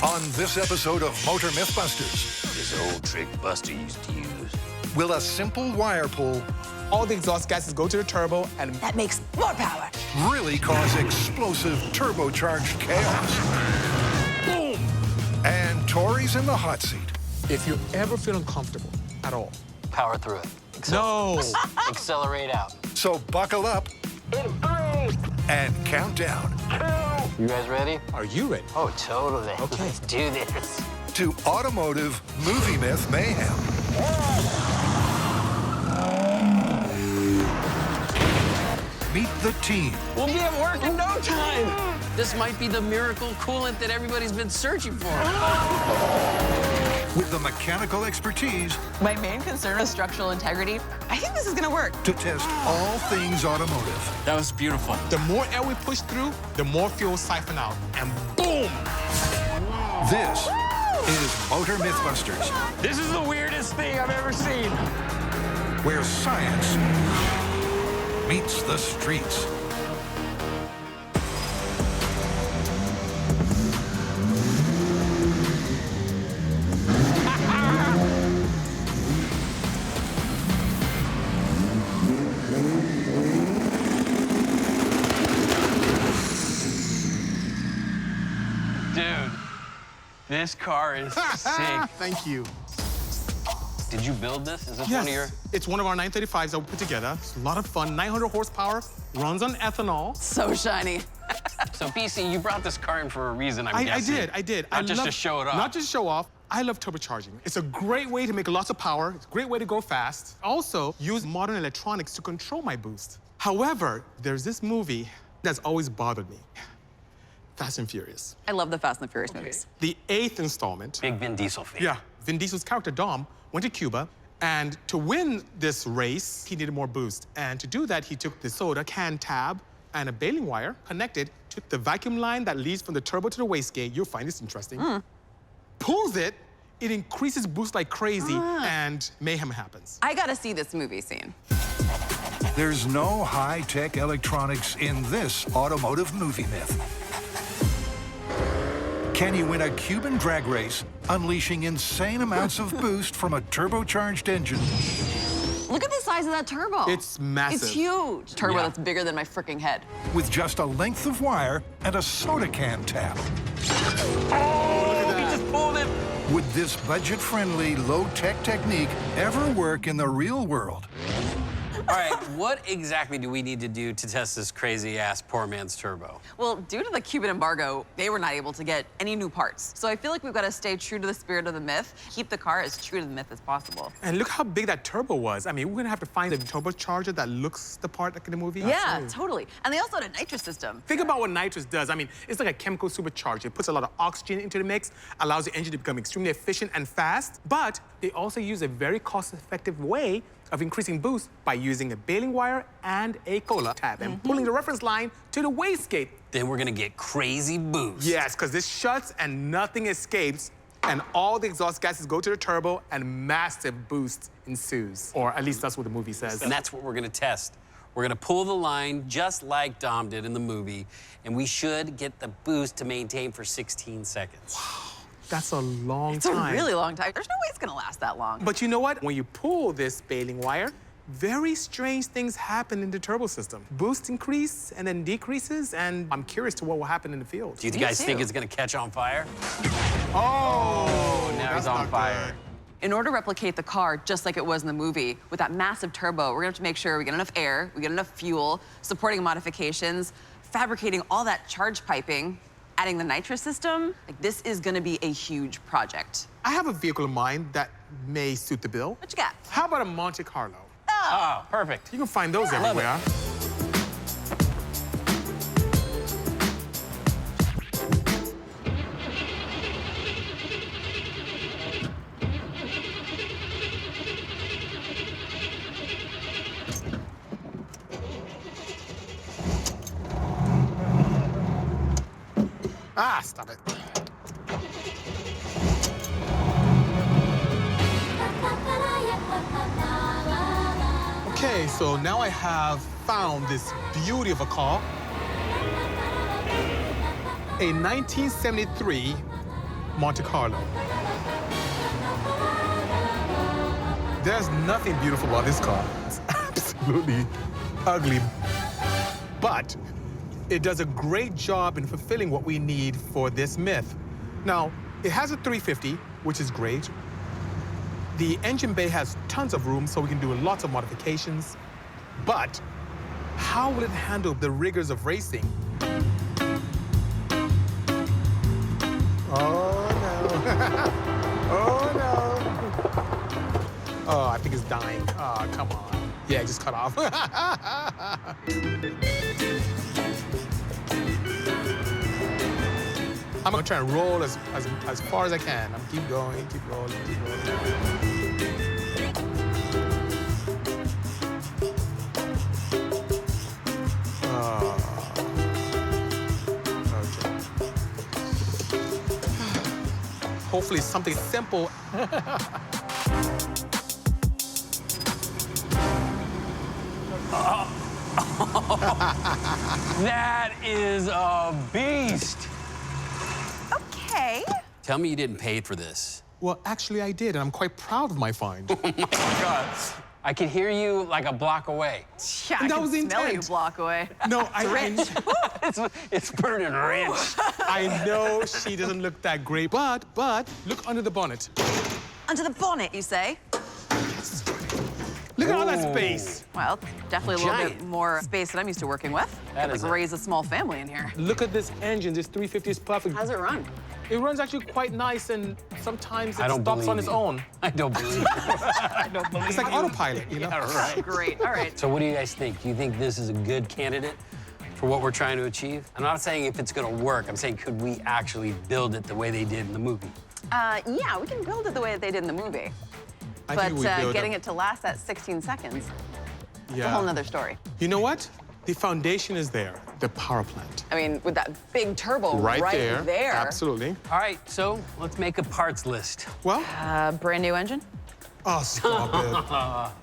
On this episode of Motor MythBusters, This old trick Buster used to use. will a simple wire pull All the exhaust gases go to the turbo, and That makes more power. really cause explosive turbocharged chaos? Boom! And Tory's in the hot seat. if you ever feel uncomfortable at all, Power through it. no. Accelerate out. So buckle up and count down You guys ready? Are you ready? Oh, totally. Okay. Let's do this. to automotive movie myth mayhem. Meet the team We'll be at work in no time. This might be the miracle coolant that everybody's been searching for. with the mechanical expertise My main concern is structural integrity. I think this is gonna work. to test all things automotive. That was beautiful. The more air we push through, the more fuel siphon out, and boom! This is Motor MythBusters, This is the weirdest thing I've ever seen. where science meets the streets. Dude, this car is sick. Thank you. Did you build this? Is this Yes, one of your... it's one of our 935s that we put together. It's a lot of fun. 900 horsepower, runs on ethanol. So shiny. So, Bisi, you brought this car in for a reason, I'm I guessing. did. Not just to show it off. Not just show off. I love turbocharging. It's a great way to make lots of power. It's a great way to go fast. Also, use modern electronics to control my boost. However, there's this movie that's always bothered me. Fast and Furious. I love the Fast and the Furious movies. The 8th installment. Big Vin Diesel fan. Yeah, Vin Diesel's character, Dom, went to Cuba, and to win this race, he needed more boost. And to do that, he took the soda can tab and a baling wire connected to the vacuum line that leads from the turbo to the wastegate. You'll find this interesting. Pulls it, it increases boost like crazy, and mayhem happens. I gotta see this movie scene. There's no high-tech electronics in this automotive movie myth. Can you win a Cuban drag race, unleashing insane amounts of boost from a turbocharged engine Look at the size of that turbo. It's massive. It's huge. Turbo Yeah. that's bigger than my freaking head. with just a length of wire and a soda can tap? Oh, he just pulled it. Would this budget-friendly, low-tech technique ever work in the real world? All right, what exactly do we need to do to test this crazy-ass poor man's turbo? Well, due to the Cuban embargo, they were not able to get any new parts. So I feel like we've got to stay true to the spirit of the myth, keep the car as true to the myth as possible. And look how big that turbo was. I mean, we're gonna have to find a turbocharger that looks the part like in the movie. Yeah, Absolutely. totally. And they also had a nitrous system. Think about what nitrous does. I mean, it's like a chemical supercharger. It puts a lot of oxygen into the mix, allows the engine to become extremely efficient and fast, but they also use a very cost-effective way of increasing boost by using a baling wire and a cola tab and pulling the reference line to the wastegate. Then we're gonna get crazy boost. Yes, because this shuts and nothing escapes, and all the exhaust gases go to the turbo and massive boost ensues. Or at least that's what the movie says. And that's what we're gonna test. We're gonna pull the line just like Dom did in the movie, and we should get the boost to maintain for 16 seconds. That's a long It's time. a really long time. There's no way it's gonna last that long. But you know what? When you pull this baling wire, very strange things happen in the turbo system. Boost increase and then decreases, and I'm curious to what will happen in the field. Do you Me guys think too. it's gonna catch on fire? Oh, now that's he's on not fire. good. In order to replicate the car just like it was in the movie, with that massive turbo, we're gonna have to make sure we get enough air, we get enough fuel, supporting modifications, fabricating all that charge piping, adding the nitrous system. Like, this is gonna be a huge project. I have a vehicle in mind that may suit the bill. What you got? How about a Monte Carlo? Oh, perfect. You can find those love it. everywhere. Ah, stop it. Okay, so now I have found this beauty of a car. A 1973 Monte Carlo. There's nothing beautiful about this car. It's absolutely ugly. But it does a great job in fulfilling what we need for this myth. Now, it has a 350, which is great. The engine bay has tons of room, so we can do lots of modifications. But how will it handle the rigors of racing? Oh, no. Oh, no. Oh, I think it's dying. Oh, come on. Yeah, it just cut off. I'm gonna try and roll as far as I can. I'm keep going, keep rolling, keep rolling. Hopefully something simple. That is a beast. Okay. Tell me you didn't pay for this. Well, actually I did, and I'm quite proud of my find. Oh my God. I can hear you like a block away. Yeah, I That can was the smell you intent. a block away. No, It's burning rich. I know she doesn't look that great, but look under the bonnet. Under the bonnet, you say? Look at all that space. Well, definitely a little bit Giant. more space than I'm used to working with. That Could, is like a- raise a small family in here. Look at this engine. This 350 is perfect. How's it run? It runs actually quite nice, and sometimes I it don't stops believe on its you. own. I don't believe you. I don't believe It's like you. autopilot, you know? Yeah, right. Great. All right. So what do you guys think? Do you think this is a good candidate for what we're trying to achieve? I'm not saying if it's gonna work. I'm saying could we actually build it the way they did in the movie? Yeah, we can build it the way that they did in the movie. I But think we build getting it to last that 16 seconds, yeah. a whole nother story. You know what? The foundation is there. The power plant. I mean, with that big turbo Right there. there. Absolutely. All right, so let's make a parts list. Well, Brand new engine? oh, stop it.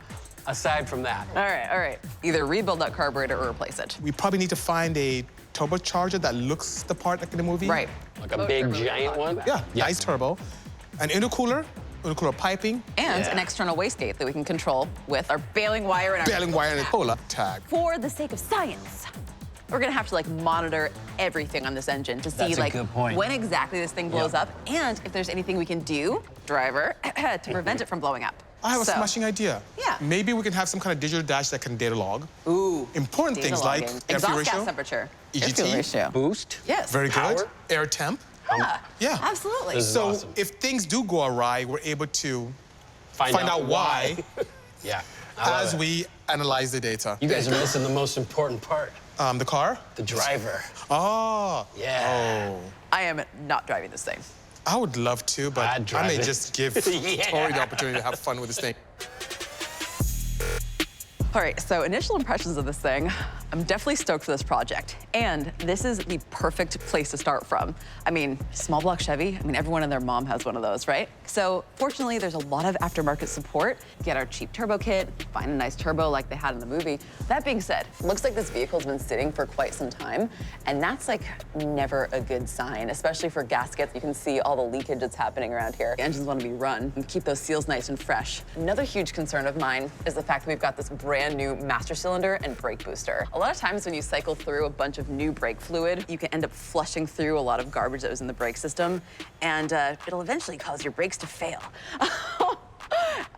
Aside from that, All right. Either rebuild that carburetor or replace it. We probably need to find a turbocharger that looks the part like in the movie. Right. like a big giant one. Yeah, nice turbo. An intercooler piping, And Yeah. an external wastegate that we can control with our baling wire and our... baling wire, and a cola tag. For the sake of science, we're gonna have to like monitor everything on this engine to see That's a like good point. when exactly this thing blows Yeah. up and if there's anything we can do, driver, to prevent it from blowing up. I have a So, smashing idea. Yeah. Maybe we can have some kind of digital dash that can data log. Ooh. Important data things like logging. air fuel Exhaust gas ratio, temperature. Air EGT. fuel ratio. Boost. Yes. Very good. Power? Air temp. Yeah. Absolutely. This is So awesome. if things do go awry, we're able to Find out why Yeah. I love as it. we analyze the data. You guys are missing the most important part. The car? The driver. Oh. Yeah. Oh. I am not driving this thing. I would love to, but I'd drive I may it. just give Yeah. Tory the opportunity to have fun with this thing. All right, so initial impressions of this thing, I'm definitely stoked for this project. And this is the perfect place to start from. I mean, small block Chevy, I mean, everyone and their mom has one of those, right? So fortunately, there's a lot of aftermarket support. Get our cheap turbo kit, find a nice turbo like they had in the movie. That being said, looks like this vehicle's been sitting for quite some time, and that's like never a good sign, especially for gaskets. You can see all the leakage that's happening around here. The engines want to be run and keep those seals nice and fresh. Another huge concern of mine is the fact that we've got this brand new master cylinder and brake booster. A lot of times when you cycle through a bunch of new brake fluid, you can end up flushing through a lot of garbage that was in the brake system, and it'll eventually cause your brakes to fail.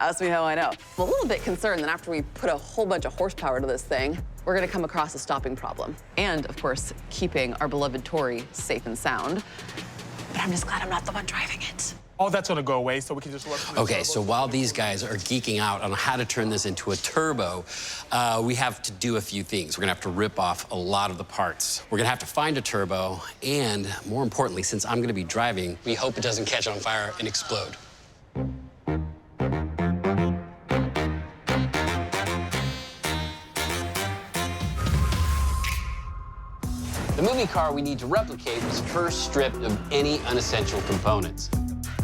Ask me how I know. I'm a little bit concerned that after we put a whole bunch of horsepower to this thing, we're gonna come across a stopping problem. And of course, keeping our beloved Tory safe and sound. But I'm just glad I'm not the one driving it. All that's gonna go away, so we can just work on the Okay, turbo. so while these guys are geeking out on how to turn this into a turbo, we have to do a few things. We're gonna have to rip off a lot of the parts. We're gonna have to find a turbo, and more importantly, since I'm gonna be driving, we hope it doesn't catch on fire and explode. The movie car we need to replicate was first stripped of any unessential components.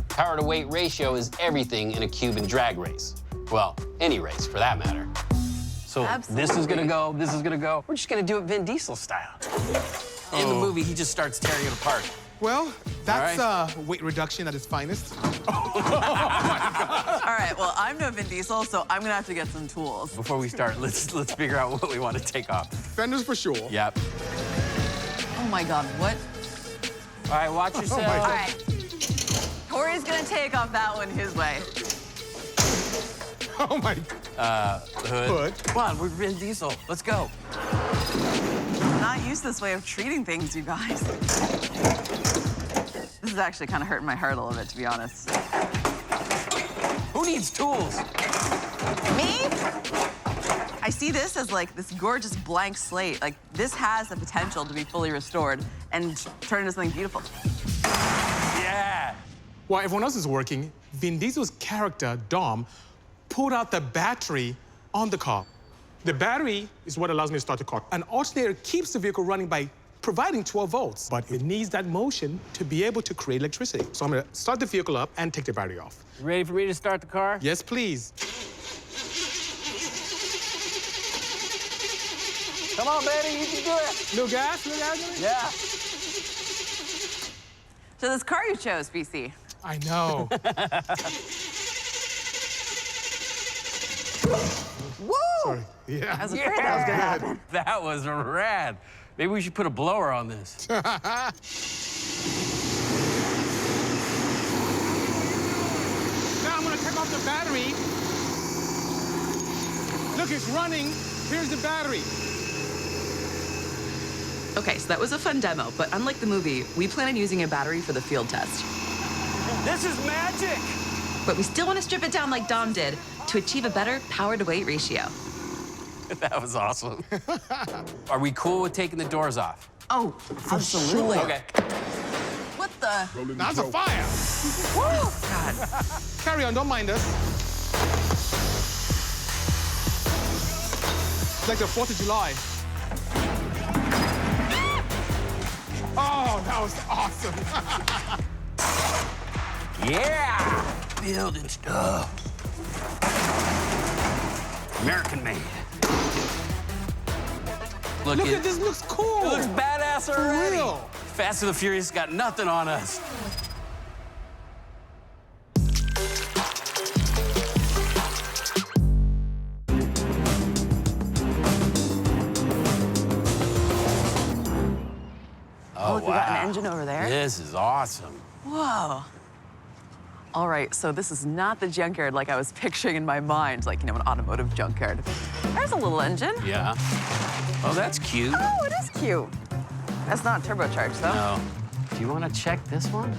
Power to weight ratio is everything in a Cuban drag race. Well, any race for that matter. So this is gonna go, this is gonna go. We're just gonna do it Vin Diesel style. In the movie, he just starts tearing it apart. Well, that's right. weight reduction at its finest. All right, well, I'm no Vin Diesel, so I'm gonna have to get some tools. Before we start, let's figure out what we want to take off. Fenders for sure. Yep. Oh my God, what? All right, watch yourself. my All right. Tori's gonna take off that one his way. Oh my. Hood. Come on, we're Vin Diesel. Let's go. I'm not used to this way of treating things, you guys. This is actually kind of hurting my heart a little bit, to be honest. Who needs tools? Me? I see this as like this gorgeous blank slate. Like this has the potential to be fully restored and turn into something beautiful. Yeah. While everyone else is working, Vin Diesel's character, Dom, pulled out the battery on the car. The battery is what allows me to start the car. An alternator keeps the vehicle running by providing 12 volts, but it needs that motion to be able to create electricity. So I'm gonna start the vehicle up and take the battery off. You ready for me to start the car? Yes, please. Come on, baby, you can do it. No gas, no gas? Yeah. So this car you chose, BC. I know. Woo! Sorry. Yeah. I was afraid that was gonna happen. That was rad. Maybe we should put a blower on this. Now I'm gonna take off the battery. Look, it's running. Here's the battery. Okay, so that was a fun demo, but unlike the movie, we plan on using a battery for the field test. This is magic. But we still want to strip it down like Dom did to achieve a better power-to-weight ratio. That was awesome. Are we cool with taking the doors off? Oh, absolutely. Okay. What the? That's a fire. Woo! God. Carry on, don't mind us. It's like the 4th of July. Oh, that was awesome. Yeah! Building stuff. American made. Look at this, looks cool. It looks badass already. real. Fast and the Furious got nothing on us. Oh, look, we got an engine over there. This is awesome. Whoa. All right, so this is not the junkyard like I was picturing in my mind, like, you know, an automotive junkyard. There's a little engine. Yeah. Oh, that's cute. Oh, it is cute. That's not turbocharged, though. No. Do you want to check this one?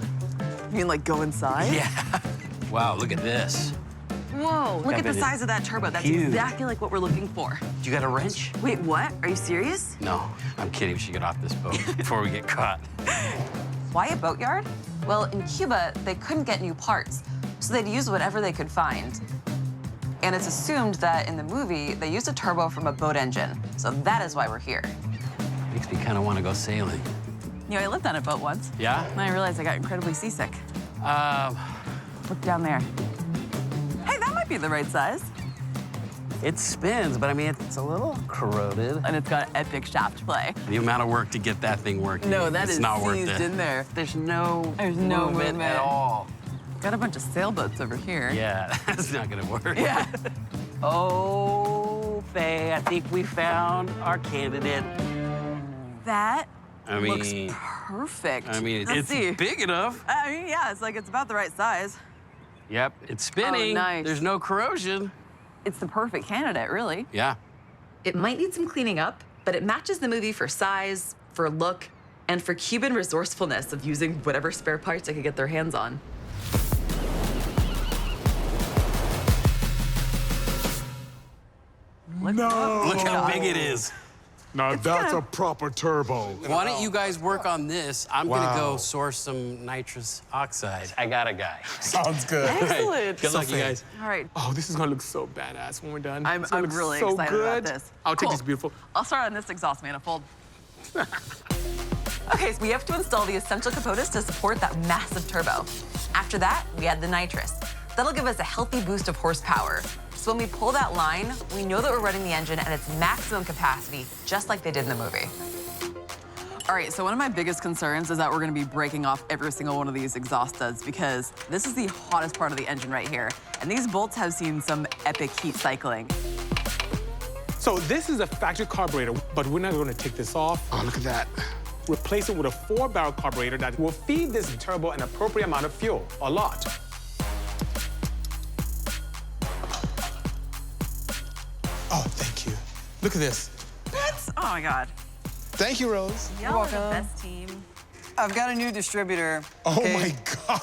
You mean, like, go inside? Yeah. Wow, look at this. Whoa, look I at the bet size of that turbo. That's huge. exactly like what we're looking for. You got a wrench? Wait, what? Are you serious? No, I'm kidding. We should get off this boat before we get caught. Why a boatyard? Well, in Cuba, they couldn't get new parts, so they'd use whatever they could find. And it's assumed that in the movie, they used a turbo from a boat engine. So that is why we're here. Makes me kind of want to go sailing. You know, I lived on a boat once. Yeah? And I realized I got incredibly seasick. Look down there. Hey, that might be the right size. It spins, but I mean, it's a little corroded. And it's got epic shaft play. The amount of work to get that thing working. No, that it's is not worth seized it. in there. There's no movement at all. Got a bunch of sailboats over here. Yeah, that's not gonna work. Yeah. Oh, Faye, I think we found our candidate. That I looks mean, perfect. I mean, Let's it's see. big enough. I mean, yeah, it's like it's about the right size. Yep, it's spinning. Oh, nice. There's no corrosion. It's the perfect candidate, really. Yeah. It might need some cleaning up, but it matches the movie for size, for look, and for Cuban resourcefulness of using whatever spare parts they could get their hands on. Look how big it is. Now that's a proper turbo. Why don't you guys work on this? I'm gonna go source some nitrous oxide. I got a guy. Sounds good. Excellent. Good luck, you guys. All right. Oh, this is gonna look so badass when we're done. I'm It's gonna look really so excited good. about this. I'll take Cool. this beautiful. I'll start on this exhaust manifold. Okay, so we have to install the essential components to support that massive turbo. After that, we add the nitrous. That'll give us a healthy boost of horsepower. So when we pull that line, we know that we're running the engine at its maximum capacity, just like they did in the movie. All right, so one of my biggest concerns is that we're gonna be breaking off every single one of these exhaust studs because this is the hottest part of the engine right here. And these bolts have seen some epic heat cycling. So this is a factory carburetor, but we're not gonna take this off. Oh, look at that. Replace it with a 4-barrel carburetor that will feed this turbo an appropriate amount of fuel, a lot. Oh, thank you. Look at this. What? Oh my God. Thank you, Rose. Y'all are the best team. I've got a new distributor. Oh okay? my God.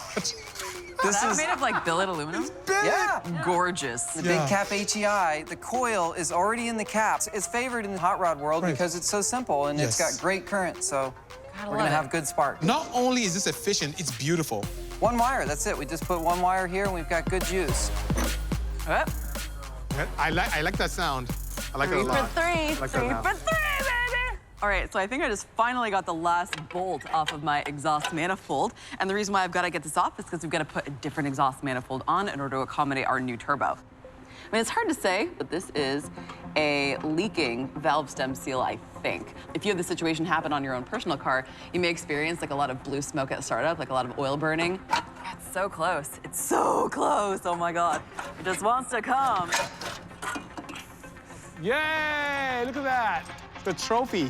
This is made of like billet aluminum? yeah. Gorgeous. The big cap HEI, the coil is already in the cap. It's favored in the hot rod world because it's so simple and it's got great current, so we're gonna have good spark. Not only is this efficient, it's beautiful. One wire, that's it. We just put one wire here and we've got good juice. Oh. I like that sound. I like it a lot. Three I like for three, that for three, baby! All right, so I think I just finally got the last bolt off of my exhaust manifold. And the reason why I've got to get this off is because we've got to put a different exhaust manifold on in order to accommodate our new turbo. I mean, it's hard to say, but this is a leaking valve stem seal, I think. If you have this situation happen on your own personal car, you may experience like a lot of blue smoke at startup, like a lot of oil burning. It's so close. It's so close. Oh my God. It just wants to come. Yay! Look at that. The trophy.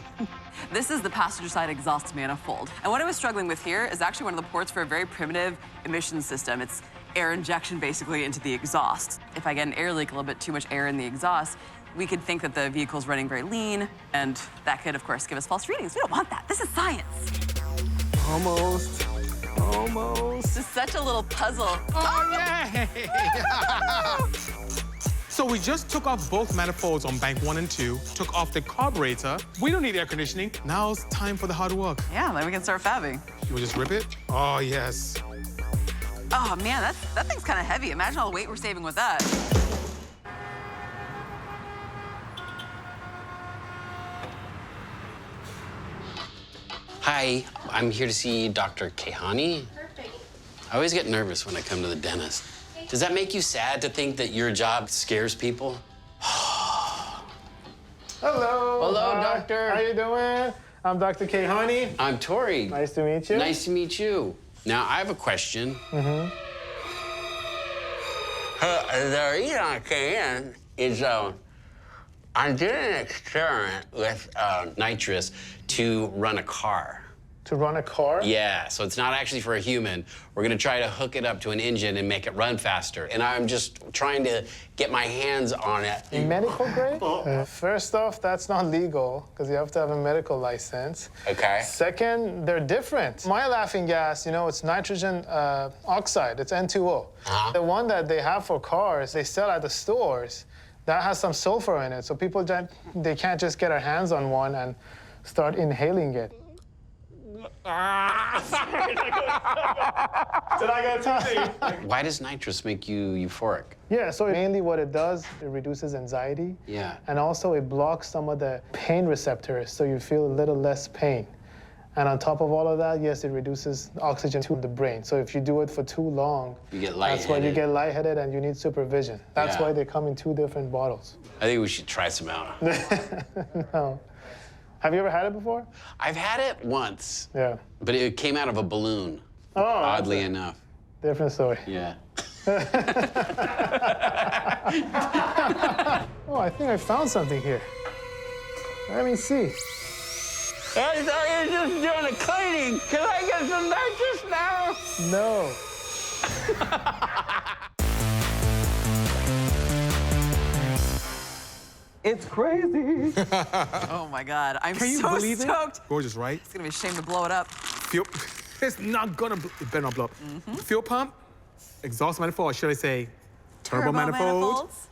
This is the passenger side exhaust manifold. And what I was struggling with here is actually one of the ports for a very primitive emission system. It's air injection basically into the exhaust. If I get an air leak, a little bit too much air in the exhaust, we could think that the vehicle's running very lean, and that could, of course, give us false readings. We don't want that. This is science. Almost. It's just such a little puzzle. Oh, yay! So we just took off both manifolds on bank 1 and 2, took off the carburetor. We don't need air conditioning. Now it's time for the hard work. Yeah, then we can start fabbing. You will just rip it? Oh, yes. Oh, man, that thing's kind of heavy. Imagine all the weight we're saving with that. Hi, I'm here to see Dr. Kehani. Perfect. I always get nervous when I come to the dentist. Does that make you sad to think that your job scares people? Hello. Hello, doctor. How you doing? I'm Dr. Kehani. I'm Tory. Nice to meet you. Nice to meet you. Now, I have a question. The reason I came in is I'm doing an experiment with Nitrous to run a car. To run a car? Yeah, so it's not actually for a human. We're gonna try to hook it up to an engine and make it run faster. And I'm just trying to get my hands on it. Medical grade? First off, that's not legal because you have to have a medical license. Okay. Second, they're different. My laughing gas, you know, it's nitrogen oxide. It's N2O. The one that they have for cars, they sell at the stores, that has some sulfur in it. So people, they can't just get their hands on one and start inhaling it. Did I get time? Why does nitrous make you euphoric? Yeah, so mainly what it does, it reduces anxiety. Yeah. And also it blocks some of the pain receptors, so you feel a little less pain. And on top of all of that, yes, it reduces oxygen to the brain. So if you do it for too long, You get that's why you lightheaded. get lightheaded and you need supervision. That's Yeah. why they come in 2 different bottles. I think we should try some out. No. Have you ever had it before? I've had it once, Yeah. but it came out of a balloon, Oh, oddly enough. different story. Yeah. Oh, I think I found something here. Let me see. I thought you were just doing a cleaning. Can I get some nitrous now? No. It's crazy. Oh my God, I'm Can you so believe stoked. it? Gorgeous, right? It's gonna be a shame to blow it up. Fuel, it's not gonna, it better not blow up. Fuel pump, exhaust manifold, or should I say turbo manifold. manifolds.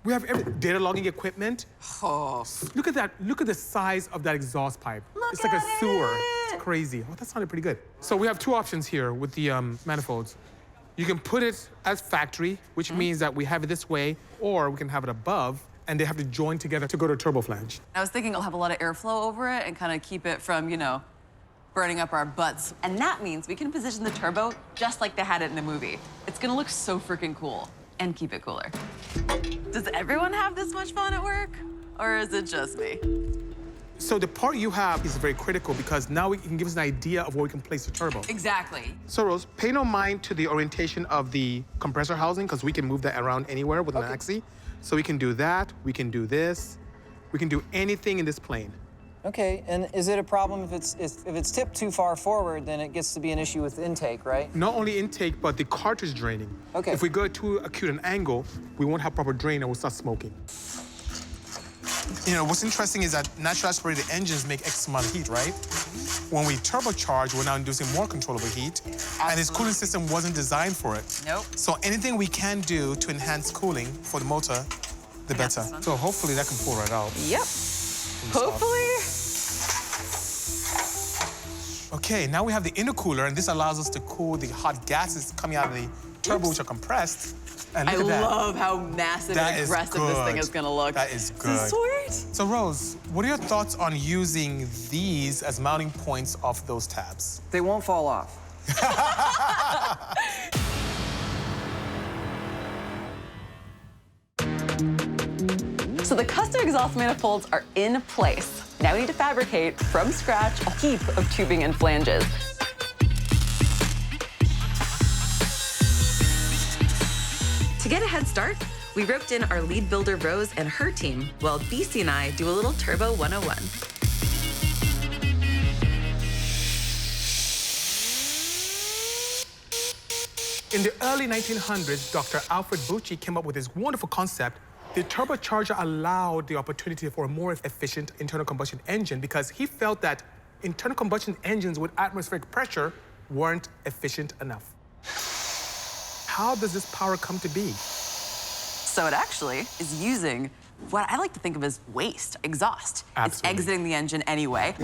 We have every data logging equipment. Oh. Look at that, look at the size of that exhaust pipe. It's like a at sewer. it. It's crazy. Oh, that sounded pretty good. So we have 2 options here with the manifolds. You can put it as factory, which means that we have it this way, or we can have it above, and they have to join together to go to a turbo flange. I was thinking it'll have a lot of airflow over it and kind of keep it from, you know, burning up our butts. And that means we can position the turbo just like they had it in the movie. It's gonna look so freaking cool and keep it cooler. Does everyone have this much fun at work? Or is it just me? So the part you have is very critical because now it can give us an idea of where we can place the turbo. Exactly. So Rose, pay no mind to the orientation of the compressor housing because we can move that around anywhere with an axis. So we can do that, we can do this, we can do anything in this plane. Okay, and is it a problem if it's tipped too far forward, then it gets to be an issue with intake, right? Not only intake, but the cartridge draining. Okay. If we go too acute an angle, we won't have proper drain and we'll start smoking. You know, what's interesting is that naturally aspirated engines make X amount of heat, right? When we turbocharge, we're now inducing more controllable heat. Absolutely. And this cooling system wasn't designed for it. Nope. So anything we can do to enhance cooling for the motor, the better. So hopefully that can pull right out. Yep. Hopefully. Okay, now we have the intercooler, and this allows us to cool the hot gases coming out of the turbo, which are compressed. And look at that. I love how massive and aggressive this thing is gonna look. That is good. This is sweet. So Rose, what are your thoughts on using these as mounting points off those tabs? They won't fall off. So the custom exhaust manifolds are in place. Now we need to fabricate from scratch a heap of tubing and flanges. To get a head start, we roped in our lead builder Rose and her team, while Bisi and I do a little Turbo 101. In the early 1900s, Dr. Alfred Bucci came up with this wonderful concept. The turbocharger allowed the opportunity for a more efficient internal combustion engine because he felt that internal combustion engines with atmospheric pressure weren't efficient enough. How does this power come to be? So it actually is using what I like to think of as waste, exhaust. Absolutely. It's exiting the engine anyway.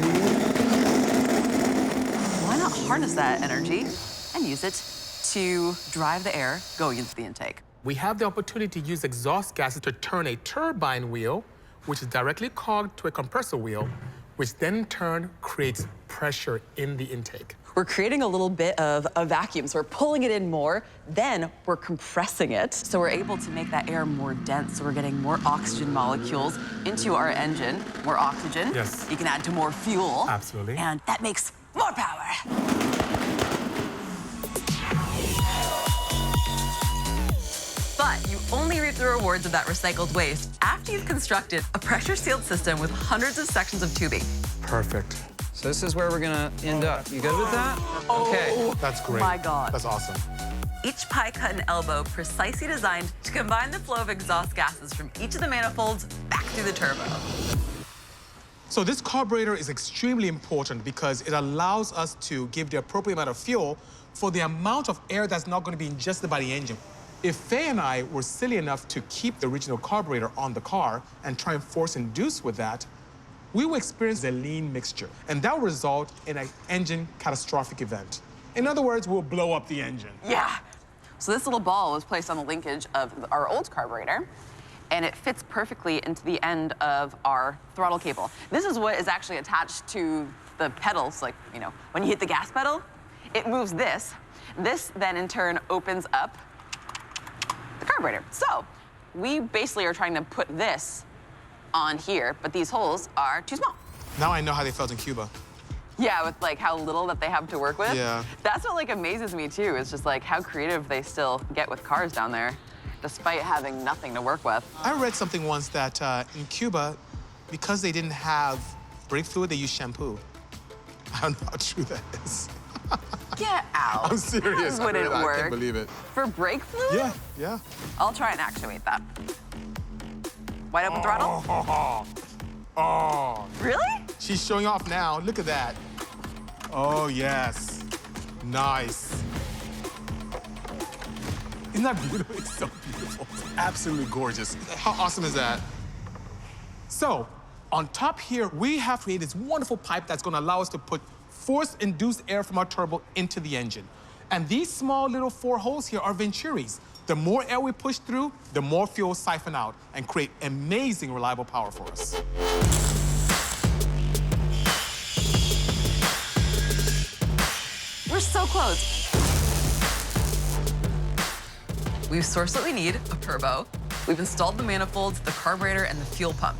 Why not harness that energy and use it to drive the air going into the intake? We have the opportunity to use exhaust gases to turn a turbine wheel, which is directly cogged to a compressor wheel, which then in turn creates pressure in the intake. We're creating a little bit of a vacuum, so we're pulling it in more, then we're compressing it, so we're able to make that air more dense, so we're getting more oxygen molecules into our engine. More oxygen. Yes. You can add to more fuel. Absolutely. And that makes more power. But you only reap the rewards of that recycled waste after you've constructed a pressure-sealed system with hundreds of sections of tubing. Perfect. So this is where we're gonna end up. You good with that? Okay. That's great. My God. That's awesome. Each pie cut and elbow precisely designed to combine the flow of exhaust gases from each of the manifolds back through the turbo. So this carburetor is extremely important because it allows us to give the appropriate amount of fuel for the amount of air that's not going to be ingested by the engine. If Faye and I were silly enough to keep the original carburetor on the car and try and force induce with that, we will experience a lean mixture, and that will result in an engine catastrophic event. In other words, we'll blow up the engine. Yeah. So this little ball was placed on the linkage of our old carburetor, and it fits perfectly into the end of our throttle cable. This is what is actually attached to the pedals, like, you know, when you hit the gas pedal, it moves this. This then in turn opens up the carburetor. So we basically are trying to put this on here, but these holes are too small. Now I know how they felt in Cuba. Yeah, with like how little that they have to work with. Yeah. That's what like amazes me too, is just like how creative they still get with cars down there, despite having nothing to work with. I read something once that in Cuba, because they didn't have brake fluid, they used shampoo. I don't know how true that is. Get out. I'm serious. That wouldn't work. I can't believe it. For brake fluid? Yeah, yeah. I'll try and actuate that. Wide open throttle? Oh. Really? She's showing off now. Look at that. Oh, yes. Nice. Isn't that beautiful? It's so beautiful. It's absolutely gorgeous. How awesome is that? So, on top here, we have created this wonderful pipe that's going to allow us to put force-induced air from our turbo into the engine. And these small little 4 holes here are venturis. The more air we push through, the more fuel siphon out and create amazing reliable power for us. We're so close. We've sourced what we need, a turbo. We've installed the manifolds, the carburetor, and the fuel pump.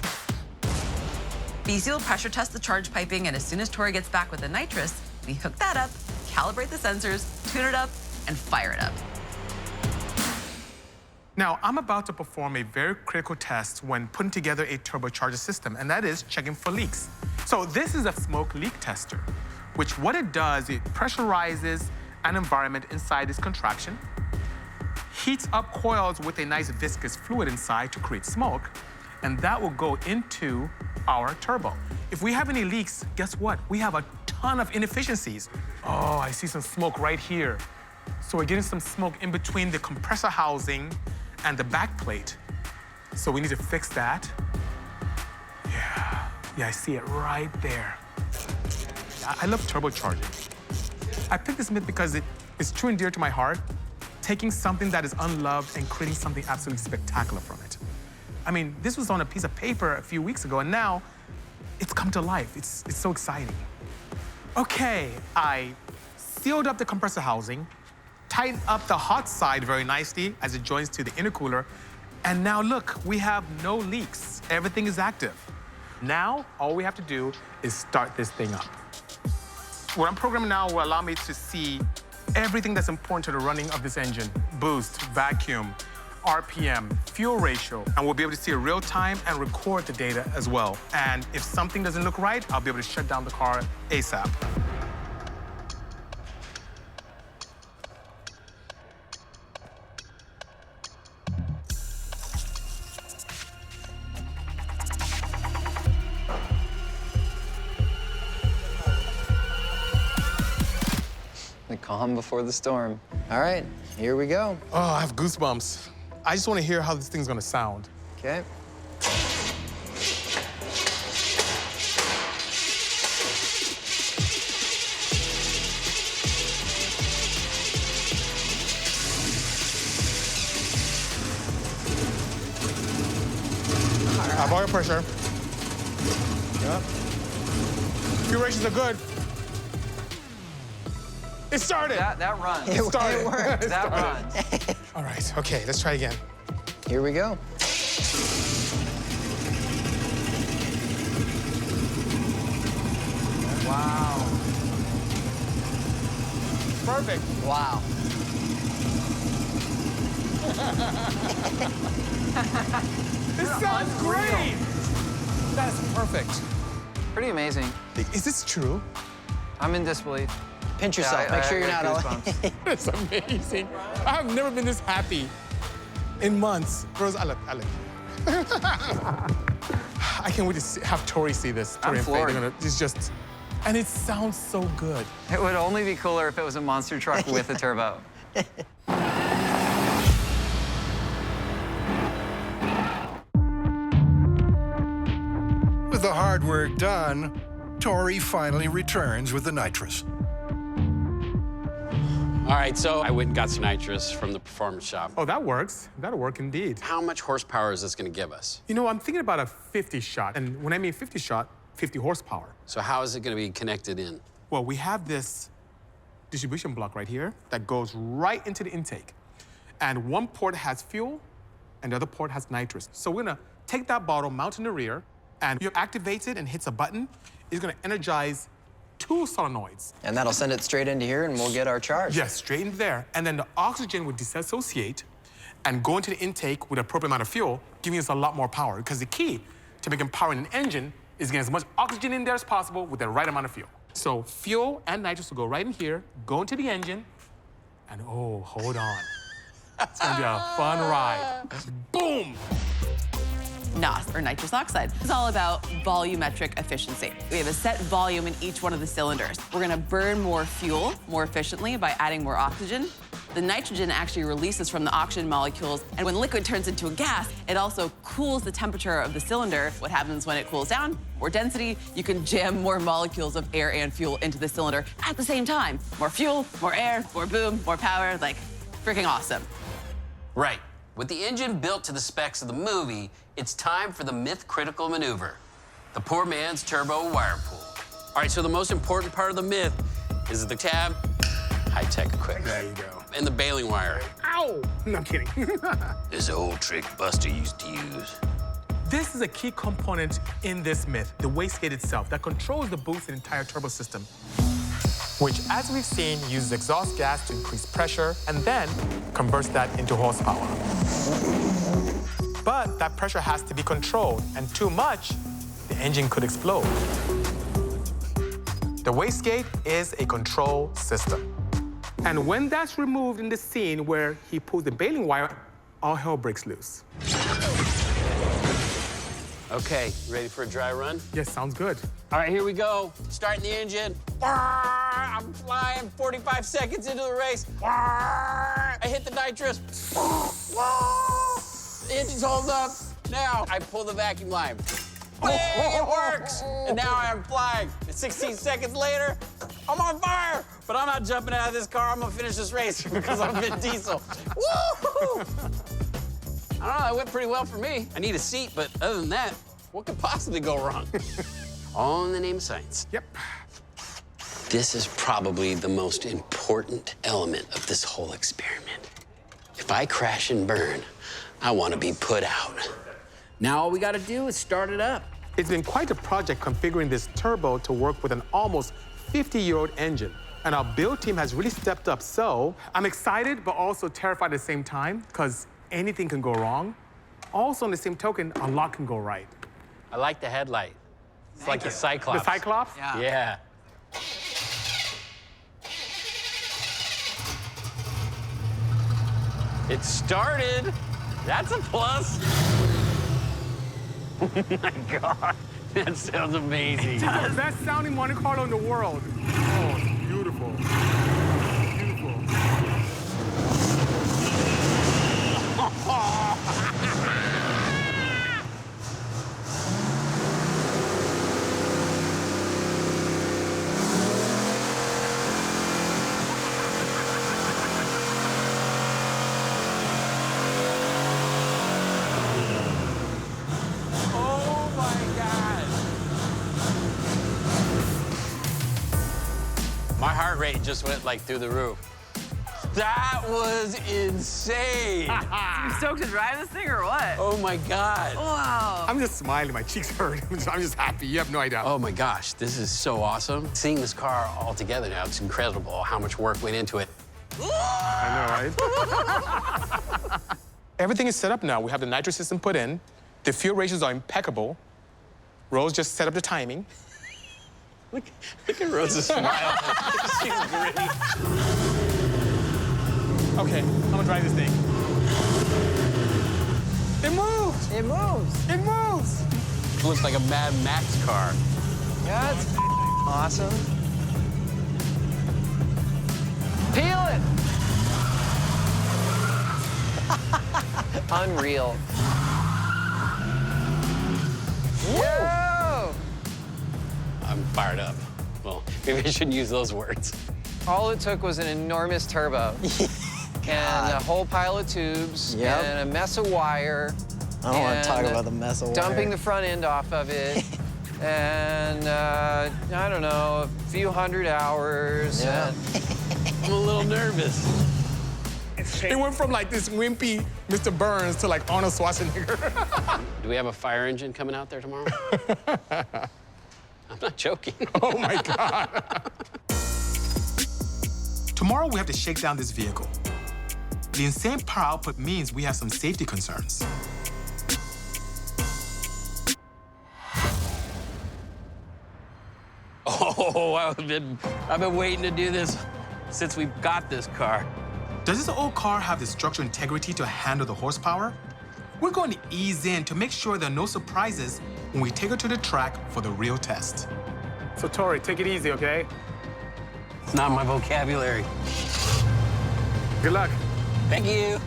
Bisi will pressure test the charge piping, and as soon as Tory gets back with the nitrous, we hook that up, calibrate the sensors, tune it up, and fire it up. Now, I'm about to perform a very critical test when putting together a turbocharger system, and that is checking for leaks. So this is a smoke leak tester, which what it does, it pressurizes an environment inside this contraption, heats up coils with a nice viscous fluid inside to create smoke, and that will go into our turbo. If we have any leaks, guess what? We have a ton of inefficiencies. Oh, I see some smoke right here. So we're getting some smoke in between the compressor housing and the back plate. So we need to fix that. Yeah, I see it right there. I love turbocharging. I picked this myth because it is true and dear to my heart, taking something that is unloved and creating something absolutely spectacular from it. I mean, this was on a piece of paper a few weeks ago, and now it's come to life. It's so exciting. Okay, I sealed up the compressor housing, tightened up the hot side very nicely as it joins to the intercooler, and now look, we have no leaks. Everything is active. Now, all we have to do is start this thing up. What I'm programming now will allow me to see everything that's important to the running of this engine: boost, vacuum, RPM, fuel ratio, and we'll be able to see it real time and record the data as well. And if something doesn't look right, I'll be able to shut down the car ASAP. The calm before the storm. All right, here we go. Oh, I have goosebumps. I just want to hear how this thing's gonna sound. Okay. High oil pressure. Yep. Fuel ratios are good. It started. That runs. It started. It worked. That started. runs. All right, okay, let's try again. Here we go. Wow. Perfect. Wow. This sounds great. That's perfect. Pretty amazing. Is this true? I'm in disbelief. Pinch yourself. Make sure you're not all. goosebumps. It's amazing. I have never been this happy in months. Rose, I look. I can't wait to have Tory see this. Tory and Faye, floored. they're gonna, it's just, and it sounds so good. It would only be cooler if it was a monster truck with a turbo. With the hard work done, Tory finally returns with the nitrous. All right, so I went and got some nitrous from the performance shop. Oh, that works. That'll work indeed. How much horsepower is this gonna give us? You know, I'm thinking about a 50 shot. And when I mean 50 shot, 50 horsepower. So how is it gonna be connected in? Well, we have this distribution block right here that goes right into the intake. And one port has fuel, and the other port has nitrous. So we're gonna take that bottle, mount in the rear, and you activate it and hits a button. It's gonna energize 2 solenoids. And that'll send it straight into here, and we'll get our charge. Yes, straight into there. And then the oxygen would disassociate and go into the intake with an appropriate amount of fuel, giving us a lot more power. Because the key to making power in an engine is getting as much oxygen in there as possible with the right amount of fuel. So fuel and nitrous will go right in here, go into the engine, and oh, hold on. It's gonna be a fun ride. Boom! NOS, or nitrous oxide. It's all about volumetric efficiency. We have a set volume in each one of the cylinders. We're gonna burn more fuel more efficiently by adding more oxygen. The nitrogen actually releases from the oxygen molecules, and when liquid turns into a gas, it also cools the temperature of the cylinder. What happens when it cools down? More density, you can jam more molecules of air and fuel into the cylinder at the same time. More fuel, more air, more boom, more power, like freaking awesome. Right. With the engine built to the specs of the movie, it's time for the myth-critical maneuver, the poor man's turbo wire pull. All right, so the most important part of the myth is the tab, high-tech equipment. There you go. And the baling wire. Ow! No, I'm kidding. This old trick Buster used to use. This is a key component in this myth, the wastegate itself, that controls the boost and entire turbo system, which, as we've seen, uses exhaust gas to increase pressure and then converts that into horsepower. But that pressure has to be controlled, and too much, the engine could explode. The wastegate is a control system. And when that's removed in the scene where he pulls the baling wire, all hell breaks loose. Okay, ready for a dry run? Yes, sounds good. All right, here we go. Starting the engine. I'm flying 45 seconds into the race. I hit the nitrous. The engine's holding up. Now I pull the vacuum line. It works! And now I'm flying. 16 seconds later, I'm on fire! But I'm not jumping out of this car. I'm gonna finish this race because I'm Vin Diesel. Woo! I don't know, that went pretty well for me. I need a seat, but other than that, what could possibly go wrong? All in the name of science. Yep. This is probably the most important element of this whole experiment. If I crash and burn, I want to be put out. Now all we got to do is start it up. It's been quite a project configuring this turbo to work with an almost 50-year-old engine. And our build team has really stepped up, so I'm excited but also terrified at the same time because anything can go wrong. Also, on the same token, a lot can go right. I like the headlight. It's like the Cyclops. The Cyclops? Yeah. Yeah. It started. That's a plus. Oh my God, that sounds amazing. The best sounding Monte Carlo in the world. Oh, it's beautiful. Beautiful. My heart rate just went like through the roof. That was insane. You stoked to drive this thing or what? Oh my God. Wow. I'm just smiling, my cheeks hurt. I'm just happy, you have no idea. Oh my gosh, this is so awesome. Seeing this car all together now, it's incredible how much work went into it. I know, right? Everything is set up now. We have the nitrous system put in. The fuel ratios are impeccable. Rose just set up the timing. Look at Rose's smile. She's gritty. Okay, I'm gonna drive this thing. It moves! It moves. It moves! It looks like a Mad Max car. Yeah, it's awesome. Peel it! Unreal. Whoa! I'm fired up. Well, maybe I shouldn't use those words. All it took was an enormous turbo. And a whole pile of tubes, Yep. and a mess of wire. I don't want to talk and about the mess of wire. dumping the front end off of it. And, I don't know, a few hundred hours. Yeah. I'm a little nervous. It went from like this wimpy Mr. Burns to like Arnold Schwarzenegger. Do we have a fire engine coming out there tomorrow? I'm not joking. Oh my God. Tomorrow we have to shake down this vehicle. The insane power output means we have some safety concerns. Oh, I've been waiting to do this since we got this car. Does this old car have the structural integrity to handle the horsepower? We're going to ease in to make sure there are no surprises when we take her to the track for the real test. So, Tory, take it easy, okay? It's not my vocabulary. Good luck. Thank you.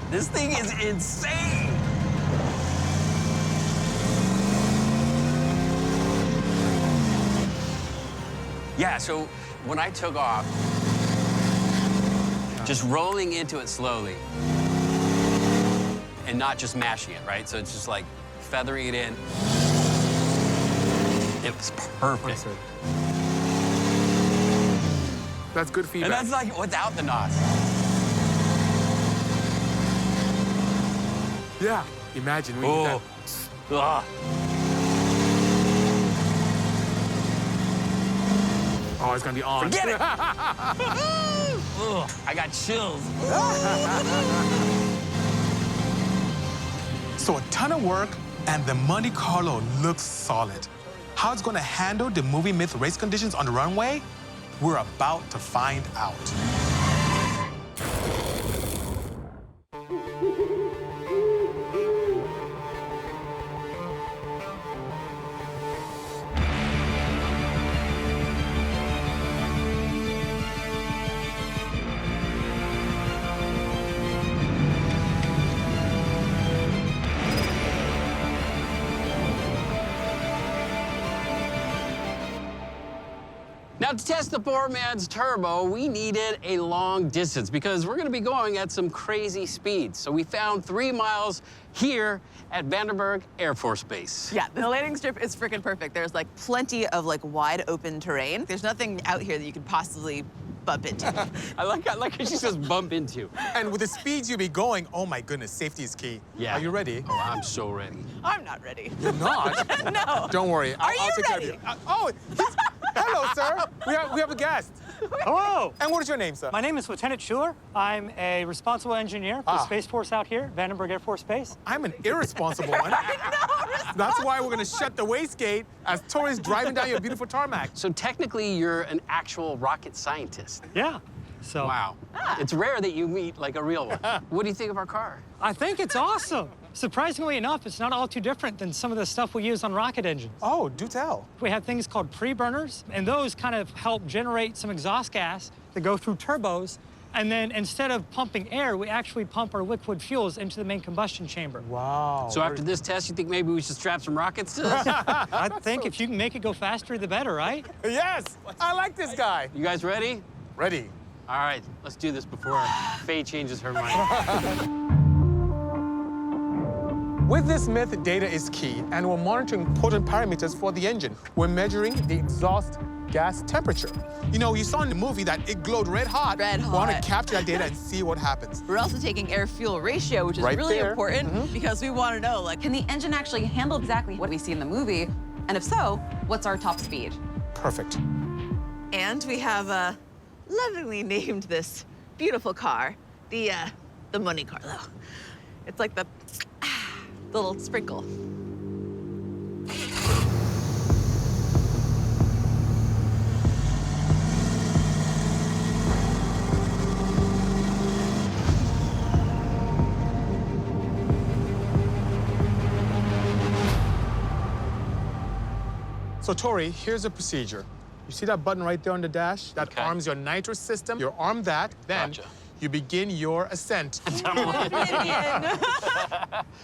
This thing is insane. Yeah, so when I took off, just rolling into it slowly and not just mashing it, right? So it's just like feathering it in. It was perfect. That's good feedback. And that's like without the NOS. Yeah. Imagine we do that. Ugh. Oh, it's gonna be on. Forget it! Ugh, I got chills. So a ton of work, and the Monte Carlo looks solid. How it's gonna handle the movie myth race conditions on the runway, we're about to find out. Now, to test the poor man's turbo, we needed a long distance because we're going to be going at some crazy speeds. So we found 3 miles here at Vandenberg Air Force Base. Yeah, the landing strip is freaking perfect. There's like plenty of like wide open terrain. There's nothing out here that you could possibly bump into. I like how she says bump into. And with the speeds you'll be going, oh my goodness, safety is key. Yeah. Are you ready? Oh, I'm so ready. I'm not ready. You're not? No. Don't worry. I'll you take care of ready? you. Hello, sir. We have a guest. Hello. And what is your name, sir? My name is Lieutenant Schuler. I'm a responsible engineer for the Space Force out here, Vandenberg Air Force Base. I'm an irresponsible one. That's why we're going to shut the wastegate as Tori's driving down your beautiful tarmac. So technically, you're an actual rocket scientist. Yeah. So Wow. It's rare that you meet like a real one. What do you think of our car? I think it's awesome. Surprisingly enough, it's not all too different than some of the stuff we use on rocket engines. Oh, do tell. We have things called pre-burners, and those kind of help generate some exhaust gas that go through turbos. And then instead of pumping air, we actually pump our liquid fuels into the main combustion chamber. Wow. So after this test, you think maybe we should strap some rockets to this? I think if you can make it go faster, the better, right? Yes, I like this guy. You guys ready? Ready. All right, let's do this before Faye changes her mind. With this myth, data is key, and we're monitoring important parameters for the engine. We're measuring the exhaust gas temperature. You know, you saw in the movie that it glowed red hot. Red We want hot. to capture that data and see what happens. We're also taking air-fuel ratio, which is Right really there. important because we want to know, like, can the engine actually handle exactly what we see in the movie? And if so, what's our top speed? Perfect. And we have lovingly named this beautiful car the Monte Carlo. It's like the little sprinkle. So, Tori, here's the procedure. You see that button right there on the dash? That Okay. arms your nitrous system. You arm that, then Gotcha. you begin your ascent.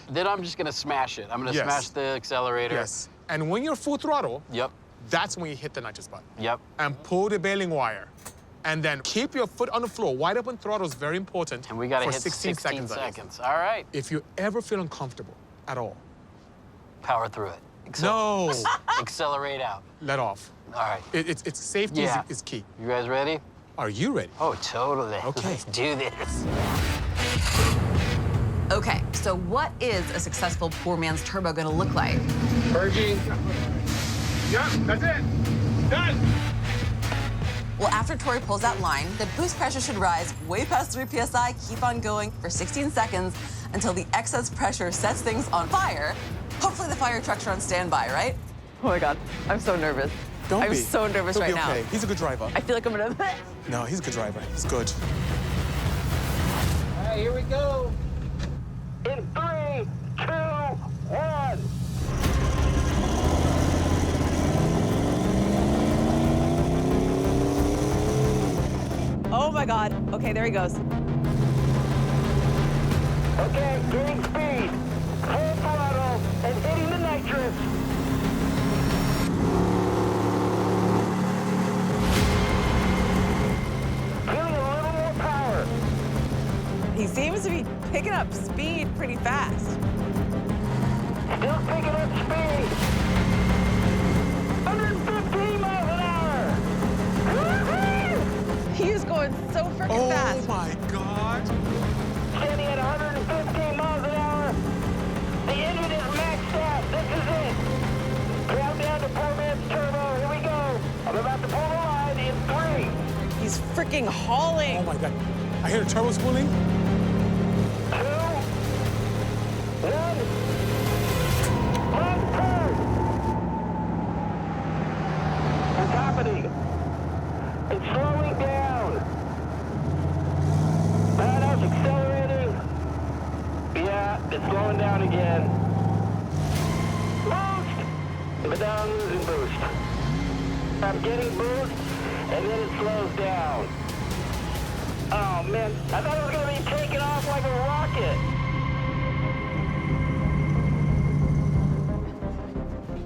Then I'm just gonna smash it. I'm gonna Yes. smash the accelerator. Yes. And when you're full throttle, Yep, that's when you hit the nitrous button. yep. And pull the baling wire. And then keep your foot on the floor. Wide open throttle is very important. And we gotta for hit 16 seconds. that is. seconds. All right, If you ever feel uncomfortable at all, power through it. no, Accelerate out. let off. All right, It's safety Yeah. is key. you guys ready? Are you ready? Oh, totally. Okay. Let's do this. Okay, so what is a successful poor man's turbo gonna look like? Purging. Yeah, that's it. Done. Well, after Tory pulls that line, the boost pressure should rise way past 3 PSI, keep on going for 16 seconds until the excess pressure sets things on fire. Hopefully the fire trucks are on standby, right? Oh my God, I'm so nervous. Don't I'm be. so nervous He'll right be now. okay. He's a good driver. I feel like I'm gonna... No, he's a good driver. He's good. All right, here we go. In 3, 2, 1. Oh my God. Okay, there he goes. Okay, gaining speed. Full throttle and hitting the nitrous. Feeling a little more power. He seems to be picking up speed pretty fast. Still picking up speed. 115 miles an hour. Woo-hoo! He going so freaking fast. Oh my God. Standing at 115 miles an hour. The engine is maxed out. This is it. Countdown to poor man's turbo. Here we go. I'm about to pull the line in 3. He's freaking hauling. Oh my God. I hear the turbo spooling. 2, 1. Launch turn. What's happening? It's slowing down. Badass accelerating. Yeah, it's slowing down again. Boost! But now I'm losing boost. I'm getting boost, and then it slows down. Oh man, I thought it was gonna be taking off like a rocket.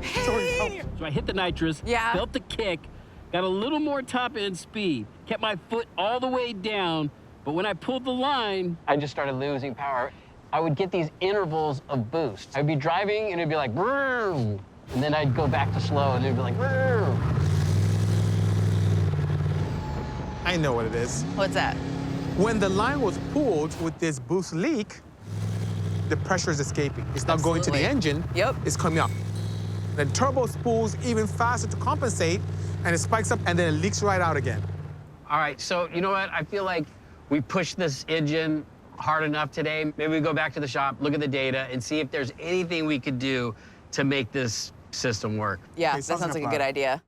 Hey! So I hit the nitrous, Yeah. felt the kick, got a little more top end speed, kept my foot all the way down, but when I pulled the line, I just started losing power. I would get these intervals of boost. I'd be driving and it'd be like, brrr, and then I'd go back to slow and it'd be like, brrr. I know what it is. What's that? When the line was pulled with this boost leak, the pressure is escaping. It's not going to the engine. Yep. It's coming up. The turbo spools even faster to compensate, and it spikes up, and then it leaks right out again. All right, so you know what? I feel like we pushed this engine hard enough today. Maybe we go back to the shop, look at the data, and see if there's anything we could do to make this system work. Yeah, Okay, that sounds like a good idea.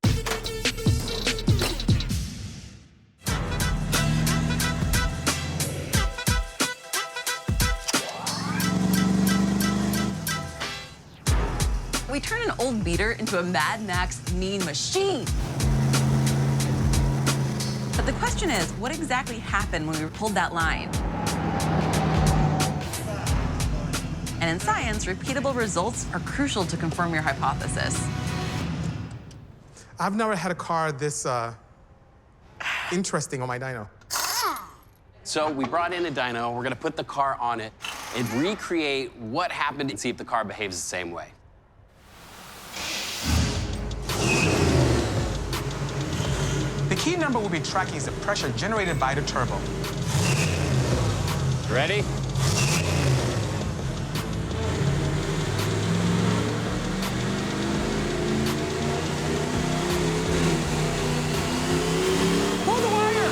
We turn an old beater into a Mad Max mean machine. But the question is, what exactly happened when we pulled that line? And in science, repeatable results are crucial to confirm your hypothesis. I've never had a car this interesting on my dyno. So we brought in a dyno. We're gonna put the car on it and recreate what happened and see if the car behaves the same way. The key number we'll be tracking is the pressure generated by the turbo. Ready? Pull the wire!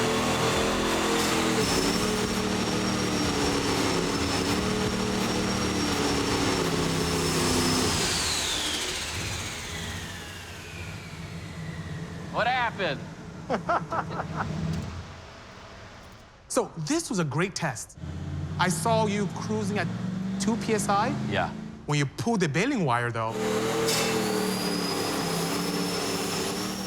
What happened? So this was a great test. I saw you cruising at 2 PSI. Yeah. When you pulled the baling wire, though,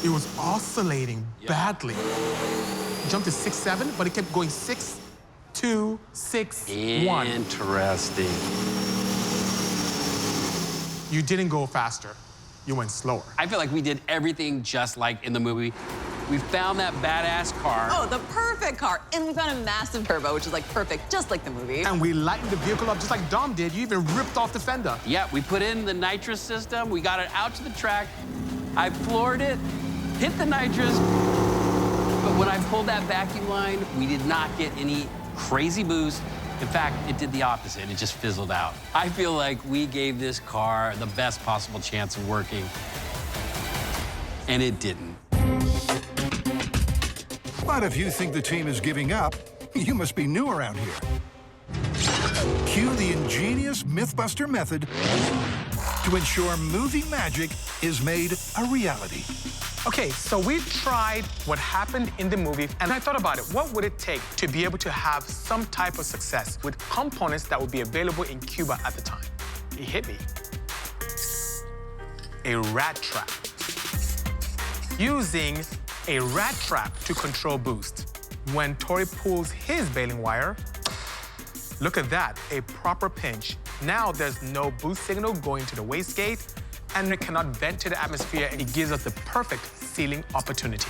it was oscillating badly. It jumped to 6.7, but it kept going 6, 2, 6, 1. Interesting. You didn't go faster. You went slower. I feel like we did everything just like in the movie. We found that badass car. Oh, the perfect car. And we found a massive turbo, which is like perfect, just like the movie. And we lightened the vehicle up just like Dom did. You even ripped off the fender. Yeah, we put in the nitrous system. We got it out to the track. I floored it, hit the nitrous. But when I pulled that vacuum line, we did not get any crazy boost. In fact, it did the opposite. It just fizzled out. I feel like we gave this car the best possible chance of working, and it didn't. But if you think the team is giving up, you must be new around here. Cue the ingenious MythBuster method to ensure movie magic is made a reality. Okay, so we tried what happened in the movie, and I thought about it. What would it take to be able to have some type of success with components that would be available in Cuba at the time? It hit me. A rat trap. Using a rat trap to control boost. When Tory pulls his baling wire, look at that, a proper pinch. Now there's no boost signal going to the wastegate, and it cannot vent to the atmosphere, and it gives us the perfect sealing opportunity.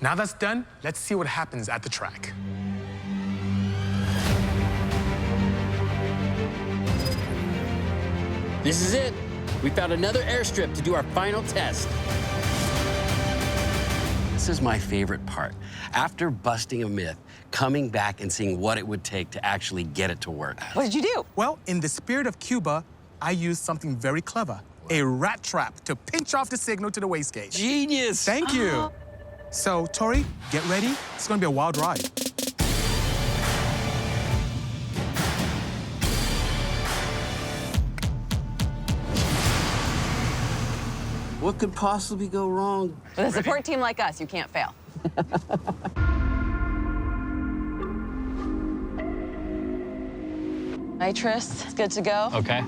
Now that's done, let's see what happens at the track. This is it. We found another airstrip to do our final test. This is my favorite part. After busting a myth, coming back and seeing what it would take to actually get it to work. What did you do? Well, in the spirit of Cuba, I used something very clever. A rat trap to pinch off the signal to the wastegate. Genius! Thank you. So, Tori, get ready. It's gonna be a wild ride. What could possibly go wrong? With a support team like us, you can't fail. Nitrous, it's good to go. Okay.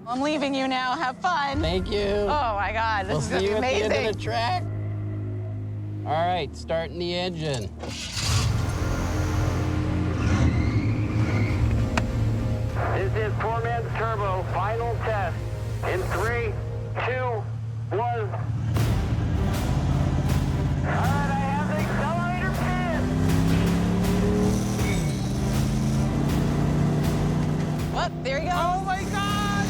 I'm leaving you now. Have fun. Thank you. Oh my God, this is gonna be amazing. We'll see you at the end of the track. All right, starting the engine. This is poor man's turbo, final test. In 3, 2, 1. All right, I have the accelerator pin. What? There he goes. Oh my God!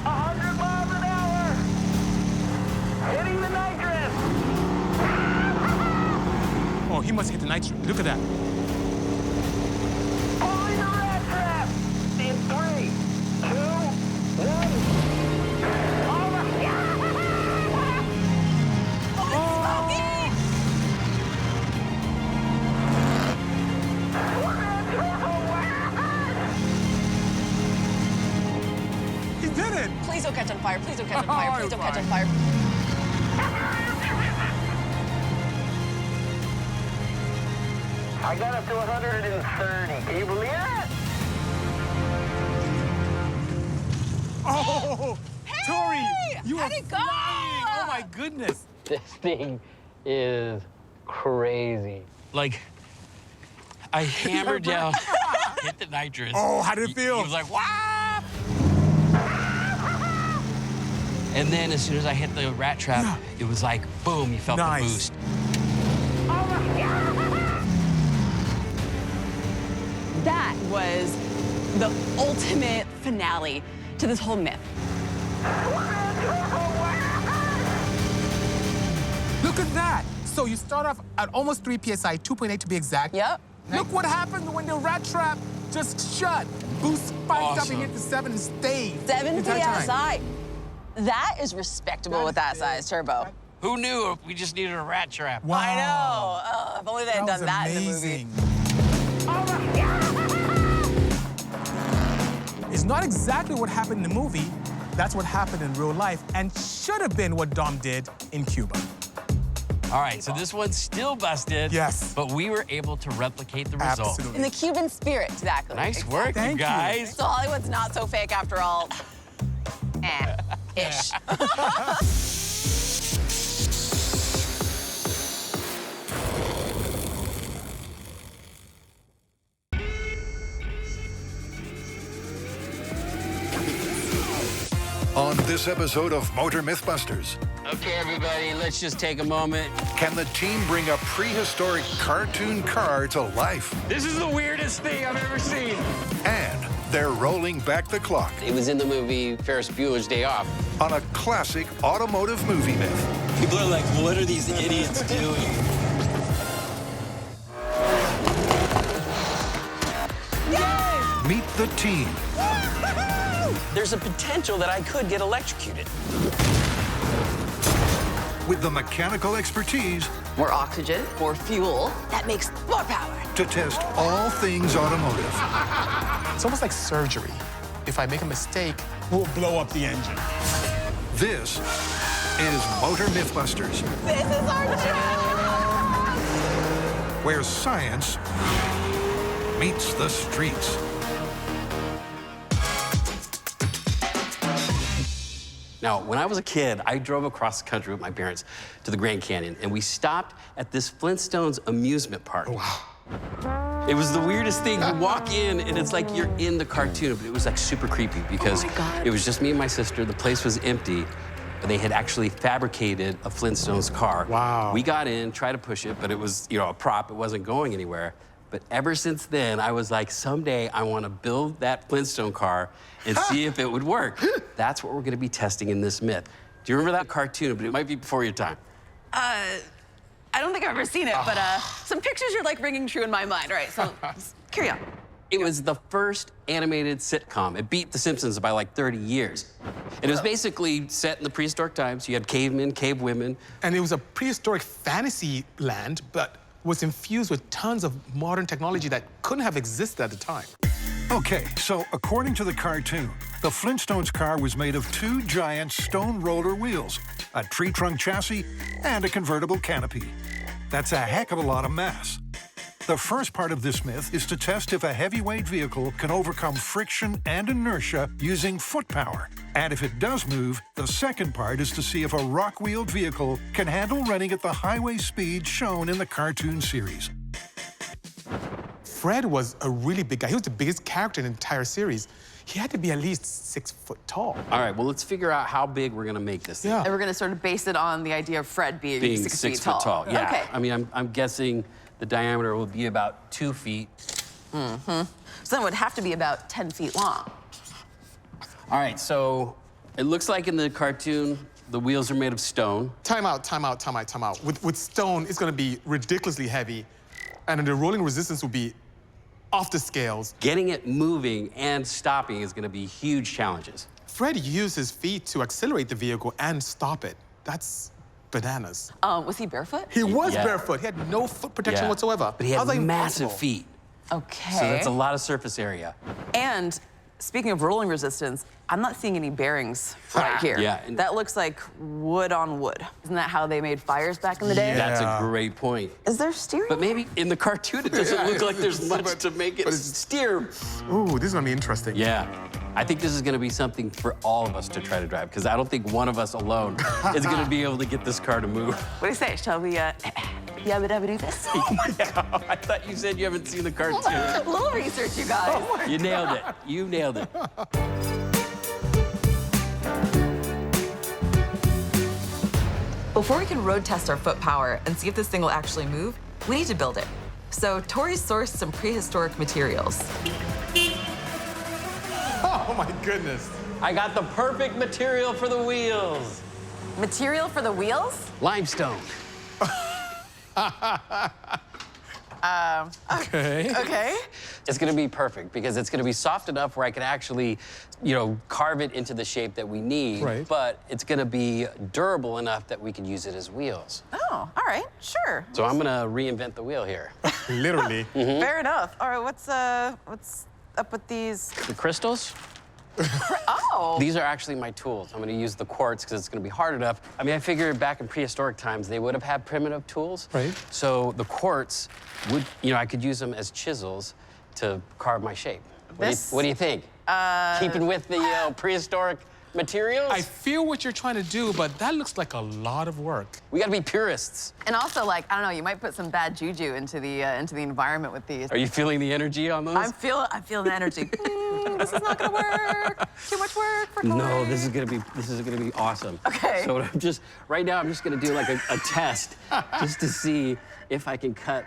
100 miles an hour. Hitting the nitrous. Oh, he must hit the nitrous. Look at that. Pulling the rat trap. In 3, 2, 1. Oh my God! He did it! Please don't catch on fire. Please don't catch on fire. Please don't catch on fire. I got up to 130. Can you believe that? Oh, Tori, you how'd are it go? flying. Oh my goodness. This thing is crazy. Like, I hammered down, hit the nitrous. Oh, how did it feel? He was like, wow! And then as soon as I hit the rat trap, it was like, boom, you felt the boost. That was the ultimate finale to this whole myth. Look at that. So you start off at almost 3 PSI, 2.8 to be exact. Yep. Look what happened when the rat trap just shut. Boost spiked up and hit the 7 and stayed. 7 the entire time. PSI. That is respectable with that size turbo. Who knew we just needed a rat trap? Wow. I know. Oh, if only they had done that in the movie. It's not exactly what happened in the movie. That's what happened in real life and should have been what Dom did in Cuba. All right, so this one's still busted. Yes. But we were able to replicate the result. Absolutely. In the Cuban spirit, exactly. Nice work, Thank you guys. So Hollywood's not so fake after all. Ish. On this episode of Motor MythBusters, Okay, everybody, let's just take a moment. can the team bring a prehistoric cartoon car to life? This is the weirdest thing I've ever seen. And they're rolling back the clock It was in the movie Ferris Bueller's Day Off. on a classic automotive movie myth. People are like, what are these idiots doing? Meet the team. There's a potential that I could get electrocuted. With the mechanical expertise More oxygen, more fuel. That makes more power. to test all things automotive. It's almost like surgery. If I make a mistake, we'll blow up the engine. This is Motor MythBusters, This is our job! where science meets the streets. Now, when I was a kid, I drove across the country with my parents to the Grand Canyon, and we stopped at this Flintstones amusement park. Wow. It was the weirdest thing. You walk in, and it's like you're in the cartoon, but it was like super creepy because it was just me and my sister. The place was empty. They had actually fabricated a Flintstones car. Wow. We got in, tried to push it, but it was, a prop. It wasn't going anywhere. But ever since then, I was like, someday I want to build that Flintstone car and see if it would work. That's what we're going to be testing in this myth. Do you remember that cartoon? But it might be before your time. I don't think I've ever seen it, but some pictures are like ringing true in my mind. All right, so carry on. It was the first animated sitcom. It beat The Simpsons by like 30 years. It was basically set in the prehistoric times. You had cavemen, cave women. And it was a prehistoric fantasy land, but was infused with tons of modern technology that couldn't have existed at the time. Okay, so according to the cartoon, the Flintstones car was made of 2 giant stone roller wheels, a tree trunk chassis, and a convertible canopy. That's a heck of a lot of mass. The first part of this myth is to test if a heavyweight vehicle can overcome friction and inertia using foot power. And if it does move, the second part is to see if a rock-wheeled vehicle can handle running at the highway speed shown in the cartoon series. Fred was a really big guy. He was the biggest character in the entire series. He had to be at least 6 foot tall. All right, well, let's figure out how big we're gonna make this thing. Yeah. And we're gonna sort of base it on the idea of Fred being 6 feet foot tall. Yeah. Okay. I mean, I'm guessing the diameter will be about 2 feet. So then it would have to be about 10 feet long. All right, so it looks like in the cartoon, the wheels are made of stone. Time out. With stone, it's gonna be ridiculously heavy, and the rolling resistance will be off the scales. Getting it moving and stopping is gonna be huge challenges. Fred used his feet to accelerate the vehicle and stop it. That's bananas. Was he barefoot? He was Yeah. barefoot. He had no foot protection whatsoever. But he How's had that massive impossible? feet. Okay. So that's a lot of surface area. And speaking of rolling resistance, I'm not seeing any bearings right here. Yeah, and- That looks like wood on wood. Isn't that how they made fires back in the day? That's a great point. Is there steering? But maybe in the cartoon, it doesn't look like there's much to make it steer. Ooh, this is gonna be interesting. Yeah. I think this is gonna be something for all of us to try to drive, because I don't think one of us alone is gonna be able to get this car to move. What do you say? Shall we, yabba dabba do this? Oh my God. I thought you said you haven't seen the cartoon. A little research, you guys. You nailed it. You nailed it. Before we can road test our foot power and see if this thing will actually move, we need to build it. So Tory sourced some prehistoric materials. Oh my goodness. I got the perfect material for the wheels. Material for the wheels? Limestone. Okay. It's gonna be perfect because it's gonna be soft enough where I can actually, carve it into the shape that we need. Right. But it's gonna be durable enough that we can use it as wheels. Oh, all right, sure. So I'm gonna reinvent the wheel here. Literally. Fair enough. All right, what's up with these? The crystals? Oh. These are actually my tools. I'm gonna use the quartz because it's gonna be hard enough. I mean, I figured back in prehistoric times, they would have had primitive tools. Right. So the quartz would, I could use them as chisels to carve my shape. What do you think? Keeping with the prehistoric materials? I feel what you're trying to do, but that looks like a lot of work. We gotta be purists. And also, I don't know, you might put some bad juju into the environment with these. Are you feeling the energy on those? I'm feeling the energy. This is not gonna work. Too much work for Tory. No, this is gonna be awesome. Okay. So right now I'm just gonna do like a test just to see if I can cut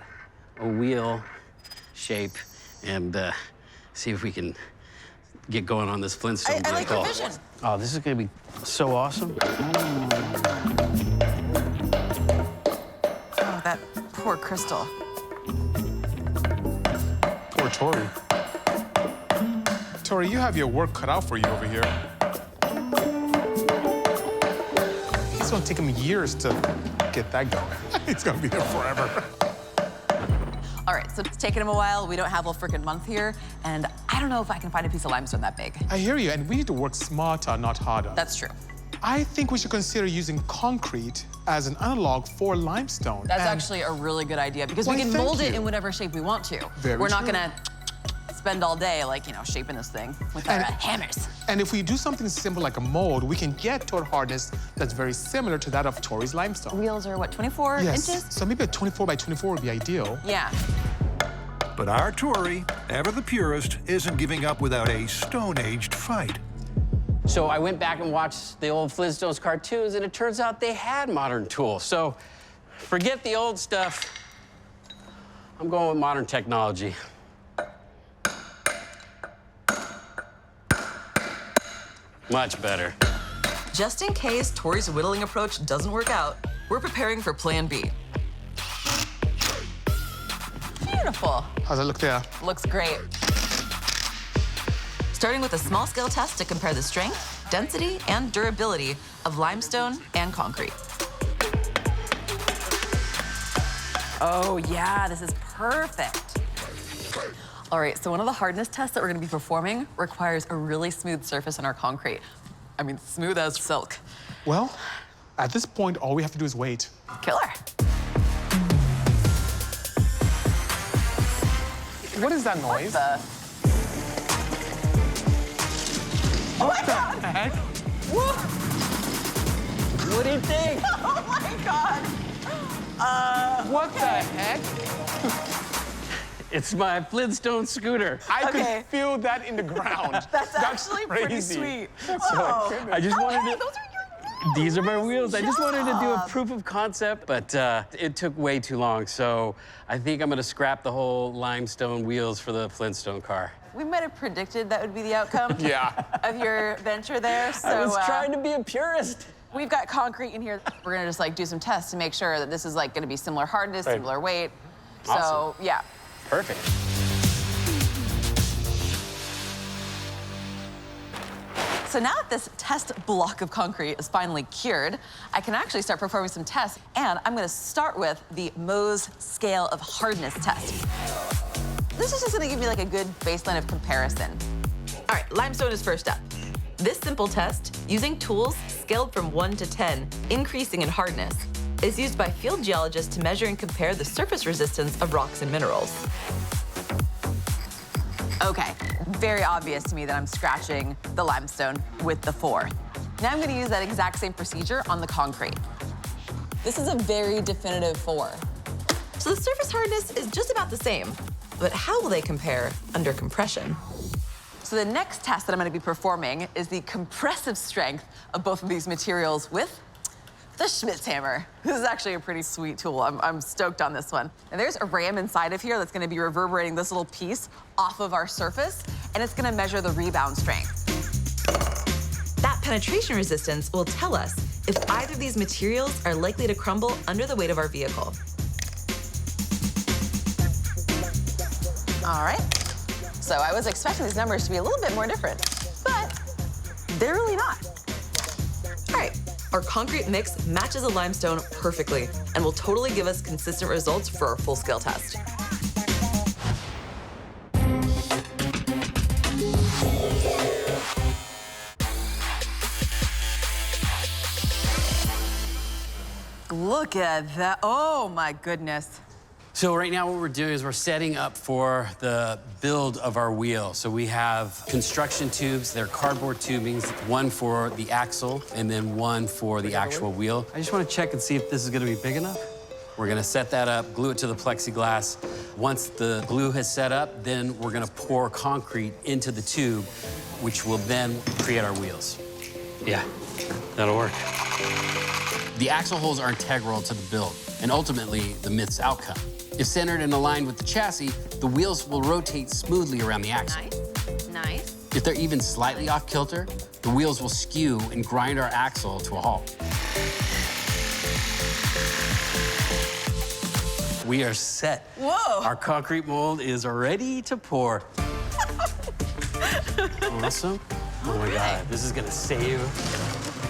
a wheel shape and see if we can get going on this Flintstone I like your vehicle. vision. Oh, this is gonna be so awesome. Oh, that poor crystal. Poor Tory. Tory, you have your work cut out for you over here. It's gonna take him years to get that going. He's gonna be there forever. All right, so it's taken him a while. We don't have a freaking month here, and I don't know if I can find a piece of limestone that big. I hear you, and we need to work smarter, not harder. That's true. I think we should consider using concrete as an analog for limestone. That's And actually a really good idea because Why, we can thank mold it you. in whatever shape we want to. Very We're not true. gonna spend all day, shaping this thing with our hammers. And if we do something simple like a mold, we can get to a hardness that's very similar to that of Tory's limestone. Wheels are, what, 24 inches? So maybe a 24 by 24 would be ideal. Yeah. But our Tory, ever the purist, isn't giving up without a stone-aged fight. So I went back and watched the old Flintstones cartoons, and it turns out they had modern tools. So forget the old stuff. I'm going with modern technology. Much better. Just in case Tory's whittling approach doesn't work out, we're preparing for Plan B. Beautiful. How's it look there? Looks great. Starting with a small-scale test to compare the strength, density, and durability of limestone and concrete. Oh, yeah, this is perfect. All right, so one of the hardness tests that we're gonna be performing requires a really smooth surface in our concrete. I mean, smooth as silk. Well, at this point, all we have to do is wait. Killer. What is that noise? What the heck? Whoa. What do you think? Oh my God. What the heck? It's my Flintstone scooter. I could feel that in the ground. That's actually pretty crazy. sweet. Whoa. I just wanted to... Those are your wheels. These are my wheels. I just wanted to do a job. proof of concept, but it took way too long. So I think I'm gonna scrap the whole limestone wheels for the Flintstone car. We might have predicted that would be the outcome of your venture there. So, I was trying to be a purist. We've got concrete in here. We're gonna just like do some tests to make sure that this is like gonna be similar hardness, similar weight. Awesome. So, yeah. Perfect. So now that this test block of concrete is finally cured, I can actually start performing some tests, and I'm gonna start with the Mohs scale of hardness test. This is just gonna give me like a good baseline of comparison. All right, limestone is first up. This simple test, using tools scaled from 1 to 10, increasing in hardness, is used by field geologists to measure and compare the surface resistance of rocks and minerals. Okay, very obvious to me that I'm scratching the limestone with the 4. Now I'm gonna use that exact same procedure on the concrete. This is a very definitive 4. So the surface hardness is just about the same, but how will they compare under compression? So the next test that I'm gonna be performing is the compressive strength of both of these materials with the Schmitz hammer. This is actually a pretty sweet tool. I'm stoked on this one. And there's a ram inside of here that's gonna be reverberating this little piece off of our surface, and it's gonna measure the rebound strength. That penetration resistance will tell us if either of these materials are likely to crumble under the weight of our vehicle. All right. So I was expecting these numbers to be a little bit more different, but they're really not. All right, our concrete mix matches the limestone perfectly and will totally give us consistent results for our full-scale test. Look at that. Oh my goodness. So right now what we're doing is we're setting up for the build of our wheel. So we have construction tubes, they're cardboard tubings, one for the axle and then one for the actual wheel. I just want to check and see if this is going to be big enough. We're going to set that up, glue it to the plexiglass. Once the glue has set up, then we're going to pour concrete into the tube, which will then create our wheels. Yeah, that'll work. The axle holes are integral to the build and ultimately the Myth's outcome. If centered and aligned with the chassis, the wheels will rotate smoothly around the axle. Nice, nice. If they're even slightly off kilter, the wheels will skew and grind our axle to a halt. We are set. Whoa. Our concrete mold is ready to pour. Awesome. Oh my God, this is gonna save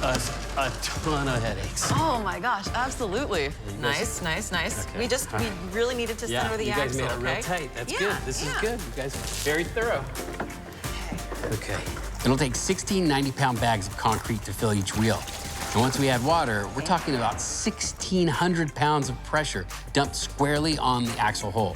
us a ton of headaches. Oh my gosh, absolutely. Nice, nice, nice. Okay. We really needed to center the you guys axle, made it real okay? tight. That's Yeah, good. This is yeah. good. You guys are very thorough. Okay. It'll take 16 90-pound bags of concrete to fill each wheel. And once we add water, we're talking about 1,600 pounds of pressure dumped squarely on the axle hole.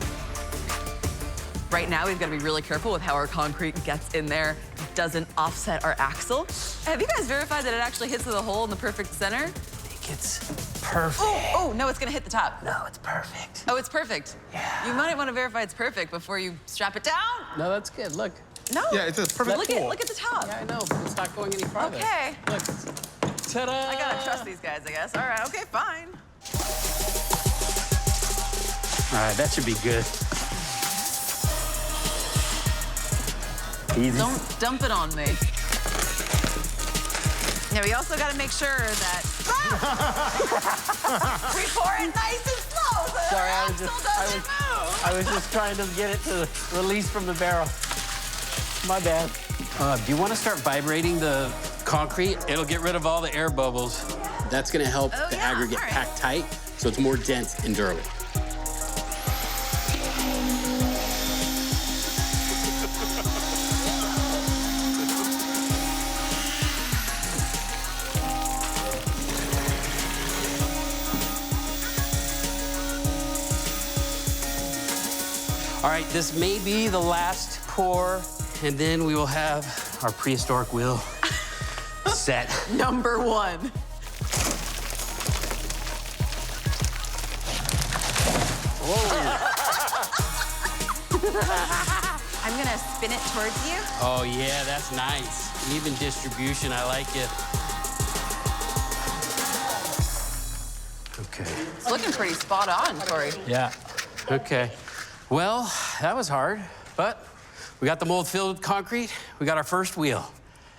Right now, we've got to be really careful with how our concrete gets in there, doesn't offset our axle. Have you guys verified that it actually hits the hole in the perfect center? I think it's perfect. Oh, no, it's gonna hit the top. No, it's perfect. Oh, it's perfect. Yeah. You might want to verify it's perfect before you strap it down. No, that's good. Look. No. Yeah, it's a perfect Look hole. at the top. Yeah, I know, but it's not going any farther. Okay. Look. Ta-da! I gotta trust these guys, I guess. All right, okay, fine. All right, that should be good. Easy. Don't dump it on me. Yeah, we also gotta make sure that We pour it nice and slow so Sorry, the axle doesn't move. I was just trying to get it to release from the barrel. My bad. Do you want to start vibrating the concrete? It'll get rid of all the air bubbles. That's going to help the aggregate pack tight, so it's more dense and durable. All right, this may be the last pour, and then we will have our prehistoric wheel set. Number 1. I'm gonna spin it towards you. Oh yeah, that's nice. Even distribution, I like it. Okay. It's looking pretty spot on, Tory. Yeah. Okay. Well, that was hard, but we got the mold filled with concrete. We got our first wheel.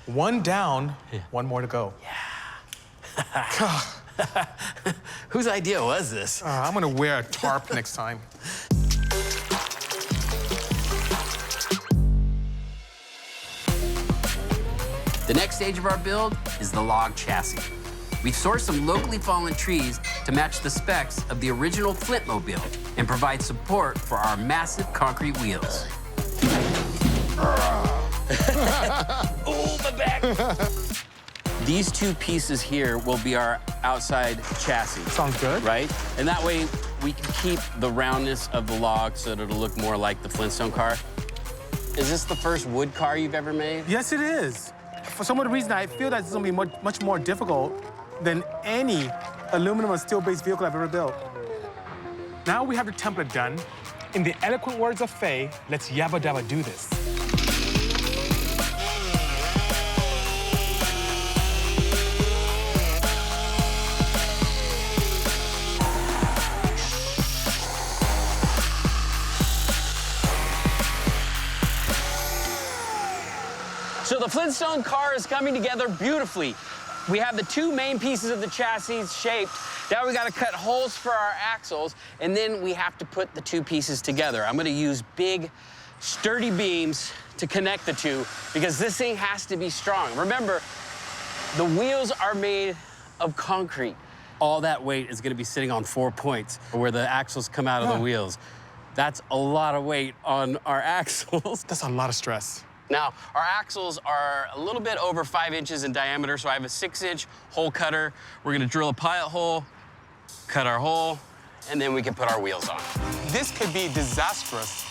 1 down, 1 more to go. Yeah. Whose idea was this? I'm gonna wear a tarp next time. The next stage of our build is the log chassis. We've sourced some locally fallen trees to match the specs of the original Flintmobile and provide support for our massive concrete wheels. Oh, my back! These 2 pieces here will be our outside chassis. Sounds good. Right? And that way we can keep the roundness of the log so that it'll look more like the Flintstone car. Is this the first wood car you've ever made? Yes, it is. For some odd reason, I feel that it's gonna be much more difficult than any aluminum or steel-based vehicle I've ever built. Now we have the template done. In the eloquent words of Faye, let's yabba dabba do this. So the Flintstone car is coming together beautifully. We have the 2 main pieces of the chassis shaped. Now we gotta cut holes for our axles, and then we have to put the 2 pieces together. I'm gonna use big, sturdy beams to connect the 2 because this thing has to be strong. Remember, the wheels are made of concrete. All that weight is gonna be sitting on 4 points where the axles come out of the wheels. That's a lot of weight on our axles. That's a lot of stress. Now, our axles are a little bit over 5 inches in diameter, so I have a 6-inch hole cutter. We're gonna drill a pilot hole, cut our hole, and then we can put our wheels on. This could be disastrous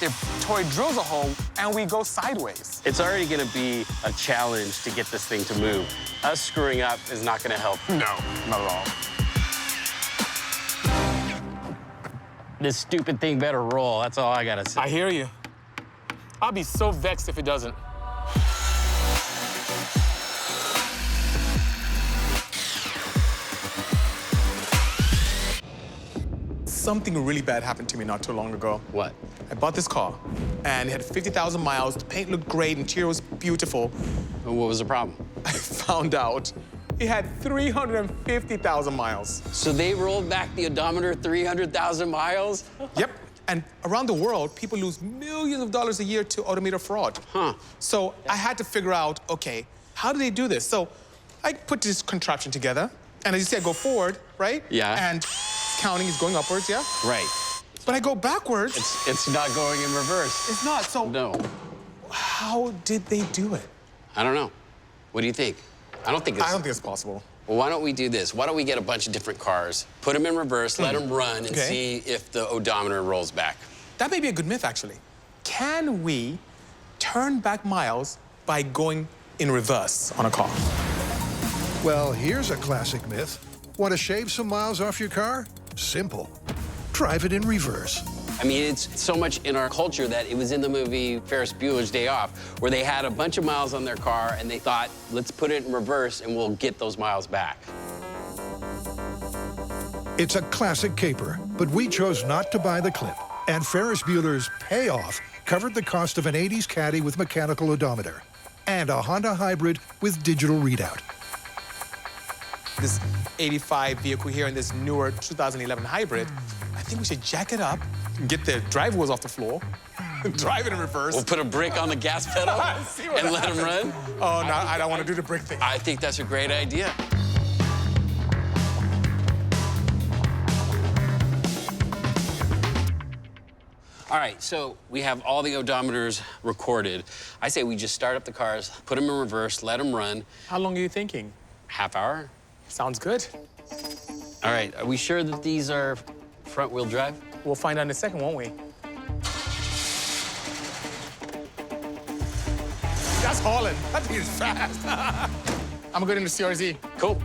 if Tory drills a hole and we go sideways. It's already gonna be a challenge to get this thing to move. Us screwing up is not gonna help. No, not at all. This stupid thing better roll, that's all I gotta say. I hear you. I'll be so vexed if it doesn't. Something really bad happened to me not too long ago. What? I bought this car, and it had 50,000 miles. The paint looked great, interior was beautiful. What was the problem? I found out it had 350,000 miles. So they rolled back the odometer 300,000 miles? Yep. And around the world, people lose millions of dollars a year to odometer fraud. Huh. So I had to figure out, okay, how do they do this? So I put this contraption together, and as you see, I go forward, right? Yeah. And it's counting, it's going upwards, yeah? Right. But I go backwards. It's not going in reverse. It's not, so No. how did they do it? I don't know. What do you think? I don't think it's possible. Well, why don't we do this? Why don't we get a bunch of different cars, put them in reverse, let them run, and see if the odometer rolls back. That may be a good myth, actually. Can we turn back miles by going in reverse on a car? Well, here's a classic myth. Want to shave some miles off your car? Simple. Drive it in reverse. I mean, it's so much in our culture that it was in the movie Ferris Bueller's Day Off, where they had a bunch of miles on their car and they thought, let's put it in reverse and we'll get those miles back. It's a classic caper, but we chose not to buy the clip. And Ferris Bueller's Payoff covered the cost of an 80s Caddy with mechanical odometer and a Honda Hybrid with digital readout. This 85 vehicle here in this newer 2011 hybrid, I think we should jack it up, get the drive wheels off the floor, drive it in reverse. We'll put a brick on the gas pedal and let him run? Oh, no, I don't want to do the brick thing. I think that's a great idea. All right, so we have all the odometers recorded. I say we just start up the cars, put them in reverse, let them run. How long are you thinking? Half hour. Sounds good. All right, are we sure that these are front-wheel drive? We'll find out in a second, won't we? That's hauling. That thing is fast. I'm going into CRZ. Cool.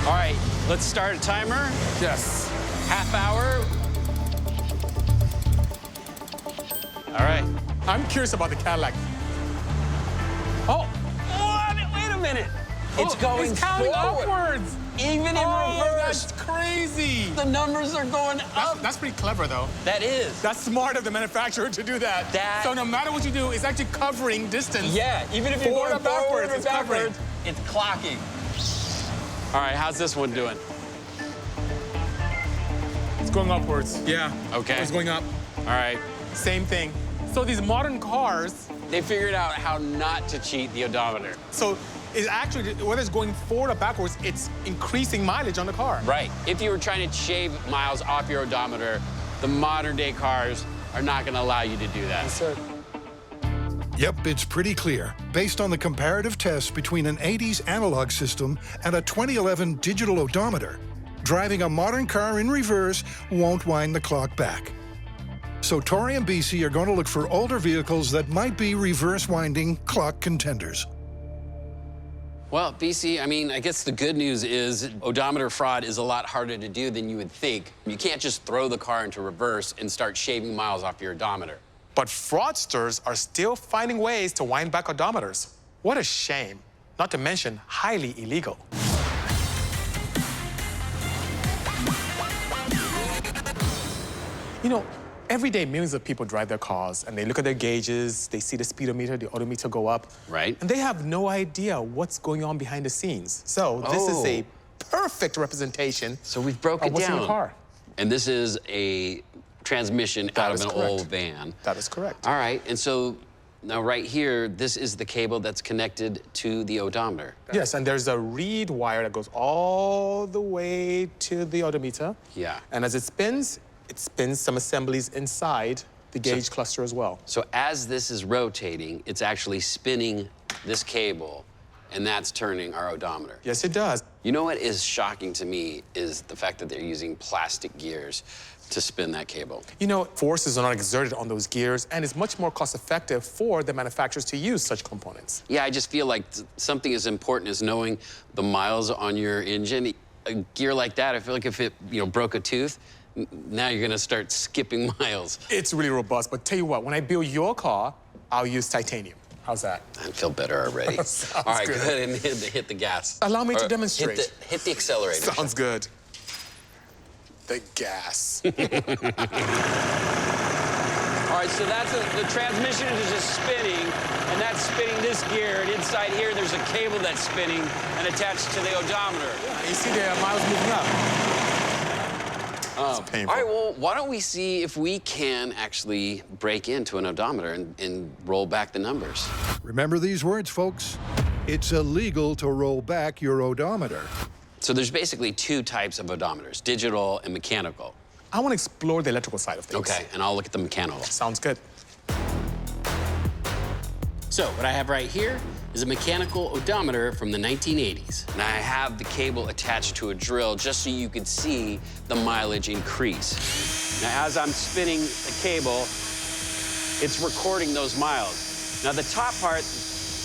All right, let's start a timer. Yes. Half hour. All right. I'm curious about the Cadillac. Oh, what? Wait a minute. It's going It's counting forward. upwards. Even in reverse. That's crazy. The numbers are going up. That's pretty clever, though. That is. That's smart of the manufacturer to do that. So no matter what you do, it's actually covering distance. Yeah, even if you're Forward going or backwards, forward or it's covering. backwards, it's clocking. All right, how's this one doing? It's going upwards. Yeah. Okay. It's going up. All right. Same thing. So these modern cars, they figured out how not to cheat the odometer. So it's actually, whether it's going forward or backwards, it's increasing mileage on the car. Right. If you were trying to shave miles off your odometer, the modern day cars are not going to allow you to do that. Yes, sir. Yep, it's pretty clear. Based on the comparative test between an 80s analog system and a 2011 digital odometer, driving a modern car in reverse won't wind the clock back. So Tory and Bisi are going to look for older vehicles that might be reverse-winding clock contenders. Well, Bisi, I mean, I guess the good news is odometer fraud is a lot harder to do than you would think. You can't just throw the car into reverse and start shaving miles off your odometer. But fraudsters are still finding ways to wind back odometers. What a shame. Not to mention highly illegal. You know, every day millions of people drive their cars and they look at their gauges, they see the speedometer, the odometer go up. Right. And they have no idea what's going on behind the scenes. So this is a perfect representation. So we've broken what's down. in the car. And this is a transmission out of an old van. That is correct. All right, and so now right here, this is the cable that's connected to the odometer. Yes, and there's a reed wire that goes all the way to the odometer. Yeah. And as it spins some assemblies inside the gauge cluster as well. So as this is rotating, it's actually spinning this cable, and that's turning our odometer. Yes, it does. You know what is shocking to me is the fact that they're using plastic gears to spin that cable. You know, forces are not exerted on those gears, and it's much more cost-effective for the manufacturers to use such components. Yeah, I just feel like something as important as knowing the miles on your engine. A gear like that, I feel like if it, broke a tooth, now you're gonna start skipping miles. It's really robust, but tell you what, when I build your car, I'll use titanium. How's that? I feel better already. All right, good. go ahead and hit the gas. Allow me to demonstrate. Hit the accelerator. Sounds good. The gas. All right, so that's the transmission is just spinning, and that's spinning this gear, and inside here there's a cable that's spinning and attached to the odometer. Yeah, you see the miles moving up. It's painful. All right, well, why don't we see if we can actually break into an odometer and roll back the numbers? Remember these words, folks. It's illegal to roll back your odometer. So there's basically two types of odometers, digital and mechanical. I want to explore the electrical side of things. Okay, and I'll look at the mechanical. Sounds good. So what I have right here is a mechanical odometer from the 1980s. And I have the cable attached to a drill just so you can see the mileage increase. Now, as I'm spinning the cable, it's recording those miles. Now, the top part,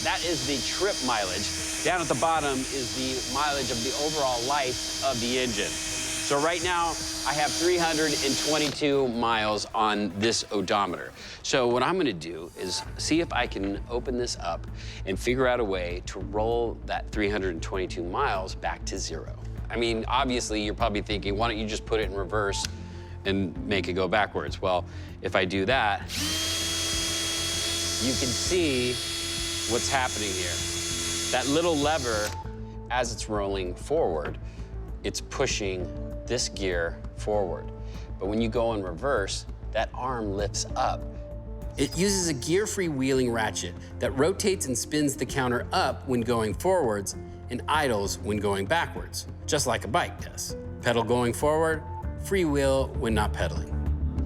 that is the trip mileage. Down at the bottom is the mileage of the overall life of the engine. So right now, I have 322 miles on this odometer. So what I'm gonna do is see if I can open this up and figure out a way to roll that 322 miles back to zero. I mean, obviously, you're probably thinking, why don't you just put it in reverse and make it go backwards? Well, if I do that, you can see what's happening here. That little lever, as it's rolling forward, it's pushing this gear forward. But when you go in reverse, that arm lifts up. It uses a gear-free wheeling ratchet that rotates and spins the counter up when going forwards and idles when going backwards, just like a bike does. Pedal going forward, freewheel when not pedaling.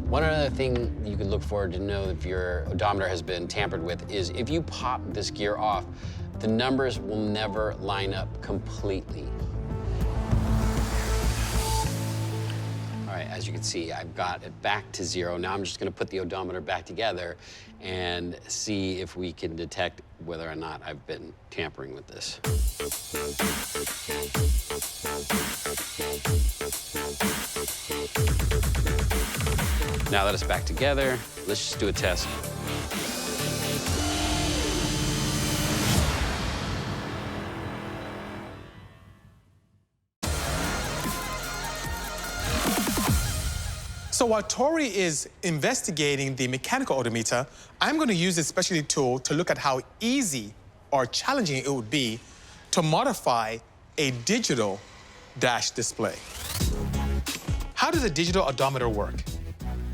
One other thing you can look for to know if your odometer has been tampered with is if you pop this gear off, the numbers will never line up completely. All right, as you can see, I've got it back to 0. Now I'm just gonna put the odometer back together and see if we can detect whether or not I've been tampering with this. Now that it's back together, let's just do a test. So while Tory is investigating the mechanical odometer, I'm going to use this specialty tool to look at how easy or challenging it would be to modify a digital dash display. How does a digital odometer work?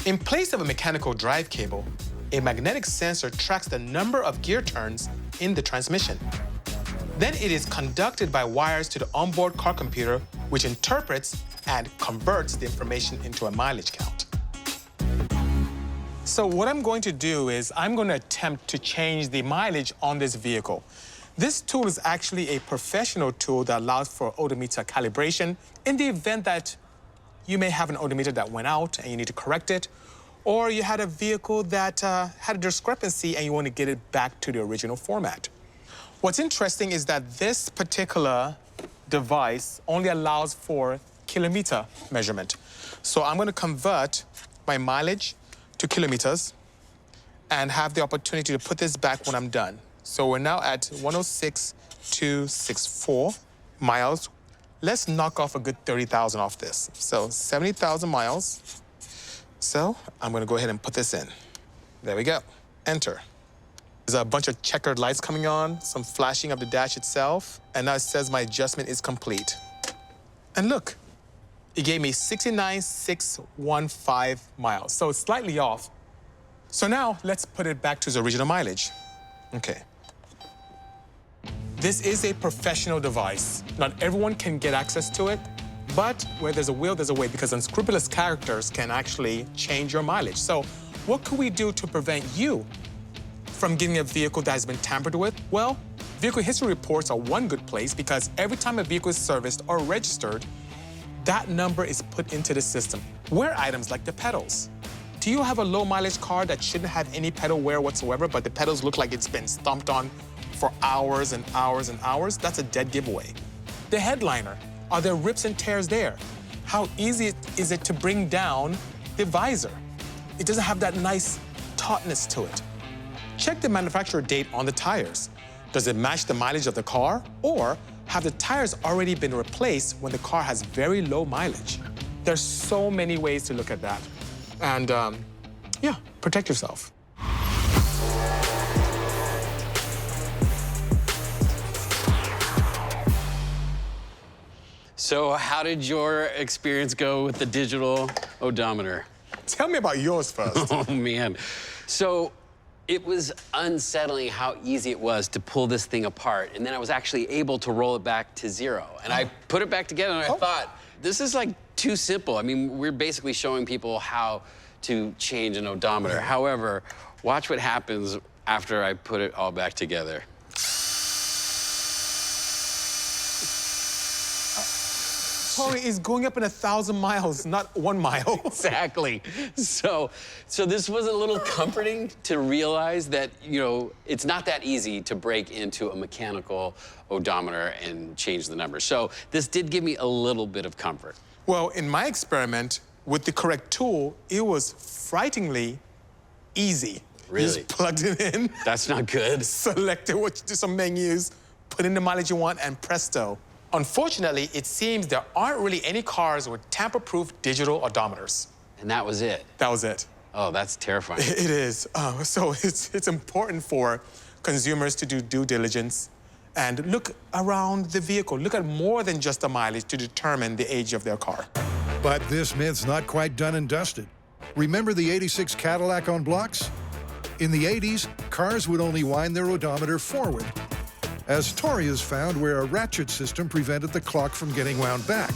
In place of a mechanical drive cable, a magnetic sensor tracks the number of gear turns in the transmission. Then it is conducted by wires to the onboard car computer, which interprets and converts the information into a mileage count. So what I'm going to do is I'm going to attempt to change the mileage on this vehicle. This tool is actually a professional tool that allows for odometer calibration in the event that you may have an odometer that went out and you need to correct it, or you had a vehicle that had a discrepancy and you want to get it back to the original format. What's interesting is that this particular device only allows for kilometer measurement. So I'm going to convert my mileage to kilometers and have the opportunity to put this back when I'm done. So we're now at 106,264 miles. Let's knock off a good 30,000 off this. So 70,000 miles. So I'm going to go ahead and put this in. There we go. Enter. There's a bunch of checkered lights coming on, some flashing of the dash itself, and now it says my adjustment is complete. And look, it gave me 69,615 miles, so it's slightly off. So now let's put it back to its original mileage. Okay. This is a professional device. Not everyone can get access to it, but where there's a will, there's a way, because unscrupulous characters can actually change your mileage. So what could we do to prevent you from getting a vehicle that has been tampered with? Well, vehicle history reports are one good place because every time a vehicle is serviced or registered, that number is put into the system. Wear items like the pedals. Do you have a low mileage car that shouldn't have any pedal wear whatsoever, but the pedals look like it's been stomped on for hours and hours and hours? That's a dead giveaway. The headliner, are there rips and tears there? How easy is it to bring down the visor? It doesn't have that nice tautness to it. Check the manufacturer date on the tires. Does it match the mileage of the car, or have the tires already been replaced when the car has very low mileage? There's so many ways to look at that. And yeah, protect yourself. So how did your experience go with the digital odometer? Tell me about yours first. Oh, man. So it was unsettling how easy it was to pull this thing apart. And then I was actually able to roll it back to 0. And I put it back together and I thought, this is like too simple. I mean, we're basically showing people how to change an odometer. However, watch what happens after I put it all back together. Tory is going up in 1,000 miles, not 1 mile. Exactly. So this was a little comforting to realize that, you know, it's not that easy to break into a mechanical odometer and change the numbers. So this did give me a little bit of comfort. Well, in my experiment, with the correct tool, it was frighteningly easy. Really? You just plugged it in. That's not good. Selected some menus, put in the mileage you want, and presto. Unfortunately, it seems there aren't really any cars with tamper-proof digital odometers. And that was it? That was it. Oh, that's terrifying. It is. So it's important for consumers to do due diligence and look around the vehicle. Look at more than just the mileage to determine the age of their car. But this myth's not quite done and dusted. Remember the '86 Cadillac on blocks? In the '80s, cars would only wind their odometer forward, as Tory has found where a ratchet system prevented the clock from getting wound back.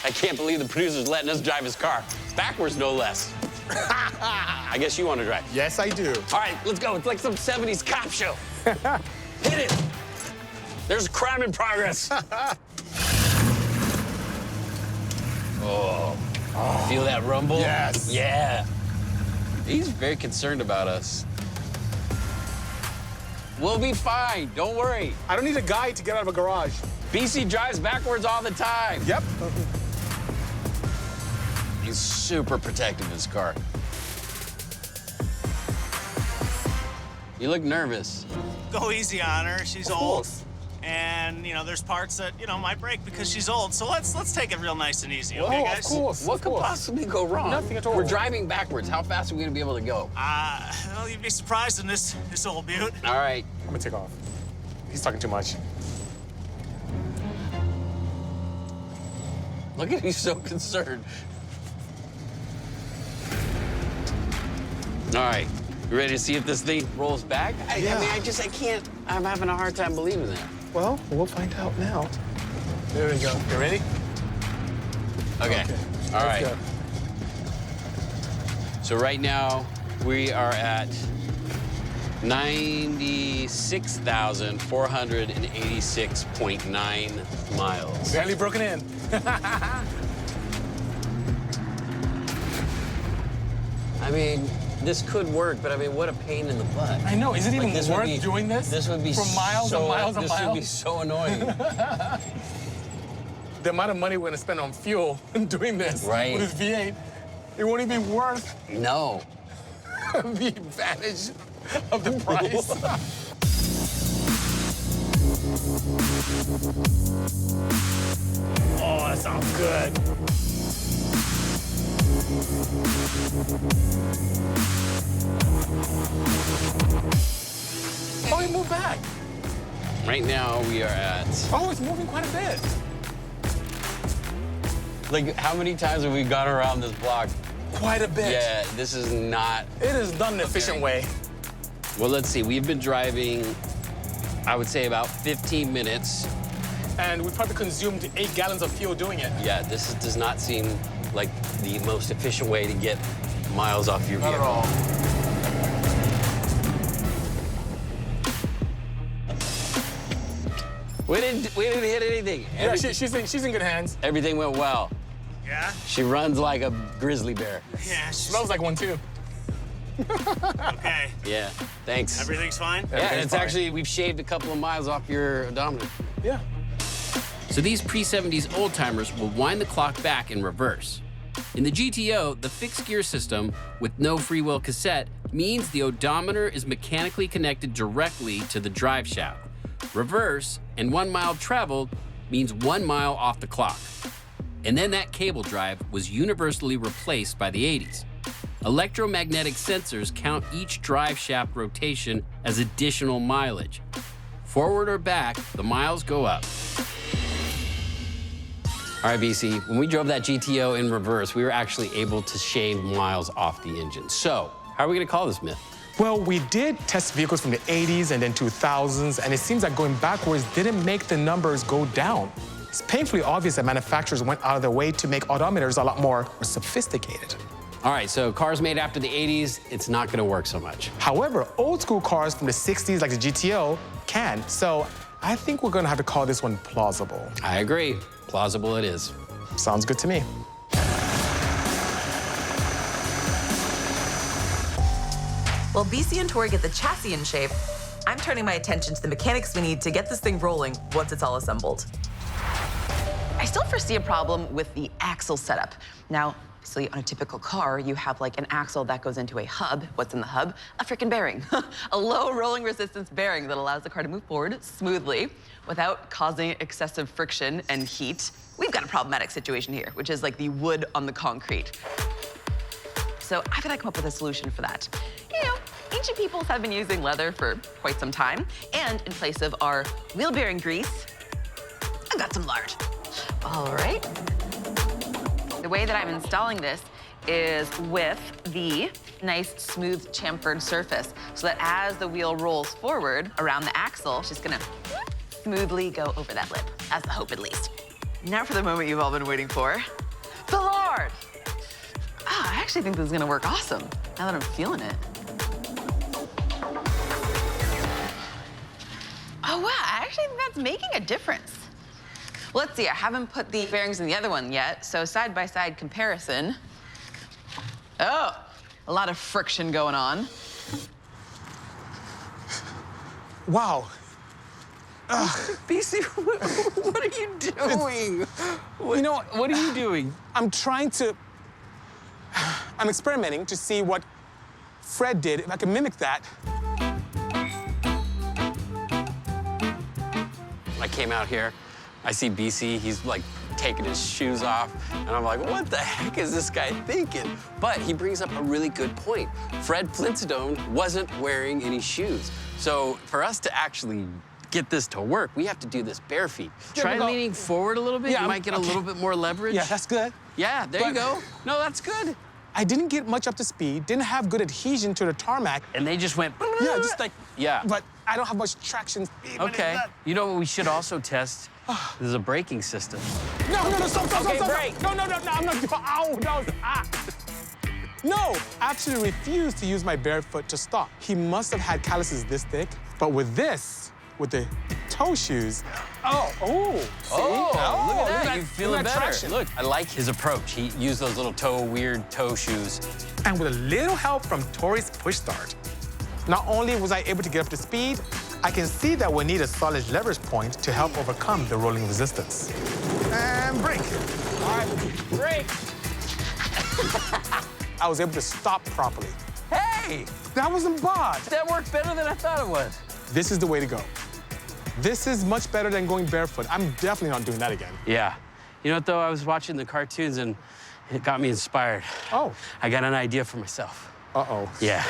I can't believe the producer's letting us drive his car. Backwards, no less. I guess you want to drive. Yes, I do. All right, let's go. It's like some 70s cop show. Hit it. There's crime in progress. Oh. Feel that rumble? Yes. Yeah. He's very concerned about us. We'll be fine. Don't worry. I don't need a guide to get out of a garage. Bisi drives backwards all the time. Yep. He's super protective of his car. You look nervous. Go easy on her. She's old. And, you know, there's parts that, you know, might break because she's old. So let's take it real nice and easy, okay, guys? Of course. What could possibly go wrong? Nothing at all. We're driving backwards. How fast are we gonna be able to go? Well, you'd be surprised in this old beaut. All right. I'm gonna take off. He's talking too much. Look at he's so concerned. All right. You ready to see if this thing rolls back? I mean, I can't. I'm having a hard time believing that. Well, we'll find out now. There we go. You ready? Okay. All right. Go. So right now, we are at 96,486.9 miles. Barely broken in. I mean, this could work, but I mean, what a pain in the butt. I know. Is it even worth doing this? This would be for miles and miles and miles. This would be so annoying. The amount of money we're gonna spend on fuel doing this Right. with this V8, it won't even be worth No. the advantage of the price. Oh, that sounds good. Oh, he moved back. Right now, we are at... Oh, it's moving quite a bit. Like, how many times have we gone around this block? Quite a bit. Yeah, this is not... It is done an efficient way. Well, let's see. We've been driving, I would say, about 15 minutes. And we probably consumed 8 gallons of fuel doing it. Yeah, this does not seem like the most efficient way to get miles off your vehicle. Not at all. We didn't hit anything. Yeah, she's in good hands. Everything went well. Yeah? She runs like a grizzly bear. Yeah, Smells like one, too. okay. Yeah, thanks. Everything's fine? Yeah, and it's actually, we've shaved a couple of miles off your odometer. Yeah. So these pre-70s old-timers will wind the clock back in reverse. In the GTO, the fixed gear system with no freewheel cassette means the odometer is mechanically connected directly to the drive shaft. Reverse and 1 mile traveled means 1 mile off the clock. And then that cable drive was universally replaced by the 80s. Electromagnetic sensors count each drive shaft rotation as additional mileage. Forward or back, the miles go up. All right, Bisi, when we drove that GTO in reverse, we were actually able to shave miles off the engine. So, how are we gonna call this myth? Well, we did test vehicles from the 80s and then 2000s, and it seems like going backwards didn't make the numbers go down. It's painfully obvious that manufacturers went out of their way to make odometers a lot more sophisticated. All right, so cars made after the 80s, it's not gonna work so much. However, old school cars from the 60s, like the GTO, can. So I think we're gonna have to call this one plausible. I agree. Plausible it is. Sounds good to me. While Bisi and Tory get the chassis in shape, I'm turning my attention to the mechanics we need to get this thing rolling once it's all assembled. I still foresee a problem with the axle setup. Now, So on a typical car, you have like an axle that goes into a hub. What's in the hub? A freaking bearing. A low rolling resistance bearing that allows the car to move forward smoothly without causing excessive friction and heat. We've got a problematic situation here, which is like the wood on the concrete. So I've got to come up with a solution for that. You know, ancient peoples have been using leather for quite some time, and in place of our wheel bearing grease, I've got some lard. All right. The way that I'm installing this is with the nice, smooth, chamfered surface, so that as the wheel rolls forward around the axle, it's just gonna smoothly go over that lip. That's the hope, at least. Now for the moment you've all been waiting for, the lard. Ah, I actually think this is gonna work awesome, now that I'm feeling it. Oh, wow, I actually think that's making a difference. Let's see, I haven't put the bearings in the other one yet, so side-by-side comparison. Oh, a lot of friction going on. Wow. Bisi, what are you doing? You know, What are you doing? I'm experimenting to see what Fred did, if I can mimic that. I came out here, I see Bisi, he's like taking his shoes off, and I'm like, what the heck is this guy thinking? But he brings up a really good point. Fred Flintstone wasn't wearing any shoes. So for us to actually get this to work, we have to do this bare feet. Try leaning forward a little bit, Yeah, you might get a little bit more leverage. Yeah, that's good. Yeah, there you go. No, that's good. I didn't get much up to speed, didn't have good adhesion to the tarmac. And they just went, Yeah, just like, yeah. But I don't have much traction. Okay. You know what we should also test? This is a braking system. No, stop, Okay, stop. break. No, I'm not, ow, no, No, I actually refused to use my bare foot to stop. He must have had calluses this thick, but with this, with the toe shoes, see? Look at that. You're feeling better. Traction. Look, I like his approach. He used those little weird toe shoes. And with a little help from Tory's push start, not only was I able to get up to speed, I can see that we need a solid leverage point to help overcome the rolling resistance. And brake. All right, brake. I was able to stop properly. Hey, That wasn't bad. that worked better than I thought it was. This is the way to go. This is much better than going barefoot. I'm definitely not doing that again. Yeah. You know what, though? I was watching the cartoons, and it got me inspired. Oh. I got an idea for myself. Uh-oh. Yeah.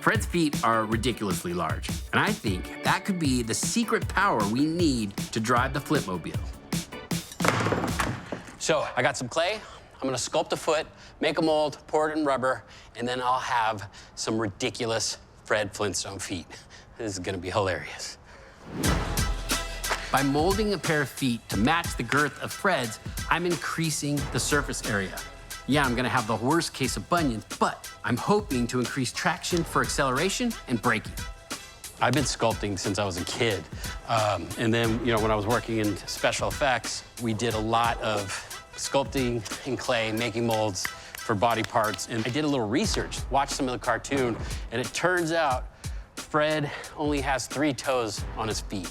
Fred's feet are ridiculously large, and I think that could be the secret power we need to drive the Flipmobile. So I got some clay. I'm gonna sculpt a foot, make a mold, pour it in rubber, and then I'll have some ridiculous Fred Flintstone feet. This is gonna be hilarious. By molding a pair of feet to match the girth of Fred's, I'm increasing the surface area. Yeah, I'm gonna have the worst case of bunions, but I'm hoping to increase traction for acceleration and braking. I've been sculpting since I was a kid. And then, when I was working in special effects, we did a lot of sculpting in clay, making molds for body parts. And I did a little research, watched some of the cartoon, and it turns out Fred only has 3 toes on his feet.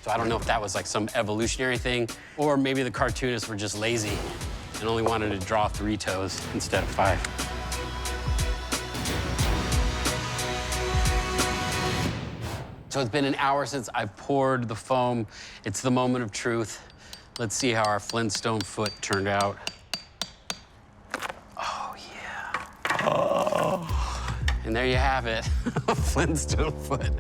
So I don't know if that was like some evolutionary thing, or maybe the cartoonists were just lazy and only wanted to draw 3 toes instead of 5. So it's been an hour since I've poured the foam. It's the moment of truth. Let's see how our Flintstone foot turned out. Oh, yeah. Oh. And there you have it, a Flintstone foot.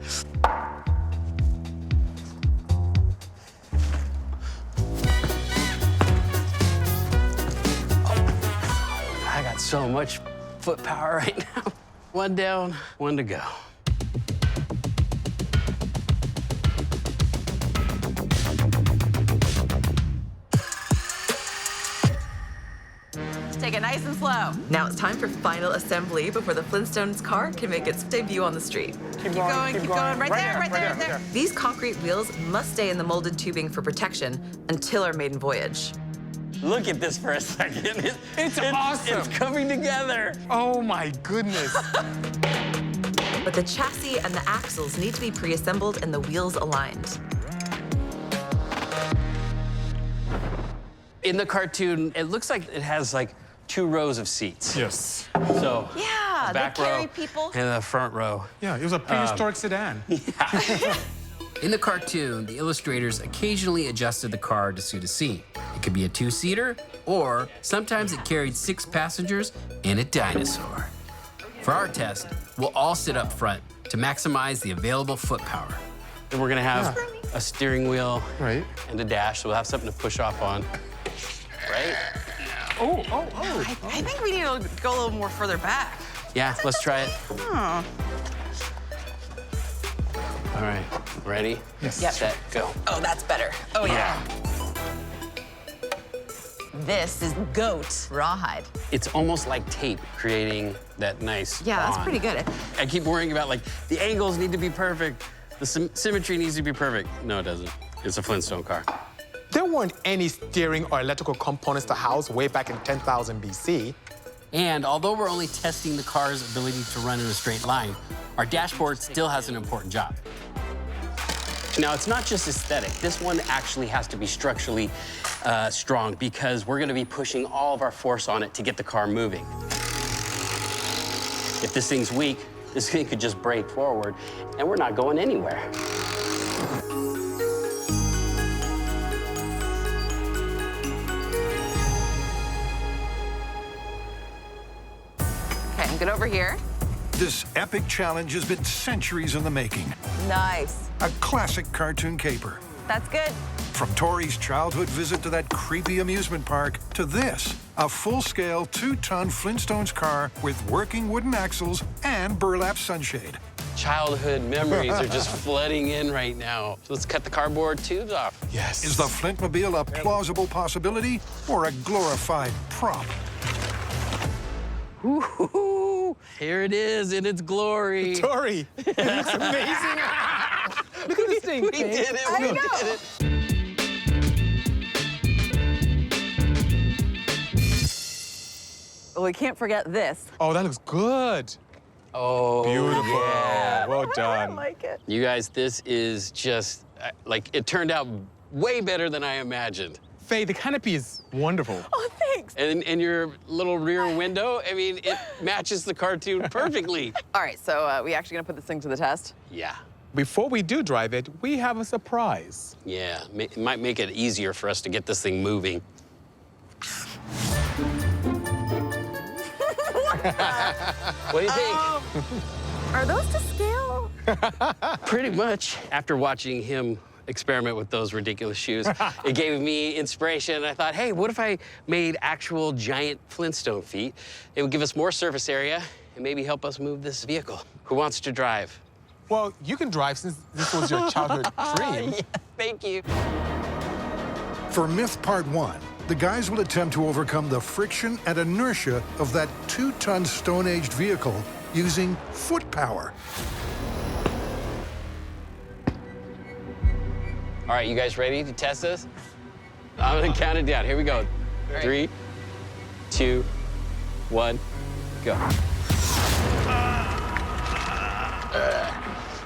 I got so much foot power right now. 1 down, 1 to go. Take it nice and slow. Now it's time for final assembly before the Flintstones car can make its debut on the street. Keep going. Right there. These concrete wheels must stay in the molded tubing for protection until our maiden voyage. Look at this for a second. It's awesome. It's coming together. Oh, my goodness. But the chassis and the axles need to be pre-assembled and the wheels aligned. In the cartoon, it looks like it has like 2 rows of seats. Yes. So Yeah, the back they carry row people. and the front row. Yeah, it was a prehistoric sedan. In the cartoon, the illustrators occasionally adjusted the car to suit a scene. It could be a 2-seater, or sometimes it carried 6 passengers and a dinosaur. For our test, we'll all sit up front to maximize the available foot power. And we're gonna have a steering wheel and a dash, so we'll have something to push off on. Right? I think we need to go a little more further back. Yeah, let's try it. Oh. All right, ready? Yes. Yep. Set, go. Oh, that's better. Oh, yeah. This is goat rawhide. It's almost like tape creating that nice Yeah, that's bond. pretty good. I keep worrying about like the angles need to be perfect, the symmetry needs to be perfect. No, it doesn't. It's a Flintstone car. There weren't any steering or electrical components to house way back in 10,000 BC. And although we're only testing the car's ability to run in a straight line, our dashboard still has an important job. Now, it's not just aesthetic. This one actually has to be structurally strong because we're gonna be pushing all of our force on it to get the car moving. If this thing's weak, this thing could just break forward and we're not going anywhere. Okay, I'm good over here. This epic challenge has been centuries in the making. Nice. A classic cartoon caper. That's good. From Tory's childhood visit to that creepy amusement park to this, a full-scale 2-ton Flintstones car with working wooden axles and burlap sunshade. Childhood memories are just flooding in right now. So let's cut the cardboard tubes off. Yes. Is the Flintmobile a plausible possibility or a glorified prop? Woo-hoo-hoo. Here it is in its glory. Tory, it looks amazing. Look at this thing. We did it. I We know. did it. Well, we can't forget this. Oh, that looks good. Oh, Beautiful. yeah. Well I done. like it. You guys, this is just, like, it turned out way better than I imagined. Faye, the canopy is wonderful. Oh, thanks. And your little rear window, I mean, it matches the cartoon perfectly. All right, so we actually gonna put this thing to the test? Yeah, Before we do drive it, we have a surprise. yeah. It might make it easier for us to get this thing moving. What do you think? Are those to scale? Pretty much. After watching him experiment with those ridiculous shoes, it gave me inspiration. I thought, hey, what if I made actual giant Flintstone feet? It would give us more surface area and maybe help us move this vehicle. Who wants to drive? Well, you can drive since this was your childhood dream. Yeah, thank you. For Myth Part 1, the guys will attempt to overcome the friction and inertia of that 2-ton Stone-aged vehicle using foot power. All right, you guys ready to test this? I'm gonna count it down. Here we go. 3, 2, 1, go.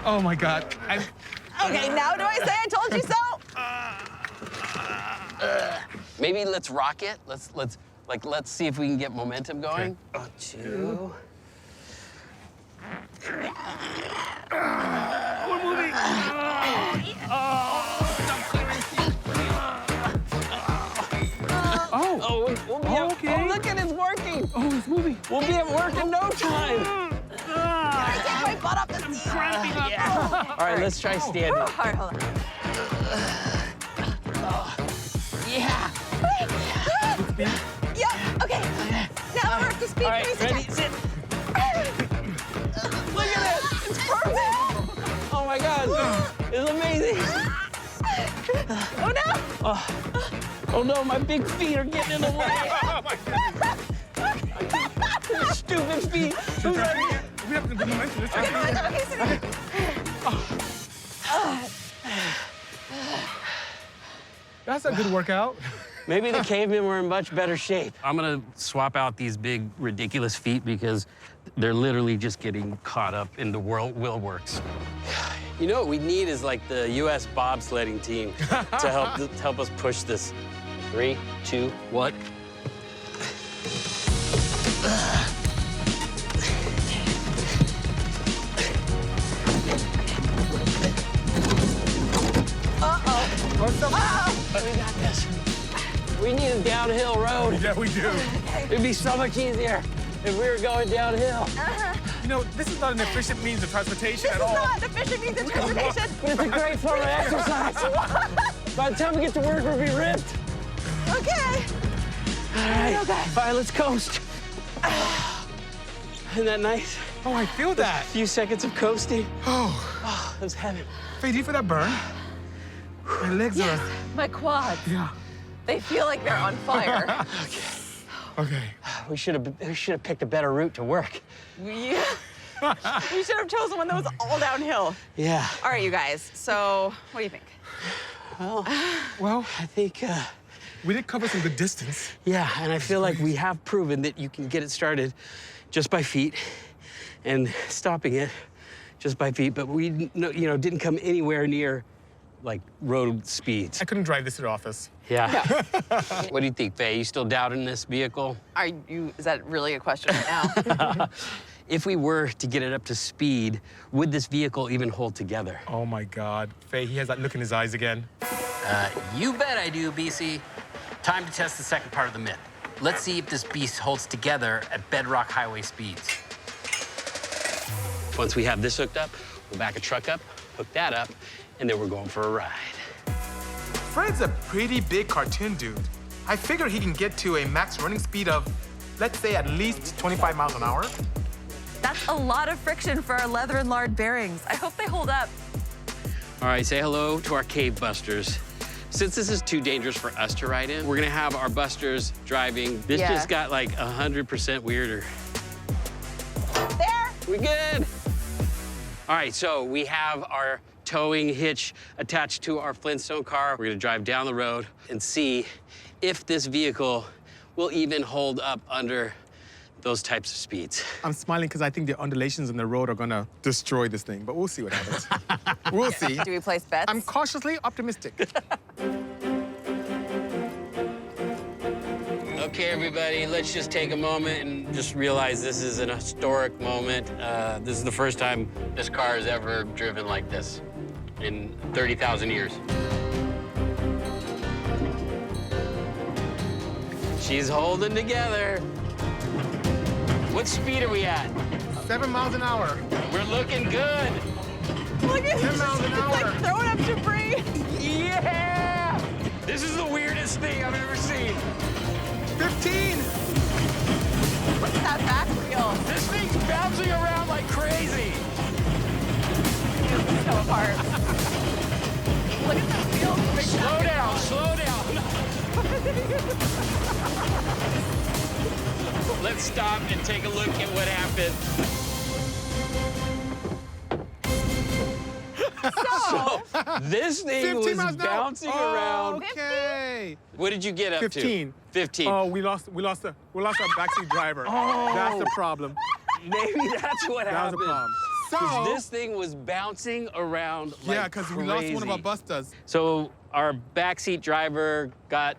Oh my God. Okay, now do I say I told you so? Maybe let's rock it. Let's see if we can get momentum going. Okay. 2. We're moving. Okay. Oh, look at it's working. Oh, it's moving. We'll be at work in no time. I get my butt up the seat. Yeah. All right, let's try standing. All right, hold on. Yeah. Yep, okay. Now we're up to speed. All right, ready, sit. Look at it. It's perfect. Oh my God. It's amazing. Oh no. Oh no, my big feet are getting in the way. Stupid feet. We have to do momentum. Okay, sit down. That's a good workout. Maybe the cavemen were in much better shape. I'm gonna swap out these big, ridiculous feet because they're literally just getting caught up in the wheel works. You know what we need is like the U.S. bobsledding team to help us push this. 3, 2, 1. We got this. We need a downhill road. Yeah, we do. It'd be so much easier if we were going downhill. You know, this is not an efficient means of transportation at This is all. not an efficient means of transportation. But it's a great form of exercise. By the time we get to work, we'll be ripped. Okay. All right. Okay. All right, let's coast. Isn't that nice? Oh, I feel that. A few seconds of coasting. Oh, That was heaven. Faye, do you feel that burn? My legs Yes, are. my quads. Yeah. They feel like they're on fire. Okay. We should have picked a better route to work. Yeah. We should have chosen one that was all downhill. Yeah. All right, you guys. So, what do you think? Well, I think, we did cover some good distance. yeah, and I feel like we have proven that you can get it started just by feet and stopping it just by feet, but we, didn't come anywhere near, like, road speeds. I couldn't drive this to the office. Yeah. What do you think, Faye? You still doubting this vehicle? Is that really a question right now? If we were to get it up to speed, would this vehicle even hold together? Oh my God. Faye, he has that look in his eyes again. You bet I do, Bisi. Time to test the second part of the myth. Let's see if this beast holds together at bedrock highway speeds. Once we have this hooked up, we'll back a truck up, hook that up, and then we're going for a ride. Fred's a pretty big cartoon dude. I figure he can get to a max running speed of, let's say, at least 25 miles an hour. That's a lot of friction for our leather and lard bearings. I hope they hold up. All right, say hello to our cave busters. Since this is too dangerous for us to ride in, we're gonna have our busters driving. This just got like 100% weirder. There! We good? All right, so we have our towing hitch attached to our Flintstone car. We're gonna drive down the road and see if this vehicle will even hold up under those types of speeds. I'm smiling because I think the undulations in the road are gonna destroy this thing, but we'll see what happens. We'll see. Do we place bets? I'm cautiously optimistic. Okay, everybody, let's just take a moment and just realize this is an historic moment. This is the first time this car has ever driven like this in 30,000 years. She's holding together. What speed are we at? 7 miles an hour. We're looking good. Look at 10 miles an hour. like throwing up debris. Yeah! This is the weirdest thing I've ever seen. 15. What's that back wheel? This thing's bouncing around like crazy. It's so apart. Look at the wheels moving. Slow down, slow down. Let's stop and take a look at what happened. So, this thing was bouncing around. Okay. What did you get up 15. to? 15. Oh, we lost our backseat driver. Oh. That's the problem. Maybe that's what That was happened. the problem. 'Cause So, this thing was bouncing around like yeah, because we lost one of our crazy. busters. So our backseat driver got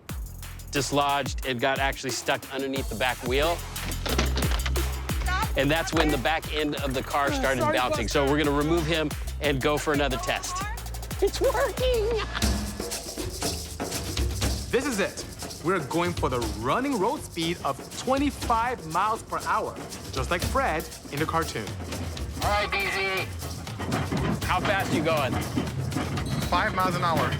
dislodged and got actually stuck underneath the back wheel. And that's when the back end of the car started Sorry, bouncing. So we're gonna remove him and go for another test. It's working! This is it. We're going for the running road speed of 25 miles per hour, just like Fred in the cartoon. All right, Bisi. How fast are you going? 5 miles an hour.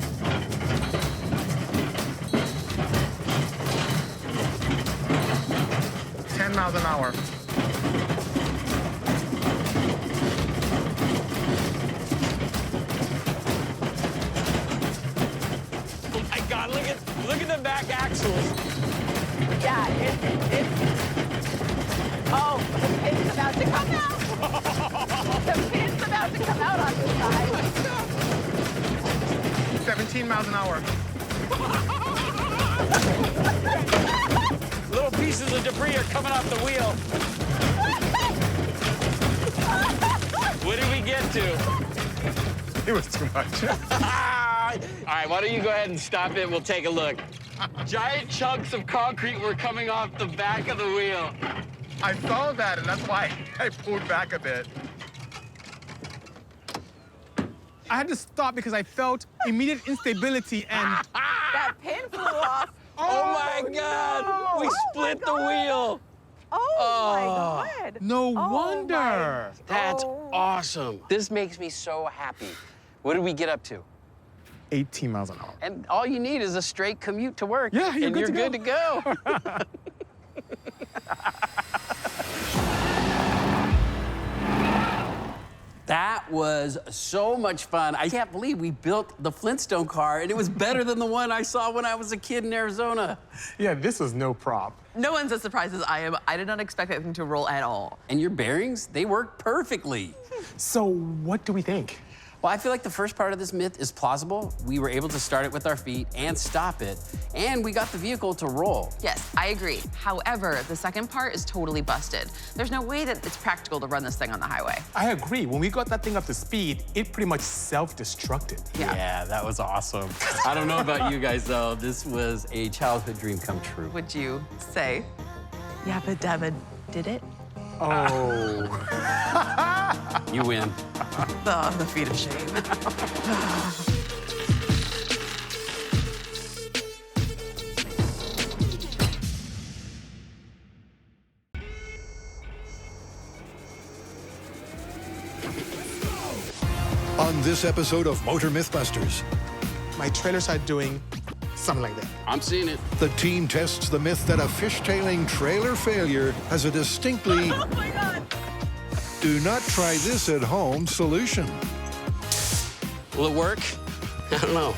10 miles an hour. Oh my God, look at the back axles. Yeah, it's... Oh, the pin's about to come out. The pin's about to come out on this side. 17 miles an hour. Little pieces of debris are coming off the wheel. What did we get to? It was too much. All right, why don't you go ahead and stop it? We'll take a look. Giant chunks of concrete were coming off the back of the wheel. I saw that, and that's why I pulled back a bit. I had to stop because I felt immediate instability and... That pin flew off. Oh my God! no! We split the wheel. Oh my God. No wonder. That's awesome. This makes me so happy. What did we get up to? 18 miles an hour. And all you need is a straight commute to work. Yeah, you're and good you're to good to go. That was so much fun. I can't believe we built the Flintstone car, and it was better than the one I saw when I was a kid in Arizona. Yeah, this was no prop. No one's as surprised as I am. I did not expect that thing to roll at all. And your bearings, they work perfectly. So what do we think? Well, I feel like the first part of this myth is plausible. We were able to start it with our feet and stop it, and we got the vehicle to roll. Yes, I agree. However, the second part is totally busted. There's no way that it's practical to run this thing on the highway. I agree. When we got that thing up to speed, it pretty much self-destructed. Yeah, that was awesome. I don't know about you guys, though. This was a childhood dream come true. Would you say Yappa Dabba did it? Oh. You win. The feet of shame. On this episode of Motor MythBusters, My trailer started doing something like that. I'm seeing it. the team tests the myth that a fishtailing trailer failure has a distinctly Oh my God. do not try this at home solution. Will it work? I don't know.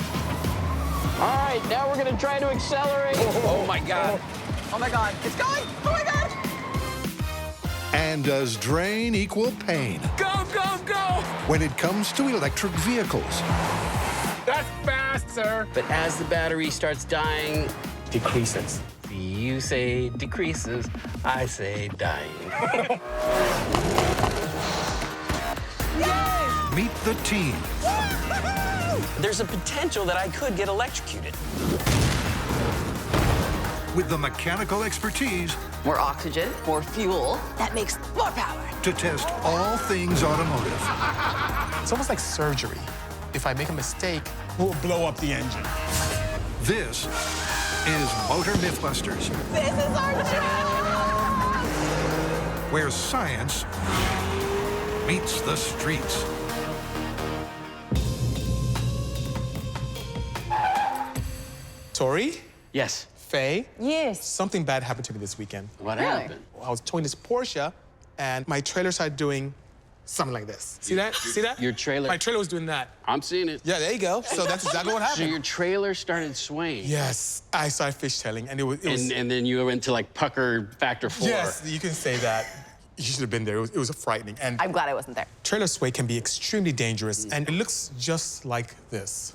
All right, now we're gonna try to accelerate. Oh my God. Oh my God. It's going. Oh my God. And does drain equal pain Go, go, go! when it comes to electric vehicles? That's fast, sir. But as the battery starts dying, Decreases. you say decreases, I say dying. Meet the team. There's a potential that I could get electrocuted. With the mechanical expertise More oxygen, more fuel. That makes more power. to test all things automotive. It's almost like surgery. If I make a mistake, we'll blow up the engine. This is Motor MythBusters, This is our job. where science meets the streets. Tori, Yes. Faye, Yes. something bad happened to me this weekend. What Really? happened? I was towing this Porsche, and my trailer started doing something like this. See that? See that? Your trailer- My trailer was doing that. I'm seeing it. Yeah, there you go. So that's exactly what So happened. your trailer started swaying. Yes, I started fishtailing, and it was And then you went to like pucker factor 4. yes, you can say that. You should have been there. It was frightening. And I'm glad I wasn't there. trailer sway can be extremely dangerous, and it looks just like this.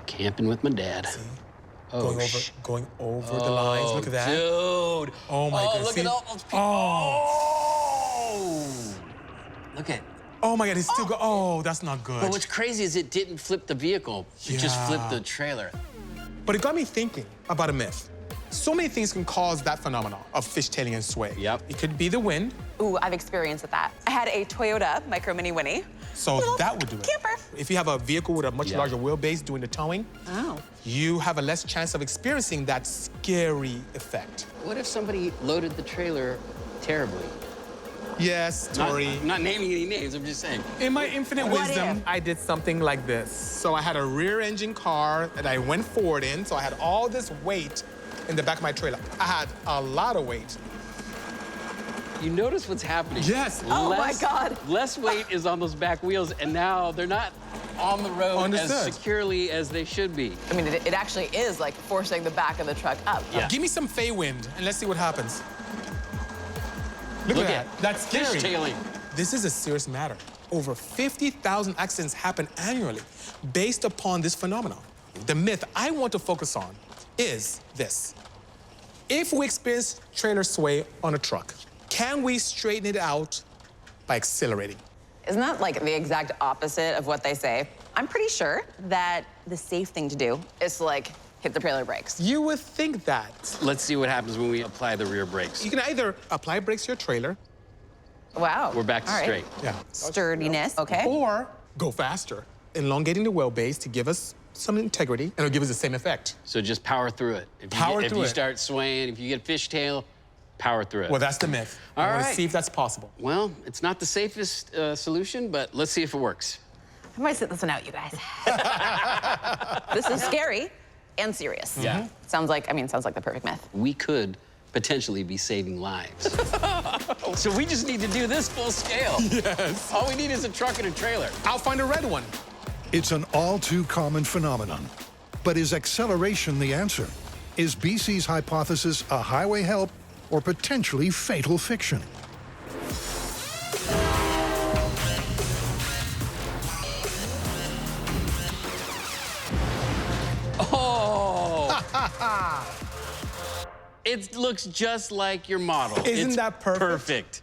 Camping with my dad. Going over the lines. Look at that. Dude. Oh my goodness. Look See? at all those people. Oh. Look at. Oh my God, it's still oh, that's not good. But what's crazy is it didn't flip the vehicle. It just Yeah. flipped the trailer. But it got me thinking about a myth. So many things can cause that phenomenon of fishtailing and sway. Yep. It could be the wind, Ooh, I've experienced with that. I had a Toyota Micro Mini Winnie. so Little that would do it. camper. If you have a vehicle with a much Yeah. larger wheelbase doing the towing, Oh. you have a less chance of experiencing that scary effect. What if somebody loaded the trailer terribly? Yes, Tori. I'm not naming any names, I'm just saying. In my infinite What wisdom, if? I did something like this. So I had a rear engine car that I went forward in, so I had all this weight in the back of my trailer. I had a lot of weight. You notice what's happening. Yes. Oh my God. Less weight is on those back wheels, and now they're not on the road Understood. as securely as they should be. I mean, it actually is like forcing the back of the truck up. Yeah. Give me some Faye wind, and let's see what happens. Look Look at that. That's scary. Fishtailing. This is a serious matter. Over 50,000 accidents happen annually based upon this phenomenon. The myth I want to focus on is this. If we experience trailer sway on a truck, can we straighten it out by accelerating? Isn't that like the exact opposite of what they say? I'm pretty sure that the safe thing to do is to like hit the trailer brakes. You would think that. Let's see what happens when we apply the rear brakes. You can either apply brakes to your trailer. Wow. We're back to All right. straight. Yeah. Sturdiness, okay. Or go faster, elongating the wheelbase to give us some integrity, and it'll give us the same effect. So just power through it. If you start swaying, if you get fishtail, power through it. Well, that's the myth. I want to see if that's possible. Well, it's not the safest solution, but let's see if it works. I might sit this one out, you guys. This is scary and serious. Yeah. Sounds like the perfect myth. We could potentially be saving lives. So we just need to do this full scale. Yes. All we need is a truck and a trailer. I'll find a red one. It's an all too common phenomenon. But is acceleration the answer? Is Bisi's hypothesis a highway help or potentially fatal fiction? Oh! It looks just like your model. Isn't that perfect? Perfect.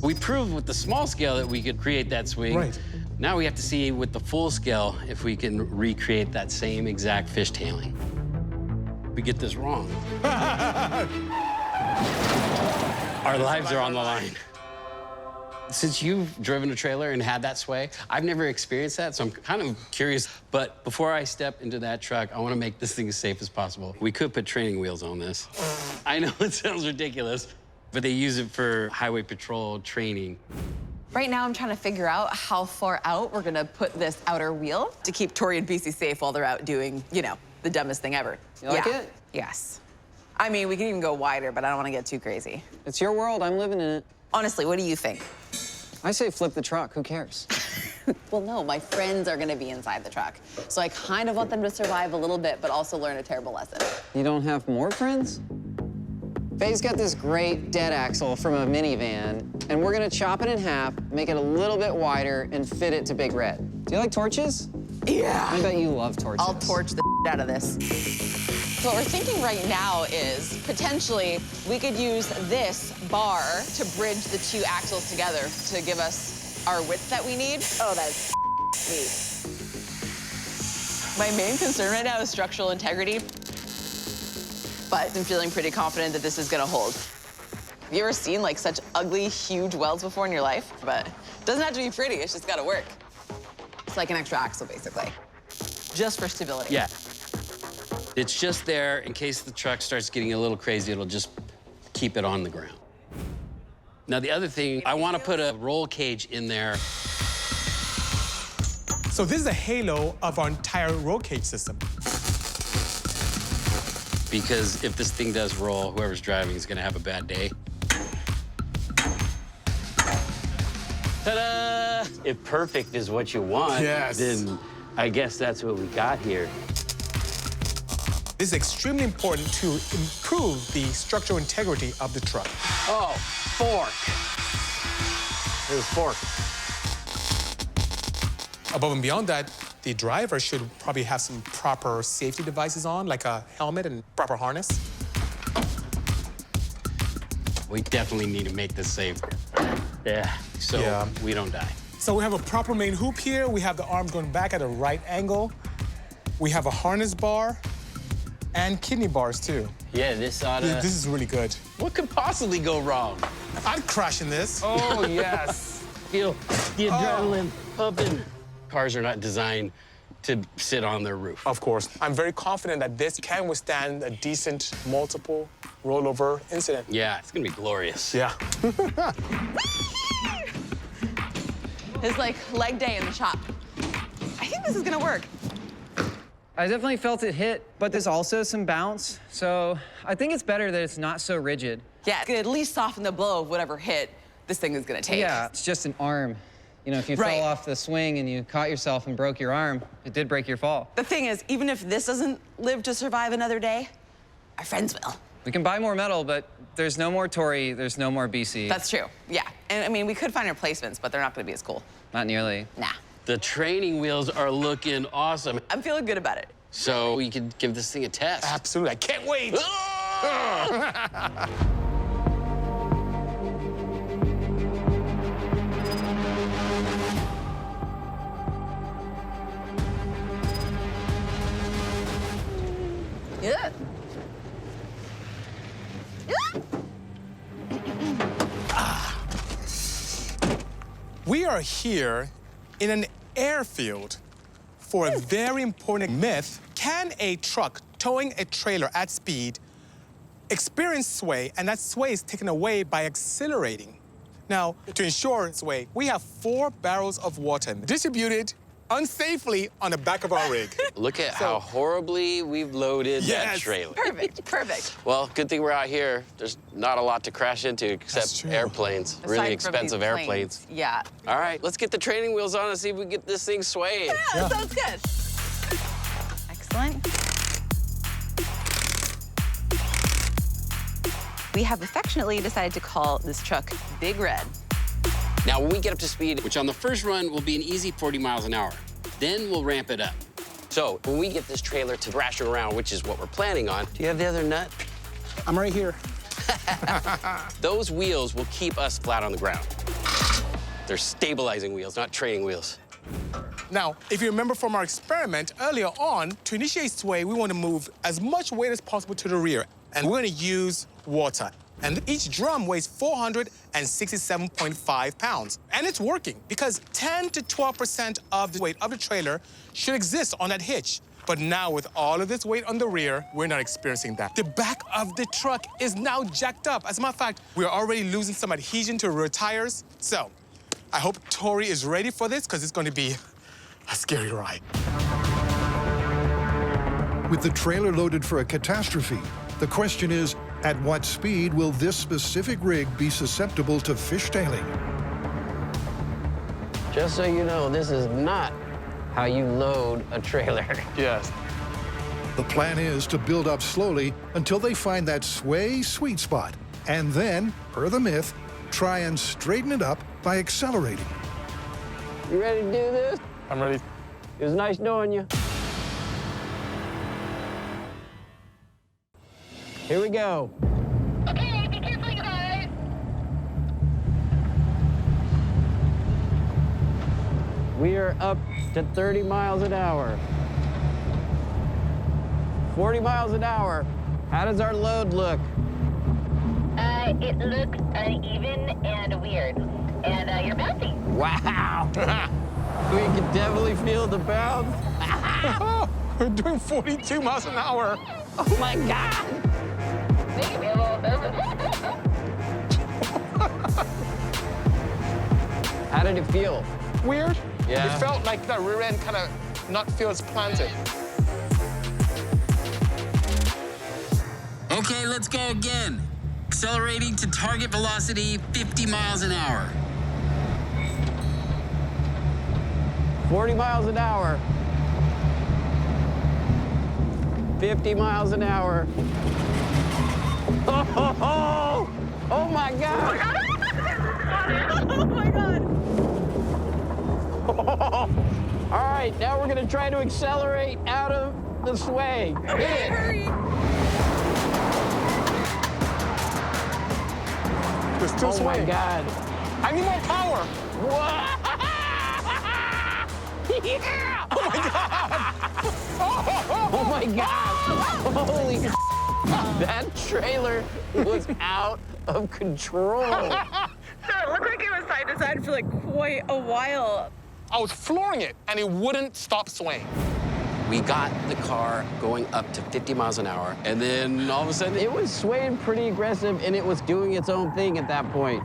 We proved with the small scale that we could create that swing. Right. Now we have to see with the full scale if we can recreate that same exact fishtailing. We get this wrong. Our lives are on the line. Since you've driven a trailer and had that sway, I've never experienced that, so I'm kind of curious. But before I step into that truck, I want to make this thing as safe as possible. We could put training wheels on this. I know it sounds ridiculous, but they use it for highway patrol training. Right now, I'm trying to figure out how far out we're gonna put this outer wheel to keep Tory and Bisi safe while they're out doing, you know, the dumbest thing ever. You like it? Yes. I mean, we can even go wider, but I don't want to get too crazy. It's your world. I'm living in it. Honestly, what do you think? I say flip the truck. Who cares? Well, no, my friends are gonna be inside the truck. So I kind of want them to survive a little bit, but also learn a terrible lesson. You don't have more friends? Faye's got this great dead axle from a minivan, and we're gonna chop it in half, make it a little bit wider, and fit it to Big Red. Do you like torches? Yeah. I bet you love torches. I'll torch the out of this. So what we're thinking right now is potentially we could use this bar to bridge the two axles together to give us our width that we need. Oh, that's sweet. My main concern right now is structural integrity, but I'm feeling pretty confident that this is gonna hold. Have you ever seen like such ugly, huge welds before in your life? But it doesn't have to be pretty, it's just gotta work. It's like an extra axle, basically. Just for stability. Yeah. It's just there in case the truck starts getting a little crazy, it'll just keep it on the ground. Now, the other thing, I want to put a roll cage in there. So this is a halo of our entire roll cage system. Because if this thing does roll, whoever's driving is going to have a bad day. Ta-da! If perfect is what you want, then I guess that's what we got here. This is extremely important to improve the structural integrity of the truck. Oh, fork. There's a fork. Above and beyond that, the driver should probably have some proper safety devices on, like a helmet and proper harness. We definitely need to make this safer. Yeah, so we don't die. So we have a proper main hoop here. We have the arms going back at a right angle. We have a harness bar and kidney bars, too. Yeah, this oughta... This is really good. What could possibly go wrong? I'd crash in this. Oh, yes. Feel the adrenaline pumping. Cars are not designed to sit on their roof. Of course. I'm very confident that this can withstand a decent multiple rollover incident. Yeah, it's gonna be glorious. Yeah. It's like leg day in the shop. I think this is gonna work. I definitely felt it hit, but there's also some bounce. So I think it's better that it's not so rigid. Yeah, it's gonna at least soften the blow of whatever hit this thing is gonna take. Yeah, it's just an arm. You know, if you fell off the swing and you caught yourself and broke your arm, it did break your fall. The thing is, even if this doesn't live to survive another day, our friends will. We can buy more metal, but there's no more Tory, there's no more Bisi. That's true, yeah. And I mean, we could find replacements, but they're not gonna be as cool. Not nearly. Nah. The training wheels are looking awesome. I'm feeling good about it. So we could give this thing a test. Absolutely, I can't wait. are here in an airfield for a very important myth. Can a truck towing a trailer at speed experience sway, and that sway is taken away by accelerating? Now, to ensure sway, we have 4 barrels of water distributed unsafely on the back of our rig. Look at how horribly we've loaded that trailer. Perfect, perfect. Well, good thing we're out here. There's not a lot to crash into except airplanes, Aside really from expensive these airplanes. planes. Yeah. All right, let's get the training wheels on and see if we can get this thing swaying. Yeah, that sounds good. Excellent. We have affectionately decided to call this truck Big Red. Now, when we get up to speed, which on the first run will be an easy 40 miles an hour, then we'll ramp it up. So when we get this trailer to thrashing around, which is what we're planning on, do you have the other nut? I'm right here. Those wheels will keep us flat on the ground. They're stabilizing wheels, not training wheels. Now, if you remember from our experiment earlier on, to initiate sway, we want to move as much weight as possible to the rear. And we're going to use water. And each drum weighs 467.5 pounds. And it's working because 10 to 12% of the weight of the trailer should exist on that hitch. But now with all of this weight on the rear, we're not experiencing that. The back of the truck is now jacked up. As a matter of fact, we're already losing some adhesion to rear tires. So I hope Tory is ready for this because it's going to be a scary ride. With the trailer loaded for a catastrophe, the question is, at what speed will this specific rig be susceptible to fishtailing? Just so you know, this is not how you load a trailer. Yes. The plan is to build up slowly until they find that sway sweet spot, and then, per the myth, try and straighten it up by accelerating. You ready to do this? I'm ready. It was nice knowing you. Here we go. Okay, be careful, you guys. We are up to 30 miles an hour. 40 miles an hour. How does our load look? It looks uneven and weird. And you're bouncing. Wow. We can definitely feel the bounce. We're doing 42 miles an hour. Oh my God. Make me a little nervous. How did it feel? Weird. Yeah. It felt like the rear end kind of not feels planted. Okay, let's go again. Accelerating to target velocity, 50 miles an hour. 40 miles an hour. 50 miles an hour. Oh, oh my God. Oh my God. All right, now we're gonna try to accelerate out of the sway. Okay, hurry. We're still Oh swaying. my God. I need more power. What? Yeah! Oh my God! Oh my God! Holy that trailer was out of control. So it looked like it was side to side for like quite a while. I was flooring it, and it wouldn't stop swaying. We got the car going up to 50 miles an hour, and then all of a sudden, it was swaying pretty aggressive, and it was doing its own thing at that point.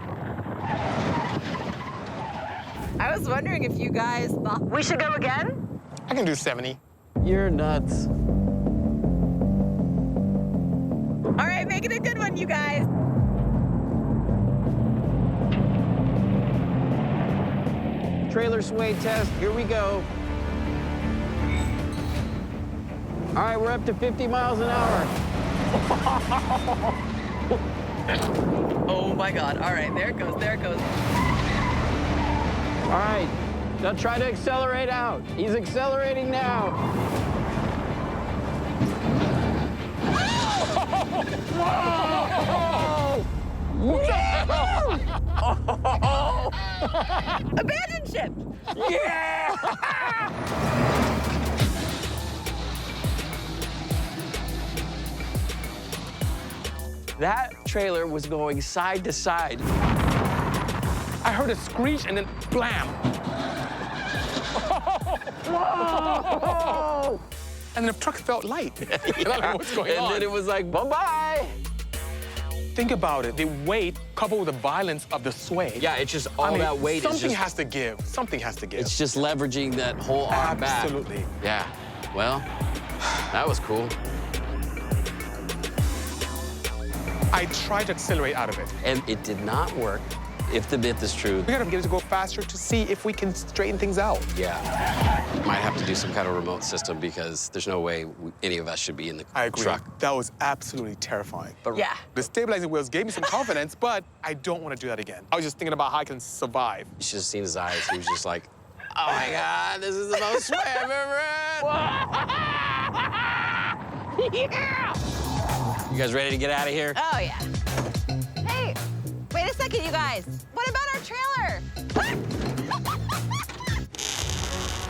I was wondering if you guys thought we should go again? I can do 70. You're nuts. All right, make it a good one, you guys. Trailer sway test, here we go. All right, we're up to 50 miles an hour. Oh my God. All right, there it goes, there it goes. All right, now try to accelerate out. He's accelerating now. Abandon ship. Yeah! That trailer was going side to side. I heard a screech and then blam. Whoa! And the truck felt light. And I don't know what's going on. And then it was like, bye-bye. Think about it. The weight coupled with the violence of the sway. Yeah, it's just all that weight is Something just... has to give. Something has to give. It's just leveraging that whole arm back. Absolutely. Yeah, well, that was cool. I tried to accelerate out of it. And it did not work, if the myth is true. We gotta get it to go faster to see if we can straighten things out. Yeah. Might have to do some kind of remote system because there's no way any of us should be in the I agree. truck. That was absolutely terrifying. But Yeah. The stabilizing wheels gave me some confidence, but I don't want to do that again. I was just thinking about how I can survive. you should have seen his eyes. He was just like, oh my God, this is the most sway I've ever had. Yeah! You guys ready to get out of here? Oh, yeah. Hey, wait a second, you guys. What about our trailer?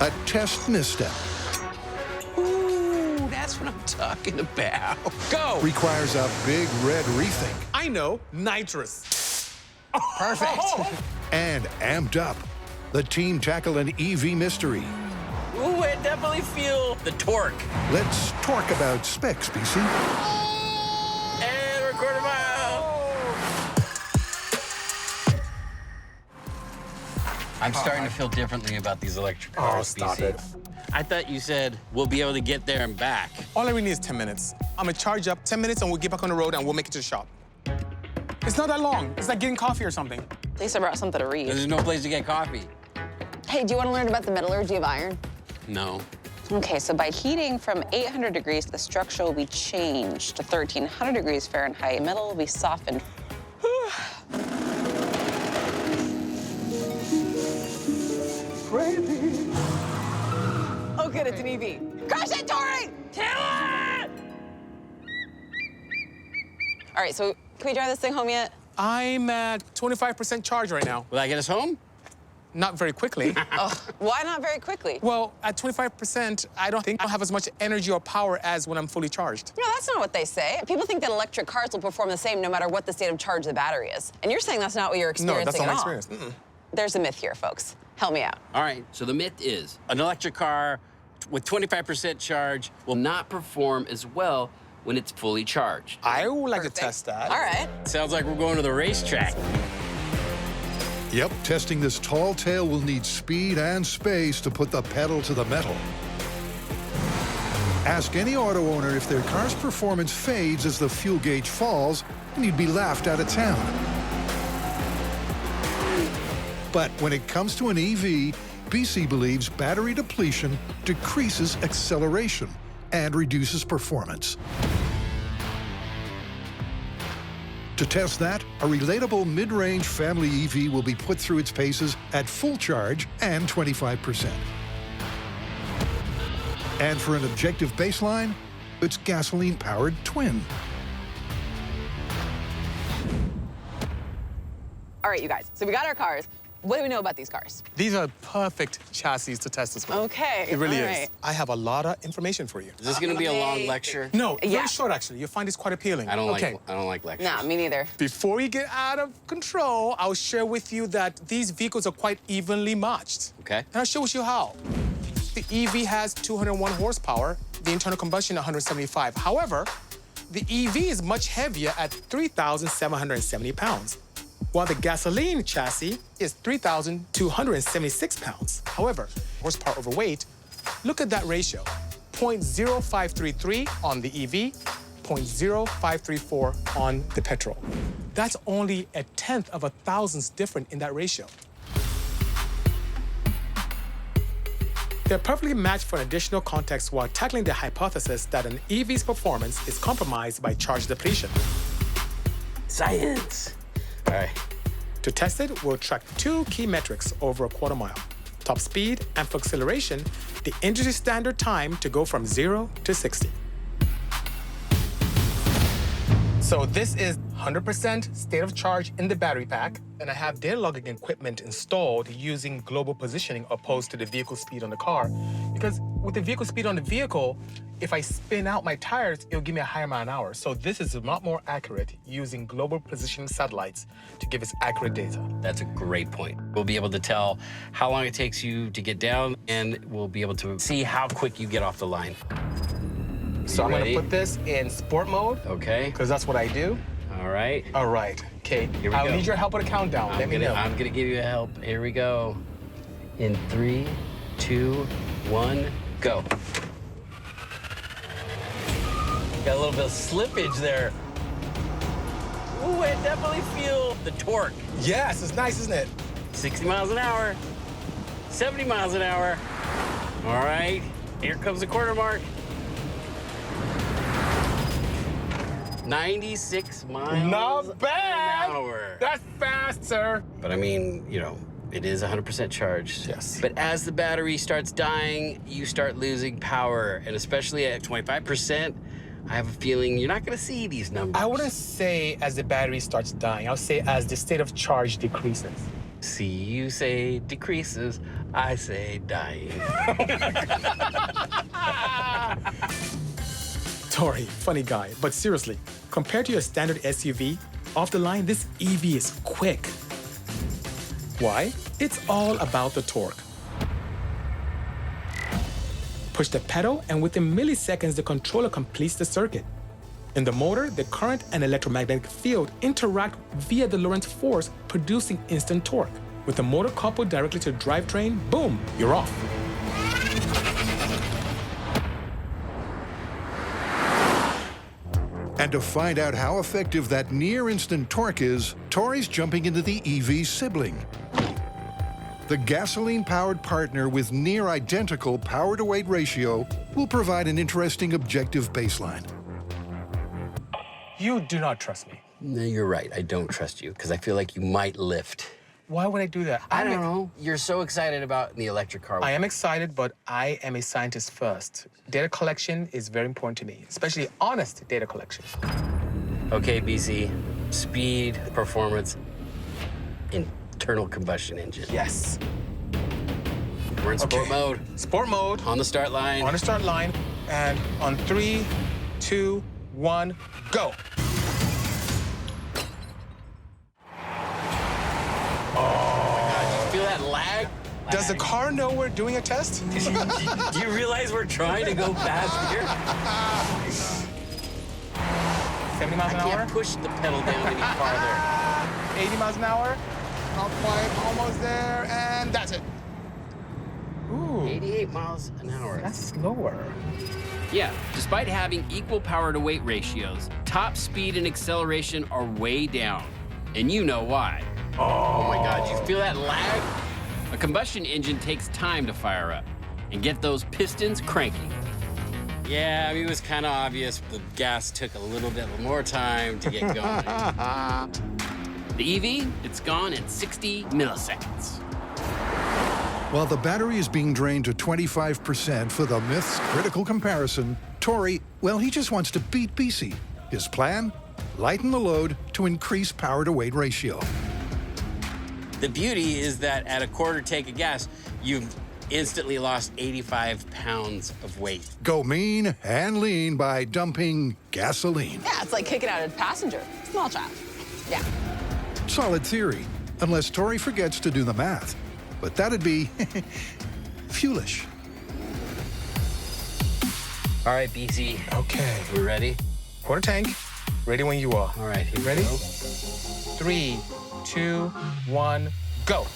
A test misstep Ooh, that's what I'm talking about. Go! requires a big red rethink. I know, nitrous. Perfect. And amped up, the team tackle an EV mystery. Ooh, I definitely feel the torque. Let's talk about specs, BC. And we're quarter mile. I'm starting to feel differently about these electric cars, stop BC. it. I thought you said we'll be able to get there and back. All I really need is 10 minutes. I'm gonna charge up 10 minutes and we'll get back on the road and we'll make it to the shop. It's not that long. It's like getting coffee or something. Lisa brought something to read. There's no place to get coffee. Hey, do you want to learn about the metal or do you have iron? No. Okay, so by heating from 800 degrees, the structure will be changed to 1300 degrees Fahrenheit. Metal will be softened. Crazy. Oh, good, it's an EV. Crash it, Tory! Kill it! All right, so can we drive this thing home yet? I'm at 25% charge right now. Will that get us home? Not very quickly. Why not very quickly? Well, at 25%, I don't think I'll have as much energy or power as when I'm fully charged. No, that's not what they say. People think that electric cars will perform the same no matter what the state of charge of the battery is. And you're saying that's not what you're No, experiencing that's not my at all. experience. There's a myth here, folks. Help me out. All right, so the myth is an electric car with 25% charge will not perform as well when it's fully charged. I would like Perfect. to test that. All right. Sounds like we're going to the racetrack. Yep, testing this tall tale will need speed and space to put the pedal to the metal. Ask any auto owner if their car's performance fades as the fuel gauge falls, and you'd be laughed out of town. But when it comes to an EV, BC believes battery depletion decreases acceleration and reduces performance. To test that, a relatable mid-range family EV will be put through its paces at full charge and 25%. And for an objective baseline, it's gasoline-powered twin. All right, you guys. So we got our cars. What do we know about these cars? These are perfect chassis to test this with. Okay, It really all is. right. I have a lot of information for you. Is this going to be a long lecture? No, Yeah. very short, actually. You'll find this quite appealing. I don't okay. like lectures. Nah, me neither. Before we get out of control, I'll share with you that these vehicles are quite evenly matched. Okay. And I'll show you how. The EV has 201 horsepower, the internal combustion 175. However, the EV is much heavier at 3,770 pounds, while the gasoline chassis is 3,276 pounds. However, horsepower over weight, look at that ratio. 0.0533 on the EV, 0.0534 on the petrol. That's only a tenth of a thousandth different in that ratio. They're perfectly matched for an additional context while tackling the hypothesis that an EV's performance is compromised by charge depletion. Science. All right. To test it, we'll track two key metrics over a quarter mile. Top speed and for acceleration, the industry standard time to go from 0 to 60. So this is 100% state of charge in the battery pack, and I have data logging equipment installed using global positioning opposed to the vehicle speed on the car. Because with the vehicle speed on the vehicle, if I spin out my tires, it'll give me a higher mile an hour. So this is a lot more accurate using global positioning satellites to give us accurate data. That's a great point. We'll be able to tell how long it takes you to get down, and we'll be able to see how quick you get off the line. So I'm gonna put this in sport mode. Okay. Because that's what I do. All right. All right, okay. Here we I'll go. need your help with a countdown. Let me know. I'm gonna give you a help. Here we go. In 3, 2, 1, go. Got a little bit of slippage there. Ooh, I definitely feel the torque. Yes, it's nice, isn't it? 60 miles an hour, 70 miles an hour. All right, here comes the quarter mark. 96 miles Not bad. an hour. That's fast, sir. But I mean, you know, it is 100% charged. Yes. But as the battery starts dying, you start losing power. And especially at 25%, I have a feeling you're not gonna see these numbers. I wouldn't say as the battery starts dying. I'll say as the state of charge decreases. See, you say decreases, I say dying. Tory, funny guy, but seriously, compared to your standard SUV, off the line, this EV is quick. Why? It's all about the torque. Push the pedal, and within milliseconds, the controller completes the circuit. In the motor, the current and electromagnetic field interact via the Lorentz force, producing instant torque. With the motor coupled directly to the drivetrain, boom, you're off. And to find out how effective that near-instant torque is, Tory's jumping into the EV sibling. The gasoline-powered partner with near-identical power-to-weight ratio will provide an interesting objective baseline. You do not trust me. No, you're right. I don't trust you because I feel like you might lift. Why would I do that? I don't know. You're so excited about the electric car. I am excited, but I am a scientist first. Data collection is very important to me, especially honest data collection. Okay, BC. Speed, performance, internal combustion engine. Yes. We're in sport mode. Sport mode. On the start line. On the start line. And on 3, 2, 1, go. Feel that lag? Does the car know we're doing a test? Do you realize we're trying to go fast here? 70 miles an I hour? can't push the pedal down any farther. 80 miles an hour? Not quite, almost there, and that's it. Ooh, 88 miles an hour. that's slower. Yeah, despite having equal power-to-weight ratios, top speed and acceleration are way down. And you know why. Oh my God, you feel that lag? A combustion engine takes time to fire up and get those pistons cranking. Yeah, I mean, it was kind of obvious. The gas took a little bit more time to get going. The EV, it's gone in 60 milliseconds. While the battery is being drained to 25% for the Myth's critical comparison, Tory, well, he just wants to beat Bisi. His plan? Lighten the load to increase power-to-weight ratio. The beauty is that at a quarter tank of gas, you've instantly lost 85 pounds of weight. Go mean and lean by dumping gasoline. Yeah, it's like kicking out a passenger. Small child. Yeah. Solid theory, unless Tory forgets to do the math. But that'd be foolish. All right, BC. Okay. We ready? Quarter tank, ready when you are. All right, here Ready? we go. 3, 2, 1, go.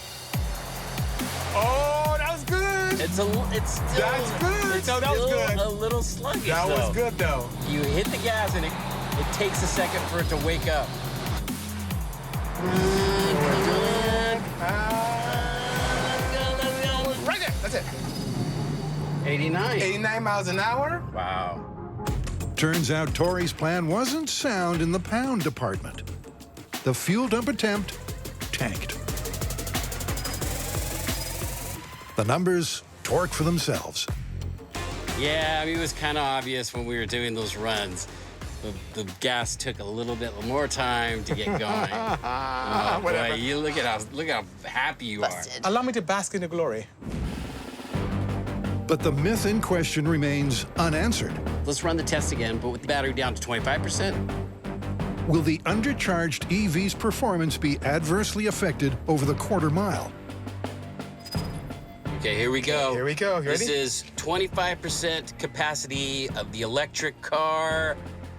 Oh, that was good. It's still. That's good. It's No, that was still good. a little sluggish. That though. was good, though. You hit the gas and it takes a second for it to wake up. Right there, that's it. 89. 89 miles an hour. Wow. Turns out Tory's plan wasn't sound in the pound department. The fuel dump attempt tanked. The numbers talk for themselves. Yeah, I mean, it was kind of obvious when we were doing those runs. The gas took a little bit more time to get going. Oh, boy, you look at how happy you are. Allow me to bask in the glory. But the myth in question remains unanswered. Let's run the test again, but with the battery down to 25%. Will the undercharged EV's performance be adversely affected over the quarter mile? Okay, here we go. Here we go. You ready? This is 25% capacity of the electric car.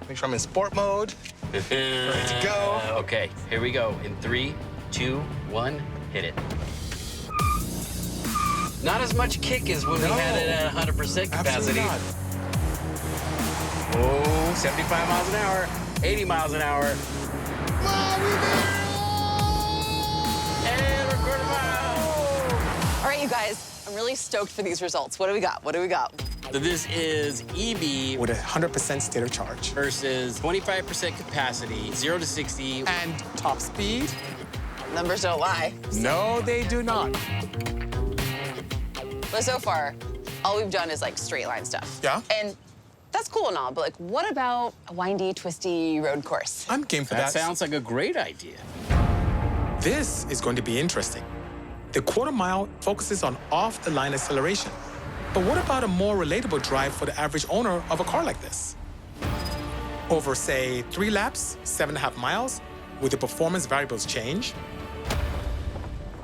Make sure I'm in sport mode. Ready to go. Okay, here we go. In 3, 2, 1, hit it. Not as much kick as when we had it at 100% capacity. Absolutely not. Oh, 75 miles an hour, 80 miles an hour. And we're quarter mile. All right, you guys, I'm really stoked for these results. What do we got? What do we got? So this is EV With a 100% state of charge. versus 25% capacity, 0 to 60. And top speed? Numbers don't lie. No, they do not. But so far, all we've done is like straight line stuff. Yeah? And that's cool and all, but like, what about a windy, twisty road course? I'm game for That that. sounds like a great idea. This is going to be interesting. The quarter mile focuses on off-the-line acceleration. But what about a more relatable drive for the average owner of a car like this? Over, say, 3 laps, 7.5 miles, will the performance variables change?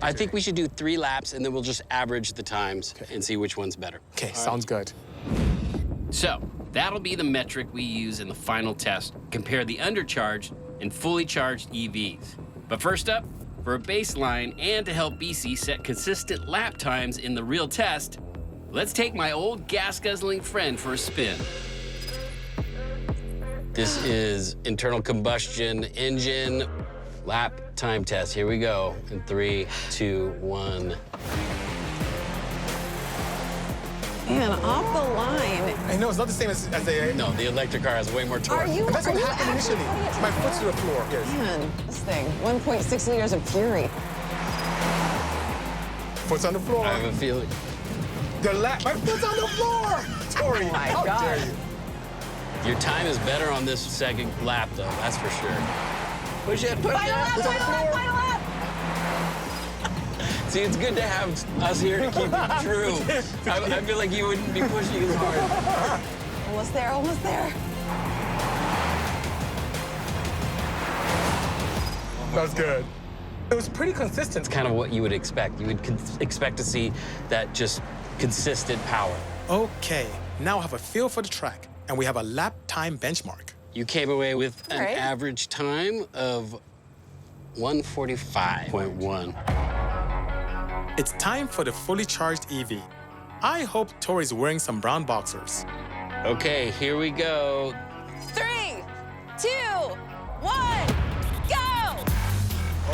I think we should do 3 laps, and then we'll just average the times and see which one's better. Okay, sounds good. So that'll be the metric we use in the final test. Compare the undercharged and fully charged EVs. But first up, for a baseline and to help Bisi set consistent lap times in the real test, let's take my old gas-guzzling friend for a spin. This is internal combustion engine lap time test. Here we go. In 3, 2, 1. Man, off the line. I know, it's not the same as the... No, the electric car has way more torque. Are you? And that's what happened initially. My foot's to the floor. Yes. Man, this thing, 1.6 liters of fury. Foot's on the floor. I have a feeling. My foot's on the floor! Tori, Oh my how God. dare you? Your time is better on this second lap, though, that's for sure. Push it, push Final lap, it. final lap, final lap! See, it's good to have us here to keep it true. I feel like you wouldn't be pushing as hard. Almost there, almost there. That was good. It was pretty consistent. It's kind of what you would expect. You would expect to see that just consistent power. Okay, now I have a feel for the track, and we have a lap time benchmark. You came away with an Right. average time of 1:45.1. It's time for the fully charged EV. I hope Tori's wearing some brown boxers. Okay, here we go. 3, 2, 1, go!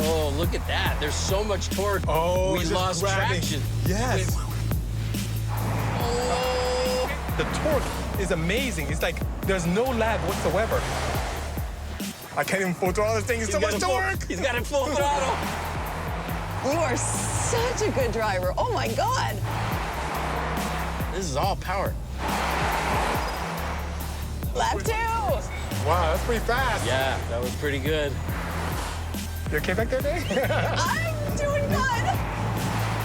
Oh, look at that. There's so much torque. Oh, we just lost grabbing. traction. Yes. Oh. The torque is amazing. It's like there's no lag whatsoever. I can't even full throttle this thing. It's so much torque. He's got it full throttle. You are such a good driver. Oh my God. This is all power. Lap 2. Wow, that's pretty fast. Yeah, that was pretty good. You okay back there, Dave? I'm doing good.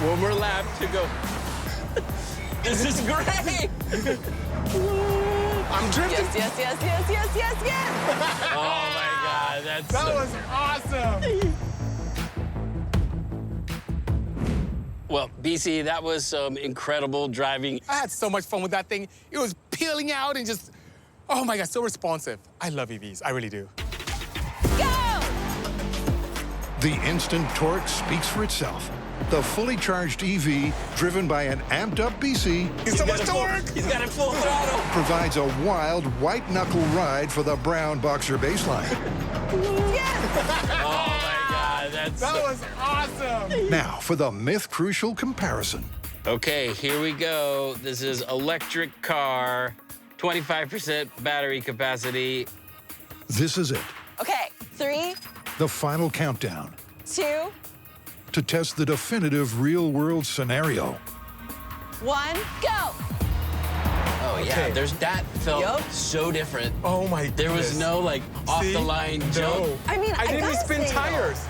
One more lap to go. This is great. I'm drifting. Yes, yes, yes, yes, yes, yes, yes. Oh my God, that's That so... was awesome. Well, Bisi, that was some incredible driving. I had so much fun with that thing. It was peeling out and just, oh my God, so responsive. I love EVs, I really do. Go! The instant torque speaks for itself. The fully charged EV, driven by an amped-up Bisi, It's so much got it full- torque. He's got it full throttle. provides a wild white-knuckle ride for the brown boxer baseline. Yes! Oh my God, that's That was awesome. Now for the myth-crucial comparison. Okay, here we go. This is electric car, 25% battery capacity. This is it, Okay, 3, the final countdown 2, to test the definitive real-world scenario. 1, go! Oh yeah, Okay. that felt Yup. so different. Oh my goodness. There was no like off See? the line jump. No. I mean, I didn't even gotta spin say, tires.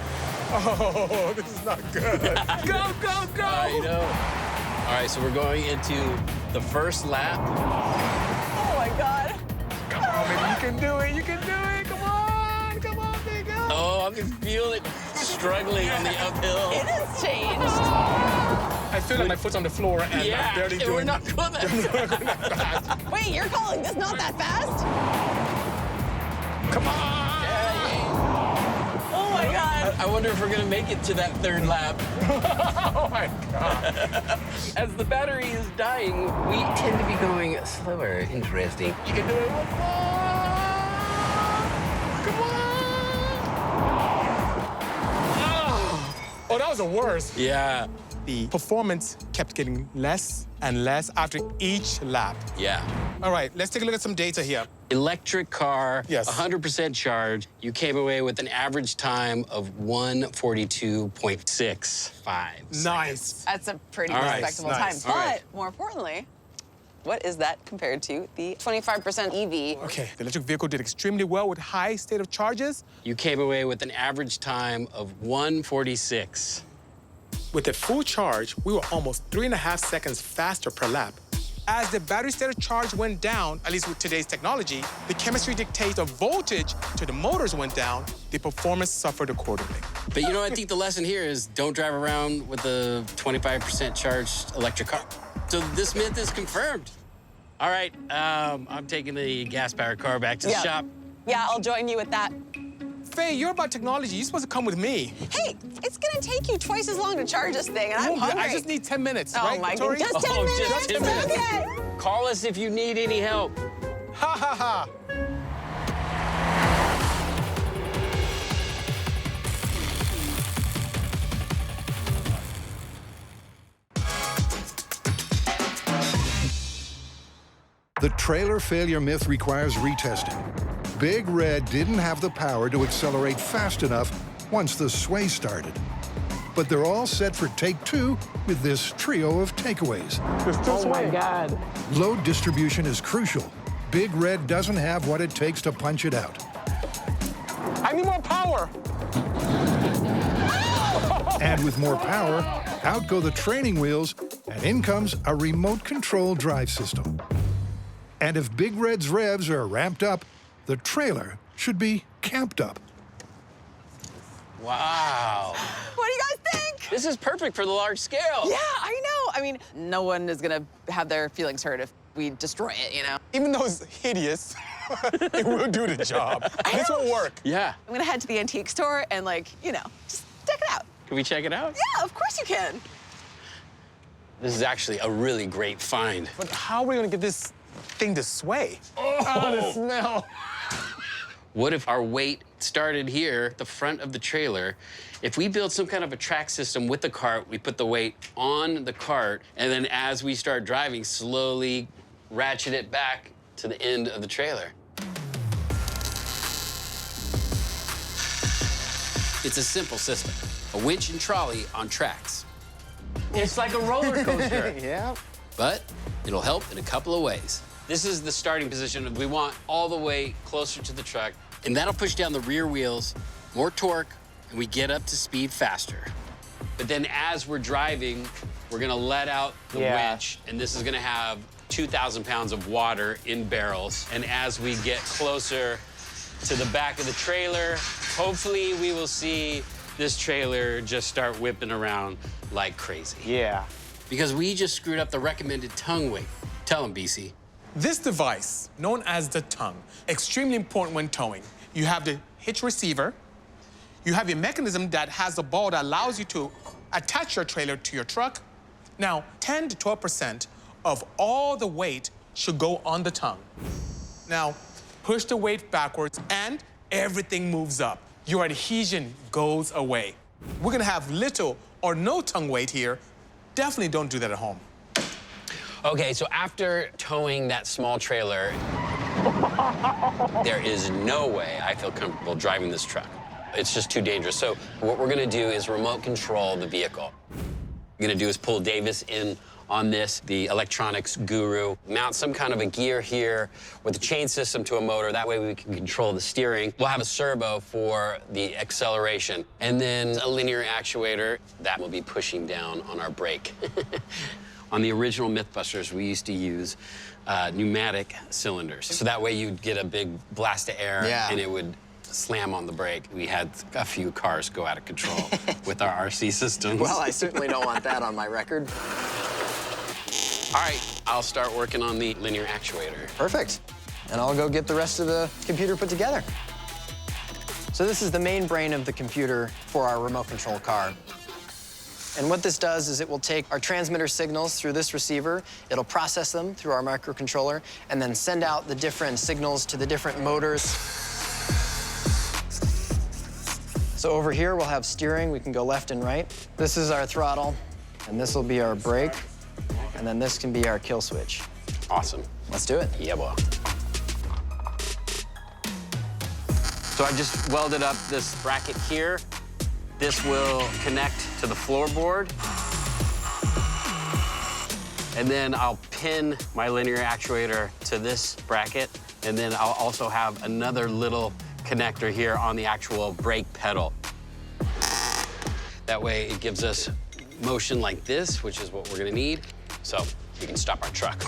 Oh, this is not good. Go, go, go. I know. All right, so we're going into the first lap. Oh, my God. Come on, baby, you can do it, you can do it. Come on, big girl. Oh, I can feel it struggling on the uphill. It has changed. I feel like my foot's on the floor and I'm barely doing it. We're not going that fast. Wait, you're calling this not that fast? Come on. Oh my God. I wonder if we're gonna make it to that third lap. Oh my God. As the battery is dying, we tend to be going slower. Interesting. You can do it. Come on. Oh, that was the worst. Yeah. The performance kept getting less and less after each lap. Yeah. All right, let's take a look at some data here. Electric car, Yes. 100% charge. You came away with an average time of 1:42.65. Nice. That's a pretty All right, respectable nice. time. All But right. more importantly, what is that compared to the 25% EV? Okay, the electric vehicle did extremely well with high state of charges. You came away with an average time of 1:46. With a full charge, we were almost 3.5 seconds faster per lap. As the battery state of charge went down, at least with today's technology, the chemistry dictates the voltage to the motors went down, the performance suffered accordingly. But you know, I think the lesson here is don't drive around with a 25% charged electric car. So this myth is confirmed. All right, I'm taking the gas-powered car back to the shop. Yeah, I'll join you with that. Faye, you're about technology. You're supposed to come with me. Hey, it's gonna take you twice as long to charge this thing, and I'm hungry. I just need 10 minutes, Oh right, my Tori? God, just 10 minutes? Just 10 minutes. Okay. Call us if you need any help. Ha, ha, ha. The trailer failure myth requires retesting. Big Red didn't have the power to accelerate fast enough once the sway started. But they're all set for take 2 with this trio of takeaways. Oh my God. Load distribution is crucial. Big Red doesn't have what it takes to punch it out. I need more power. And with more power, out go the training wheels, and in comes a remote control drive system. And if Big Red's revs are ramped up, the trailer should be camped up. Wow. What do you guys think? This is perfect for the large scale. Yeah, I know. I mean, no one is gonna have their feelings hurt if we destroy it, you know? Even though it's hideous, it will do the job. This will work. Yeah. I'm gonna head to the antique store and, like, you know, just check it out. Can we check it out? Yeah, of course you can. This is actually a really great find. But how are we gonna get this thing to sway? Oh, the smell. What if our weight started here, at the front of the trailer? If we build some kind of a track system with the cart, we put the weight on the cart, and then as we start driving, slowly ratchet it back to the end of the trailer. It's a simple system. A winch and trolley on tracks. It's like a roller coaster. Yeah. But it'll help in a couple of ways. This is the starting position. We want all the way closer to the truck, and that'll push down the rear wheels, more torque, and we get up to speed faster. But then as we're driving, we're gonna let out the winch, and this is gonna have 2,000 pounds of water in barrels. And as we get closer to the back of the trailer, hopefully we will see this trailer just start whipping around like crazy. Yeah. Because we just screwed up the recommended tongue weight. Tell them, Bisi. This device, known as the tongue, extremely important when towing. You have the hitch receiver. You have a mechanism that has a ball that allows you to attach your trailer to your truck. Now, 10 to 12% of all the weight should go on the tongue. Now, push the weight backwards and everything moves up. Your adhesion goes away. We're gonna have little or no tongue weight here. Definitely don't do that at home. Okay, so after towing that small trailer, there is no way I feel comfortable driving this truck. It's just too dangerous. So what we're gonna do is remote control the vehicle. What we're gonna do is pull Davis in on this, the electronics guru, mount some kind of a gear here with a chain system to a motor. That way we can control the steering. We'll have a servo for the acceleration, and then a linear actuator that will be pushing down on our brake. On the original MythBusters, we used to use pneumatic cylinders. So that way you'd get a big blast of air and it would slam on the brake. We had a few cars go out of control with our RC systems. Well, I certainly don't want that on my record. All right, I'll start working on the linear actuator. Perfect. And I'll go get the rest of the computer put together. So this is the main brain of the computer for our remote control car. And what this does is it will take our transmitter signals through this receiver, it'll process them through our microcontroller, and then send out the different signals to the different motors. So over here, we'll have steering. We can go left and right. This is our throttle, and this will be our brake, and then this can be our kill switch. Awesome. Let's do it. Yeah, boy. So I just welded up this bracket here. This will connect to the floorboard. And then I'll pin my linear actuator to this bracket. And then I'll also have another little connector here on the actual brake pedal. That way it gives us motion like this, which is what we're gonna need. So we can stop our truck.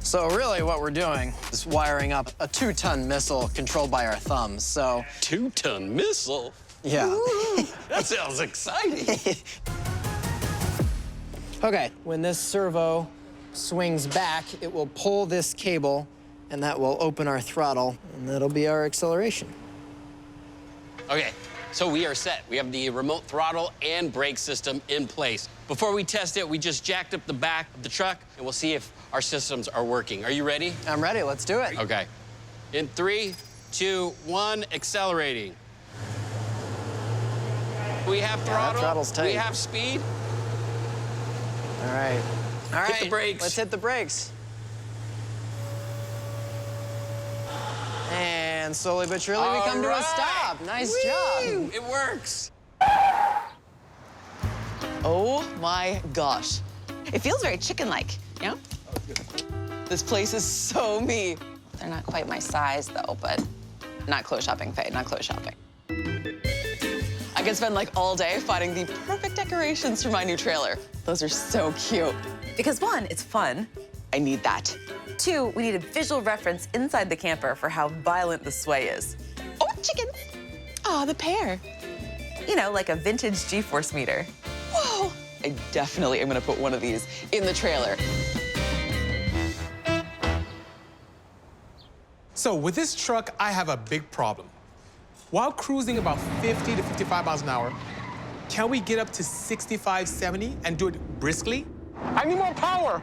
So really what we're doing is wiring up a 2-ton missile controlled by our thumbs, so... 2-ton missile? Yeah. That sounds exciting. Okay, when this servo swings back, it will pull this cable, and that will open our throttle, and that'll be our acceleration. Okay, so we are set. We have the remote throttle and brake system in place. Before we test it, we just jacked up the back of the truck, and we'll see if our systems are working. Are you ready? I'm ready, let's do it. Okay. In 3, 2, 1, accelerating. We have throttle. That throttle's tight. We have speed. All right. All right. Hit the brakes. Let's hit the brakes. And slowly but surely we come to a stop. Nice job. It works. Oh my gosh. It feels very chicken-like, you know? This place is so me. They're not quite my size though, but not clothes shopping, Faye, not clothes shopping. I could spend like all day finding the perfect decorations for my new trailer. Those are so cute. Because 1, it's fun. I need that. 2, we need a visual reference inside the camper for how violent the sway is. Oh, chickens. Oh, the pair. You know, like a vintage G-force meter. Whoa. I definitely am gonna put one of these in the trailer. So with this truck, I have a big problem. While cruising about 50 to 55 miles an hour, can we get up to 65, 70 and do it briskly? I need more power.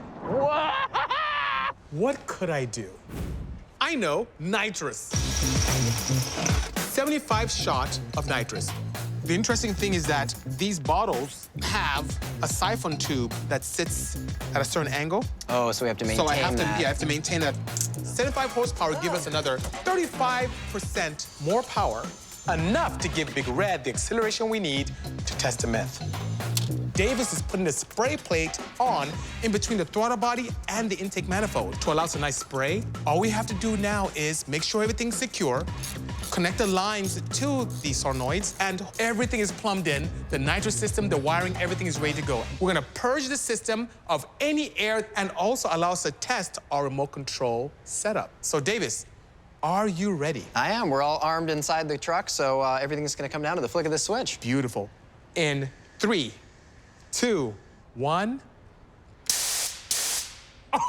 What could I do? I know, nitrous. 75 shot of nitrous. The interesting thing is that these bottles have a siphon tube that sits at a certain angle. Oh, so we have to maintain that. So I have to maintain that. 75 horsepower give us another 35% more power, enough to give Big Red the acceleration we need to test the myth. Davis is putting a spray plate on in between the throttle body and the intake manifold to allow some nice spray. All we have to do now is make sure everything's secure, connect the lines to the solenoids, and everything is plumbed in. The nitrous system, the wiring, everything is ready to go. We're gonna purge the system of any air and also allow us to test our remote control setup. So Davis, are you ready? I am. We're all armed inside the truck, so everything's gonna come down to the flick of this switch. Beautiful. In 3, 2, 1.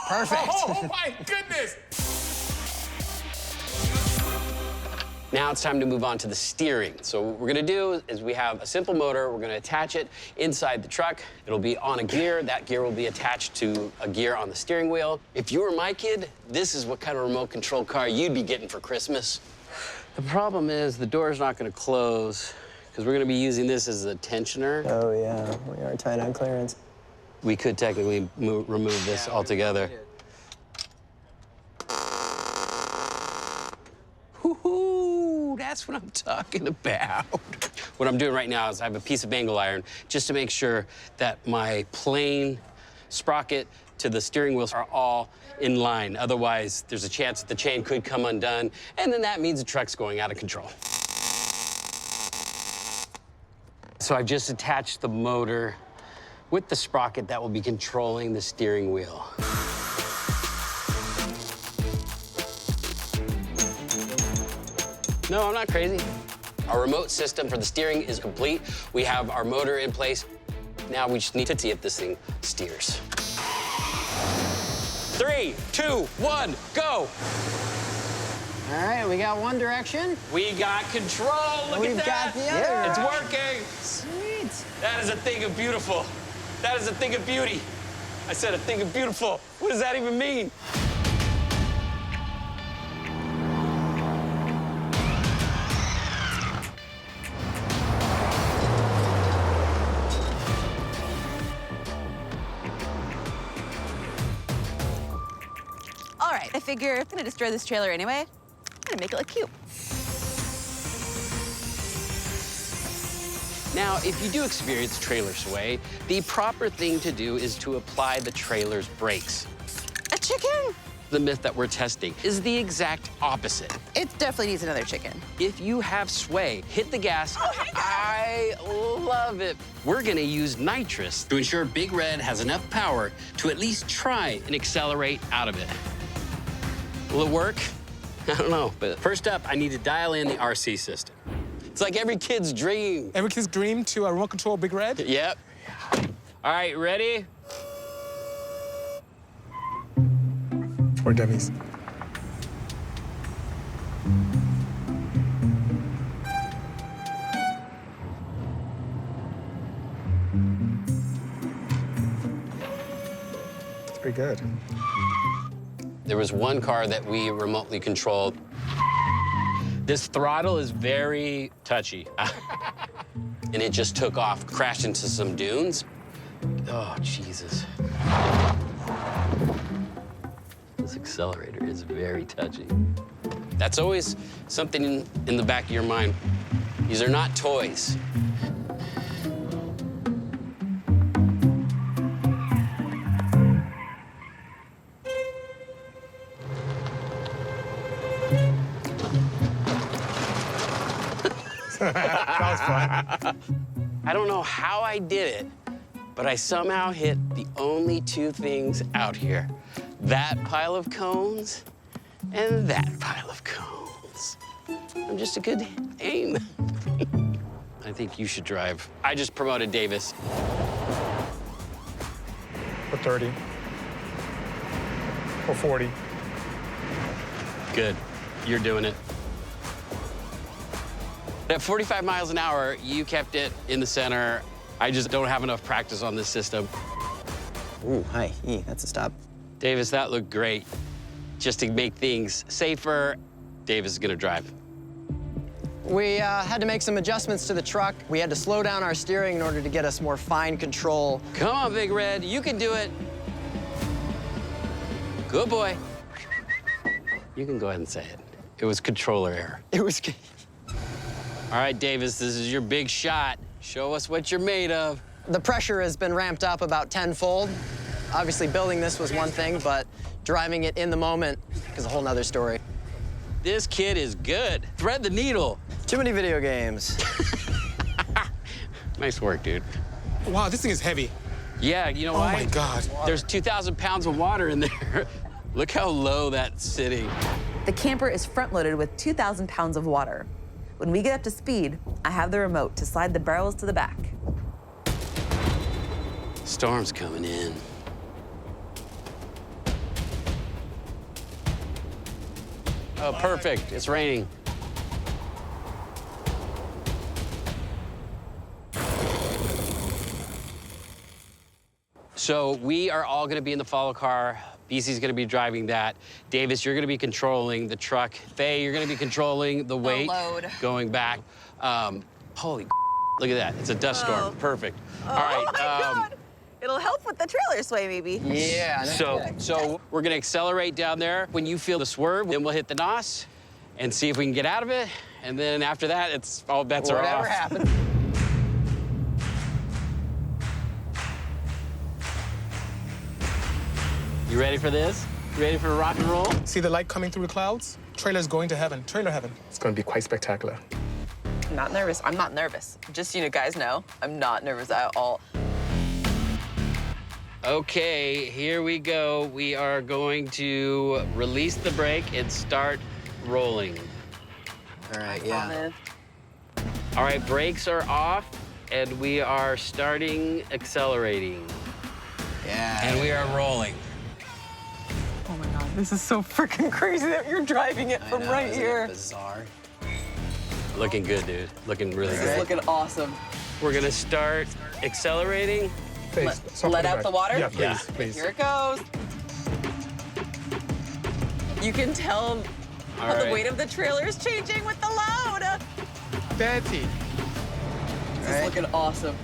Perfect. Oh my goodness! Now it's time to move on to the steering. So what we're gonna do is we have a simple motor. We're gonna attach it inside the truck. It'll be on a gear. That gear will be attached to a gear on the steering wheel. If you were my kid, this is what kind of remote control car you'd be getting for Christmas. The problem is the door's not gonna close because we're gonna be using this as a tensioner. Oh yeah, we are tight on clearance. We could technically remove this altogether. Woohoo! That's what I'm talking about. What I'm doing right now is I have a piece of angle iron just to make sure that my plane sprocket to the steering wheels are all in line. Otherwise, there's a chance that the chain could come undone, and then that means the truck's going out of control. So I've just attached the motor with the sprocket that will be controlling the steering wheel. No, I'm not crazy. Our remote system for the steering is complete. We have our motor in place. Now we just need to see if this thing steers. 3, 2, 1, go! All right, we got one direction. We got control. Look We've at that. got the other. It's working. Sweet. That is a thing of beautiful. That is a thing of beauty. I said a thing of beautiful. What does that even mean? All right, I figure I'm gonna destroy this trailer anyway. I'm gonna make it look cute. Now, if you do experience trailer sway, the proper thing to do is to apply the trailer's brakes. A chicken? The myth that we're testing is the exact opposite. It definitely needs another chicken. If you have sway, hit the gas. I love it. We're gonna use nitrous to ensure Big Red has enough power to at least try and accelerate out of it. Will it work? I don't know, but first up, I need to dial in the RC system. It's like every kid's dream. Every kid's dream to a remote control Big Red? Yep. All right, ready? For dummies. It's pretty good. There was one car that we remotely controlled. This throttle is very touchy. And it just took off, crashed into some dunes. Oh, Jesus. This accelerator is very touchy. That's always something in the back of your mind. These are not toys. That was fun. I don't know how I did it, but I somehow hit the only two things out here. That pile of cones and that pile of cones. I'm just a good aim. I think you should drive. I just promoted Davis. For 30. For 40. Good. You're doing it. At 45 miles an hour, you kept it in the center. I just don't have enough practice on this system. Ooh, hi. That's a stop. Davis, that looked great. Just to make things safer, Davis is gonna drive. We had to make some adjustments to the truck. We had to slow down our steering in order to get us more fine control. Come on, Big Red, you can do it. Good boy. You can go ahead and say it. It was controller error. It was... All right, Davis, this is your big shot. Show us what you're made of. The pressure has been ramped up about tenfold. Obviously, building this was one thing, but driving it in the moment is a whole nother story. This kid is good. Thread the needle. Too many video games. Nice work, dude. Wow, this thing is heavy. Yeah, you know why? Oh, my God. There's 2,000 pounds of water in there. Look how low that's sitting. The camper is front-loaded with 2,000 pounds of water. When we get up to speed, I have the remote to slide the barrels to the back. Storm's coming in. Oh, perfect. It's raining. So we are all going to be in the follow car. Bisi's going to be driving that. Davis, you're going to be controlling the truck. Faye, you're going to be controlling the weight load. going back. Holy look at that. It's a dust storm. Perfect. All right. Oh my God. It'll help with the trailer sway, maybe. Yeah. So we're going to accelerate down there. When you feel the swerve, then we'll hit the NOS and see if we can get out of it. And then after that, it's all bets are off. Whatever happens. You ready for this? You ready for rock and roll? See the light coming through the clouds? Trailer's going to heaven. Trailer heaven. It's going to be quite spectacular. I'm not nervous. I'm not nervous. Just so you guys know, I'm not nervous at all. Okay, here we go. We are going to release the brake and start rolling. All right, yeah. All right, brakes are off, and we are starting accelerating. Yeah. And we are rolling. Oh my God, this is so freaking crazy that you're driving it from right isn't here. it bizarre? Looking good, dude. Looking really This is good. looking awesome. We're gonna start accelerating. Let out the water? Yeah, please, Yeah. please. Here it goes. You can tell how All the right. weight of the trailer is changing with the load. 30, This is looking awesome.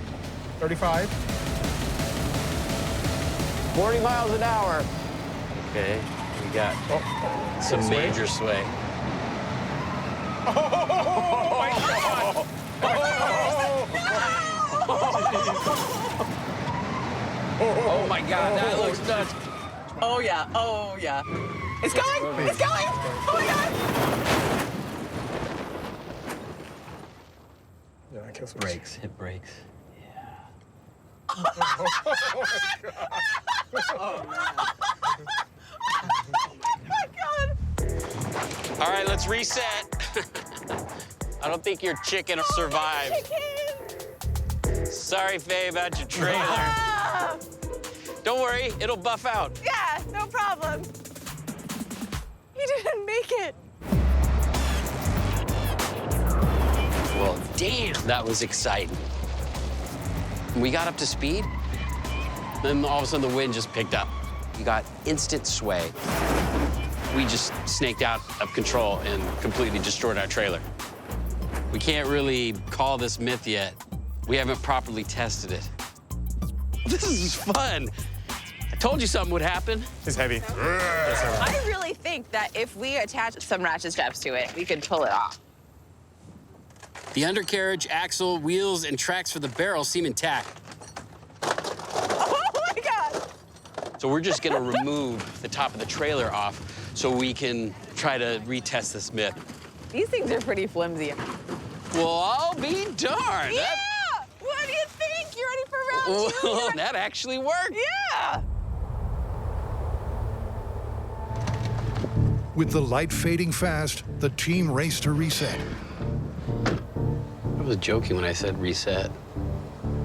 35. 40 miles an hour. Okay, we got some major sway. Oh my God! Oh my God, that looks nuts. Oh yeah, oh yeah. It's going, it's going! Oh my God! Yeah, I guess Brakes, hit brakes. All right, let's reset. I don't think your chicken survived. Sorry, Faye, about your trailer. Don't worry, it'll buff out. Yeah, no problem. You didn't make it. Well, damn, that was exciting. We got up to speed, then all of a sudden the wind just picked up. You got instant sway. We just snaked out of control and completely destroyed our trailer. We can't really call this myth yet. We haven't properly tested it. This is fun. I told you something would happen. It's heavy. I really think that if we attach some ratchet straps to it, we could pull it off. The undercarriage, axle, wheels, and tracks for the barrel seem intact. Oh my God! So we're just gonna remove the top of the trailer off so we can try to retest this myth. These things are pretty flimsy. Well, I'll be darned. Yeah! What do you think? You ready for round two? Well, that actually worked. Yeah! With the light fading fast, the team raced to reset. I was joking when I said reset.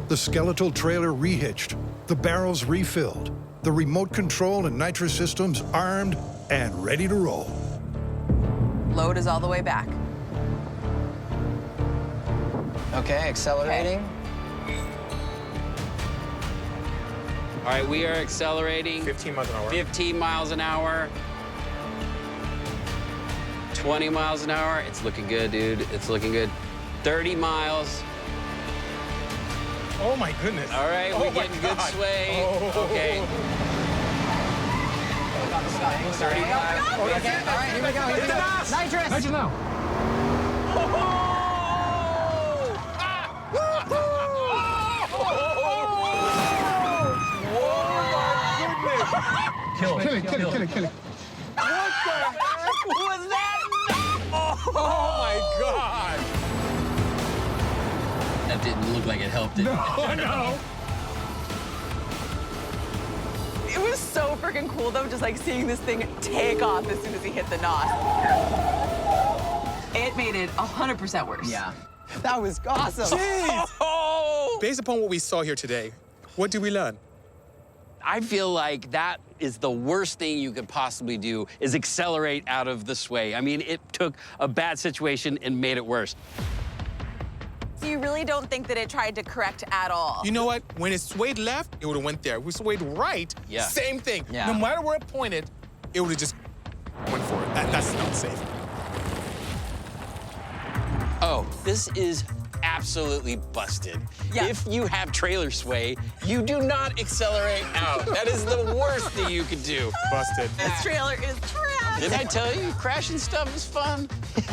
The skeletal trailer rehitched, the barrels refilled, the remote control and nitrous systems armed and ready to roll. Load is all the way back. Okay, accelerating. All right, we are accelerating. 15 miles an hour. 15 miles an hour. 20 miles an hour. It's looking good, dude. It's looking good. 30 miles. Oh my goodness. All right, Oh we're my getting good God. sway. Oh. Okay. 35. Oh, that's it. All right, here we go. Here we go. Nitrous. Nitrous now. Kill it. What was that? Oh my God. That didn't look like it helped, did it? Oh no. It was so freaking cool, though, just like seeing this thing take off as soon as he hit the NOS. It made it 100% worse. Yeah. That was awesome. Jeez. Oh! Based upon what we saw here today, what did we learn? I feel like that is the worst thing you could possibly do, is accelerate out of the sway. I mean, it took a bad situation and made it worse. So you really don't think that it tried to correct at all? You know what? When it swayed left, it would have went there. If we swayed right, Yeah. same thing. Yeah. No matter where it pointed, it would have just went for it. That's not safe. Oh, this is absolutely busted. Yeah. If you have trailer sway, you do not accelerate out. That is the worst thing you could do. Busted. This trailer is trash. Didn't I tell you crashing stuff is fun?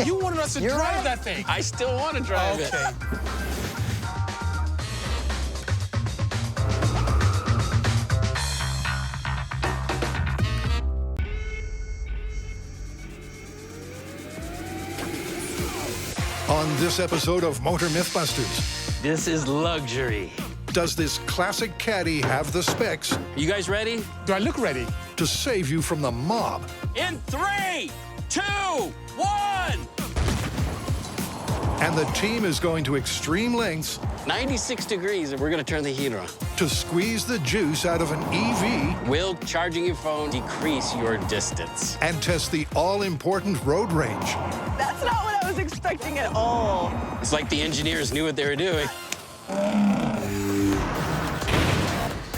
You wanted us to You're drive right. that thing. I still want to drive it. Okay. On this episode of Motor MythBusters, This is luxury. Does this classic caddy have the specs You guys ready? Do I look ready? to save you from the mob? In 3, 2, 1. And the team is going to extreme lengths 96 degrees, and we're gonna turn the heater on. to squeeze the juice out of an EV Will charging your phone decrease your distance? and test the all-important road range. That's not what I was expecting at all. It's like the engineers knew what they were doing.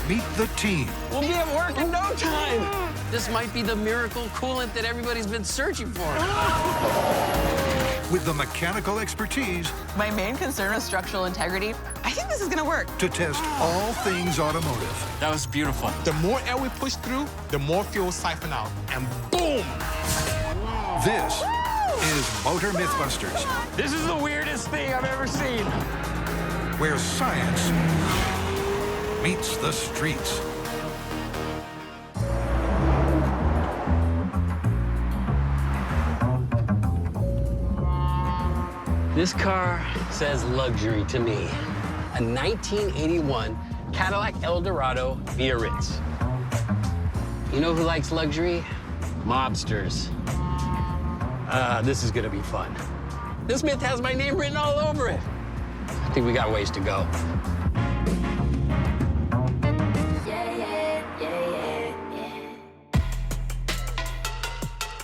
Meet the team We'll be at work in no time. This might be the miracle coolant that everybody's been searching for. with the mechanical expertise My main concern is structural integrity. I think this is gonna work. to test all things automotive. That was beautiful. The more air we push through, the more fuel siphon out. And boom! This is Motor MythBusters, This is the weirdest thing I've ever seen. where science meets the streets. This car says luxury to me. A 1981 Cadillac Eldorado Biarritz. You know who likes luxury? Mobsters. This is gonna be fun. This myth has my name written all over it. I think we got ways to go.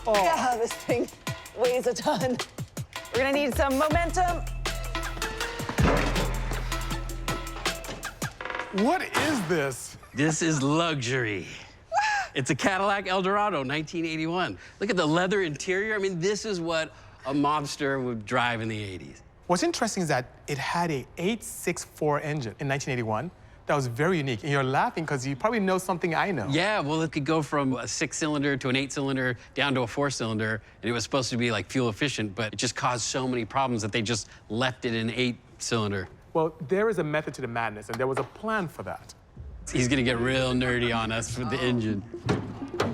Yeah, this thing weighs a ton. We're gonna need some momentum. What is this? This is luxury. It's a Cadillac Eldorado, 1981. Look at the leather interior. I mean, this is what a mobster would drive in the 80s. What's interesting is that it had a 864 engine in 1981. That was very unique. And you're laughing because you probably know something I know. Yeah, well, it could go from a 6-cylinder to an 8-cylinder down to a 4-cylinder, and it was supposed to be like fuel efficient, but it just caused so many problems that they just left it in 8-cylinder. Well, there is a method to the madness, and there was a plan for that. He's gonna get real nerdy on us for the engine.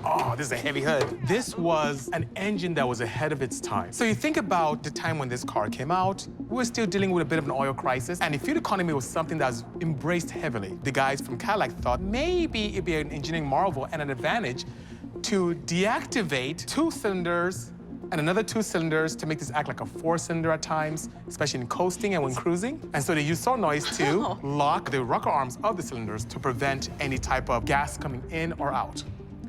Oh, this is a heavy hood. This was an engine that was ahead of its time. So you think about the time when this car came out, we were still dealing with a bit of an oil crisis, and the fuel economy was something that was embraced heavily. The guys from Cadillac thought maybe it'd be an engineering marvel and an advantage to deactivate 2 cylinders and another 2 cylinders to make this act like a 4-cylinder at times, especially in coasting and when cruising. And so they used solenoids to lock the rocker arms of the cylinders to prevent any type of gas coming in or out.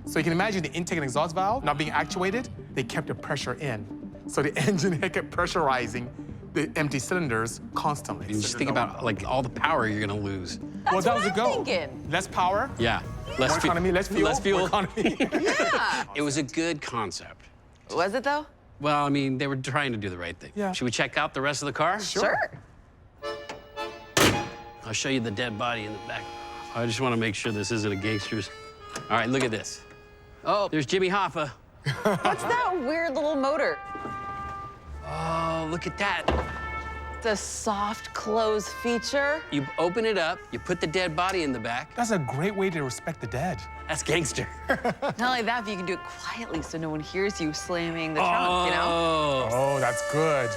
So you can imagine the intake and exhaust valve not being actuated, they kept the pressure in. So the engine kept pressurizing the empty cylinders constantly. And just think about like all the power you're gonna lose. Well, that was what the I'm goal. thinking. Less power, Yeah, less more economy, less fuel, Less fuel. more economy. Yeah. It was a good concept. Was it though? Well, I mean, they were trying to do the right thing. Yeah. Should we check out the rest of the car? Sure. I'll show you the dead body in the back. I just want to make sure this isn't a gangster's. All right, look at this. Oh, there's Jimmy Hoffa. What's that weird little motor? Oh, look at that. It's a soft close feature. You open it up, you put the dead body in the back. That's a great way to respect the dead. That's gangster. Not only that, but you can do it quietly so no one hears you slamming the trunk, you know? Oh. Oh, that's good.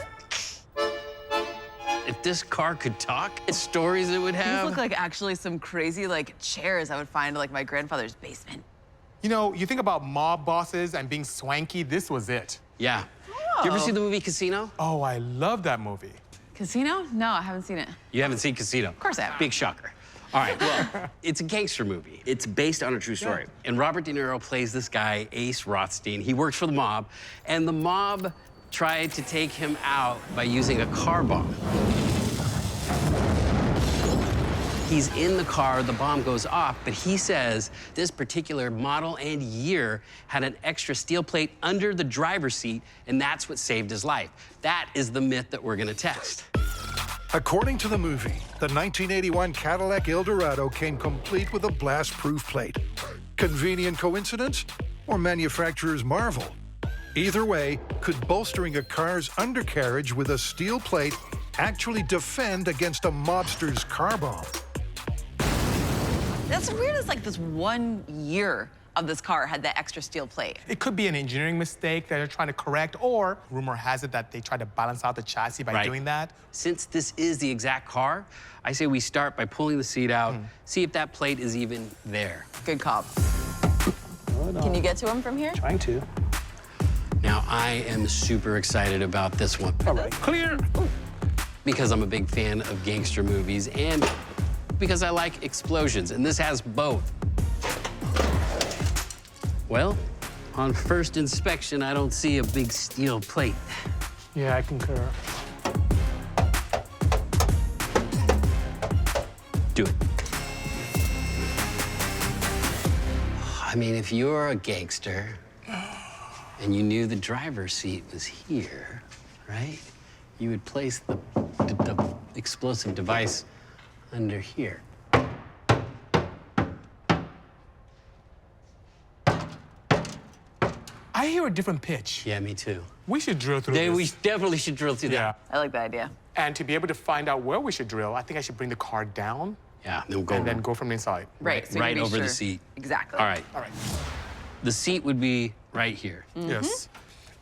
If this car could talk, the stories it would These have. look like actually some crazy like chairs I would find in like my grandfather's basement. You know, you think about mob bosses and being swanky, this was it. Yeah. You ever see the movie Casino? Oh, I love that movie. Casino? No, I haven't seen it. You haven't seen Casino? Of course I haven't. Big shocker. All right, well, it's a gangster movie. It's based on a true story. And Robert De Niro plays this guy, Ace Rothstein. He works for the mob, and the mob tried to take him out by using a car bomb. He's in the car, the bomb goes off, but he says this particular model and year had an extra steel plate under the driver's seat, and that's what saved his life. That is the myth that we're gonna test. According to the movie, the 1981 Cadillac Eldorado came complete with a blast-proof plate. Convenient coincidence or manufacturer's marvel? Either way, could bolstering a car's undercarriage with a steel plate actually defend against a mobster's car bomb? That's weird. It's like this 1 year of this car had that extra steel plate. It could be an engineering mistake that they're trying to correct, or rumor has it that they tried to balance out the chassis by doing that. Since this is the exact car, I say we start by pulling the seat out, see if that plate is even there. Good call. Can you get to him from here? Trying to. Now, I am super excited about this one. All right, clear. Because I'm a big fan of gangster movies and because I like explosions, and this has both. Well, on first inspection, I don't see a big steel plate. Yeah, I concur. Do it. I mean, if you're a gangster and you knew the driver's seat was here, right? You would place the explosive device under here. I hear a different pitch. Yeah, me too. We should drill through this. We definitely should drill through that. I like that idea. And to be able to find out where we should drill, I think I should bring the car down. Yeah, then we'll go and then go from the inside. Right, so you right make over sure. the seat. Exactly. All right. All right. The seat would be right here. Yes.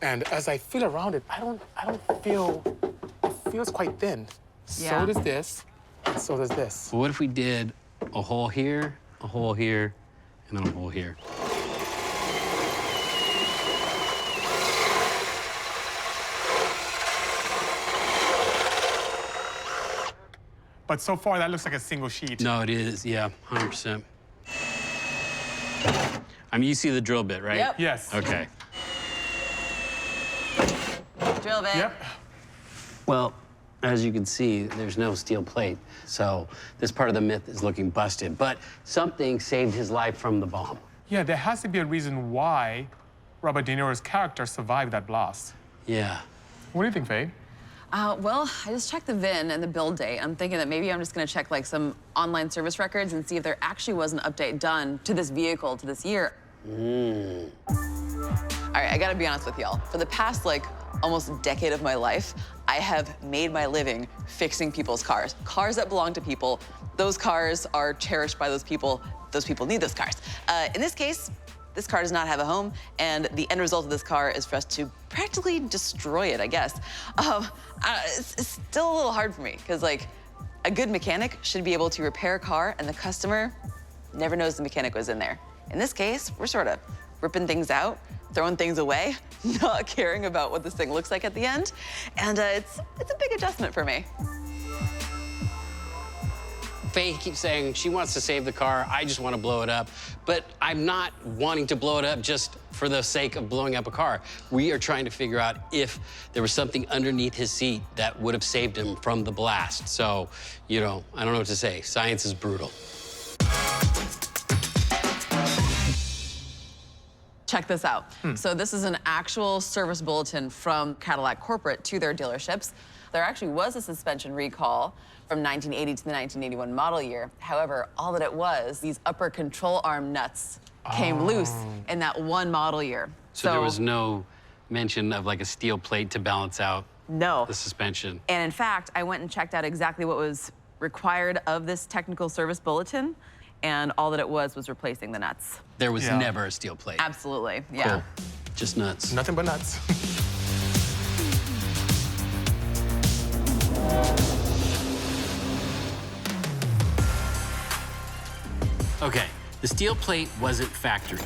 And as I feel around it, I don't feel, it feels quite thin. Yeah. So does this, and so does this. Well, what if we did a hole here, and then a hole here? But so far, that looks like a single sheet. No, it is, yeah, 100%. I mean, you see the drill bit, right? Yep. Yes. Okay. Drill bit. Yep. Well, as you can see, there's no steel plate. So this part of the myth is looking busted. But something saved his life from the bomb. Yeah, there has to be a reason why Robert De Niro's character survived that blast. Yeah. What do you think, Faye? Well, I just checked the VIN and the build date. I'm thinking that maybe I'm just gonna check like some online service records and see if there actually was an update done to this vehicle to this year. All right, I gotta be honest with y'all. For the past like almost decade of my life, I have made my living fixing people's cars. Cars that belong to people. Those cars are cherished by those people. Those people need those cars. In this case, this car does not have a home, and the end result of this car is for us to practically destroy it, I guess. It's still a little hard for me, because like, a good mechanic should be able to repair a car, and the customer never knows the mechanic was in there. In this case, we're sort of ripping things out, throwing things away, not caring about what this thing looks like at the end, and it's a big adjustment for me. Faye keeps saying she wants to save the car. I just want to blow it up. But I'm not wanting to blow it up just for the sake of blowing up a car. We are trying to figure out if there was something underneath his seat that would have saved him from the blast. So, you know, I don't know what to say. Science is brutal. Check this out. So this is an actual service bulletin from Cadillac Corporate to their dealerships. There actually was a suspension recall from 1980 to the 1981 model year. However, all that it was, these upper control arm nuts came loose in that one model year. So there was no mention of like a steel plate to balance out the suspension. And in fact, I went and checked out exactly what was required of this technical service bulletin, and all that it was replacing the nuts. There was never a steel plate. Absolutely, yeah. Cool. Just nuts. Nothing but nuts. Okay, the steel plate wasn't factory.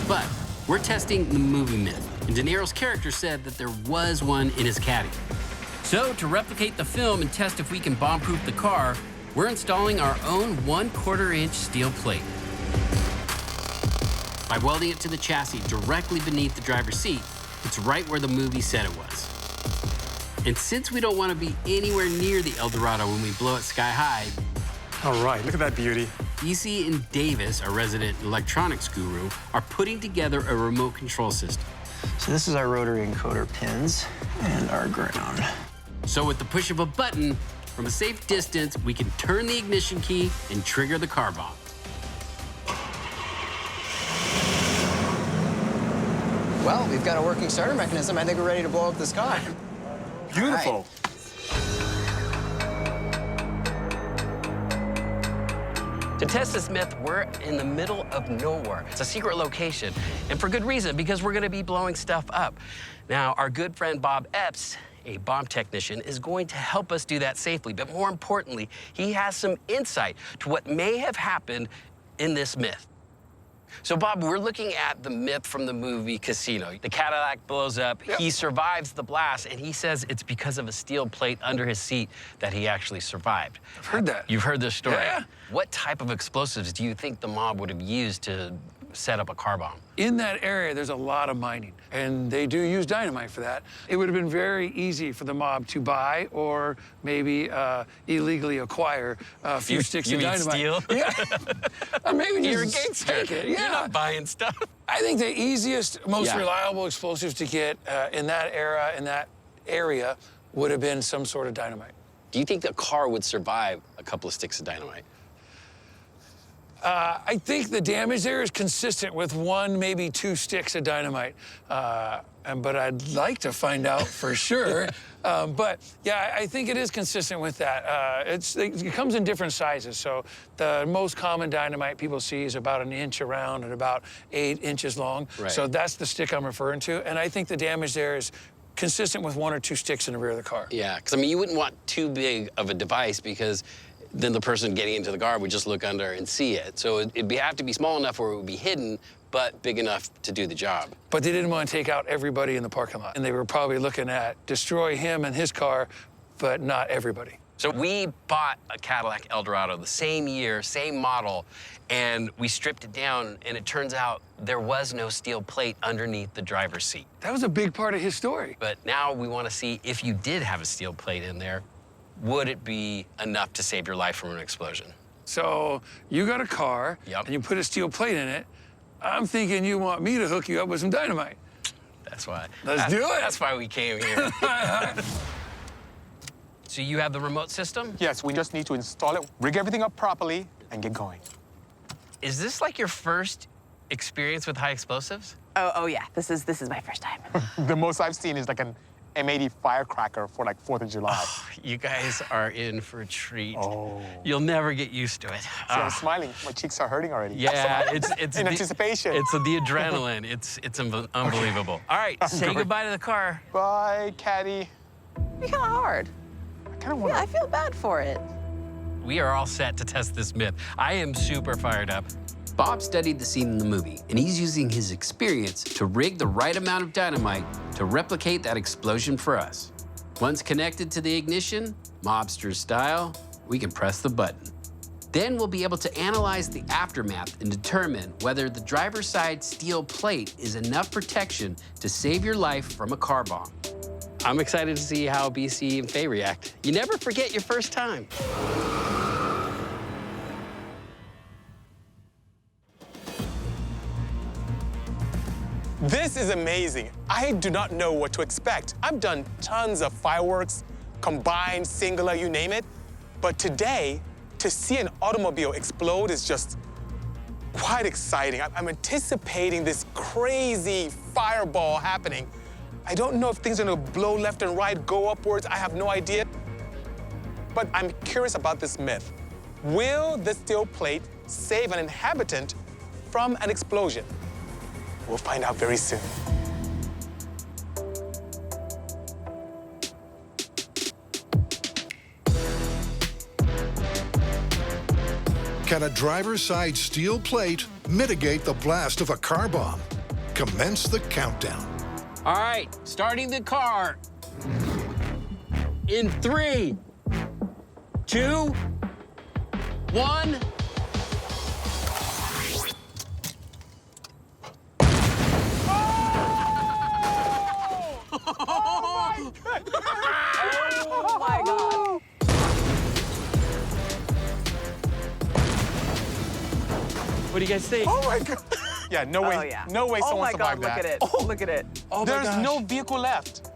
But we're testing the movie myth, and De Niro's character said that there was one in his caddy. So to replicate the film and test if we can bomb-proof the car, we're installing our own 1/4 inch steel plate. By welding it to the chassis directly beneath the driver's seat, it's right where the movie said it was. And since we don't want to be anywhere near the El Dorado when we blow it sky high, All right, look at that beauty. Bisi and Davis, our resident electronics guru, are putting together a remote control system. So this is our rotary encoder pins and our ground. So with the push of a button, from a safe distance, we can turn the ignition key and trigger the car bomb. Well, we've got a working starter mechanism. I think we're ready to blow up this car. Beautiful. To test this myth, we're in the middle of nowhere. It's a secret location, and for good reason, because we're gonna be blowing stuff up. Now, our good friend Bob Epps, a bomb technician, is going to help us do that safely, but more importantly, he has some insight to what may have happened in this myth. So, Bob, we're looking at the myth from the movie Casino. The Cadillac blows up, he survives the blast, and he says it's because of a steel plate under his seat that he actually survived. I've heard that. You've heard this story? Yeah. What type of explosives do you think the mob would have used to set up a car bomb? In that area, there's a lot of mining, and they do use dynamite for that. It would have been very easy for the mob to buy or maybe illegally acquire a few sticks of dynamite. Steal? Yeah. Or maybe You're a just gangster. take it. Yeah. You're not buying stuff. I think the easiest, most reliable explosives to get in that era, in that area, would have been some sort of dynamite. Do you think the car would survive a couple of sticks of dynamite? I think the damage there is consistent with 1, maybe 2 sticks of dynamite. But I'd like to find out for sure. But yeah, I think it is consistent with that. It comes in different sizes. So the most common dynamite people see is about 1 inch around and about 8 inches long. Right. So that's the stick I'm referring to. And I think the damage there is consistent with 1 or 2 sticks in the rear of the car. Yeah, because I mean, you wouldn't want too big of a device because then the person getting into the car would just look under and see it. So it'd have to be small enough where it would be hidden, but big enough to do the job. But they didn't want to take out everybody in the parking lot. And they were probably looking at destroy him and his car, but not everybody. So we bought a Cadillac Eldorado the same year, same model, and we stripped it down, and it turns out there was no steel plate underneath the driver's seat. That was a big part of his story. But now we want to see if you did have a steel plate in there, would it be enough to save your life from an explosion? So you got a car, and you put a steel plate in it. I'm thinking you want me to hook you up with some dynamite. That's why. Let's do it. That's why we came here. So you have the remote system? Yes, we just need to install it, rig everything up properly, and get going. Is this like your first experience with high explosives? Oh yeah, this is my first time. The most I've seen is like an M80 firecracker for like 4th of July. Oh, you guys are in for a treat. Oh. You'll never get used to it. See, I'm smiling. My cheeks are hurting already. Yeah, it's in anticipation. It's the adrenaline. It's unbelievable. All right, say goodbye to the car. Bye, Caddy. It's kind of hard. I kind of want Yeah, I feel bad for it. We are all set to test this myth. I am super fired up. Bob studied the scene in the movie, and he's using his experience to rig the right amount of dynamite to replicate that explosion for us. Once connected to the ignition, mobster style, we can press the button. Then we'll be able to analyze the aftermath and determine whether the driver's side steel plate is enough protection to save your life from a car bomb. I'm excited to see how Bisi and Faye react. You never forget your first time. This is amazing. I do not know what to expect. I've done tons of fireworks, combined, singular, you name it. But today, to see an automobile explode is just quite exciting. I'm anticipating this crazy fireball happening. I don't know if things are gonna blow left and right, go upwards, I have no idea. But I'm curious about this myth. Will the steel plate save an inhabitant from an explosion? We'll find out very soon. Can a driver's side steel plate mitigate the blast of a car bomb? Commence the countdown. All right, starting the car. In 3, 2, 1. Oh my God. What do you guys think? Oh my God. Yeah, no way. Oh, yeah. No way someone survived look that. at it. Oh, Look at it. Oh, there's no vehicle left.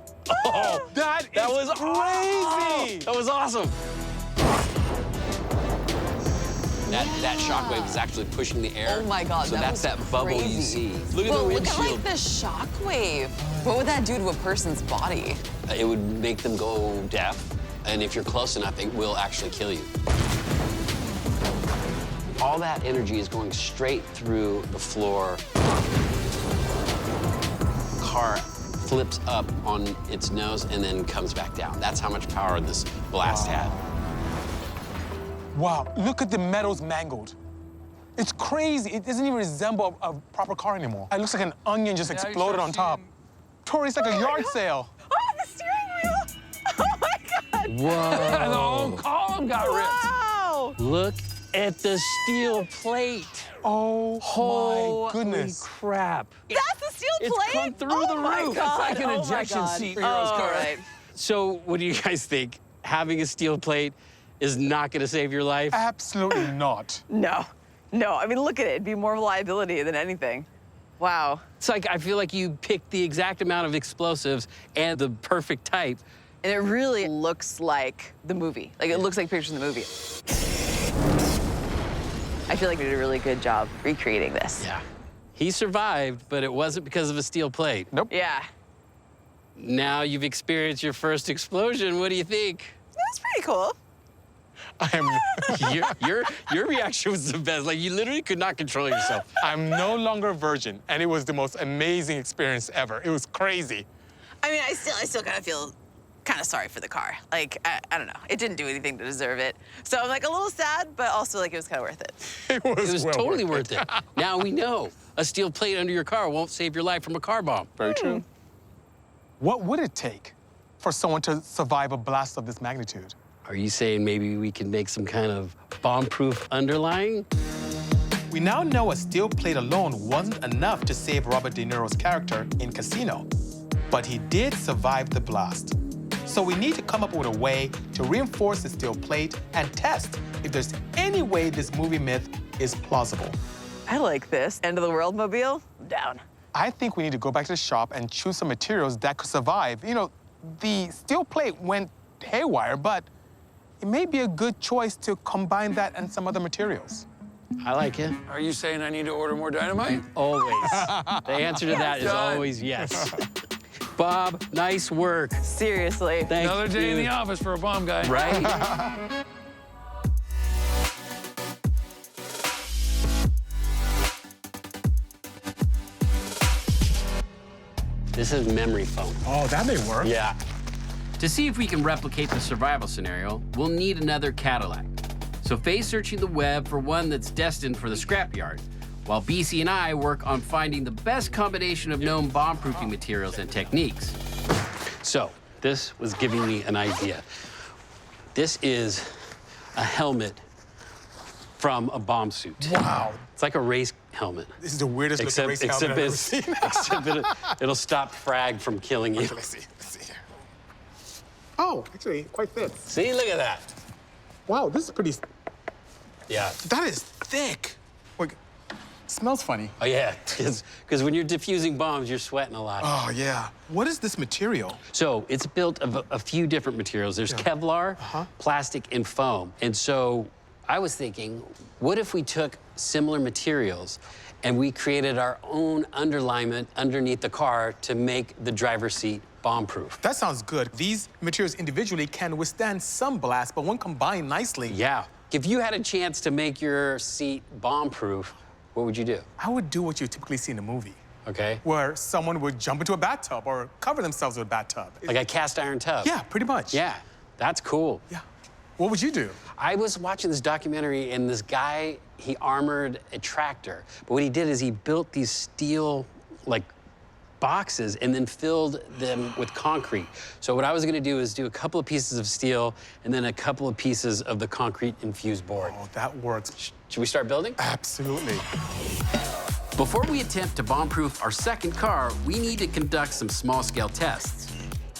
Oh, That was crazy. That was awesome. That shockwave is actually pushing the air. Oh my God, So that that's was that bubble crazy. you see. Look at Well, the look at windshield. like the shock wave. What would that do to a person's body? It would make them go deaf, and if you're close enough, it will actually kill you. all that energy is going straight through the floor. Car flips up on its nose and then comes back down. That's how much power this blast had. Wow, look at the metal's mangled. It's crazy. It doesn't even resemble a proper car anymore. It looks like an onion just exploded on top. Tori, it's like a yard sale. Oh, the steering wheel! Oh my God! Whoa. The whole column got ripped. Wow! Look at the steel plate. Oh, my goodness. Holy crap. That's the steel plate? It's come through the my roof. God. It's like an Oh my ejection God. seat for your car. Right. So what do you guys think? Having a steel plate is not going to save your life? Absolutely not. No. No, I mean, look at it. It'd be more liability than anything. Wow. It's like, I feel like you picked the exact amount of explosives and the perfect type. And it really looks like the movie. Like, it looks like pictures in the movie. I feel like we did a really good job recreating this. Yeah. He survived, but it wasn't because of a steel plate. Nope. Yeah. Now you've experienced your first explosion. What do you think? That's pretty cool. Your reaction was the best. Like, you literally could not control yourself. I'm no longer a virgin, and it was the most amazing experience ever. It was crazy. I mean, I still kind of feel kind of sorry for the car. Like, I don't know. It didn't do anything to deserve it. So I'm like a little sad, but also like it was kind of worth it. It was well totally worth it. Now we know a steel plate under your car won't save your life from a car bomb. Very true. What would it take for someone to survive a blast of this magnitude? Are you saying maybe we can make some kind of bomb-proof underlying? We now know a steel plate alone wasn't enough to save Robert De Niro's character in Casino, but he did survive the blast. So we need to come up with a way to reinforce the steel plate and test if there's any way this movie myth is plausible. I like this. End of the world mobile? I'm down. I think we need to go back to the shop and choose some materials that could survive. You know, the steel plate went haywire, but it may be a good choice to combine that and some other materials. I like it. Are you saying I need to order more dynamite? Always. The answer to that is always yes. Bob, nice work. Seriously. Thank Another day you. in the office for a bomb guy. Right? This is memory foam. Oh, that may work. Yeah. To see if we can replicate the survival scenario, we'll need another Cadillac. So Faye's searching the web for one that's destined for the scrapyard, while Bisi and I work on finding the best combination of known bomb-proofing materials and techniques. So this was giving me an idea. This is a helmet from a bomb suit. Wow. It's like a race helmet. This is the weirdest looking race helmet I've ever seen. Except it'll stop frag from killing you. Let's see here. Oh, actually, quite fit. See, look at that. Wow, this is pretty... Yeah. That is thick. Look, smells funny. Oh, yeah, because when you're diffusing bombs, you're sweating a lot. Oh, yeah. What is this material? So it's built of a few different materials. There's Kevlar, plastic, and foam. And so I was thinking, what if we took similar materials and we created our own underlayment underneath the car to make the driver's seat bomb-proof? That sounds good. These materials individually can withstand some blast, but when combined nicely... Yeah. If you had a chance to make your seat bomb-proof, what would you do? I would do what you typically see in a movie. Okay. Where someone would jump into a bathtub or cover themselves with a bathtub. Like a cast iron tub? Yeah, pretty much. Yeah, that's cool. Yeah. What would you do? I was watching this documentary, and this guy, he armored a tractor. But what he did is he built these steel, like, boxes and then filled them with concrete. So what I was gonna do is do a couple of pieces of steel and then a couple of pieces of the concrete infused board. Oh, that works. Should we start building? Absolutely. Before we attempt to bomb-proof our second car, we need to conduct some small-scale tests.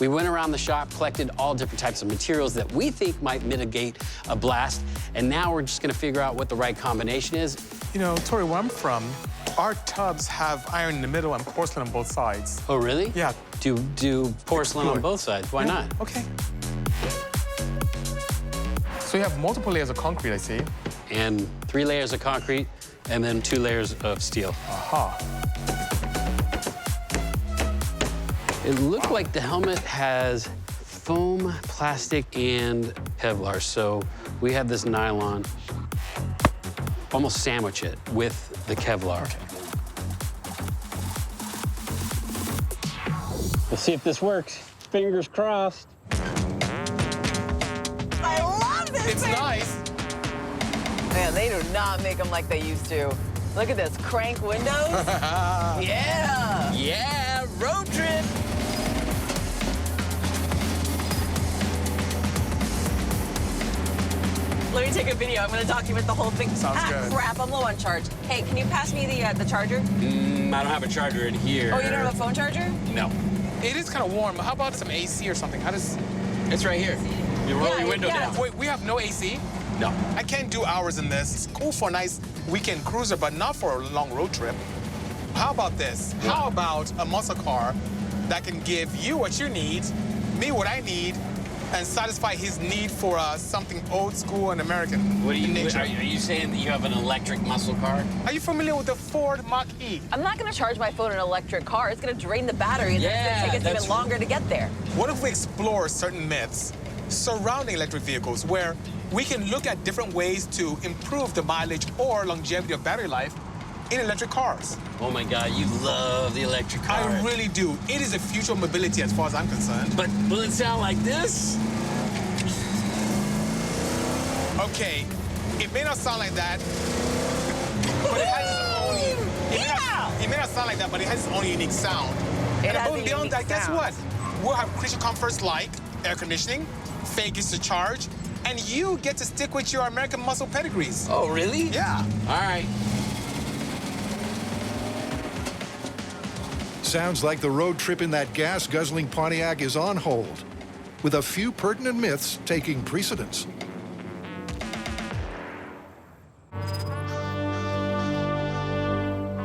We went around the shop, collected all different types of materials that we think might mitigate a blast, and now we're just gonna figure out what the right combination is. You know, Tori, where I'm from, our tubs have iron in the middle and porcelain on both sides. Oh, really? Yeah. Do porcelain on both sides. Why not? Okay. So you have multiple layers of concrete, I see. And 3 layers of concrete, and then 2 layers of steel. Aha. It looked like the helmet has foam, plastic, and Kevlar. So we have this nylon. almost sandwich it with the Kevlar. Let's see if this works. Fingers crossed. I love this It's thing. nice. Man, they do not make them like they used to. Look at this, crank windows. Yeah. Yeah, road trip. Let me take a video. I'm going to document the whole thing. Sounds good. Crap, I'm low on charge. Hey, can you pass me the charger? I don't have a charger in here. Oh, you don't have a phone charger? No. It is kind of warm. How about some AC or something? How does... It's right here. You roll your window down. Wait, we have no AC? No. I can't do hours in this. It's cool for a nice weekend cruiser, but not for a long road trip. How about this? What? How about a muscle car that can give you what you need, me what I need, and satisfy his need for something old school and American? What are you, in nature. are you saying that you have an electric muscle car? Are you familiar with the Ford Mach-E? I'm not going to charge my phone in an electric car. It's going to drain the battery, and Yeah, it's going to take us that's- even longer to get there. What if we explore certain myths surrounding electric vehicles where we can look at different ways to improve the mileage or longevity of battery life in electric cars? Oh my God, you love the electric car. I really do. It is the future of mobility as far as I'm concerned. But will it sound like this? Okay, it may not sound like that, but it has its own... It may not sound like that, but it has its own unique sound. It And has above a and beyond unique that, guess sound. what? We'll have creature comforts like air conditioning, Faye gets to charge, and you get to stick with your American muscle pedigrees. Oh, really? Yeah. All right. Sounds like the road trip in that gas-guzzling Pontiac is on hold, with a few pertinent myths taking precedence.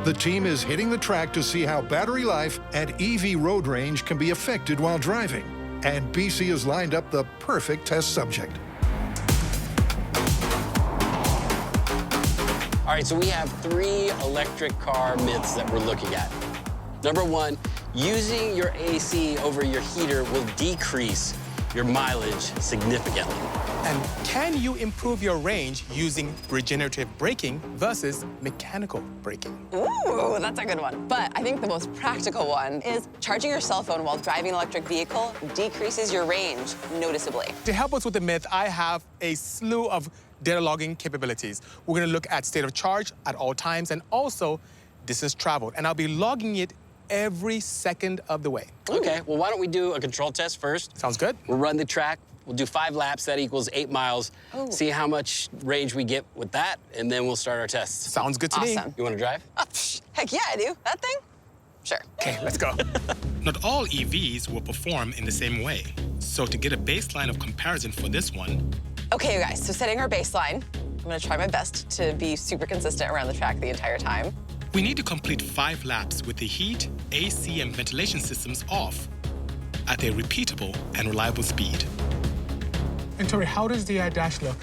The team is hitting the track to see how battery life and EV road range can be affected while driving. And Bisi has lined up the perfect test subject. All right, so we have 3 electric car myths that we're looking at. Number 1, using your AC over your heater will decrease your mileage significantly. And can you improve your range using regenerative braking versus mechanical braking? Ooh, that's a good one. But I think the most practical one is charging your cell phone while driving an electric vehicle decreases your range noticeably. To help us with the myth, I have a slew of data logging capabilities. We're gonna look at state of charge at all times and also distance traveled. And I'll be logging it every second of the way. Okay, well, why don't we do a control test first? Sounds good. We'll run the track. We'll do 5 laps. That equals 8 miles. Oh. See how much range we get with that, and then we'll start our tests. Sounds good to me. Awesome. You want to drive? Heck yeah, I do. That thing? Sure. Okay, let's go. Not all EVs will perform in the same way. So to get a baseline of comparison for this one, Okay, you guys, so setting our baseline, I'm gonna try my best to be super consistent around the track the entire time. we need to complete 5 laps with the heat, AC, and ventilation systems off at a repeatable and reliable speed. And Tori, how does the dash look?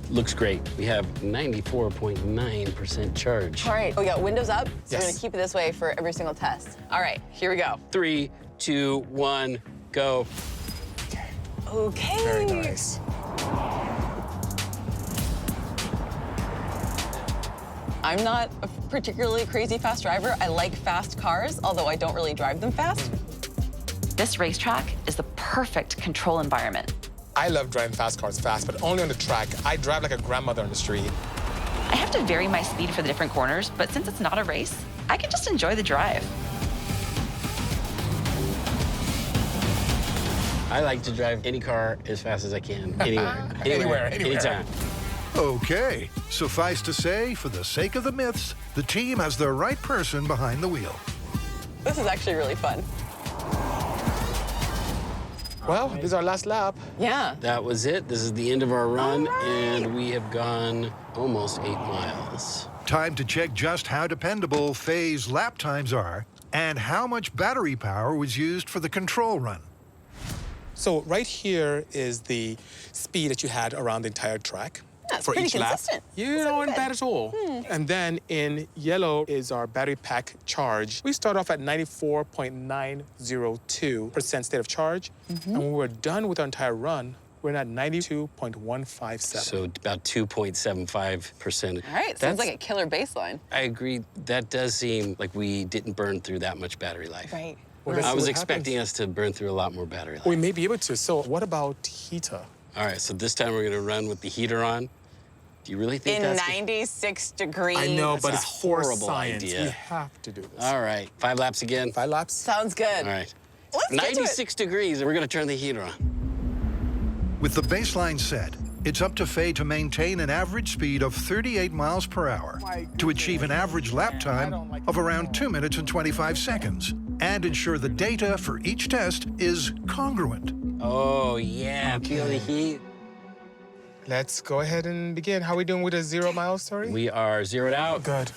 Looks great. We have 94.9% charge. All right, we got windows up, so Yes. we're gonna keep it this way for every single test. All right, here we go. 3, 2, 1, go. Okay. Very nice. I'm not a particularly crazy fast driver. I like fast cars, although I don't really drive them fast. This racetrack is the perfect control environment. I love driving fast cars fast, but only on the track. I drive like a grandmother on the street. I have to vary my speed for the different corners, but since it's not a race, I can just enjoy the drive. I like to drive any car as fast as I can, anywhere. Anywhere. Anytime. Okay, suffice to say, for the sake of the myths, the team has the right person behind the wheel. This is actually really fun. Well, this is our last lap. Yeah. That was it. This is the end of our run, All right. and we have gone almost 8 miles. Time to check just how dependable Faye's lap times are and how much battery power was used for the control run. So right here is the speed that you had around the entire track. That's for pretty each lap. consistent. You That's know, pretty not bad at all. And then in yellow is our battery pack charge. We start off at 94.902% state of charge. And when we're done with our entire run, We're at 92.157. So about 2.75%. All right, sounds like a killer baseline. I agree. That does seem like we didn't burn through that much battery life. Right. Well, I was expecting us to burn through a lot more battery life. We may be able to. So what about heater? All right, so this time we're going to run with the heater on. Do you really think In that's 96 degrees. I know, but That's it's a for horrible science. idea. We have to do this. All right, 5 laps again. 5 laps? Sounds good. All right. Let's get to it. 96 degrees, and we're going to turn the heater on. With the baseline set, it's up to Faye to maintain an average speed of 38 miles per hour to achieve an average lap time of around 2 minutes and 25 seconds and ensure the data for each test is congruent. Oh, yeah, feel the heat. Let's go ahead and begin. How are we doing with a 0 miles, Tory? We are zeroed out. Good.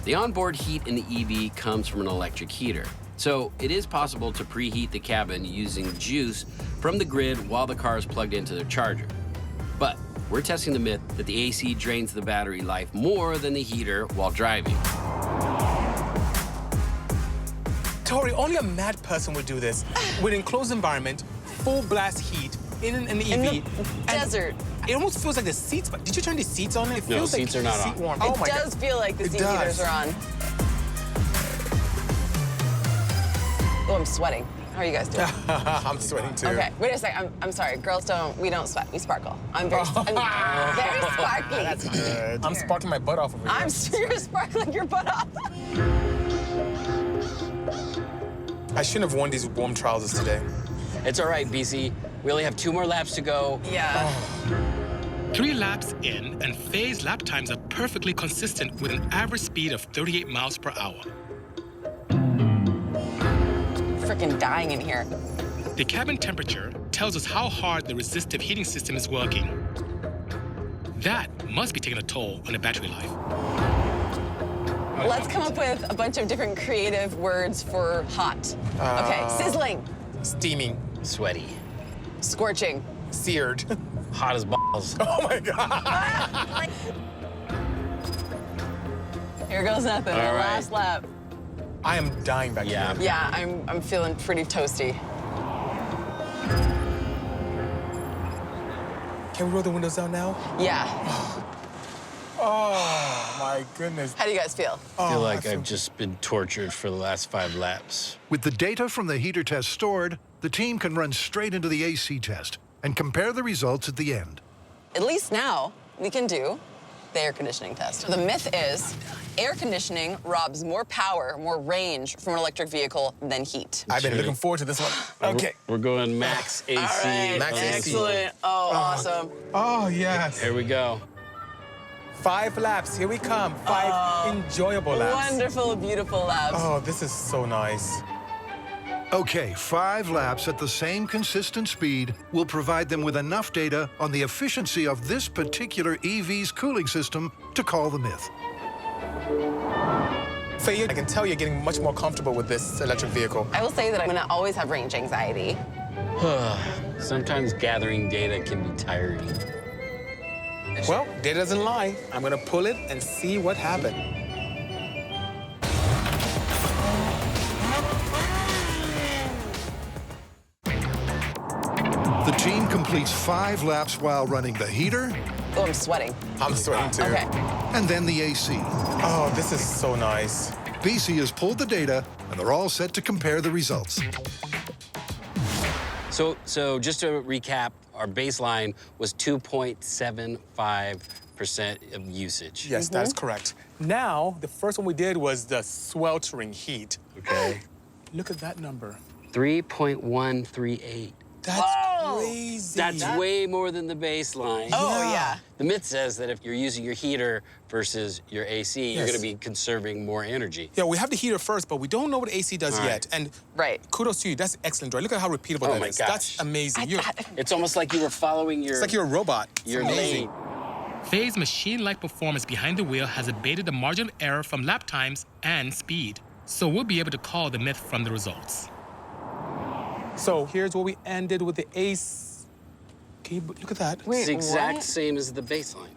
The onboard heat in the EV comes from an electric heater. So it is possible to preheat the cabin using juice from the grid while the car is plugged into the charger. But we're testing the myth that the AC drains the battery life more than the heater while driving. Tory, only a mad person would do this. With an enclosed environment, full blast heat, in an EV. In the desert. It almost feels like the seats, but did you turn the seats on? It No, feels seats like are not seat on. warm. It does feel like the It seat heaters does. are on. Oh, I'm sweating. How are you guys doing? I'm sweating too. Okay, wait a sec. I'm sorry. Girls we don't sweat. We sparkle. I'm very sparkly. That's good. I'm sparking my butt off over here. You're sparkling your butt off. I shouldn't have worn these warm trousers today. It's all right, Bisi. We only have 2 more laps to go. Yeah. 3 laps in, and Faye's lap times are perfectly consistent with an average speed of 38 miles per hour. Freaking dying in here. The cabin temperature tells us how hard the resistive heating system is working. That must be taking a toll on the battery life. Let's come up with a bunch of different creative words for hot. Okay, sizzling, Steaming. Sweaty. scorching. Seared. Hot as balls. Oh my God. Here goes nothing. All right. Last lap. I am dying back here. Yeah, I'm feeling pretty toasty. Can we roll the windows down now? Yeah. Oh my goodness. How do you guys feel? I feel like I've just been tortured for the last 5 laps. With the data from the heater test stored, the team can run straight into the AC test and compare the results at the end. At least now we can do the air conditioning test. So the myth is air conditioning robs more power, more range from an electric vehicle than heat. I've been looking forward to this one. Okay. We're going max AC. All right, Max AC. excellent. Oh, awesome. Oh, yes. Here we go. 5 laps. Here we come. 5 enjoyable laps. Wonderful, beautiful laps. Oh, this is so nice. Okay, 5 laps at the same consistent speed will provide them with enough data on the efficiency of this particular EV's cooling system to call the myth. Faye, I can tell you're getting much more comfortable with this electric vehicle. I will say that I'm gonna always have range anxiety. Sometimes gathering data can be tiring. Well, data doesn't lie. I'm gonna pull it and see what happened. The team completes 5 laps while running the heater Oh, I'm sweating. I'm sweating too. Okay. and then the AC. Oh, this is so nice. Bisi has pulled the data, and they're all set to compare the results. So just to recap, our baseline was 2.75% of usage. Yes, that is correct. Now, the first one we did was the sweltering heat. Okay. Look at that number. 3.138. That's crazy. That's way more than the baseline. Oh, yeah. The myth says that if you're using your heater versus your AC, you're Yes. going to be conserving more energy. Yeah, we have the heater first, but we don't know what AC does All right. yet. And Right. kudos to you. That's excellent, Joy. Look at how repeatable Oh that my is. gosh. That's amazing. It's almost like you were following your... It's like you're a robot. Your It's amazing. lane. Faye's machine-like performance behind the wheel has abated the margin of error from lap times and speed. So we'll be able to call the myth from the results. So here's where we ended with the ace. Can you look at that? It's the exact what? same as the baseline.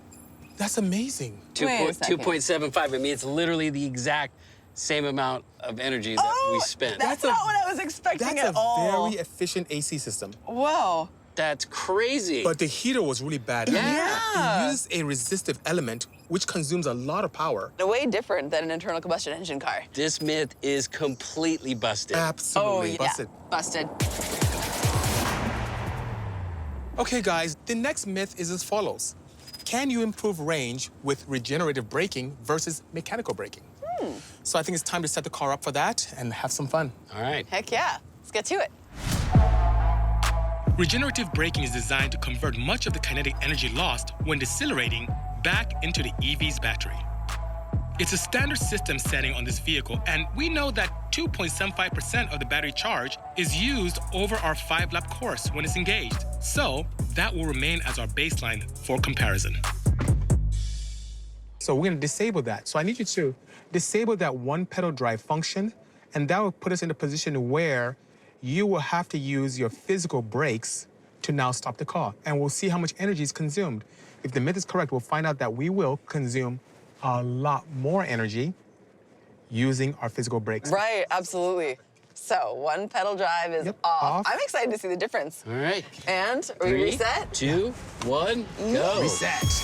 That's amazing. Wait a second. 2.75. I mean, it's literally the exact same amount of energy that we spent. That's not what I was expecting at all. That's a very efficient AC system. Whoa. That's crazy. But the heater was really bad. Yeah. It uses a resistive element, which consumes a lot of power. Way different than an internal combustion engine car. This myth is completely busted. Absolutely busted. Busted. Okay, guys, the next myth is as follows. Can you improve range with regenerative braking versus mechanical braking? So I think it's time to set the car up for that and have some fun. All right. Heck yeah. Let's get to it. Regenerative braking is designed to convert much of the kinetic energy lost when decelerating back into the EV's battery. It's a standard system setting on this vehicle, and we know that 2.75% of the battery charge is used over our 5-lap course when it's engaged. So that will remain as our baseline for comparison. So we're gonna disable that. So I need you to disable that one pedal drive function, and that will put us in a position where you will have to use your physical brakes to now stop the car. And we'll see how much energy is consumed. If the myth is correct, we'll find out that we will consume a lot more energy using our physical brakes. Right, absolutely. So one pedal drive is off. I'm excited to see the difference. All right. And are we 3, reset? 2, 1, go. Reset.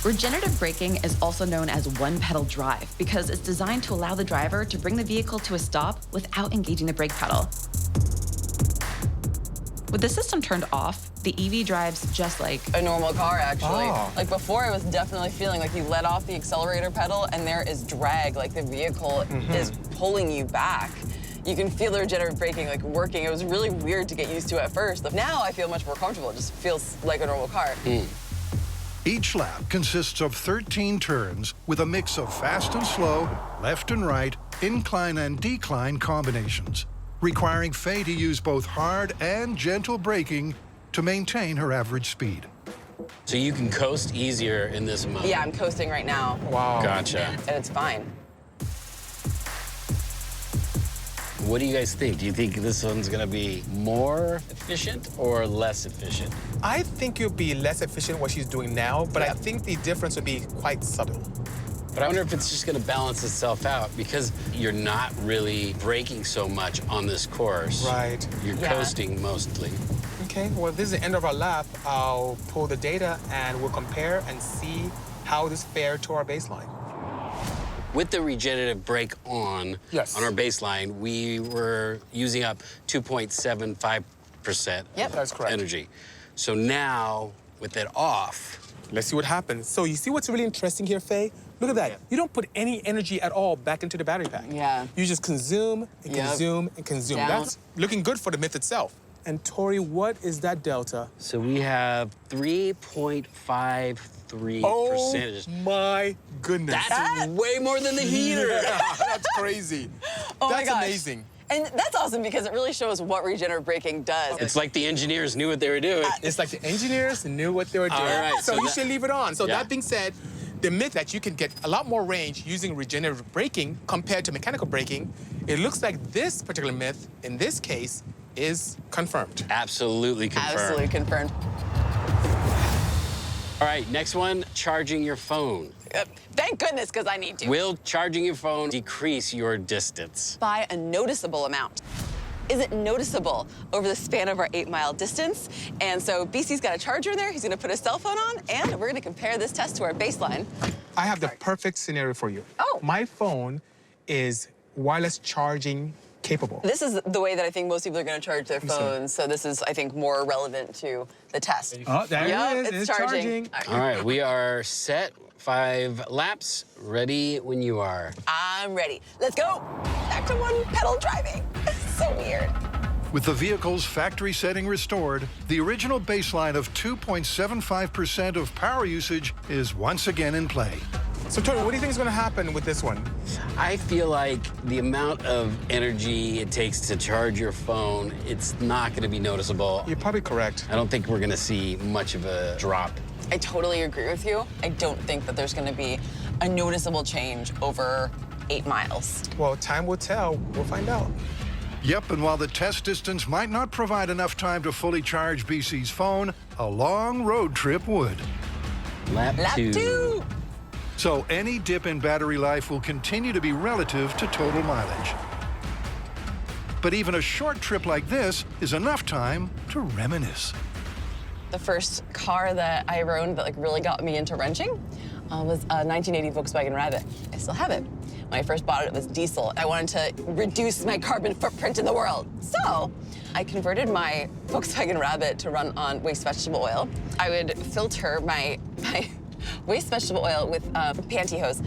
Regenerative braking is also known as one-pedal drive because it's designed to allow the driver to bring the vehicle to a stop without engaging the brake pedal. With the system turned off, the EV drives just like a normal car, actually. Like before, I was definitely feeling like you let off the accelerator pedal and there is drag, like the vehicle is pulling you back. You can feel the regenerative braking like working. It was really weird to get used to at first. Now I feel much more comfortable. It just feels like a normal car. Each lap consists of 13 turns with a mix of fast and slow, left and right, incline and decline combinations, requiring Faye to use both hard and gentle braking to maintain her average speed. So you can coast easier in this mode? Yeah, I'm coasting right now. Wow. Gotcha. And it's fine. What do you guys think? Do you think this one's gonna be more efficient or less efficient? I think it'll be less efficient what she's doing now, but I think the difference would be quite subtle. But I wonder if it's just gonna balance itself out because you're not really braking so much on this course. Right. You're coasting mostly. Okay, well, this is the end of our lap. I'll pull the data and we'll compare and see how this fared to our baseline. With the regenerative brake on our baseline, we were using up 2.75% That's correct. energy. So now, with it off, let's see what happens. So you see what's really interesting here, Faye? Look at that. You don't put any energy at all back into the battery pack. You just consume and consume and consume. Down. That's looking good for the myth itself. And Tori, what is that delta? So we have 3.53%. Oh my goodness. That's way more than the heater. That's crazy. Oh That's my gosh. amazing. And that's awesome because it really shows what regenerative braking does. It's like the engineers knew what they were doing. It's like the engineers knew what they were doing. All right, so so you that- should leave it on. So Yeah. that being said, the myth that you can get a lot more range using regenerative braking compared to mechanical braking, it looks like this particular myth, in this case, is confirmed. Absolutely confirmed. Absolutely confirmed. All right, next one, charging your phone. Thank goodness, because I need to. Will charging your phone decrease your distance? By a noticeable amount. Is it noticeable over the span of our 8-mile distance? And so Bisi's got a charger there. He's going to put his cell phone on, and we're going to compare this test to our baseline. I have the perfect scenario for you. My phone is wireless charging capable. This is the way that I think most people are going to charge their phones. So this is, I think, more relevant to the test. Oh, there it is. It's charging. All right, we are set. 5 laps. Ready when you are. I'm ready. Let's go. Back to one pedal driving. So weird. With the vehicle's factory setting restored, the original baseline of 2.75% of power usage is once again in play. So, Tori, what do you think is going to happen with this one? I feel like the amount of energy it takes to charge your phone, it's not going to be noticeable. You're probably correct. I don't think we're going to see much of a drop. I totally agree with you. I don't think that there's going to be a noticeable change over 8 miles. Well, time will tell. We'll find out. Yep, and while the test distance might not provide enough time to fully charge Bisi's phone, a long road trip would. Lap 2. So any dip in battery life will continue to be relative to total mileage. But even a short trip like this is enough time to reminisce. The first car that I ever owned that like really got me into wrenching was a 1980 Volkswagen Rabbit. I still have it. When I first bought it, it was diesel. I wanted to reduce my carbon footprint in the world. So I converted my Volkswagen Rabbit to run on waste vegetable oil. I would filter my waste vegetable oil with pantyhose.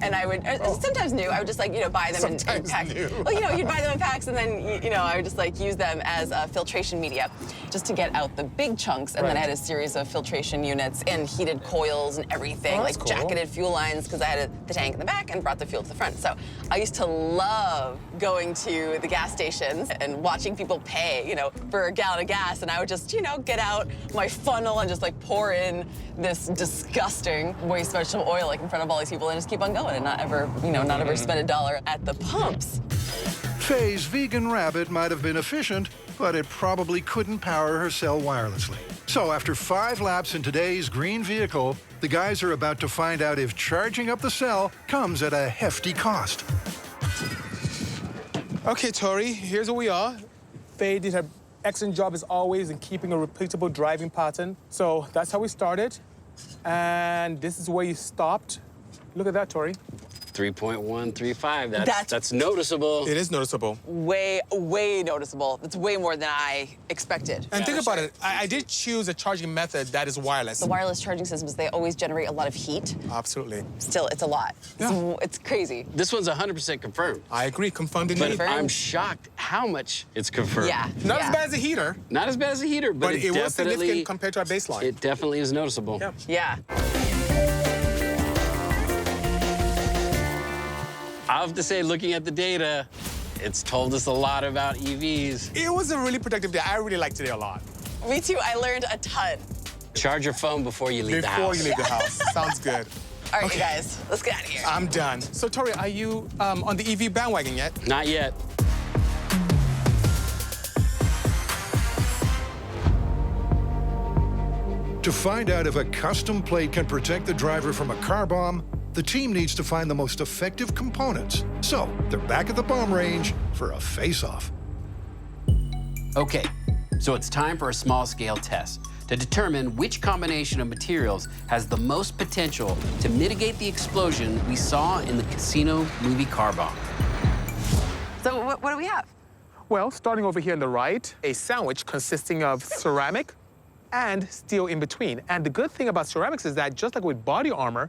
And I would, sometimes new, I would just like, buy them in packs. Well, you'd buy them in packs and then, I would just like use them as filtration media just to get out the big chunks. And then I had a series of filtration units and heated coils and everything, like cool. Jacketed fuel lines, because I had the tank in the back and brought the fuel to the front. So I used to love going to the gas stations and watching people pay, for a gallon of gas. And I would just, get out my funnel and just like pour in this disgusting waste vegetable oil like in front of all these people and just keep on going and not ever, not ever spend $1 at the pumps. Faye's vegan Rabbit might have been efficient, but it probably couldn't power her cell wirelessly. So after 5 laps in today's green vehicle, the guys are about to find out if charging up the cell comes at a hefty cost. Okay, Tory, here's where we are. Faye did her excellent job as always in keeping a repeatable driving pattern. So that's how we started. And this is where you stopped. Look at that, Tory. 3.135. That's noticeable. It is noticeable. Way, way noticeable. That's way more than I expected. And think about it. I did choose a charging method that is wireless. The wireless charging systems, they always generate a lot of heat. Absolutely. Still, it's a lot. Yeah. It's crazy. This one's 100% confirmed. I agree. Confirmed indeed. But I'm shocked how much it's confirmed. Yeah. Not as bad as a heater. Not as bad as a heater, but it was significant compared to our baseline. It definitely is noticeable. Yeah. I have to say, looking at the data, it's told us a lot about EVs. It was a really productive day. I really liked today a lot. Me too. I learned a ton. Charge your phone before you leave the house. Before you leave the house. Sounds good. All right, you guys, let's get out of here. I'm done. So, Tory, are you on the EV bandwagon yet? Not yet. To find out if a custom plate can protect the driver from a car bomb, the team needs to find the most effective components. So they're back at the bomb range for a face-off. Okay, so it's time for a small-scale test to determine which combination of materials has the most potential to mitigate the explosion we saw in the casino movie car bomb. So what do we have? Well, starting over here on the right, a sandwich consisting of ceramic and steel in between. And the good thing about ceramics is that just like with body armor,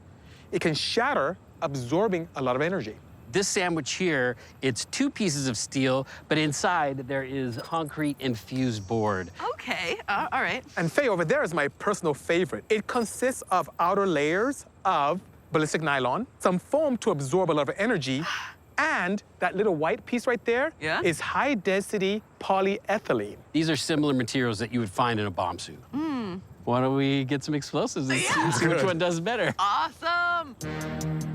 it can shatter, absorbing a lot of energy. This sandwich here, it's 2 pieces of steel, but inside there is concrete infused board. Okay, all right. And Faye, over there is my personal favorite. It consists of outer layers of ballistic nylon, some foam to absorb a lot of energy, and that little white piece right there is high-density polyethylene. These are similar materials that you would find in a bomb suit. Why don't we get some explosives and see which one does better? Awesome!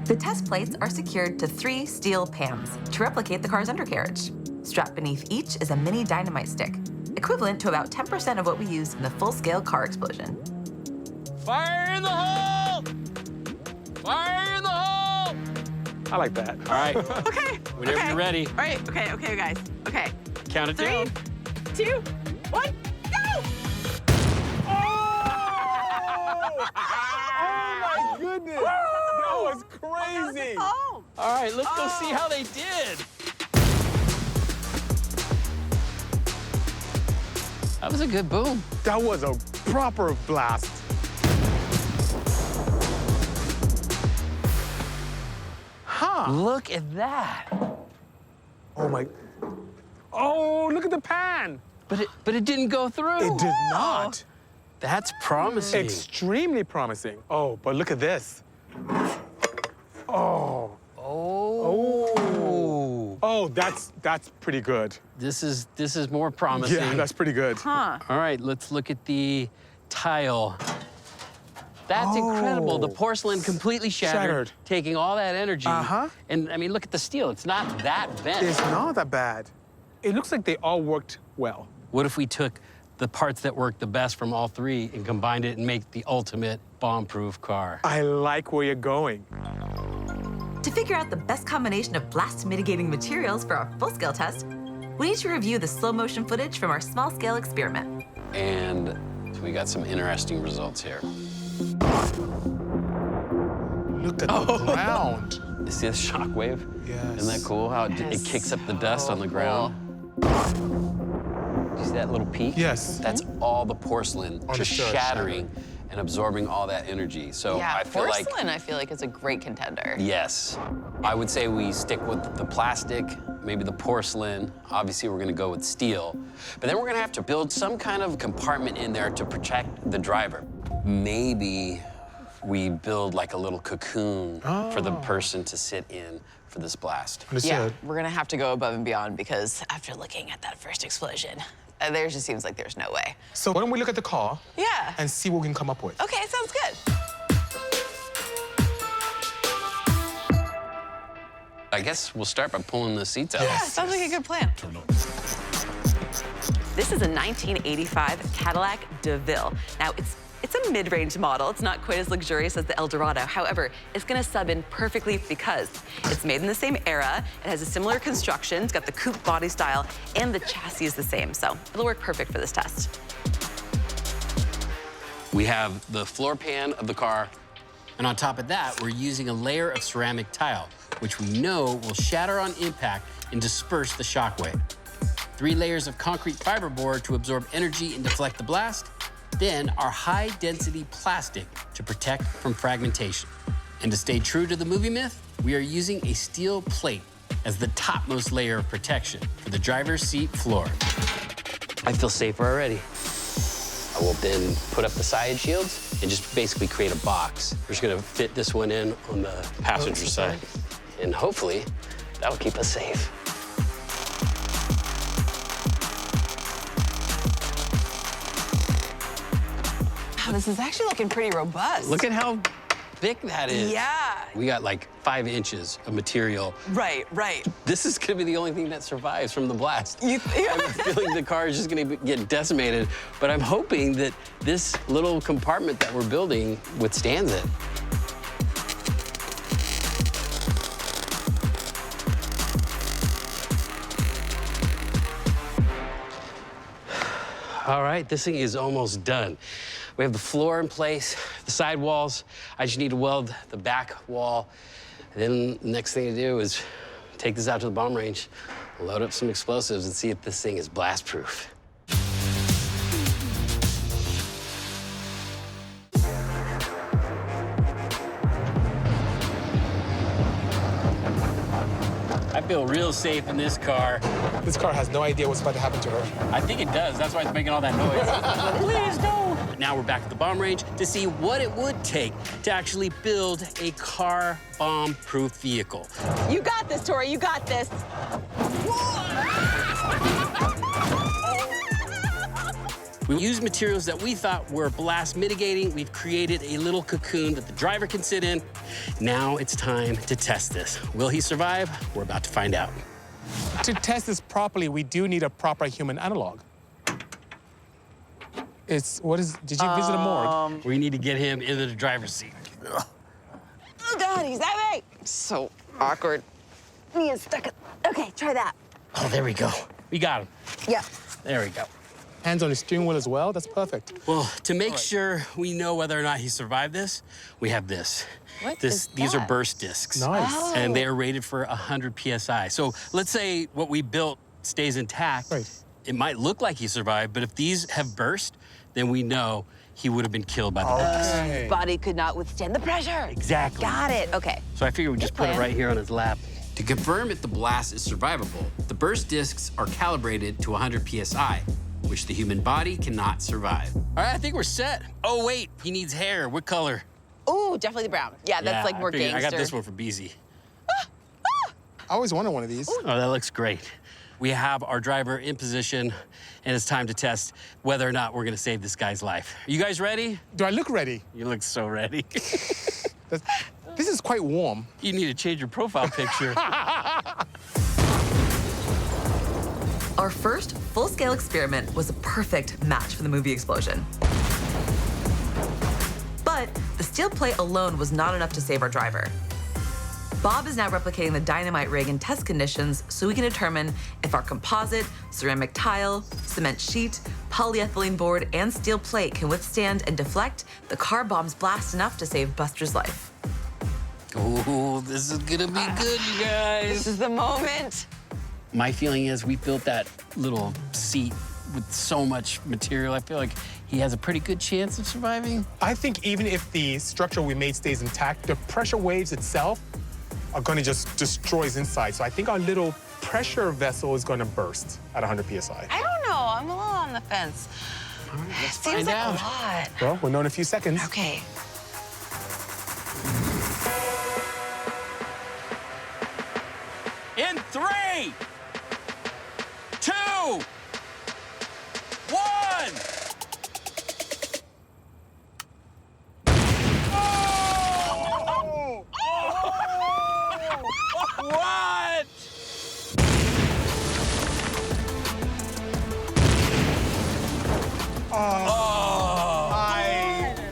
The test plates are secured to 3 steel pans to replicate the car's undercarriage. Strapped beneath each is a mini dynamite stick, equivalent to about 10% of what we used in the full-scale car explosion. Fire in the hole! Fire in the hole! I like that. All right. Okay. Whenever you're ready. All right, okay, guys. Okay. Count it 3, down. 2, 1, go! Oh my goodness! That was crazy! All right, let's go see how they did. That was a good boom. That was a proper blast. Huh. Look at that. Oh my. Oh, look at the pan. But it didn't go through. It did not. That's promising. Extremely promising. Oh, but look at this. Oh. Oh. Oh, that's pretty good. This is more promising. Yeah, that's pretty good. Huh. All right, let's look at the tile. That's incredible. The porcelain completely shattered, taking all that energy. And I mean, look at the steel. It's not that bent. It's not that bad. It looks like they all worked well. What if we took the parts that work the best from all three and combined it and make the ultimate bomb-proof car. I like where you're going. To figure out the best combination of blast-mitigating materials for our full-scale test, we need to review the slow-motion footage from our small-scale experiment. And we got some interesting results here. Look at the ground. You see the shockwave? Yes. Isn't that cool how it kicks up the dust on the ground? You see that little peak? Yes. That's all the porcelain just shattering and absorbing all that energy. So Yeah, I feel like porcelain, I feel like is a great contender. yes. I would say we stick with the plastic, maybe the porcelain. Obviously, we're gonna go with steel. But then we're gonna have to build some kind of compartment in there to protect the driver. Maybe we build like a little cocoon for the person to sit in for this blast. Yeah, we're gonna have to go above and beyond because after looking at that first explosion, there just seems like there's no way. So why don't we look at the car Yeah. and see what we can come up with? Okay, sounds good. I guess we'll start by pulling the seats out. Yeah, sounds like a good plan. This is a 1985 Cadillac DeVille. Now, it's a mid-range model. It's not quite as luxurious as the Eldorado. However, it's gonna sub in perfectly because it's made in the same era. It has a similar construction. It's got the coupe body style, and the chassis is the same. So it'll work perfect for this test. We have the floor pan of the car, and on top of that, we're using a layer of ceramic tile, which we know will shatter on impact and disperse the shockwave. 3 layers of concrete fiberboard to absorb energy and deflect the blast. Then our high-density plastic to protect from fragmentation. And to stay true to the movie myth, we are using a steel plate as the topmost layer of protection for the driver's seat floor. I feel safer already. I will then put up the side shields and just basically create a box. We're just gonna fit this one in on the passenger side. And hopefully, that'll keep us safe. Wow, this is actually looking pretty robust. Look at how thick that is. Yeah. We got like 5 inches of material. Right. This is gonna be the only thing that survives from the blast. I have a feeling the car is just gonna get decimated, but I'm hoping that this little compartment that we're building withstands it. All right, this thing is almost done. We have the floor in place, the side walls. I just need to weld the back wall. And then the next thing to do is take this out to the bomb range, load up some explosives, and see if this thing is blast-proof. I feel real safe in this car. This car has no idea what's about to happen to her. I think it does. That's why it's making all that noise. Please don't. Now we're back at the bomb range to see what it would take to actually build a car bomb-proof vehicle. You got this, Tory. You got this. We used materials that we thought were blast mitigating. We've created a little cocoon that the driver can sit in. Now it's time to test this. Will he survive? We're about to find out. To test this properly, we do need a proper human analog. Did you visit a morgue? We need to get him into the driver's seat. Oh, God, he's heavy. So awkward. Me is stuck. Okay, try that. Oh, there we go. We got him. Yeah. There we go. Hands on the steering wheel as well? That's perfect. Well, to make sure we know whether or not he survived this, we have this. These are burst discs. Nice. Oh. And they are rated for 100 PSI. So let's say what we built stays intact. Right. It might look like he survived, but if these have burst, then we know he would have been killed by the blast. Okay. Body could not withstand the pressure. Exactly. Got it. Okay. So I figured we'd just put it plan. right here on his lap. To confirm if the blast is survivable, the burst discs are calibrated to 100 PSI, which the human body cannot survive. All right, I think we're set. Oh, wait, he needs hair. What color? Ooh, definitely the brown. Yeah, that's like more gangster. I got this one for Bisi. I always wanted one of these. Oh, that looks great. We have our driver in position, and it's time to test whether or not we're gonna save this guy's life. Are you guys ready? Do I look ready? You look so ready. This is quite warm. You need to change your profile picture. Our first full-scale experiment was a perfect match for the movie explosion. But the steel plate alone was not enough to save our driver. Bob is now replicating the dynamite rig in test conditions so we can determine if our composite, ceramic tile, cement sheet, polyethylene board, and steel plate can withstand and deflect the car bomb's blast enough to save Buster's life. Oh, this is gonna be good, you guys. This is the moment. My feeling is we built that little seat with so much material. I feel like he has a pretty good chance of surviving. I think even if the structure we made stays intact, the pressure waves itself are going to just destroy his inside. So I think our little pressure vessel is going to burst at 100 PSI. I don't know. I'm a little on the fence. Let's Seems find like out. a lot. Well, we'll know in a few seconds. Okay. In 3, 2, 1. Oh! What?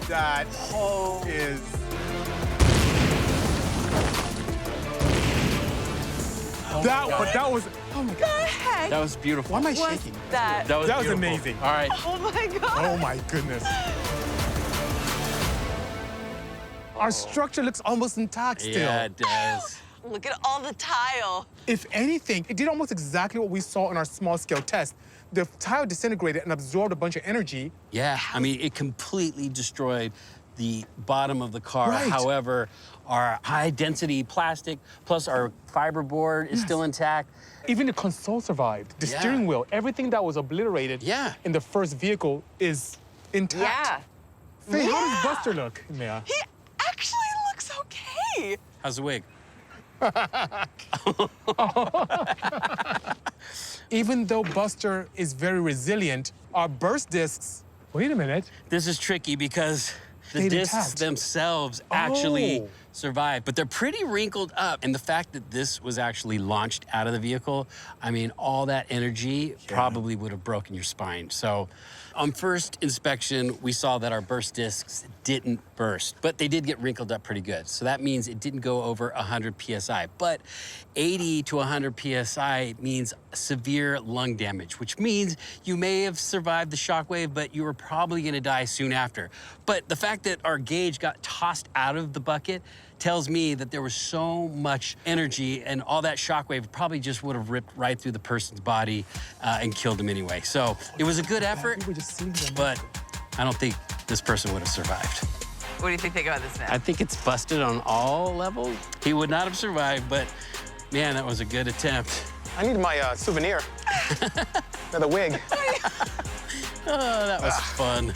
That is... That was... Oh my God. Heck? That was beautiful. Why am I shaking? That That was beautiful. amazing. All right. Oh my God. Oh my goodness. Our structure looks almost intact still. Yeah, it does. Look at all the tile. If anything, it did almost exactly what we saw in our small-scale test. The tile disintegrated and absorbed a bunch of energy. Yeah, I mean, it completely destroyed the bottom of the car. Right. However, our high-density plastic plus our fiberboard is still intact. Even the console survived. The steering wheel, everything that was obliterated in the first vehicle is intact. Yeah. Faye, how does Buster look, Mia? He actually looks okay. How's the wig? Even though Buster is very resilient, our burst discs... Wait a minute. This is tricky because the Stayed discs intact. themselves actually Oh. survived, but they're pretty wrinkled up. And the fact that this was actually launched out of the vehicle, I mean, all that energy probably would have broken your spine. So on first inspection, we saw that our burst discs didn't burst, but they did get wrinkled up pretty good. So that means it didn't go over 100 PSI, but 80 to 100 PSI means severe lung damage, which means you may have survived the shockwave, but you were probably gonna die soon after. But the fact that our gauge got tossed out of the bucket tells me that there was so much energy and all that shockwave probably just would have ripped right through the person's body and killed him anyway. So it was a good effort, but I don't think this person would have survived. What do you think they got this man? I think it's busted on all levels. He would not have survived, but man, that was a good attempt. I need my souvenir. The wig. Oh, that was fun.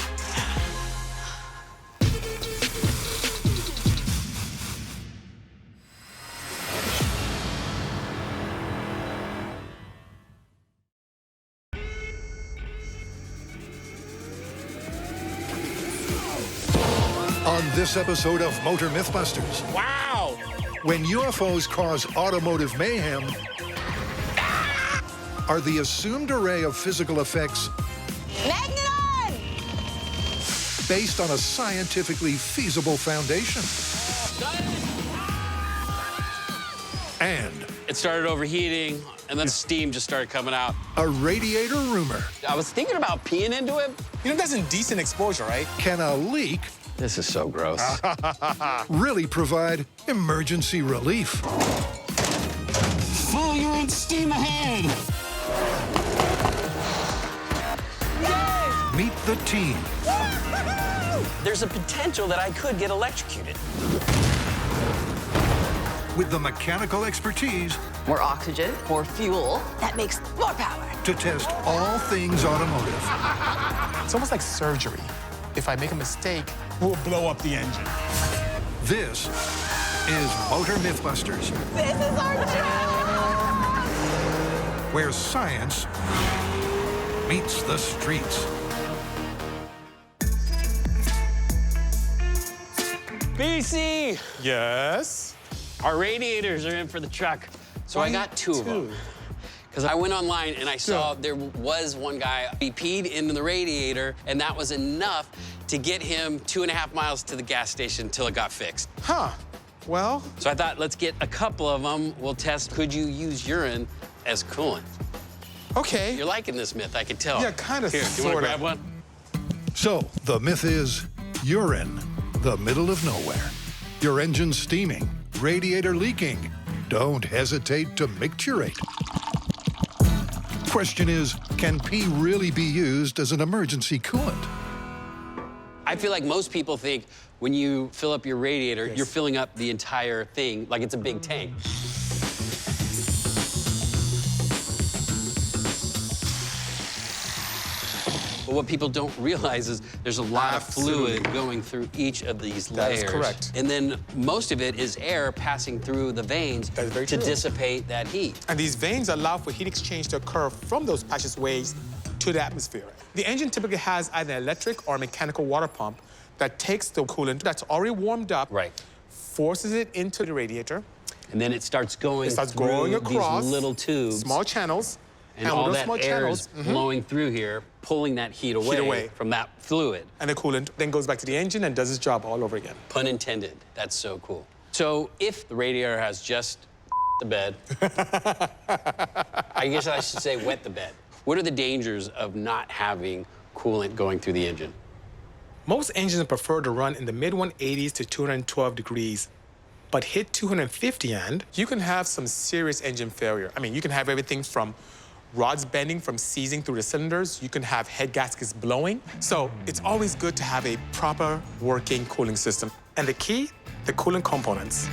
On this episode of Motor MythBusters, Wow. when UFOs cause automotive mayhem, are the assumed array of physical effects Magneton! based on a scientifically feasible foundation? And It started overheating, and then steam just started coming out. a radiator rumor. I was thinking about peeing into it. You know, that's indecent exposure, right? Can a leak This is so gross. really provide emergency relief? Full urine steam ahead. Meet the team. There's a potential that I could get electrocuted. With the mechanical expertise More oxygen, more fuel. That makes more power. to test all things automotive. It's almost like surgery. If I make a mistake, we'll blow up the engine. This is Motor MythBusters, This is our job! where science meets the streets. BC! Yes? Our radiators are in for the truck. So I got two of them. Because I went online and I saw there was one guy, he peed into the radiator, and that was enough to get him 2.5 miles to the gas station until it got fixed. Huh. Well. So I thought, let's get a couple of them. We'll test, could you use urine as coolant? Okay. You're liking this myth, I can tell. Yeah, kind of, Here, you want to grab one? So, the myth is urine, the middle of nowhere. Your engine steaming, radiator leaking. Don't hesitate to micturate. Question is, can pee really be used as an emergency coolant? I feel like most people think when you fill up your radiator, you're filling up the entire thing like it's a big tank. But what people don't realize is there's a lot of fluid going through each of these layers. That is correct. And then most of it is air passing through the veins to dissipate that heat. And these veins allow for heat exchange to occur from those passageways to the atmosphere. The engine typically has either an electric or a mechanical water pump that takes the coolant that's already warmed up, forces it into the radiator. And then it starts going going across these little tubes. Small channels. And all that air is blowing through here, pulling that heat away from that fluid. And the coolant then goes back to the engine and does its job all over again. Pun intended. That's so cool. So if the radiator has just the bed, I guess I should say wet the bed. What are the dangers of not having coolant going through the engine? Most engines prefer to run in the mid-180s to 212 degrees, but hit 250 and you can have some serious engine failure. I mean, you can have everything from rods bending from seizing through the cylinders. You can have head gaskets blowing. So it's always good to have a proper working cooling system. And the key, the coolant components.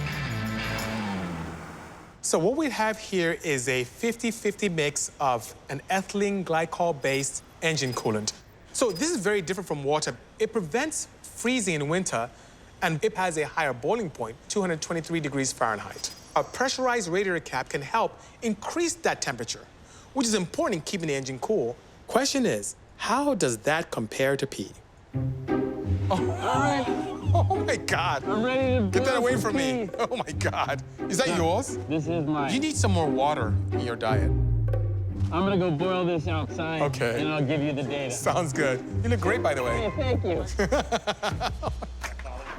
So what we have here is a 50-50 mix of an ethylene glycol-based engine coolant. So this is very different from water. It prevents freezing in winter, and it has a higher boiling point, 223 degrees Fahrenheit. A pressurized radiator cap can help increase that temperature, which is important in keeping the engine cool. Question is, how does that compare to pee? Oh my God. I'm ready to get that away from me. Oh my God. Is that yours? This is mine. You need some more water in your diet. I'm gonna go boil this outside. Okay. And I'll give you the data. Sounds good. You look great, by the way. Hey, thank you.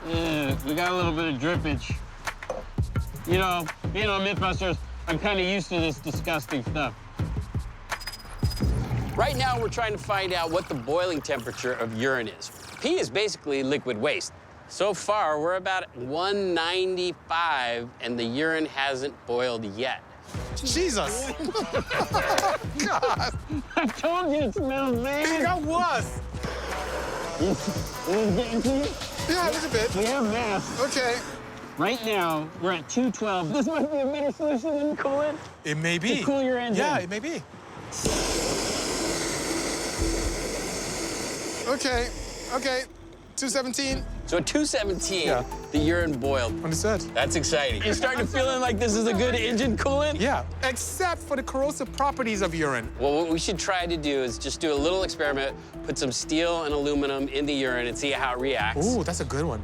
Yeah, we got a little bit of drippage. You know, MythBusters, I'm kind of used to this disgusting stuff. Right now, we're trying to find out what the boiling temperature of urine is. Pee is basically liquid waste. So far, we're about 195, and the urine hasn't boiled yet. Jesus! God! I told you it smells bad. It got worse. Is it getting to you? Yeah, a little bit. We have mass. Okay. Right now, we're at 212. This might be a better solution than coolant. It may be. To cool your engine. Yeah, it may be. Okay, 217. So at 217, the urine boiled. Understood. That's exciting. You're starting to feeling like this is a good engine coolant? Yeah, except for the corrosive properties of urine. Well, what we should try to do is just do a little experiment, put some steel and aluminum in the urine and see how it reacts. Ooh, that's a good one.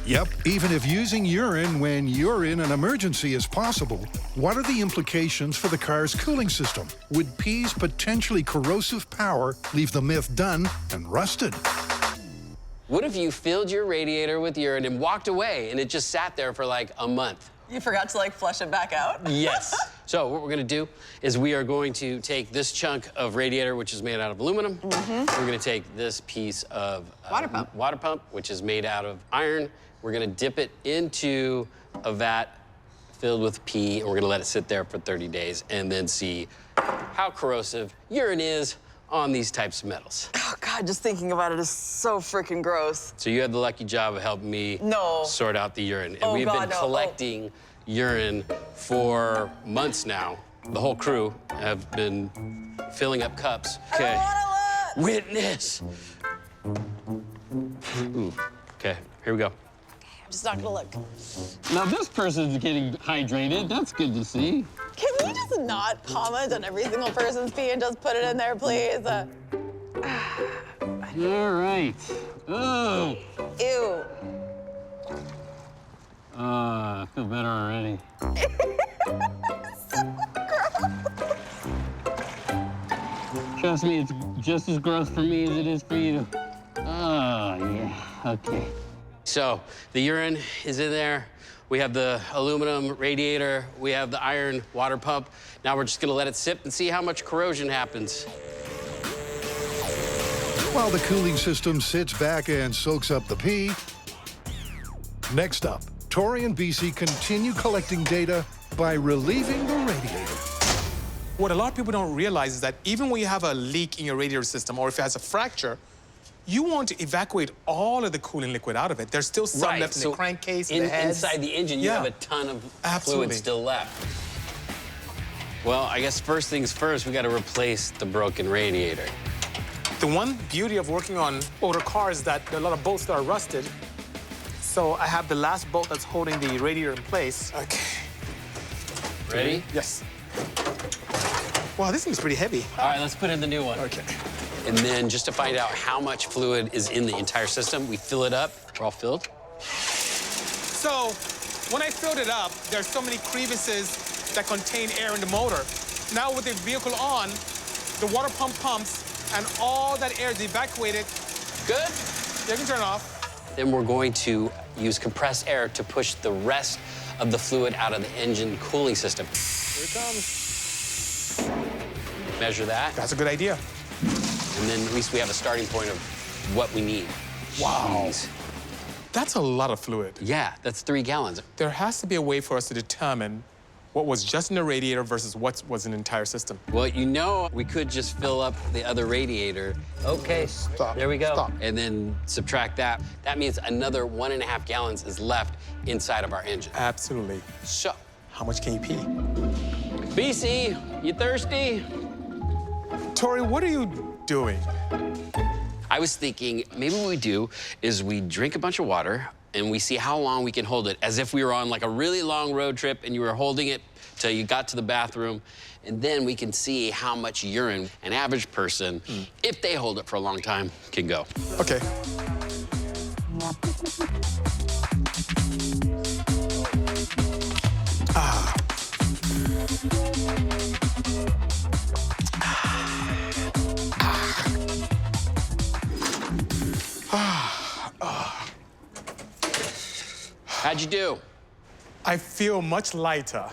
Yep, even if using urine when you're in an emergency is possible, what are the implications for the car's cooling system? Would pee's potentially corrosive power leave the myth done and rusted? What if you filled your radiator with urine and walked away and it just sat there for like a month? You forgot to like flush it back out? Yes. So what we're gonna do is we are going to take this chunk of radiator, which is made out of aluminum. We're gonna take this piece of water pump, which is made out of iron. We're gonna dip it into a vat filled with pee, and we're gonna let it sit there for 30 days and then see how corrosive urine is on these types of metals. Oh God, just thinking about it is so freaking gross. So you had the lucky job of helping me sort out the urine. And we've been collecting urine for months now. The whole crew have been filling up cups. Okay. Witness. Ooh. Okay, here we go. I'm just not gonna look. Now this person's getting hydrated. That's good to see. Can we just not comment on every single person's pee and just put it in there, please? All right. Oh. Ew. I feel better already. Trust me, it's just as gross for me as it is for you. Oh, yeah, okay. So the urine is in there. We have the aluminum radiator. We have the iron water pump. Now we're just gonna let it sit and see how much corrosion happens. While the cooling system sits back and soaks up the pee, next up, Tory and Bisi continue collecting data by relieving the radiator. What a lot of people don't realize is that even when you have a leak in your radiator system or if it has a fracture, you want to evacuate all of the cooling liquid out of it. There's still some left in the crankcase, the heads. Inside the engine, you have a ton of fluid still left. Well, I guess first things first, we got to replace the broken radiator. The one beauty of working on older cars is that there are a lot of bolts that are rusted. So I have the last bolt that's holding the radiator in place. Okay. Ready? Yes. Wow, this thing's pretty heavy. All right, let's put in the new one. Okay. And then just to find out how much fluid is in the entire system, we fill it up. We're all filled. So when I filled it up, there's so many crevices that contain air in the motor. Now with the vehicle on, the water pump pumps and all that air is evacuated. Good? You can turn it off. Then we're going to use compressed air to push the rest of the fluid out of the engine cooling system. Here it comes. Measure that. That's a good idea. And then at least we have a starting point of what we need. Wow. Jeez. That's a lot of fluid. Yeah, that's 3 gallons. There has to be a way for us to determine what was just in the radiator versus what was in the entire system. Well, you know, we could just fill up the other radiator. Okay, stop. There we go. Stop. And then subtract that. That means another 1.5 gallons is left inside of our engine. Absolutely. So, how much can you pee? Bisi, you thirsty? Tory, what are you doing? I was thinking maybe what we do is we drink a bunch of water and we see how long we can hold it, as if we were on like a really long road trip and you were holding it till you got to the bathroom, and then we can see how much urine an average person, if they hold it for a long time, can go. Okay. How'd you do? I feel much lighter.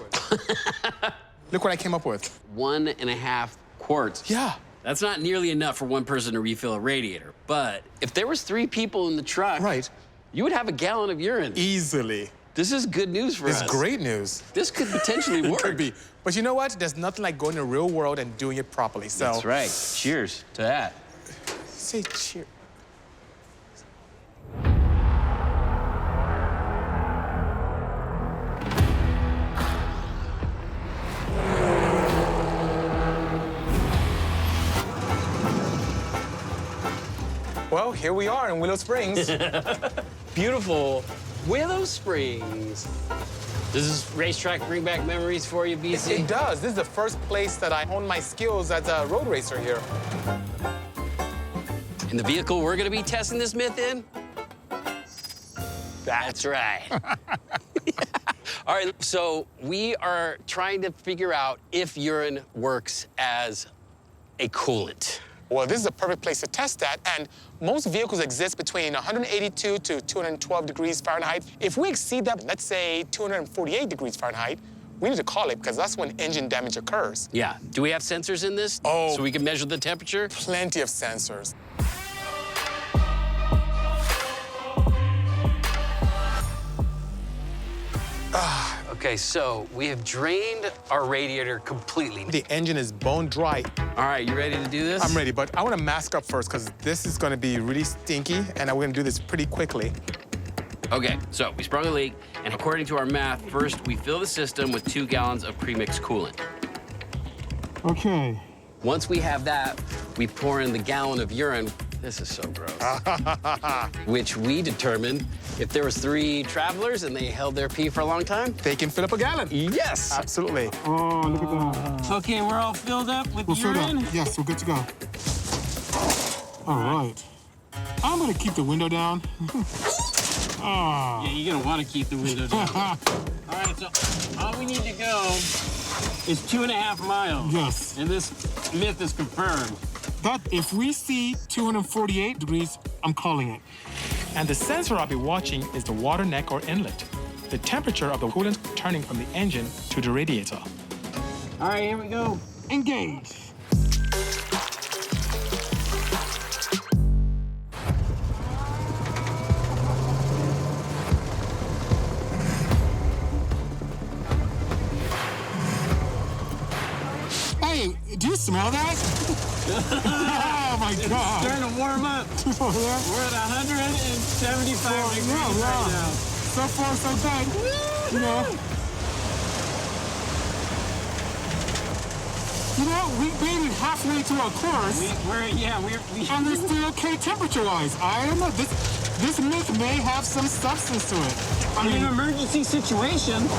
Look what I came up with. 1.5 quarts. Yeah. That's not nearly enough for one person to refill a radiator. But if there was 3 people in the truck, you would have a gallon of urine. Easily. This is good news for us. It's great news. This could potentially work. It could be. But you know what? There's nothing like going to the real world and doing it properly. So that's right. Cheers to that. Say cheers. Well, here we are in Willow Springs. Beautiful Willow Springs. Does this racetrack bring back memories for you, Bisi? It does. This is the first place that I honed my skills as a road racer here. And the vehicle we're going to be testing this myth in? That's right. All right, so we are trying to figure out if urine works as a coolant. Well, this is a perfect place to test that, and most vehicles exist between 182 to 212 degrees Fahrenheit. If we exceed that, let's say 248 degrees Fahrenheit, we need to call it because that's when engine damage occurs. Yeah. Do we have sensors in this? Oh. So we can measure the temperature? Plenty of sensors. Okay, so we have drained our radiator completely. The engine is bone dry. All right, you ready to do this? I'm ready, but I want to mask up first because this is going to be really stinky, and we're going to do this pretty quickly. Okay, so we sprung a leak, and according to our math, first we fill the system with 2 gallons of premixed coolant. Okay. Once we have that, we pour in the gallon of urine. This is so gross. Which we determined if there was 3 travelers and they held their pee for a long time, they can fill up a gallon. Yes. Absolutely. Oh, look at that. Okay, we're all filled up with We're filled urine? up. Yes, we're good to go. All right. I'm gonna keep the window down. Yeah, you're gonna want to keep the window down. All right, so all we need to go is 2.5 miles. Yes. And this myth is confirmed. But if we see 248 degrees, I'm calling it. And the sensor I'll be watching is the water neck or inlet, the temperature of the coolant turning from the engine to the radiator. All right, here we go. Engage. Hey, do you smell that? Oh my God. It's starting to warm up. Oh, yeah? We're at 175 degrees right now. So far, so good. You know, we made it halfway through our course. And we're still okay temperature-wise. I don't know. This myth may have some substance to it. In an emergency situation.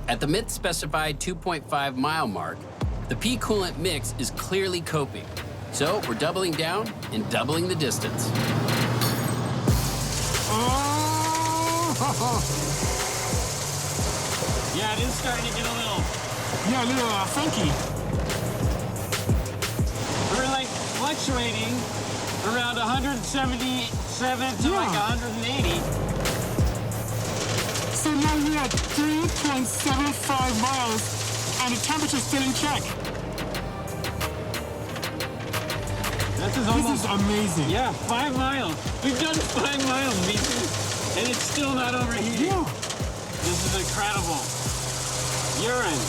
At the myth-specified 2.5 mile mark, the P coolant mix is clearly coping. So we're doubling down and doubling the distance. Yeah, it is starting to get a little funky. We're like fluctuating around 177 to like 180. So now we're at 3.75 miles, and the temperature's still in check. This is amazing. Yeah, 5 miles. We've done 5 miles, Bisi, and it's still not overheating. Yeah. This is incredible. Urine,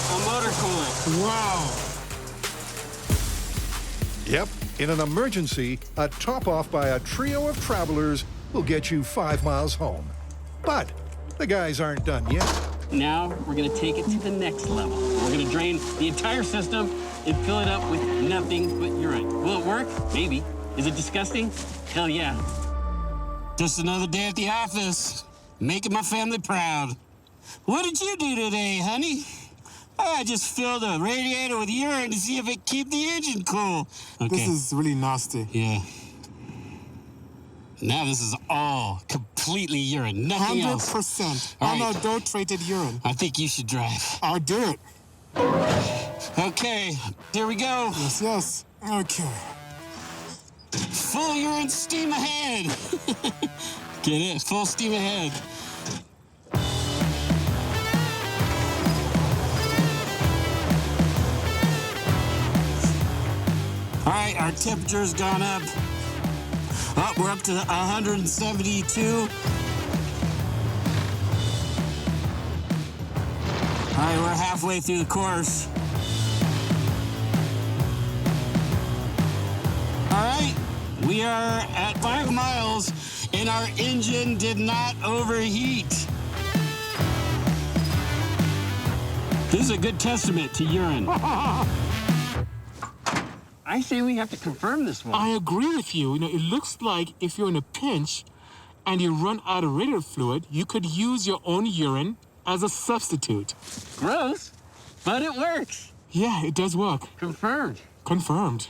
a motor coolant. Wow. Yep, in an emergency, a top-off by a trio of travelers will get you 5 miles home. But the guys aren't done yet. Now we're gonna take it to the next level. We're gonna drain the entire system and fill it up with nothing but urine. Will it work? Maybe. Is it disgusting? Hell yeah. Just another day at the office, making my family proud. What did you do today, honey? I just filled a radiator with urine to see if it keep the engine cool. Okay. This is really nasty. Yeah. Now this is all completely urine, nothing else. 100% All right. unadulterated urine. I think you should drive. I'll do it. Okay, here we go. Yes, yes. Okay. Full urine, steam ahead. Get it? Full steam ahead. All right, our temperature's gone up. Oh, we're up to 172. All right, we're halfway through the course. All right, we are at 5 miles, and our engine did not overheat. This is a good testament to urine. I say we have to confirm this one. I agree with you. You know, it looks like if you're in a pinch and you run out of radiator fluid, you could use your own urine as a substitute. Gross, but it works. Yeah, it does work. Confirmed. Confirmed.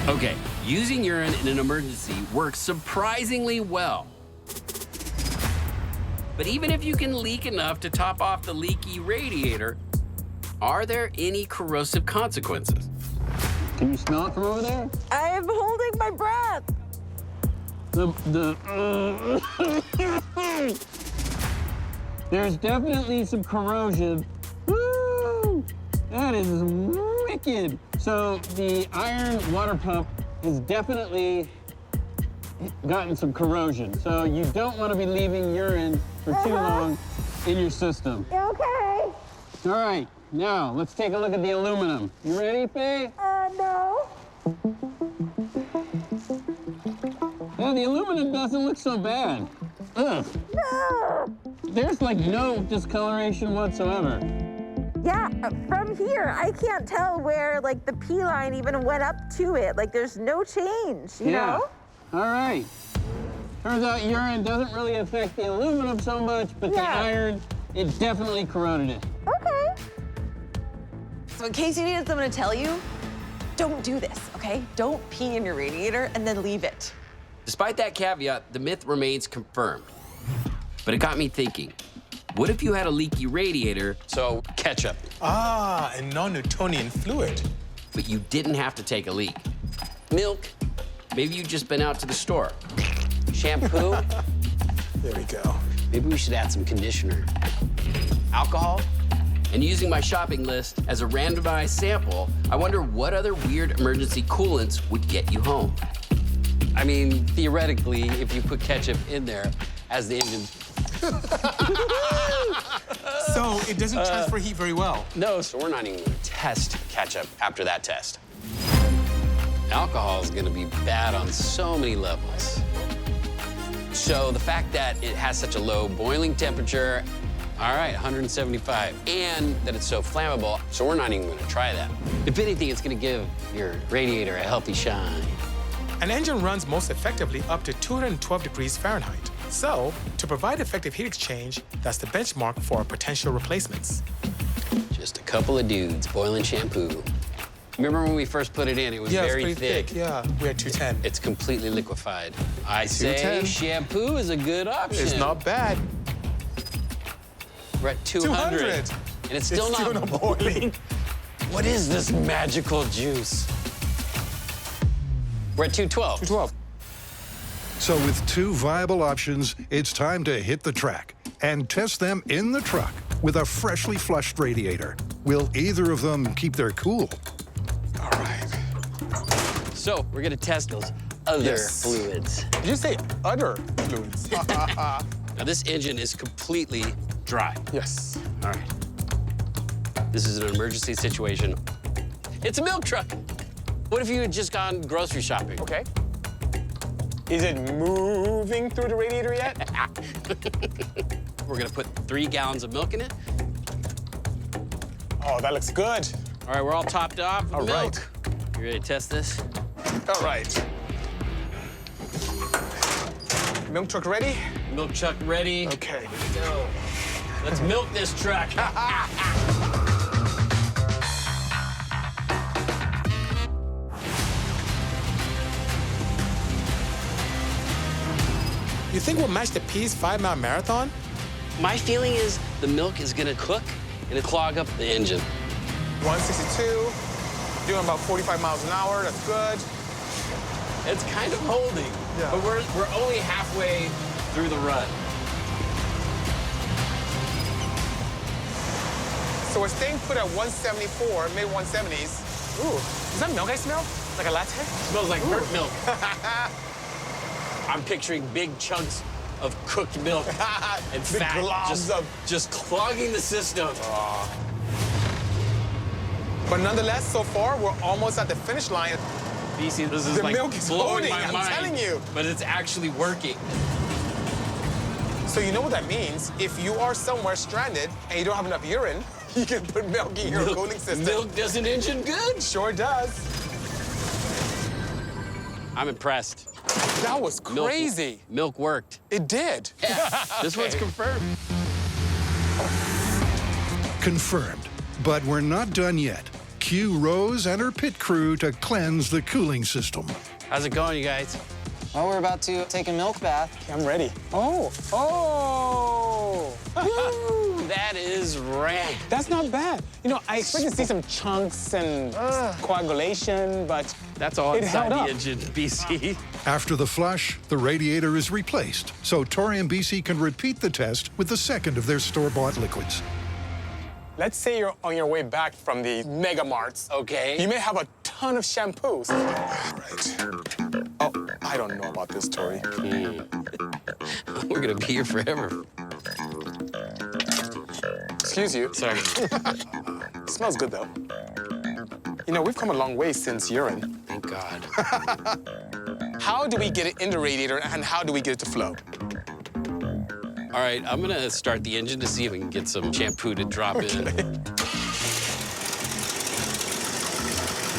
Okay, using urine in an emergency works surprisingly well. But even if you can leak enough to top off the leaky radiator, are there any corrosive consequences? Can you smell it from over there? I am holding my breath. There's definitely some corrosion. Woo! That is wicked. So the iron water pump has definitely gotten some corrosion. So you don't want to be leaving urine for too long in your system. Okay. All right, now let's take a look at the aluminum. You ready, Faye? No. Well, the aluminum doesn't look so bad. Ugh. No. There's like no discoloration whatsoever. Yeah, from here, I can't tell where like the P line even went up to it. Like there's no change, you know? All right. Turns out urine doesn't really affect the aluminum so much, but the iron, it definitely corroded it. Okay. So in case you needed someone to tell you, don't do this, okay? Don't pee in your radiator and then leave it. Despite that caveat, the myth remains confirmed. But it got me thinking, what if you had a leaky radiator, so ketchup, and non-Newtonian fluid. but you didn't have to take a leak? Milk, maybe you've just been out to the store. Shampoo, There we go. maybe we should add some conditioner. Alcohol? And using my shopping list as a randomized sample, I wonder what other weird emergency coolants would get you home. I mean, theoretically, if you put ketchup in there as the engine. So it doesn't transfer heat very well. No, so we're not even gonna test ketchup after that test. Alcohol is gonna be bad on so many levels. So the fact that it has such a low boiling temperature, all right, 175, and that it's so flammable, so we're not even gonna try that. If anything, it's gonna give your radiator a healthy shine. An engine runs most effectively up to 212 degrees Fahrenheit. So, to provide effective heat exchange, that's the benchmark for our potential replacements. Just a couple of dudes boiling shampoo. Remember when we first put it in, it was Yeah, very it's pretty thick. Yeah, we had 210. It's completely liquefied. I say 210. shampoo is a good option. It's not bad. We're at 200. And it's still not boiling. What is this magical juice? We're at 212. 212. So with two viable options, it's time to hit the track and test them in the truck with a freshly flushed radiator. Will either of them keep their cool? All right. So we're gonna test those other fluids. Did you say other fluids? Now this engine is completely dry. Yes. All right. This is an emergency situation. It's a milk truck. What if you had just gone grocery shopping? Okay. Is it moving through the radiator yet? We're gonna put 3 gallons of milk in it. Oh, that looks good. All right, we're all topped off with All milk. right. You ready to test this? All right. Milk truck ready? Milk truck ready. Okay. Let's go. Let's milk this truck. You think we'll match the P's 5-mile marathon? My feeling is the milk is gonna cook and it'll clog up the engine. 162, doing about 45 miles an hour. That's good. It's kind of holding, but we're only halfway through the run. So we're staying put at 174, mid-170s. Ooh, is that milk I smell? Like a latte? Smells like burnt milk. I'm picturing big chunks of cooked milk and Big fat globs just clogging the system. But nonetheless, so far, we're almost at the finish line. Bisi, this is The like milk is blowing holding, my I'm mind. telling you. But it's actually working. So you know what that means? If you are somewhere stranded and you don't have enough urine, you can put milk in your cooling system. Milk does an engine good. Sure does. I'm impressed. That was crazy. Milk worked. It did. Yeah, this one's confirmed. Confirmed. But we're not done yet. Cue Rose and her pit crew to cleanse the cooling system. How's it going, you guys? Well, we're about to take a milk bath. I'm ready. Oh, oh! Woo, that is rad. That's not bad. You know, I expect to see some chunks and coagulation, but that's all it inside held the up. engine, BC. After the flush, the radiator is replaced, so Tory and Bisi can repeat the test with the second of their store-bought liquids. Let's say you're on your way back from the mega marts. Okay. You may have a ton of shampoos. Right. Oh, I don't know about this, Tory. We're gonna be here forever. Excuse you. Sorry. It smells good, though. You know, we've come a long way since urine. Thank God. How do we get it in the radiator, and how do we get it to flow? All right, I'm gonna start the engine to see if we can get some shampoo to drop in. Is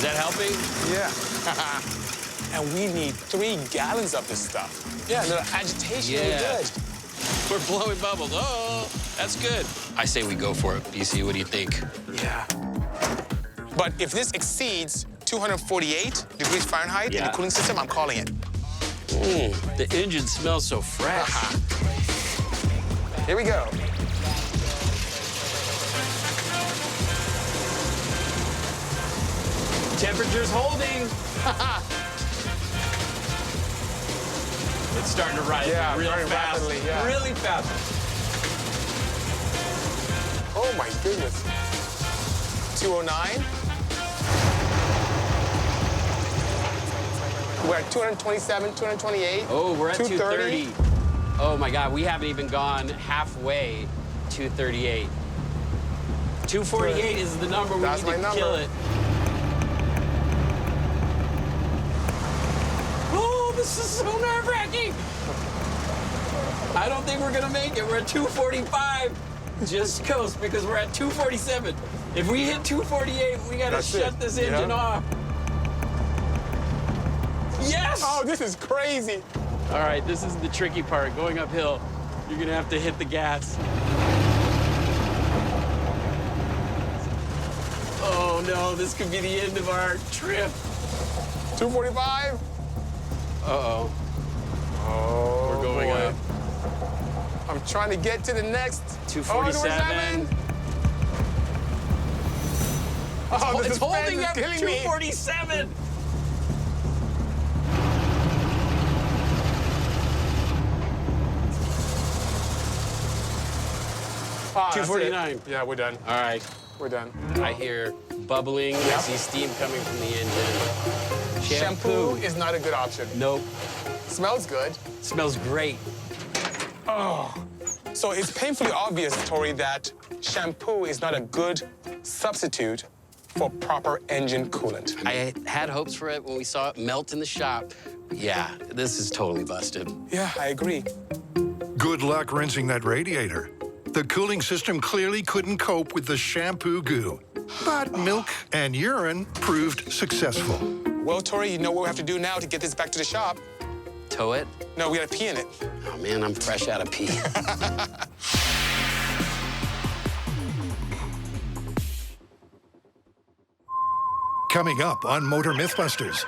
that helping? Yeah. And we need 3 gallons of this stuff. Yeah, a little agitation, we're good. We're blowing bubbles. Oh, that's good. I say we go for it. BC, what do you think? Yeah. But if this exceeds 248 degrees Fahrenheit in the cooling system, I'm calling it. The engine smells so fresh. Here we go. Temperature's holding. It's starting to rise real fast. Rapidly, Really fast. Oh my goodness. 209. We're at 227, 228. Oh, we're at 230. Oh my God, we haven't even gone halfway. 238. 248 is the number. We need to kill it. Oh, this is so nerve-wracking. I don't think we're gonna make it. We're at 245. Just coast because we're at 247. If we hit 248, we gotta shut this engine off. Yes! Oh, this is crazy. All right, this is the tricky part. Going uphill, you're gonna have to hit the gas. Oh no, this could be the end of our trip. 245. Uh-oh. Oh, we're going up. I'm trying to get to the next. 247. Oh, it's holding up 247. Oh, 249. Yeah, we're done. All right. We're done. I hear bubbling. I see steam coming from the engine. Shampoo is not a good option. Nope. Smells good. Smells great. Oh. So it's painfully obvious, Tory, that shampoo is not a good substitute for proper engine coolant. I had hopes for it when we saw it melt in the shop. But yeah, this is totally busted. Yeah, I agree. Good luck rinsing that radiator. The cooling system clearly couldn't cope with the shampoo goo. But milk and urine proved successful. Well, Tory, you know what we have to do now to get this back to the shop? Tow it? No, we gotta pee in it. Oh man, I'm fresh out of pee. Coming up on Motor MythBusters.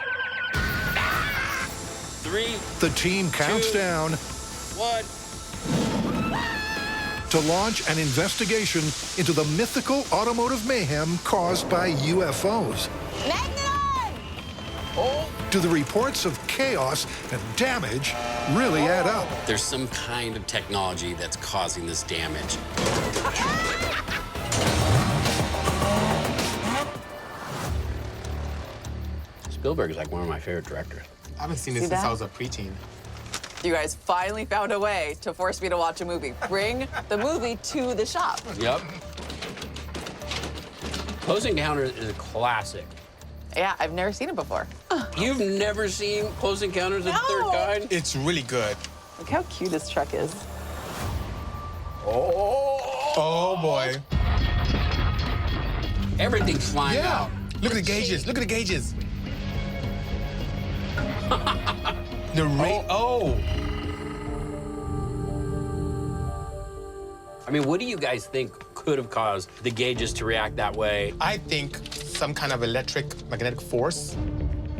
3. The team counts 2, down 1. to launch an investigation into the mythical automotive mayhem caused by UFOs. Do the reports of chaos and damage really add up? There's some kind of technology that's causing this damage. Spielberg is like one of my favorite directors. I haven't seen this since I was a preteen. You guys finally found a way to force me to watch a movie. Bring the movie to the shop. Yep. Close Encounter is a classic. Yeah, I've never seen it before. You've never seen Close Encounters of the Third Kind? It's really good. Look how cute this truck is. Oh boy. Everything's flying out. Look at the gauges. Look at the gauges. The rate. Oh. I mean, what do you guys think could have caused the gauges to react that way? I think some kind of magnetic force.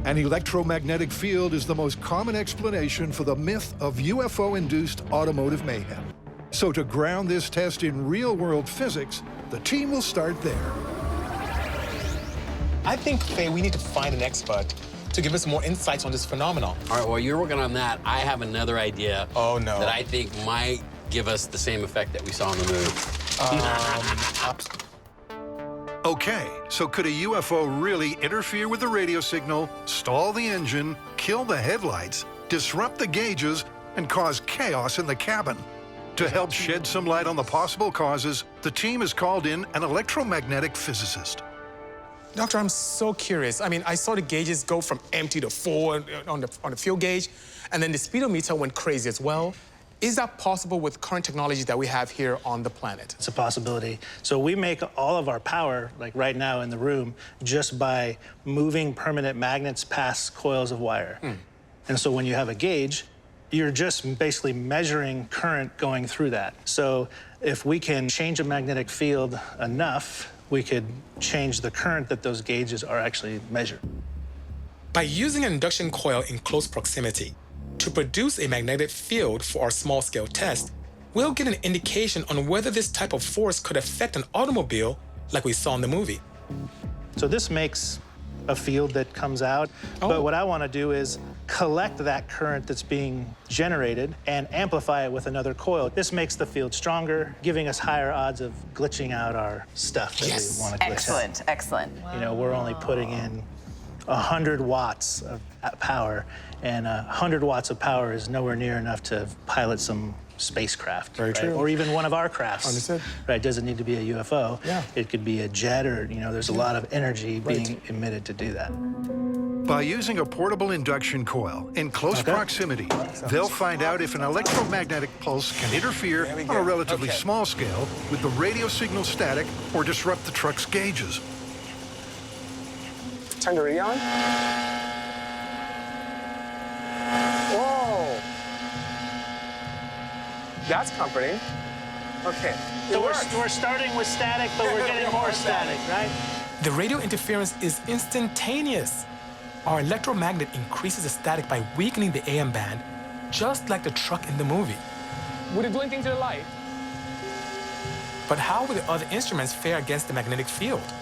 An electromagnetic field is the most common explanation for the myth of UFO-induced automotive mayhem. So to ground this test in real-world physics, the team will start there. I think, Faye, we need to find an expert to give us more insights on this phenomenon. All right, while you're working on that, I have another idea that I think might give us the same effect that we saw in the movie. Okay, so could a UFO really interfere with the radio signal, stall the engine, kill the headlights, disrupt the gauges, and cause chaos in the cabin? To help shed some light on the possible causes, the team has called in an electromagnetic physicist. Doctor, I'm so curious. I mean, I saw the gauges go from empty to full on the fuel gauge, and then the speedometer went crazy as well. Is that possible with current technology that we have here on the planet? It's a possibility. So we make all of our power, like right now in the room, just by moving permanent magnets past coils of wire. And so when you have a gauge, you're just basically measuring current going through that. So if we can change a magnetic field enough we could change the current that those gauges are actually measuring. By using an induction coil in close proximity to produce a magnetic field for our small-scale test, we'll get an indication on whether this type of force could affect an automobile like we saw in the movie. So this makes a field that comes out, but what I want to do is collect that current that's being generated and amplify it with another coil. This makes the field stronger, giving us higher odds of glitching out our stuff that we want to glitch Excellent, out. excellent. You know, we're only putting in 100 watts of power, and 100 watts of power is nowhere near enough to pilot some spacecraft, Very right? true. Or even one of our crafts. Understood. Right, it doesn't need to be a UFO. Yeah. It could be a jet, or, you know, there's a lot of energy being emitted to do that. By using a portable induction coil in close proximity, they'll find out if an electromagnetic pulse can interfere on a relatively small scale with the radio signal static or disrupt the truck's gauges. Turn the radio on. Whoa. That's comforting. Okay. So we're starting with static, but we're getting more static, right? The radio interference is instantaneous. Our electromagnet increases the static by weakening the AM band, just like the truck in the movie. Would it do anything to the light? But how will the other instruments fare against the magnetic field? Okay,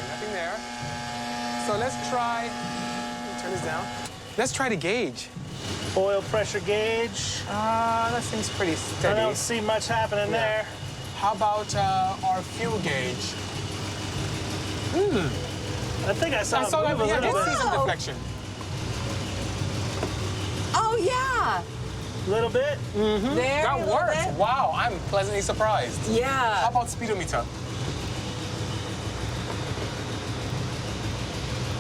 nothing there. So let's try, turn this down. Let's try the gauge. Oil pressure gauge. That seems pretty steady. I don't see much happening there. How about our fuel gauge? I think I saw it that. move a Yeah, little I see some bit. deflection. Oh, yeah. A little bit. There, That a little works. bit. Wow, I'm pleasantly surprised. Yeah. How about speedometer?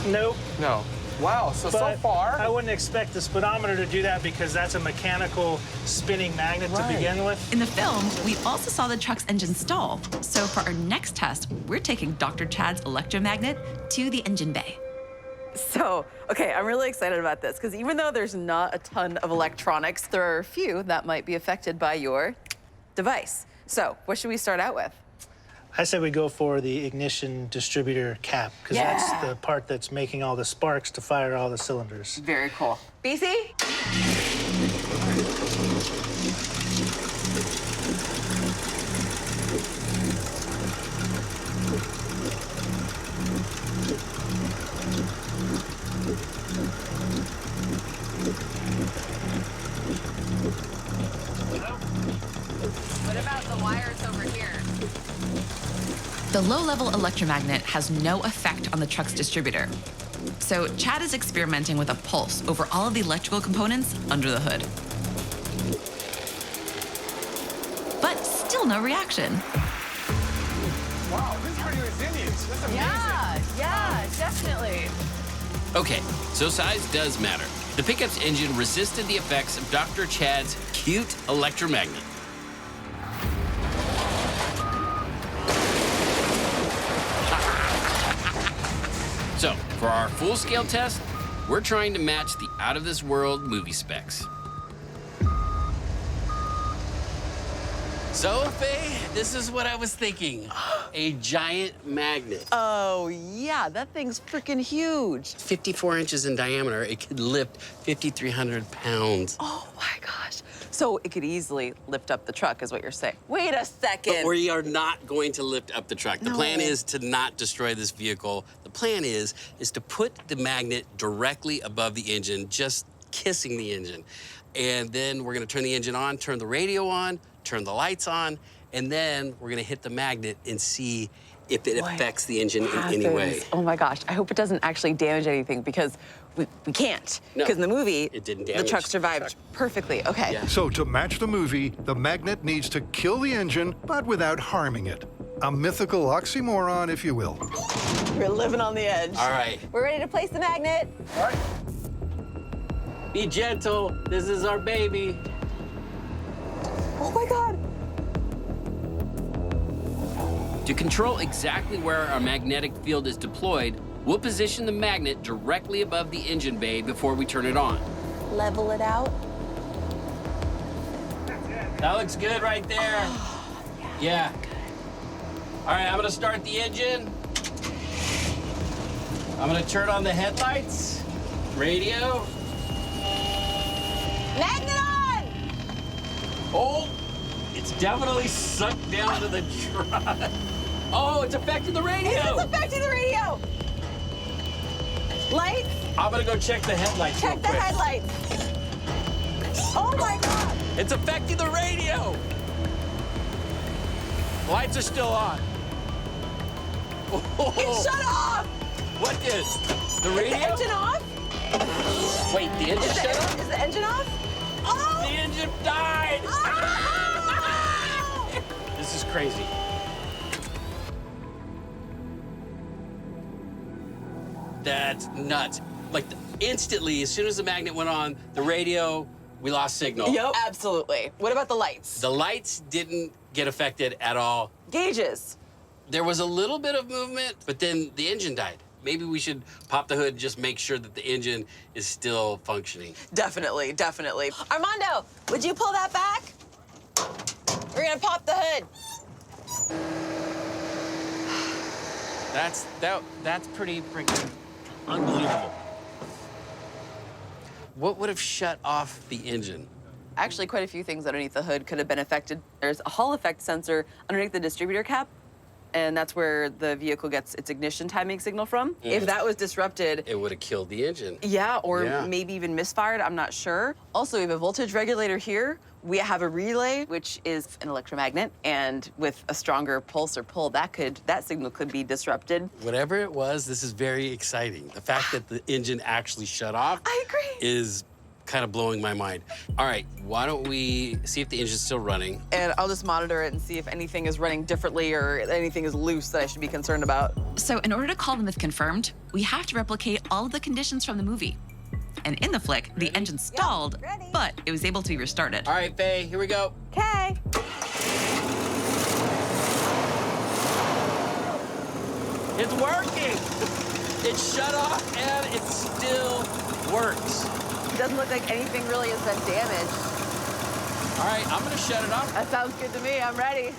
Nope. No. Wow, so far. I wouldn't expect the speedometer to do that because that's a mechanical spinning magnet to begin with. In the film, we also saw the truck's engine stall. So for our next test, we're taking Dr. Chad's electromagnet to the engine bay. So, okay, I'm really excited about this because even though there's not a ton of electronics, there are a few that might be affected by your device. So, what should we start out with? I say we go for the ignition distributor cap because that's the part that's making all the sparks to fire all the cylinders. Very cool. Bisi? What about the wires over here? The low-level electromagnet has no effect on the truck's distributor. So Chad is experimenting with a pulse over all of the electrical components under the hood. But still no reaction. Wow, this is pretty resilient. That's amazing. Yeah, definitely. Okay, so size does matter. The pickup's engine resisted the effects of Dr. Chad's cute electromagnet. So, for our full-scale test, we're trying to match the out-of-this-world movie specs. So, Faye, this is what I was thinking. A giant magnet. Oh, yeah, that thing's freaking huge. 54 inches in diameter. It could lift 5,300 pounds. Oh, my gosh. So it could easily lift up the truck, is what you're saying. Wait a second. But we are not going to lift up the truck. The plan is to not destroy this vehicle. The plan is to put the magnet directly above the engine, just kissing the engine. And then we're gonna turn the engine on, turn the radio on, turn the lights on, and then we're gonna hit the magnet and see if it affects the engine in any way. Oh my gosh, I hope it doesn't actually damage anything because we can't. Because in the movie, it didn't the damage truck survived perfectly. Okay. So to match the movie, the magnet needs to kill the engine, but without harming it. A mythical oxymoron, if you will. We're living on the edge. All right. We're ready to place the magnet. All right. Be gentle. This is our baby. Oh my God. To control exactly where our magnetic field is deployed, we'll position the magnet directly above the engine bay before we turn it on. Level it out. That looks good right there. Yeah. All right, I'm gonna start the engine. I'm gonna turn on the headlights, radio. Magnet on! Oh, it's definitely sucked down to the truck. Oh, it's affecting the radio. It is affecting the radio. Lights? I'm gonna go check the headlights. Check the headlights. Oh my God! It's affecting the radio. Lights are still on. Oh. It shut off! What did? The radio? Is the engine off? Wait, the engine shut off? Is the engine off? Oh! The engine died! Oh! This is crazy. That's nuts. Like, instantly, as soon as the magnet went on, the radio, we lost signal. Yep. Absolutely. What about the lights? The lights didn't get affected at all. Gauges. There was a little bit of movement, but then the engine died. Maybe we should pop the hood and just make sure that the engine is still functioning. Definitely, definitely. Armando, would you pull that back? We're gonna pop the hood. That's pretty freaking unbelievable. What would have shut off the engine? Actually, quite a few things underneath the hood could have been affected. There's a Hall effect sensor underneath the distributor cap, and that's where the vehicle gets its ignition timing signal from. If that was disrupted, it would have killed the engine. Yeah, or maybe even misfired, I'm not sure. Also, we have a voltage regulator here. We have a relay, which is an electromagnet, and with a stronger pulse or pull, that signal could be disrupted. Whatever it was, this is very exciting. The fact that the engine actually shut off is kind of blowing my mind. All right, why don't we see if the engine's still running? And I'll just monitor it and see if anything is running differently or anything is loose that I should be concerned about. So in order to call the myth confirmed, we have to replicate all of the conditions from the movie. And in the flick, the engine stalled, but it was able to be restarted. All right, Faye, here we go. Okay. It's working. It shut off and it still works. It doesn't look like anything really has been damaged. All right, I'm gonna shut it off. That sounds good to me, I'm ready.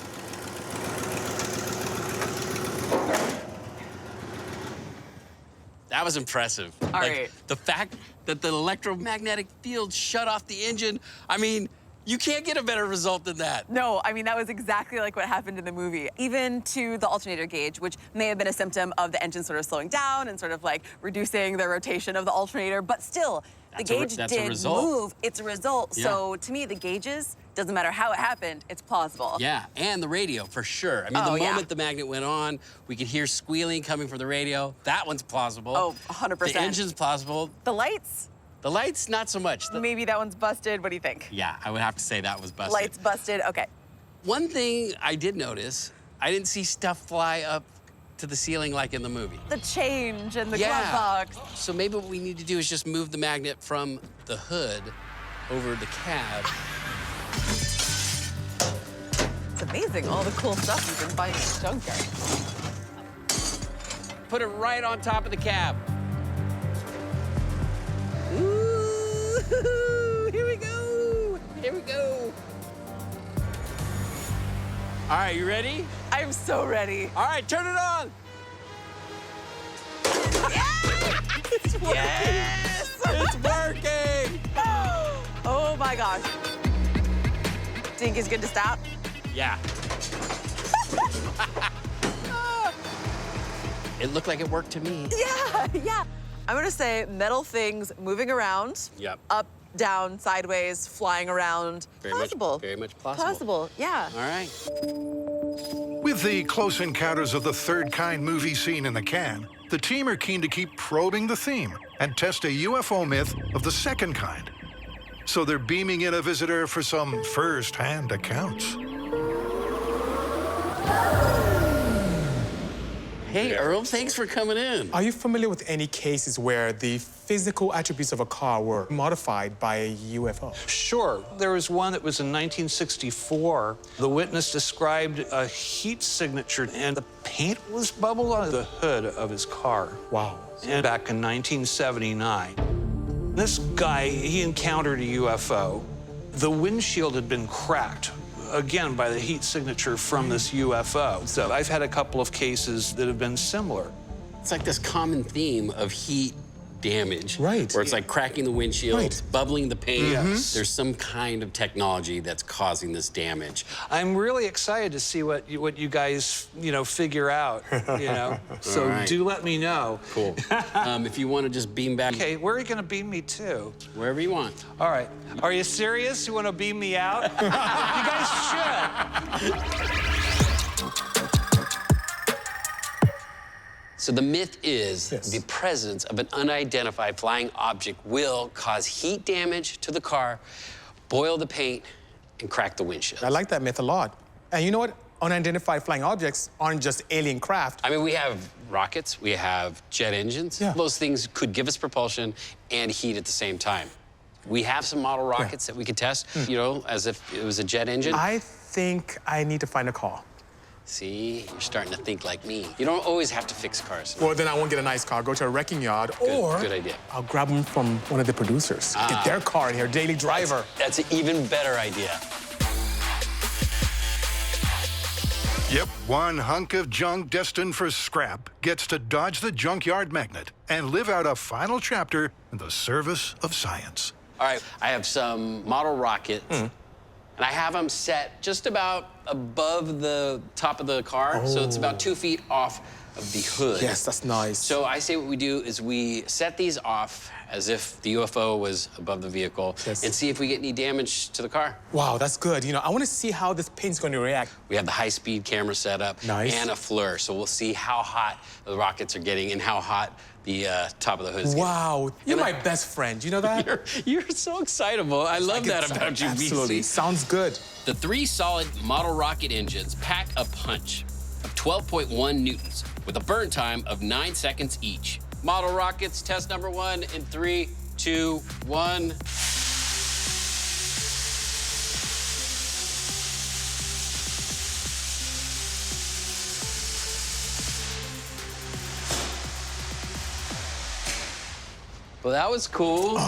That was impressive. All right. The fact that the electromagnetic field shut off the engine, I mean, you can't get a better result than that. No, I mean, that was exactly like what happened in the movie. Even to the alternator gauge, which may have been a symptom of the engine sort of slowing down and sort of like reducing the rotation of the alternator, but still, the gauge did move. It's a result. Yeah. So to me, the gauges, doesn't matter how it happened, it's plausible. Yeah, and the radio, for sure. I mean, the moment the magnet went on, we could hear squealing coming from the radio. That one's plausible. Oh, 100%. The engine's plausible. The lights? The lights, not so much. Maybe that one's busted. What do you think? Yeah, I would have to say that was busted. Lights busted, okay. One thing I did notice, I didn't see stuff fly up to the ceiling like in the movie. The change and the glove box. So maybe what we need to do is just move the magnet from the hood over the cab. It's amazing, all the cool stuff you can find in the junkyard. Put it right on top of the cab. Ooh, here we go. Here we go. All right, you ready? I'm so ready. All right, turn it on. It's working. Yes! It's working. Oh my gosh. Think it's good to stop? Yeah. It looked like it worked to me. Yeah, yeah. I'm gonna say metal things moving around. Yep. Up, down, sideways, flying around. Possible. Very much plausible. Possible, yeah. All right. With the Close Encounters of the Third Kind movie scene in the can, the team are keen to keep probing the theme and test a UFO myth of the second kind. So they're beaming in a visitor for some first-hand accounts. Hey, Earl, thanks for coming in. Are you familiar with any cases where the physical attributes of a car were modified by a UFO? Sure. There was one that was in 1964. The witness described a heat signature, and the paint was bubbled on the hood of his car. Wow. And back in 1979. This guy, he encountered a UFO. The windshield had been cracked. again, by the heat signature from this UFO. So I've had a couple of cases that have been similar. It's like this common theme of heat damage. Right. Where it's like cracking the windshield, Right. bubbling the paint. Yes. There's some kind of technology that's causing this damage. I'm really excited to see what you guys, figure out, So All right. do let me know. Cool. If you want to just beam back. Okay, where are you going to beam me to? Wherever you want. All right. Are you serious? You want to beam me out? You guys should. So the myth is the presence of an unidentified flying object will cause heat damage to the car, boil the paint, and crack the windshield. I like that myth a lot. And you know what? Unidentified flying objects aren't just alien craft. I mean, we have rockets, we have jet engines. Yeah. Those things could give us propulsion and heat at the same time. We have some model rockets that we could test, as if it was a jet engine. I think I need to find a car. See, you're starting to think like me. You don't always have to fix cars. Well, then I won't get a nice car, go to a wrecking yard, or good idea. I'll grab them from one of the producers. Get their car in here, daily driver. That's an even better idea. Yep, one hunk of junk destined for scrap gets to dodge the junkyard magnet and live out a final chapter in the service of science. All right, I have some model rockets, and I have them set just about above the top of the car, so it's about 2 feet off of the hood. Yes, that's nice. So I say what we do is we set these off as if the UFO was above the vehicle and see if we get any damage to the car. Wow, that's good. I want to see how this paint's going to react. We have the high-speed camera set up and a FLIR, so we'll see how hot the rockets are getting and how hot the top of the hood is getting. Wow, you're my best friend. You know that? You're so excitable. I love that about you, Absolutely. Bisi. Sounds good. The 3 solid model rocket engines pack a punch of 12.1 newtons with a burn time of 9 seconds each. Model rockets, test number 1 in 3, 2, 1. Well, that was cool.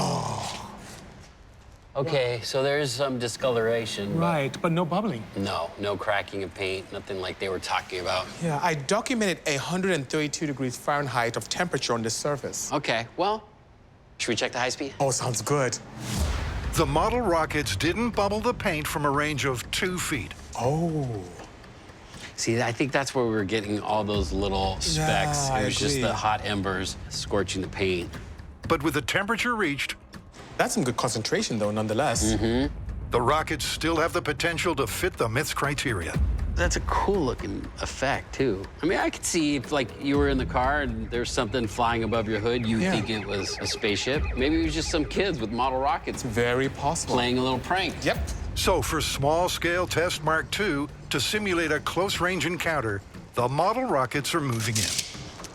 Okay, so there's some discoloration. Right, but no bubbling. No cracking of paint, nothing like they were talking about. Yeah, I documented 132 degrees Fahrenheit of temperature on this surface. Okay, well, should we check the high speed? Oh, sounds good. The model rockets didn't bubble the paint from a range of 2 feet. Oh. See, I think that's where we were getting all those little specks. Yeah, It was just I agree. the hot embers scorching the paint. But with the temperature reached, that's some good concentration, though, nonetheless. The rockets still have the potential to fit the myth's criteria. That's a cool looking effect, too. I mean, I could see if, like, you were in the car and there's something flying above your hood, you think it was a spaceship. Maybe it was just some kids with model rockets. Very possible. Playing a little prank. Yep. So for small-scale test Mark II, to simulate a close-range encounter, the model rockets are moving in.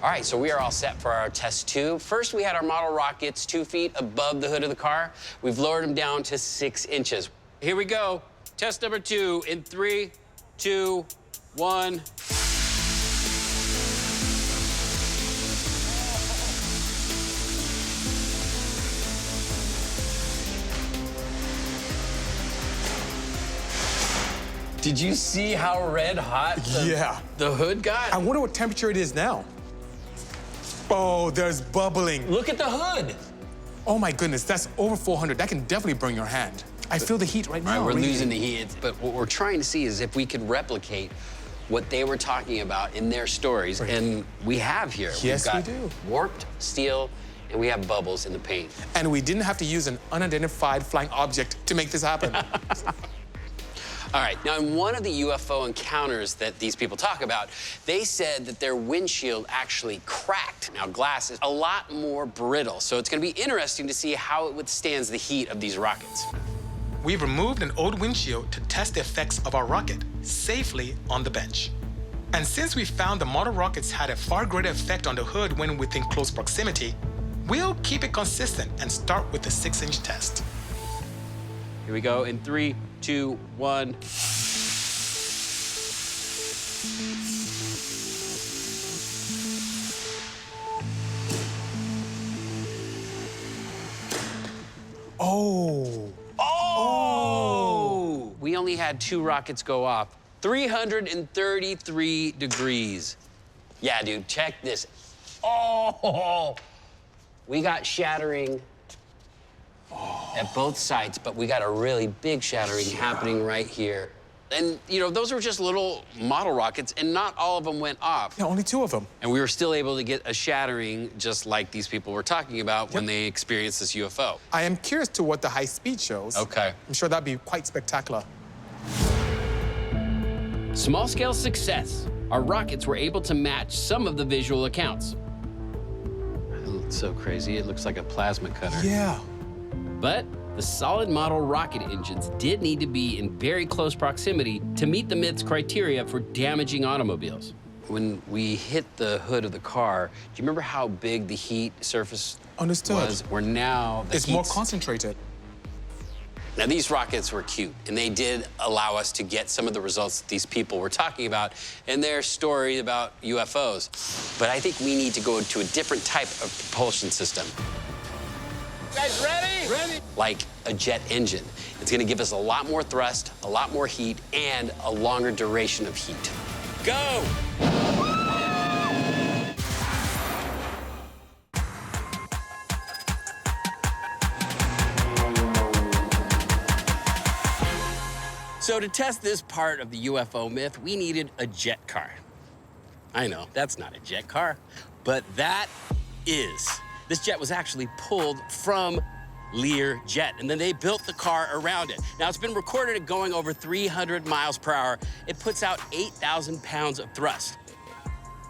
All right, so we are all set for our test 2. First, we had our model rockets 2 feet above the hood of the car. We've lowered them down to 6 inches. Here we go. Test number 2 in 3, 2, 1. Did you see how red hot the hood got? I wonder what temperature it is now. Oh, there's bubbling. Look at the hood. Oh my goodness, that's over 400. That can definitely burn your hand. I feel the heat right now. All right, we're really. losing the heat. But what we're trying to see is if we could replicate what they were talking about in their stories. And we have here. Yes, We've got we do. warped steel, and we have bubbles in the paint. And we didn't have to use an unidentified flying object to make this happen. All right, now in one of the UFO encounters that these people talk about, they said that their windshield actually cracked. Now, glass is a lot more brittle, so it's gonna be interesting to see how it withstands the heat of these rockets. We've removed an old windshield to test the effects of our rocket safely on the bench. And since we found the model rockets had a far greater effect on the hood when within close proximity, we'll keep it consistent and start with the 6-inch test. Here we go in 3, 2, 1. Oh. Oh! We only had 2 rockets go off. 333 degrees. Yeah, dude, check this. Oh, we got shattering at both sites, but we got a really big shattering happening right here. And, you know, those were just little model rockets, and not all of them went off. Yeah, only 2 of them. And we were still able to get a shattering just like these people were talking about when they experienced this UFO. I am curious to what the high speed shows. Okay. I'm sure that'd be quite spectacular. Small-scale success. Our rockets were able to match some of the visual accounts. It looks so crazy. It looks like a plasma cutter. Yeah. But the solid model rocket engines did need to be in very close proximity to meet the myth's criteria for damaging automobiles. When we hit the hood of the car, do you remember how big the heat surface was? Where now it's more concentrated. Now, these rockets were cute, and they did allow us to get some of the results that these people were talking about in their story about UFOs. But I think we need to go to a different type of propulsion system. You guys ready? Ready. Like a jet engine. It's gonna give us a lot more thrust, a lot more heat, and a longer duration of heat. Go! So to test this part of the UFO myth, we needed a jet car. I know, that's not a jet car, but that is. This jet was actually pulled from Lear Jet, and then they built the car around it. Now, it's been recorded at going over 300 miles per hour. It puts out 8,000 pounds of thrust.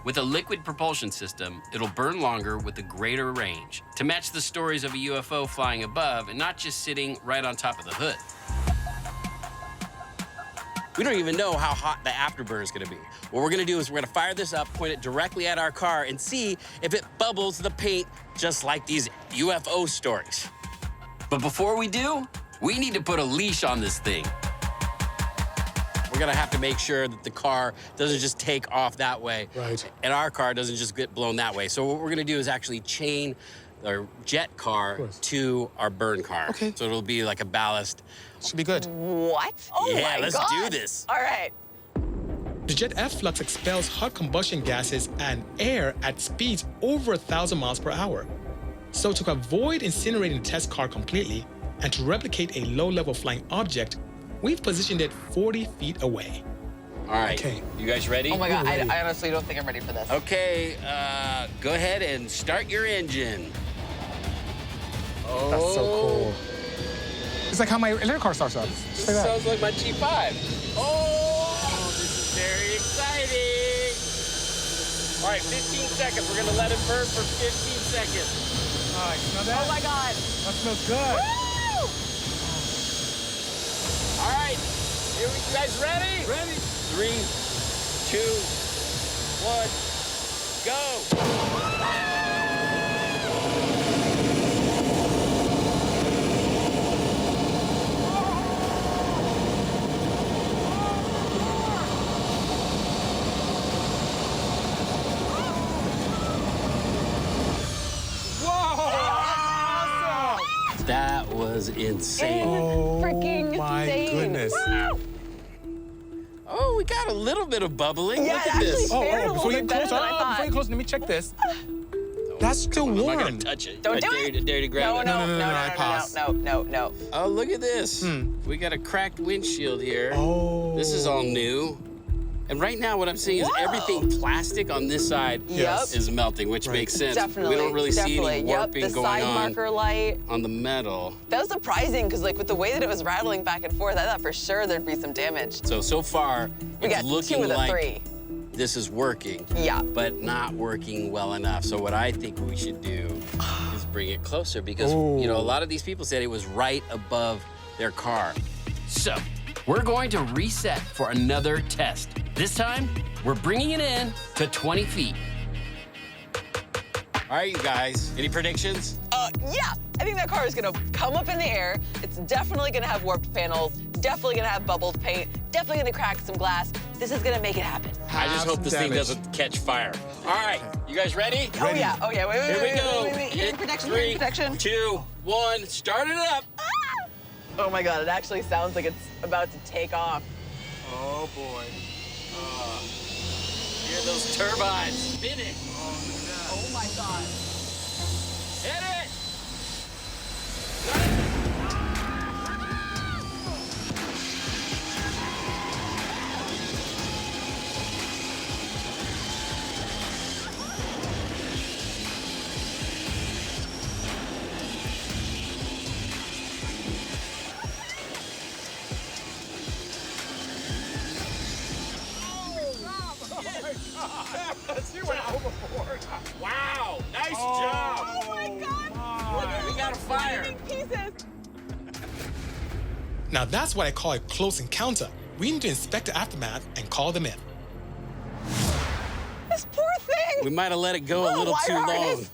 With a liquid propulsion system, it'll burn longer with a greater range to match the stories of a UFO flying above and not just sitting right on top of the hood. We don't even know how hot the afterburner is gonna be. What we're gonna do is we're gonna fire this up, point it directly at our car, and see if it bubbles the paint just like these UFO stories. But before we do, we need to put a leash on this thing. We're gonna have to make sure that the car doesn't just take off that way. Right. And our car doesn't just get blown that way. So what we're gonna do is actually chain our jet car to our burn car. Okay. So it'll be like a ballast. Should be good. What? Oh Yeah, my let's God. do this. All right. The jet efflux expels hot combustion gases and air at speeds over 1,000 miles per hour. So to avoid incinerating the test car completely and to replicate a low-level flying object, we've positioned it 40 feet away. All right. Okay. You guys ready? Oh my God, I honestly don't think I'm ready for this. Okay, go ahead and start your engine. Oh. That's so cool. It's like how my electric car starts up. Just like that. Sounds like my G5. Oh, this is very exciting. All right, 15 seconds. We're gonna let it burn for 15 seconds. All right, smell that? Oh my God. That smells good. Woo! All right, here we, you guys ready? Ready. 3, 2, 1, go. That was insane. Freaking my insane. goodness. Woo! Oh, we got a little bit of bubbling. Yeah, Look it at this. actually fared a little Before you bit get better close, than I thought. before you get close, let me check this. That's still I'm not warm. gonna touch it. Don't I do dare it. You, dare you to grab No, it. no, I pass. no. Oh, look at this. We got a cracked windshield here. Oh. This is all new. And right now, what I'm seeing is Whoa. everything plastic on this side Yep. is melting, which makes sense. Definitely. We don't really see definitely. any warping Yep, the going side on marker light. on the metal. That was surprising because, like, with the way that it was rattling back and forth, I thought for sure there'd be some damage. So far, We it's got looking 2 of the like 3. this is working. Yeah. But not working well enough. So what I think we should do is bring it closer because, you know, a lot of these people said it was right above their car. So we're going to reset for another test. This time, we're bringing it in to 20 feet. All right, you guys, any predictions? Yeah. I think that car is gonna come up in the air. It's definitely gonna have warped panels, definitely gonna have bubbled paint, definitely gonna crack some glass. This is gonna make it happen. I just hope this thing damage. doesn't catch fire. All right, you guys ready? Oh yeah, wait, Here we go. Hearing protection, hearing protection. 2, 1, start it up. Oh my God, it actually sounds like it's about to take off. Oh boy. Hear those turbines spinning. Oh my God. Hit it! You went overboard. Wow, nice job. Oh my God. Look at We got a fire. pieces. Now that's what I call a close encounter. We need to inspect the aftermath and call them in. This poor thing. We might have let it go a little too long.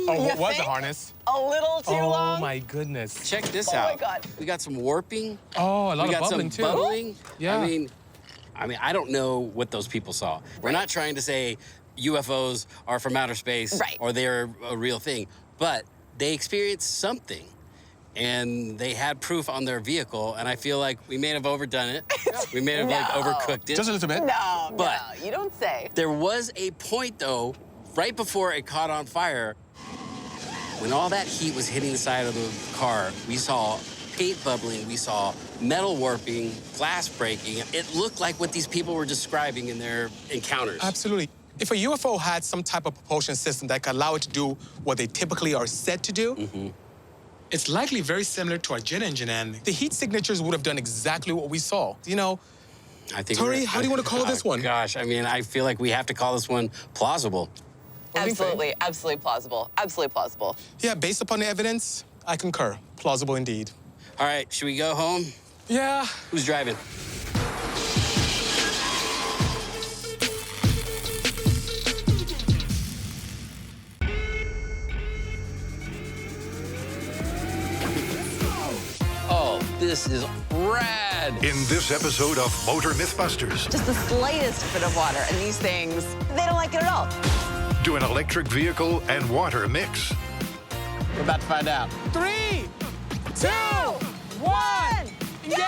Oh, what was the harness? A little too long. Oh my goodness. Check this Oh out. my God. We got some warping. Oh, a lot We of got bubbling some too. bubbling. Yeah. I mean, I don't know what those people saw. We're not trying to say UFOs are from outer space or they're a real thing, but they experienced something. And they had proof on their vehicle, and I feel like we may have overdone it. We may have like overcooked it. Just a little bit. No, But no, you don't say. there was a point, though, right before it caught on fire, when all that heat was hitting the side of the car, we saw paint bubbling, we saw metal warping, glass breaking. It looked like what these people were describing in their encounters. Absolutely. If a UFO had some type of propulsion system that could allow it to do what they typically are said to do, it's likely very similar to our jet engine, and the heat signatures would have done exactly what we saw. You know, I think Tori, how do you want to call this one? Gosh, I mean, I feel like we have to call this one plausible. Absolutely, absolutely plausible. Absolutely plausible. Yeah, based upon the evidence, I concur. Plausible indeed. All right, should we go home? Yeah. Who's driving? Oh, this is rad. In this episode of Motor MythBusters, Just the slightest bit of water, and these things, they don't like it at all. do an electric vehicle and water mix. We're about to find out. 3, 2, 1, engage!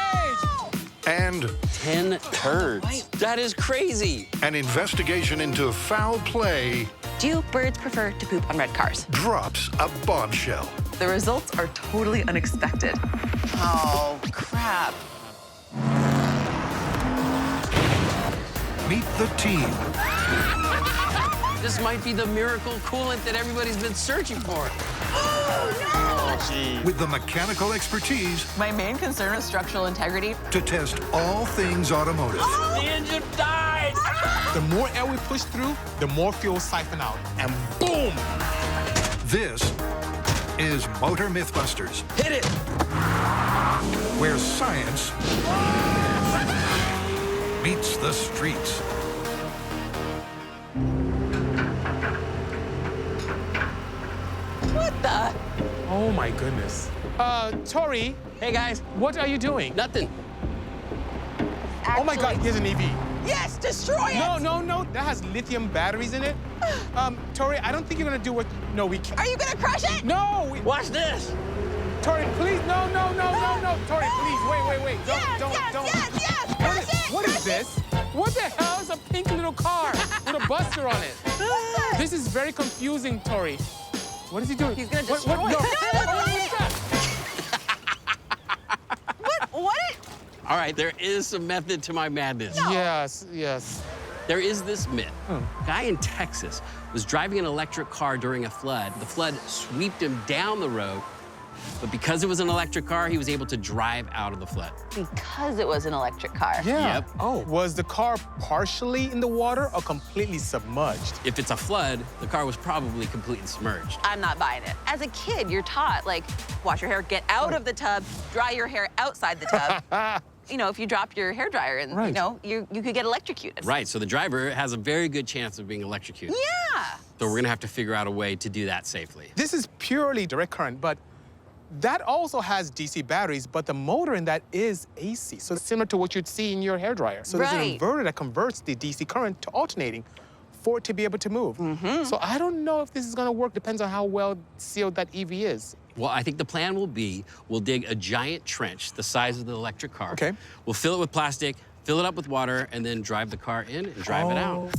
And 10 turds. That is crazy. an investigation into foul play Do birds prefer to poop on red cars? drops a bombshell. The results are totally unexpected. Oh, crap. Meet the team. This might be the miracle coolant that everybody's been searching for. With the mechanical expertise My main concern is structural integrity. to test all things automotive. The engine died. The more air we push through, the more fuel siphon out. And boom! This is Motor MythBusters, Hit it. where science meets the streets. What the? Oh my goodness. Tori, Hey, guys. what are you doing? Nothing. Oh my God, here's an EV. Yes, destroy it! No, that has lithium batteries in it. Tori, I don't think you're gonna do what, no, we can't. Are you gonna crush it? No, Watch this. Tori, please, no. Tori, please, wait. Don't. Yes, What is this? What the hell is a pink little car with a buster on it? This is very confusing, Tori. What is he doing? He's gonna What- destroy no. it. What is that? What? All right, there is some method to my madness. Yes. There is this myth. A guy in Texas was driving an electric car during a flood. The flood swept him down the road, but because it was an electric car, he was able to drive out of the flood. Because it was an electric car. Yeah. Yep. Oh, was the car partially in the water or completely submerged? If it's a flood, the car was probably completely submerged. I'm not buying it. As a kid, you're taught, like, wash your hair, get out of the tub, dry your hair outside the tub. You know, if you drop your hairdryer and, you know, you could get electrocuted. Right, so the driver has a very good chance of being electrocuted. Yeah. So we're gonna have to figure out a way to do that safely. This is purely direct current, but that also has DC batteries, but the motor in that is AC. So it's similar to what you'd see in your hairdryer. So there's an Right. inverter that converts the DC current to alternating for it to be able to move. So I don't know if this is gonna work. Depends on how well sealed that EV is. Well, I think the plan will be, we'll dig a giant trench the size of the electric car. Okay. We'll fill it with plastic, fill it up with water, and then drive the car in and drive it out.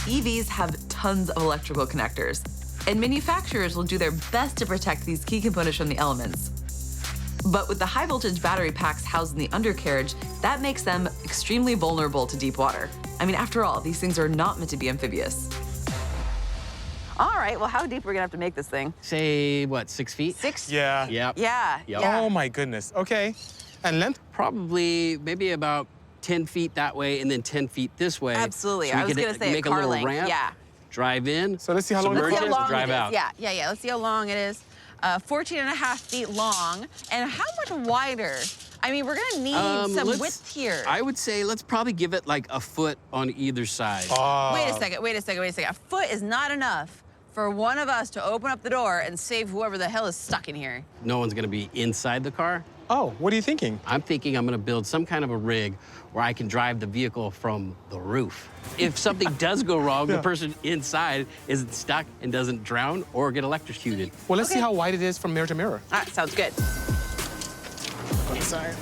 EVs have tons of electrical connectors, and manufacturers will do their best to protect these key components from the elements. But with the high voltage battery packs housed in the undercarriage, that makes them extremely vulnerable to deep water. I mean, after all, these things are not meant to be amphibious. All right, well, how deep are we gonna have to make this thing? Say, what, 6 feet? 6? Yeah. Yep. Yeah. Yep. Oh my goodness. Okay. And length? Probably maybe about 10 feet that way and then 10 feet this way. Absolutely. So we I was could gonna say make a a car little length. ramp, Yeah. drive in, So let's see how long submerge Let's see it, how long drive it is. out. Yeah. Let's see how long it is. 14.5 feet long. And how much wider? I mean, we're gonna need some width here. I would say let's probably give it like a foot on either side. Wait a second. A foot is not enough for one of us to open up the door and save whoever the hell is stuck in here. No one's gonna be inside the car. Oh, what are you thinking? I'm thinking I'm gonna build some kind of a rig where I can drive the vehicle from the roof. If something does go wrong, the person inside isn't stuck and doesn't drown or get electrocuted. Well, let's see how wide it is from mirror to mirror. All right, sounds good. Inside.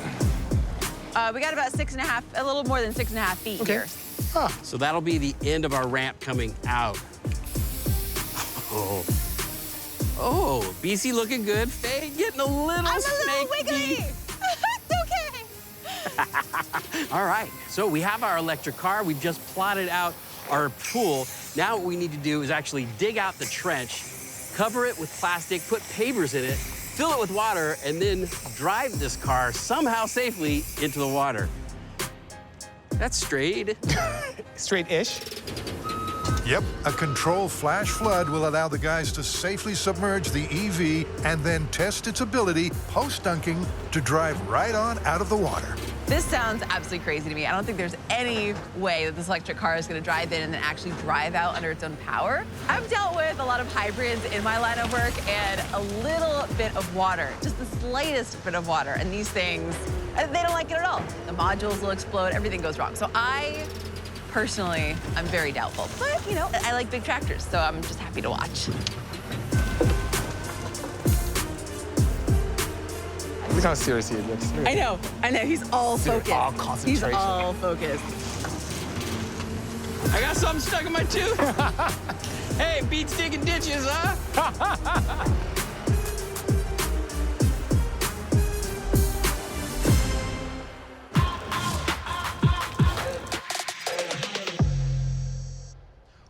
We got about 6.5, a little more than 6.5 feet here. So that'll be the end of our ramp coming out. Oh, Bisi looking good. Faye getting a little wiggly. It's okay. All right, so we have our electric car. We've just plotted out our pool. Now what we need to do is actually dig out the trench, cover it with plastic, put pavers in it, fill it with water, and then drive this car somehow safely into the water. That's straight. Straight-ish. Yep, a controlled flash flood will allow the guys to safely submerge the EV and then test its ability, post-dunking, to drive right on out of the water. This sounds absolutely crazy to me. I don't think there's any way that this electric car is gonna drive in and then actually drive out under its own power. I've dealt with a lot of hybrids in my line of work and a little bit of water, just the slightest bit of water, and these things, they don't like it at all. The modules will explode, everything goes wrong. So personally, I'm very doubtful. But, you know, I like big tractors, so I'm just happy to watch. Look how serious he looks. I know. He's all focused. All concentration. He's all focused. I got something stuck in my tooth. Hey, beats digging ditches, huh?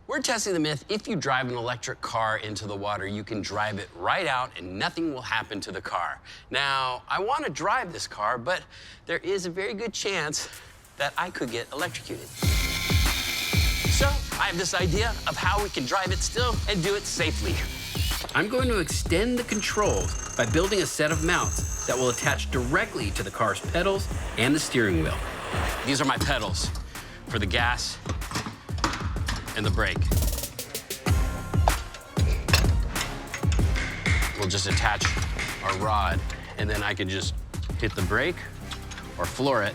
We're testing the myth. If you drive an electric car into the water, you can drive it right out and nothing will happen to the car. Now, I want to drive this car, but there is a very good chance that I could get electrocuted. So I have this idea of how we can drive it still and do it safely. I'm going to extend the controls by building a set of mounts that will attach directly to the car's pedals and the steering wheel. These are my pedals for the gas and the brake. We'll just attach our rod, and then I can just hit the brake or floor it.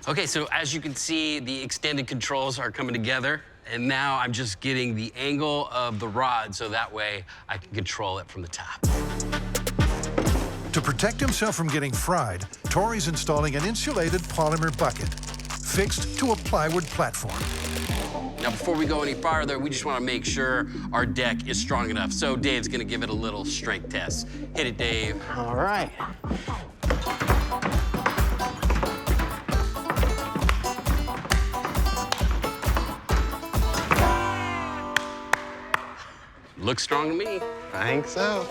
Okay, so as you can see, the extended controls are coming together, and now I'm just getting the angle of the rod so that way I can control it from the top. To protect himself from getting fried, Tory's installing an insulated polymer bucket fixed to a plywood platform. Now, before we go any farther, we just want to make sure our deck is strong enough. So Dave's going to give it a little strength test. Hit it, Dave. All right. Looks strong to me. I think so.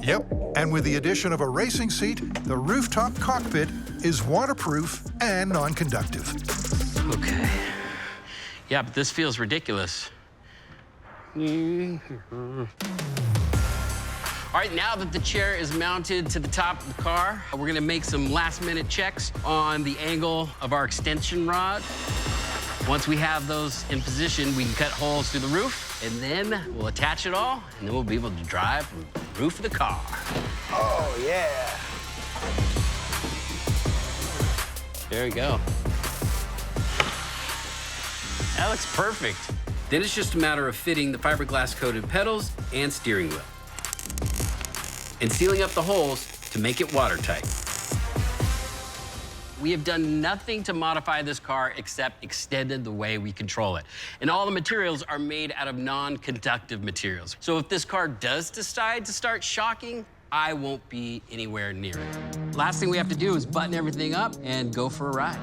Yep, and with the addition of a racing seat, the rooftop cockpit is waterproof and non-conductive. Okay. Yeah, but this feels ridiculous. All right, now that the chair is mounted to the top of the car, we're gonna make some last-minute checks on the angle of our extension rod. Once we have those in position, we can cut holes through the roof And then we'll attach it all, and then we'll be able to drive from the roof of the car. Oh, yeah. There we go. That looks perfect. Then it's just a matter of fitting the fiberglass-coated pedals and steering wheel, and sealing up the holes to make it watertight. We have done nothing to modify this car except extended the way we control it. And all the materials are made out of non-conductive materials. So if this car does decide to start shocking, I won't be anywhere near it. Last thing we have to do is button everything up and go for a ride.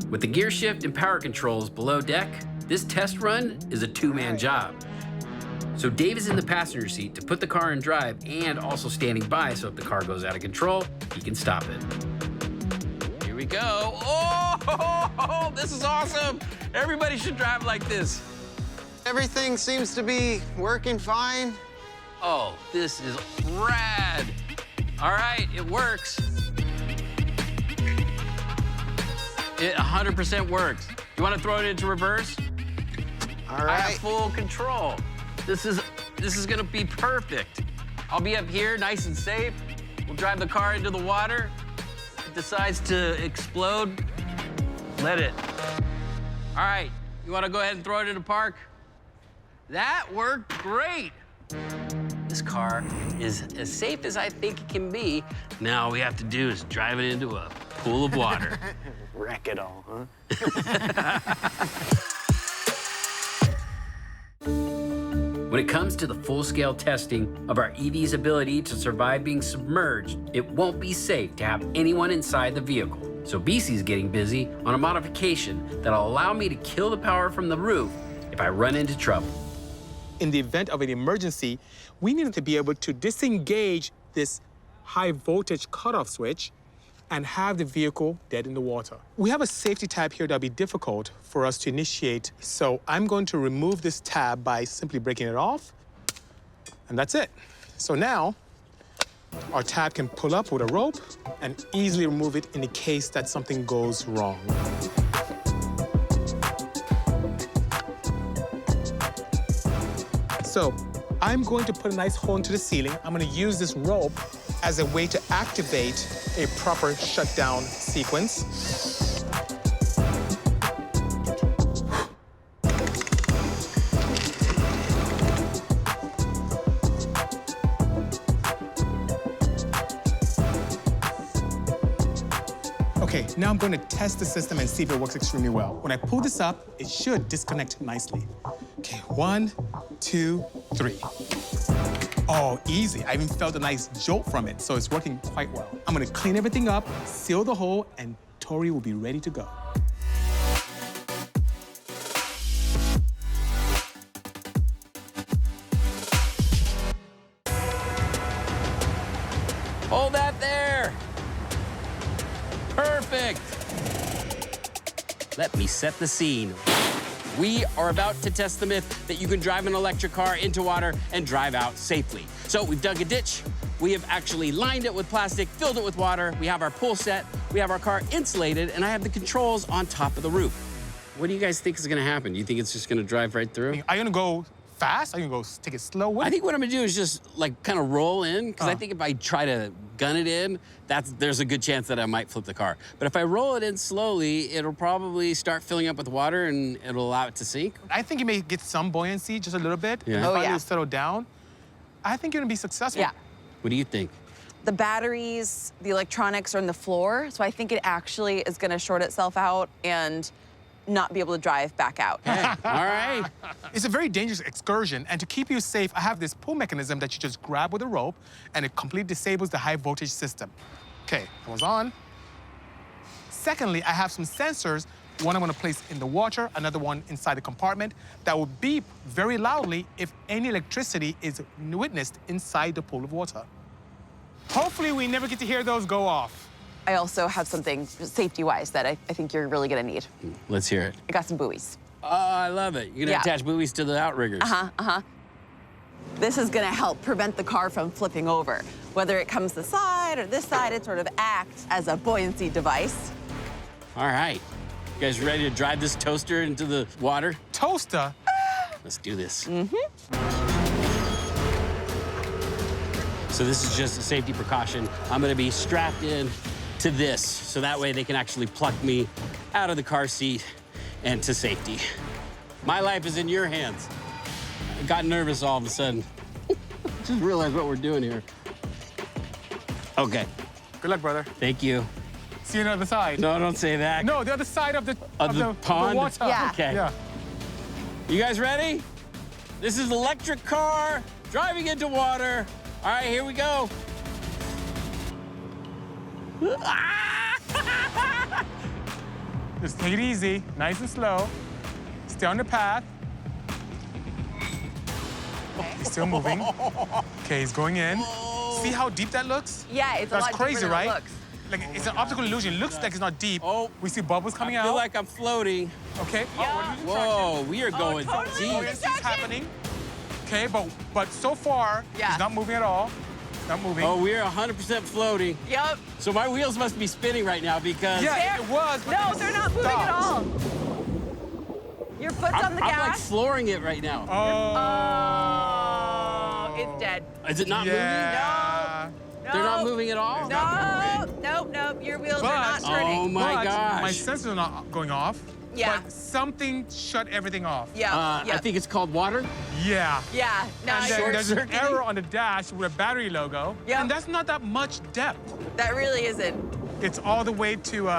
With the gear shift and power controls below deck, this test run is a two-man job. So Dave is in the passenger seat to put the car in drive and also standing by so if the car goes out of control, he can stop it. Here we go. Oh, this is awesome. Everybody should drive like this. Everything seems to be working fine. Oh, this is rad. All right, it works. It 100% works. You want to throw it into reverse? All right. I have full control. This is gonna be perfect. I'll be up here, nice and safe. We'll drive the car into the water. If it decides to explode, let it. All right, you wanna go ahead and throw it into park? That worked great. This car is as safe as I think it can be. Now all we have to do is drive it into a pool of water. Wreck it all, huh? When it comes to the full-scale testing of our EV's ability to survive being submerged, it won't be safe to have anyone inside the vehicle. So Bisi's getting busy on a modification that'll allow me to kill the power from the roof if I run into trouble. In the event of an emergency, we needed to be able to disengage this high voltage cutoff switch and have the vehicle dead in the water. We have a safety tab here that'll be difficult for us to initiate, so I'm going to remove this tab by simply breaking it off, and that's it. So now, our tab can pull up with a rope and easily remove it in the case that something goes wrong. So, I'm going to put a nice hole into the ceiling. I'm going to use this rope as a way to activate a proper shutdown sequence. Okay, now I'm going to test the system and see if it works extremely well. When I pull this up, it should disconnect nicely. Okay, 1, 2, 3. Oh, easy. I even felt a nice jolt from it, so it's working quite well. I'm gonna clean everything up, seal the hole, and Tory will be ready to go. Hold that there. Perfect. Let me set the scene. We are about to test the myth that you can drive an electric car into water and drive out safely. So we've dug a ditch, we have actually lined it with plastic, filled it with water, we have our pool set, we have our car insulated, and I have the controls on top of the roof. What do you guys think is gonna happen? Do you think it's just gonna drive right through? Are you gonna go fast? Are you gonna go take it slow? I think what I'm gonna do is just like kind of roll in, because I think if I try to gun it in, there's a good chance that I might flip the car. But if I roll it in slowly, it'll probably start filling up with water and it'll allow it to sink. I think you may get some buoyancy, just a little bit. Yeah. And Oh, finally yeah. settle down. I think you're gonna be successful. Yeah. What do you think? The batteries, the electronics are on the floor, so I think it actually is gonna short itself out and not be able to drive back out. All right. It's a very dangerous excursion, and to keep you safe, I have this pull mechanism that you just grab with a rope, and it completely disables the high voltage system. Okay, that was on. Secondly, I have some sensors, one I'm gonna place in the water, another one inside the compartment, that will beep very loudly if any electricity is witnessed inside the pool of water. Hopefully, we never get to hear those go off. I also have something safety-wise that I think you're really gonna need. Let's hear it. I got some buoys. Oh, I love it. You're gonna Yeah. attach buoys to the outriggers. This is gonna help prevent the car from flipping over. Whether it comes this side or this side, it sort of acts as a buoyancy device. All right. You guys ready to drive this toaster into the water? Toaster? Let's do this. Mm-hmm. So this is just a safety precaution. I'm gonna be strapped in to this, so that way they can actually pluck me out of the car seat and to safety. My life is in your hands. I got nervous all of a sudden. Just realized what we're doing here. Okay. Good luck, brother. Thank you. See you on the other side. No, don't say that. No, the other side of the pond? The water. Yeah. Okay. Yeah. You guys ready? This is electric car driving into water. All right, here we go. Just take it easy, nice and slow. Stay on the path. He's still moving. Okay, he's going in. See how deep that looks? Yeah, it's That's a lot crazy, deeper than right? it looks. Like, it's an optical illusion. It looks like it's not deep. Oh. We see bubbles coming I out. feel like I'm floating. Okay. Yeah. Whoa, we are going totally. deep. Oh, yes, it's happening. Okay, but so far, Yeah. he's not moving at all. Not moving. Oh, we're 100% floating. Yep. So my wheels must be spinning right now because Yeah, it was. But No, then they're it not moving at stopped. all. Your foot's on the I'm like gas. flooring it right now. Oh, it's dead. Is it not moving? Yeah. No. They're not moving at all? No, nope. Your wheels are not turning. Oh my But gosh. my sensors are not going off. Yeah. But something shut everything off. Yeah. I think it's called water. Yeah. Yeah. No, And then there's an Short-circuiting? arrow on the dash with a battery logo. Yep. And that's not that much depth. that really isn't. It's all the way to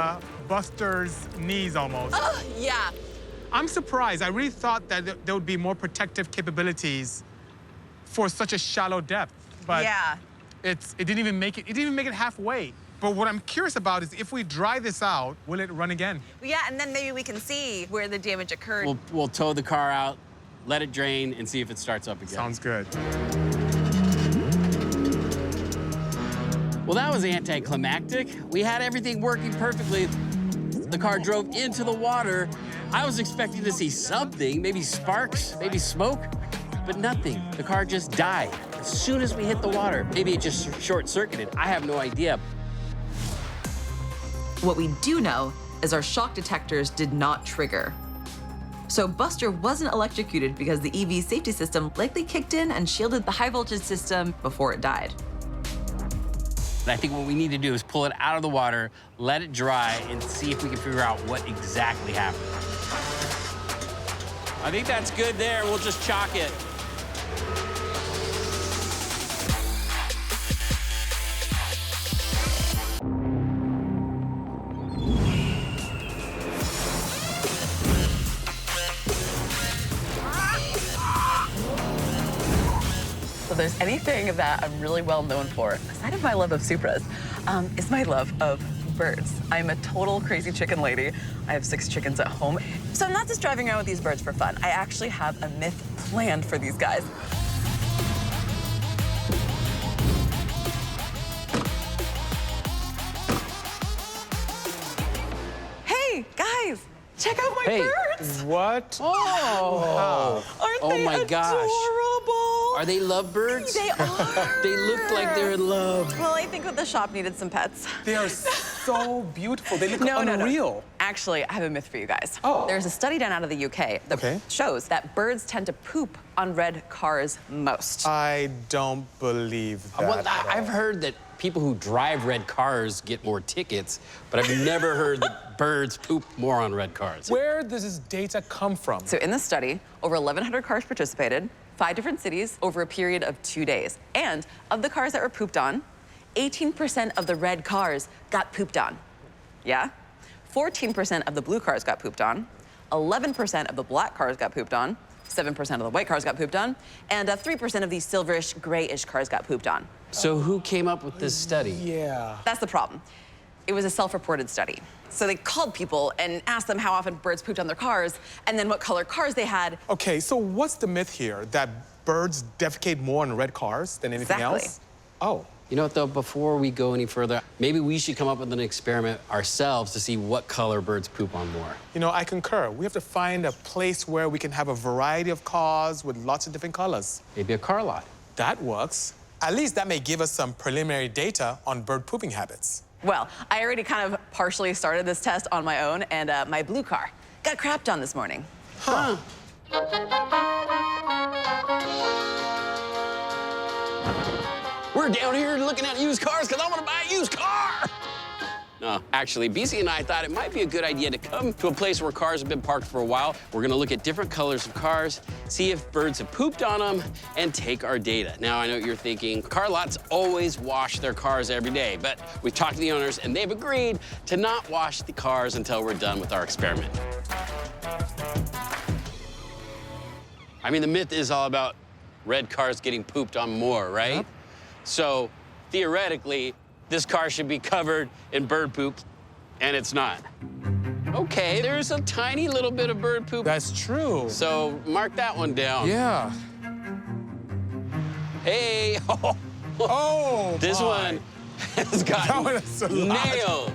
Buster's knees almost. Oh, yeah. I'm surprised. I really thought that there would be more protective capabilities for such a shallow depth. But Yeah. it didn't even make it. It didn't even make it halfway. But what I'm curious about is if we dry this out, will it run again? Yeah, and then maybe we can see where the damage occurred. We'll tow the car out, let it drain, and see if it starts up again. Sounds good. Well, that was anticlimactic. We had everything working perfectly. The car drove into the water. I was expecting to see something, maybe sparks, maybe smoke, but nothing. The car just died as soon as we hit the water. Maybe it just short-circuited. I have no idea. What we do know is our shock detectors did not trigger. So Buster wasn't electrocuted because the EV safety system likely kicked in and shielded the high voltage system before it died. I think what we need to do is pull it out of the water, let it dry, and see if we can figure out what exactly happened. I think that's good there. We'll just chalk it. So there's anything that I'm really well known for, aside of my love of Supras, is my love of birds. I'm a total crazy chicken lady. I have 6 chickens at home. So I'm not just driving around with these birds for fun. I actually have a myth planned for these guys. Hey, guys, check out my birds. What? Oh! Aren't Oh they my gosh. adorable? Are they lovebirds? They are. They look like they're in love. Well, I think that the shop needed some pets. They are so beautiful. They look No. unreal. Actually, I have a myth for you guys. Oh. There's a study done out of the UK that shows that birds tend to poop on red cars most. I don't believe that. Well, I've heard that people who drive red cars get more tickets, but I've never heard that birds poop more on red cars. Where does this data come from? So in this study, over 1,100 cars participated, 5 different cities over a period of 2 days. And of the cars that were pooped on, 18% of the red cars got pooped on. Yeah? 14% of the blue cars got pooped on, 11% of the black cars got pooped on, 7% of the white cars got pooped on, and 3% of the silverish, grayish cars got pooped on. So who came up with this study? Yeah. That's the problem. It was a self-reported study. So they called people and asked them how often birds pooped on their cars, and then what color cars they had. Okay, so what's the myth here? That birds defecate more on red cars than anything Exactly. else? Oh. You know what, though, before we go any further, maybe we should come up with an experiment ourselves to see what color birds poop on more. You know, I concur. We have to find a place where we can have a variety of cars with lots of different colors. Maybe a car lot. That works. At least that may give us some preliminary data on bird pooping habits. Well, I already kind of partially started this test on my own, and my blue car got crapped on this morning. Huh. We're down here looking at used cars because I want to buy a used car. No, actually, Bisi and I thought it might be a good idea to come to a place where cars have been parked for a while. We're gonna look at different colors of cars, see if birds have pooped on them, and take our data. Now, I know what you're thinking, car lots always wash their cars every day, but we've talked to the owners and they've agreed to not wash the cars until we're done with our experiment. I mean, the myth is all about red cars getting pooped on more, right? Yep. So, theoretically, this car should be covered in bird poop, and it's not. Okay, there's a tiny little bit of bird poop. That's true. So mark that one down. Yeah. Hey, oh, this one has gotten nailed.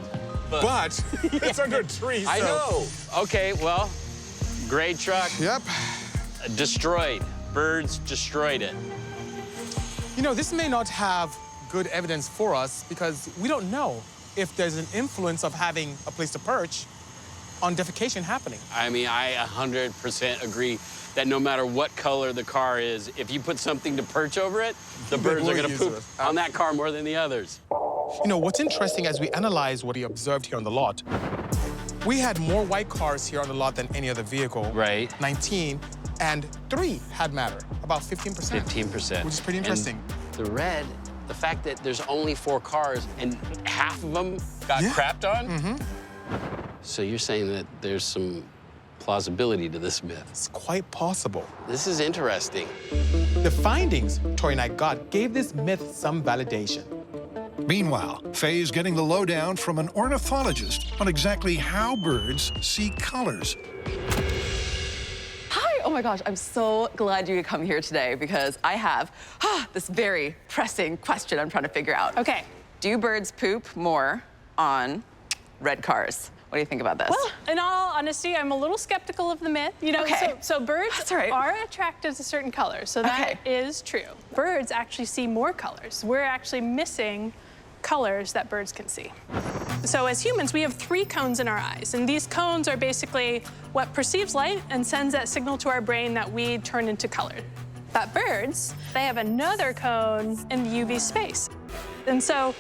But it's under a tree, so. I know. Okay, well, gray truck. Yep. Destroyed. Birds destroyed it. You know, this may not have good evidence for us because we don't know if there's an influence of having a place to perch on defecation happening. I mean, I 100% agree that no matter what color the car is, if you put something to perch over it, the birds are gonna poop on that car more than the others. You know, what's interesting as we analyze what he observed here on the lot, we had more white cars here on the lot than any other vehicle. Right. 19, and 3 had matter, about 15%. 15%. Which is pretty interesting. And the red, the fact that there's only 4 cars and half of them got crapped on? Mm-hmm. So you're saying that there's some plausibility to this myth? It's quite possible. This is interesting. The findings Tory and I got gave this myth some validation. Meanwhile, Faye's getting the lowdown from an ornithologist on exactly how birds see colors. Oh my gosh, I'm so glad you could come here today because I have this very pressing question I'm trying to figure out. Okay. Do birds poop more on red cars? What do you think about this? Well, in all honesty, I'm a little skeptical of the myth. You know, so birds are attracted to certain colors, so that is true. Birds actually see more colors. We're actually missing colors that birds can see. So as humans, we have 3 cones in our eyes, and these cones are basically what perceives light and sends that signal to our brain that we turn into color. But birds, they have another cone in the UV space. And so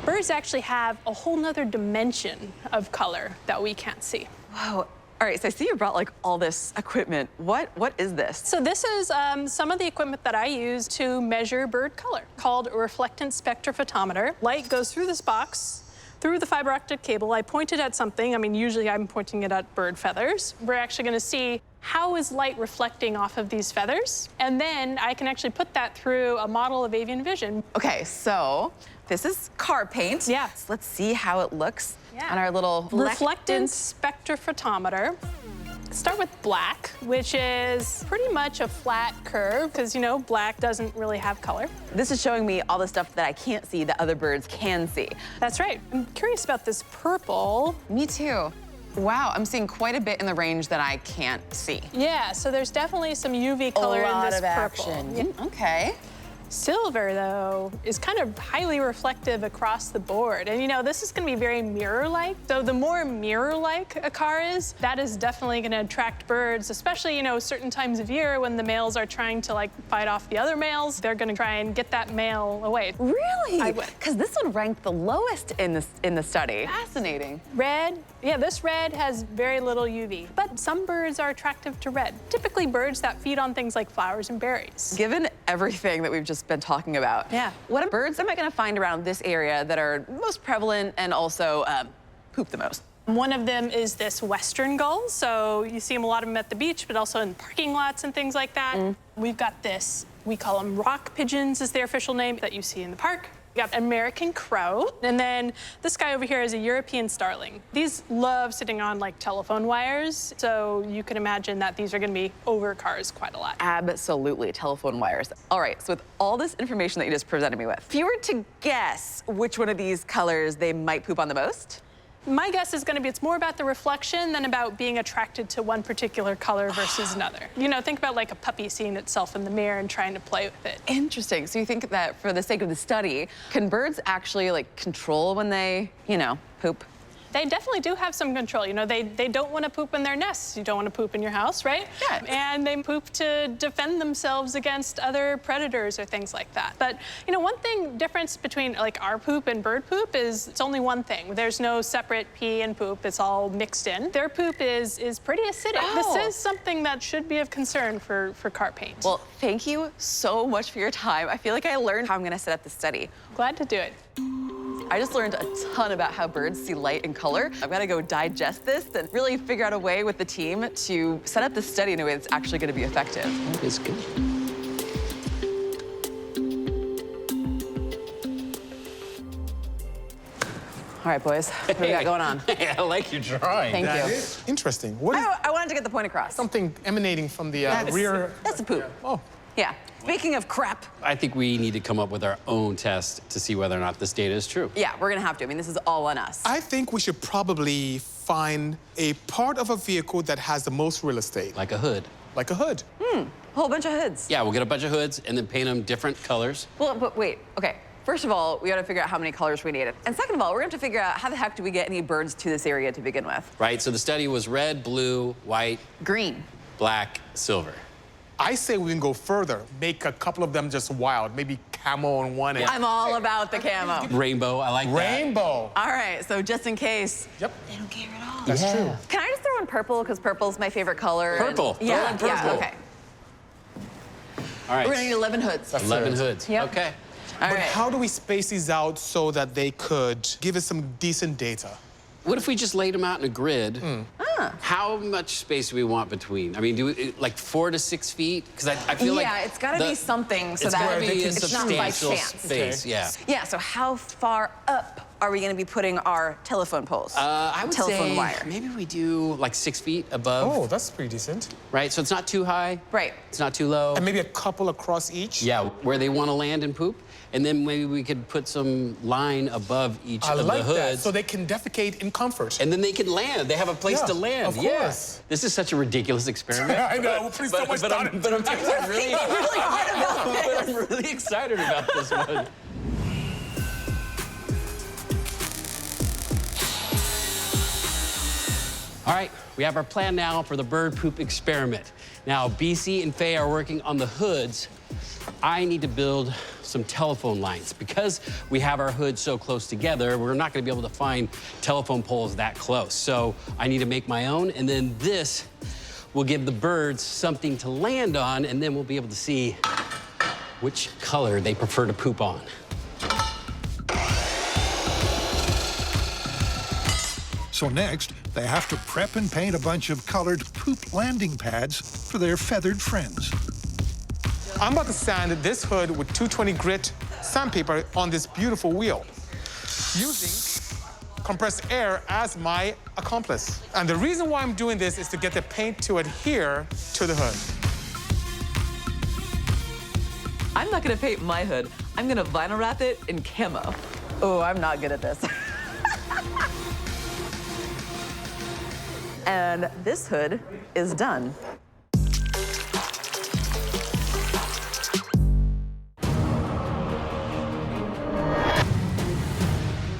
birds actually have a whole nother dimension of color that we can't see. Whoa. All right, so I see you brought like all this equipment. What is this? So this is some of the equipment that I use to measure bird color, called a reflectance spectrophotometer. Light goes through this box, through the fiber optic cable. I point it at something. I mean, usually I'm pointing it at bird feathers. We're actually gonna see how is light reflecting off of these feathers? And then I can actually put that through a model of avian vision. Okay, so this is car paint. Yeah. So let's see how it looks on our little reflectance spectrophotometer. Start with black, which is pretty much a flat curve because, you know, black doesn't really have color. This is showing me all the stuff that I can't see that other birds can see. That's right. I'm curious about this purple. Me too. Wow, I'm seeing quite a bit in the range that I can't see. Yeah, so there's definitely some UV color in this purple. Action. Okay. Silver, though, is kind of highly reflective across the board. And, you know, this is going to be very mirror-like. So the more mirror-like a car is, that is definitely going to attract birds, especially, you know, certain times of year when the males are trying to, like, fight off the other males. They're going to try and get that male away. Really? I would. Because this one ranked the lowest in the study. Fascinating. Red, yeah, this red has very little UV. But some birds are attractive to red. Typically birds that feed on things like flowers and berries. Given everything that we've just been talking about, what birds am I going to find around this area that are most prevalent and also poop the most? One of them is this western gull. So you see a lot of them at the beach, but also in parking lots and things like that. We've got this, we call them rock pigeons is their official name that you see in the park. We got American crow, and then this guy over here is a European starling. These love sitting on like telephone wires, so you can imagine that these are gonna be over cars quite a lot. Absolutely, telephone wires. All right, so with all this information that you just presented me with, if you were to guess which one of these colors they might poop on the most? My guess is going to be it's more about the reflection than about being attracted to one particular color versus another. You know, think about like a puppy seeing itself in the mirror and trying to play with it. Interesting. So you think that for the sake of the study, can birds actually like control when they, you know, poop? They definitely do have some control. You know, they don't want to poop in their nests. You don't want to poop in your house, right? Yeah. And they poop to defend themselves against other predators or things like that. But, you know, one thing difference between like our poop and bird poop is it's only one thing. There's no separate pee and poop. It's all mixed in. Their poop is pretty acidic. Oh. This is something that should be of concern for carp paint. Well, thank you so much for your time. I feel like I learned how I'm going to set up the study. Glad to do it. I just learned a ton about how birds see light and color. I've got to go digest this and really figure out a way with the team to set up the study in a way that's actually going to be effective. That is good. All right, boys, what do we got going on? I like your drawing. Thank you. Interesting. I wanted to get the point across. Something emanating from the rear. That's a poop. Oh. Yeah. Speaking of crap. I think we need to come up with our own test to see whether or not this data is true. Yeah, we're going to have to. I mean, this is all on us. I think we should probably find a part of a vehicle that has the most real estate. Like a hood. Like a hood. A whole bunch of hoods. Yeah, we'll get a bunch of hoods and then paint them different colors. Well, but wait, okay. First of all, we got to figure out how many colors we need. And second of all, we're going to have to figure out how the heck do we get any birds to this area to begin with. Right, so the study was red, blue, white, green, black, silver. I say we can go further. Make a couple of them just wild. Maybe camo on one end. I'm all about the camo. Rainbow, I like that. Rainbow. All right, so just in case. Yep. They don't care at all. That's true. Can I just throw in purple? Because purple's my favorite color. Purple. And, yeah, Throw in purple. yeah, okay. All right. We're going to need 11 hoods. That's 11 it. hoods. Yep. Okay. All But right. how do we space these out so that they could give us some decent data? What if we just laid them out in a grid? How much space do we want between? I mean, do we, like 4 to 6 feet? Because I feel like... Yeah, it's got to be something so it's that gotta be a it's not by substantial chance. space, yeah. Yeah, so how far up are we going to be putting our telephone poles? I would telephone say wire. maybe we do like 6 feet above. Oh, that's pretty decent. Right, so it's not too high. Right. It's not too low. And maybe a couple across each? Yeah, where they want to land and poop. And then maybe we could put some line above each I of like the hoods. that, so they can defecate in comfort. And then they can land. They have a place Yeah, to land. of Yeah. course. This is such a ridiculous experiment. I know, we're putting so much thought into but I'm it. really hard about it. I'm really excited about this one. All right, we have our plan now for the bird poop experiment. Now, Bisi and Faye are working on the hoods. I need to build some telephone lines. Because we have our hoods so close together, we're not gonna be able to find telephone poles that close. So I need to make my own, and then this will give the birds something to land on, and then we'll be able to see which color they prefer to poop on. So next, they have to prep and paint a bunch of colored poop landing pads for their feathered friends. I'm about to sand this hood with 220 grit sandpaper on this beautiful wheel, using compressed air as my accomplice. And the reason why I'm doing this is to get the paint to adhere to the hood. I'm not gonna paint my hood. I'm gonna vinyl wrap it in camo. Oh, I'm not good at this. And this hood is done.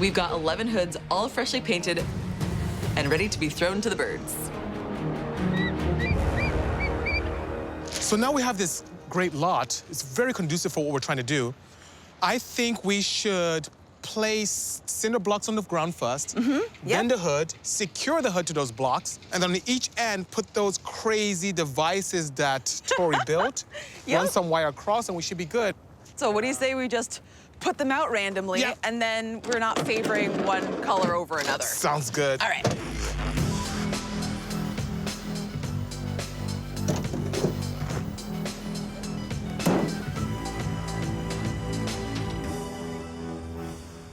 We've got 11 hoods, all freshly painted and ready to be thrown to the birds. So now we have this great lot. It's very conducive for what we're trying to do. I think we should place cinder blocks on the ground first, then the hood, secure the hood to those blocks, and then on each end, put those crazy devices that Tory built, run some wire across, and we should be good. So what do you say we just put them out randomly, and then we're not favoring one color over another? Sounds good. All right.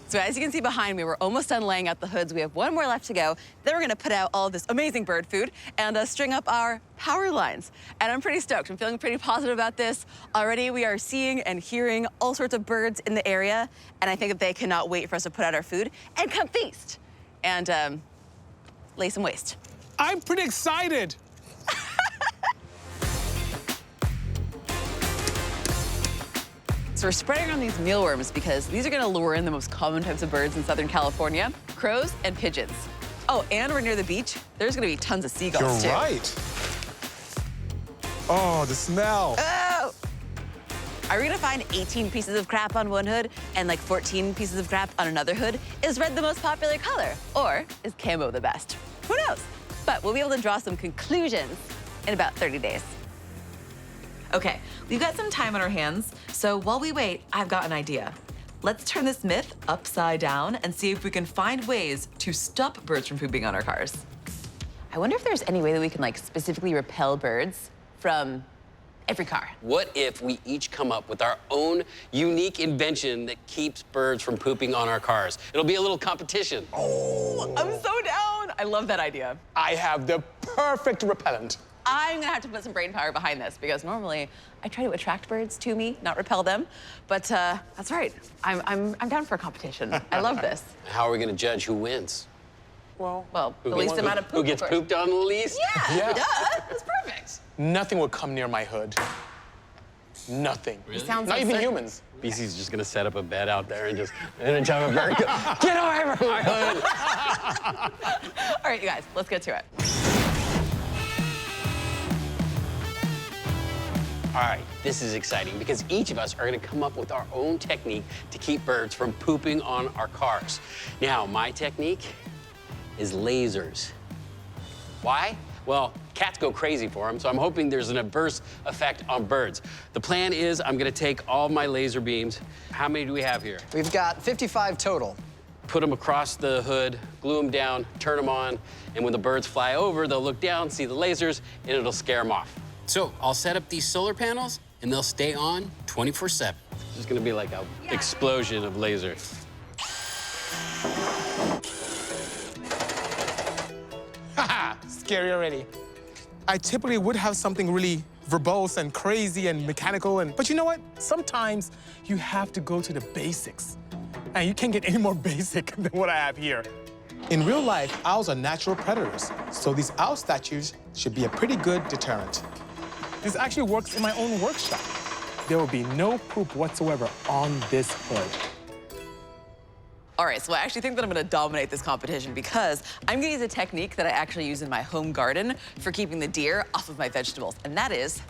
So as you can see behind me, we're almost done laying out the hoods. We have one more left to go. Then we're gonna put out all of this amazing bird food and string up our power lines. And I'm pretty stoked. I'm feeling pretty positive about this. Already we are seeing and hearing all sorts of birds in the area, and I think that they cannot wait for us to put out our food and come feast and lay some waste. I'm pretty excited. So we're spreading on these mealworms because these are gonna lure in the most common types of birds in Southern California, crows and pigeons. Oh, and we're near the beach. There's gonna be tons of seagulls, You're too. right. Oh, the smell. Oh! Are we gonna find 18 pieces of crap on one hood and like 14 pieces of crap on another hood? Is red the most popular color? Or is camo the best? Who knows? But we'll be able to draw some conclusions in about 30 days. Okay, we've got some time on our hands, so while we wait, I've got an idea. Let's turn this myth upside down and see if we can find ways to stop birds from pooping on our cars. I wonder if there's any way that we can like specifically repel birds from every car. What if we each come up with our own unique invention that keeps birds from pooping on our cars? It'll be a little competition. Oh, I'm so down. I love that idea. I have the perfect repellent. I'm gonna have to put some brain power behind this because normally I try to attract birds to me, not repel them. But that's right. I'm down for a competition. I love this. How are we going to judge who wins? Well, the least amount of poop. Who gets of course. pooped on the least? Yeah, duh. That's perfect. Nothing would come near my hood. Nothing. Really? Sounds Not like even certain. humans. Bisi's just going to set up a bed out there and just, anytime a bird goes, get away from my hood. All right, you guys, let's get to it. All right, this is exciting because each of us are going to come up with our own technique to keep birds from pooping on our cars. Now, my technique is lasers. Why? Well, cats go crazy for them, so I'm hoping there's an adverse effect on birds. The plan is I'm going to take all my laser beams. How many do we have here? We've got 55 total. Put them across the hood, glue them down, turn them on, and when the birds fly over, they'll look down, see the lasers, and it'll scare them off. So I'll set up these solar panels, and they'll stay on 24/7. It's gonna be like an explosion of lasers. Haha, scary already. I typically would have something really verbose and crazy and mechanical, but you know what? Sometimes you have to go to the basics. And you can't get any more basic than what I have here. In real life, owls are natural predators, so these owl statues should be a pretty good deterrent. This actually works in my own workshop. There will be no poop whatsoever on this hood. All right, so I actually think that I'm gonna dominate this competition because I'm gonna use a technique that I actually use in my home garden for keeping the deer off of my vegetables, and that is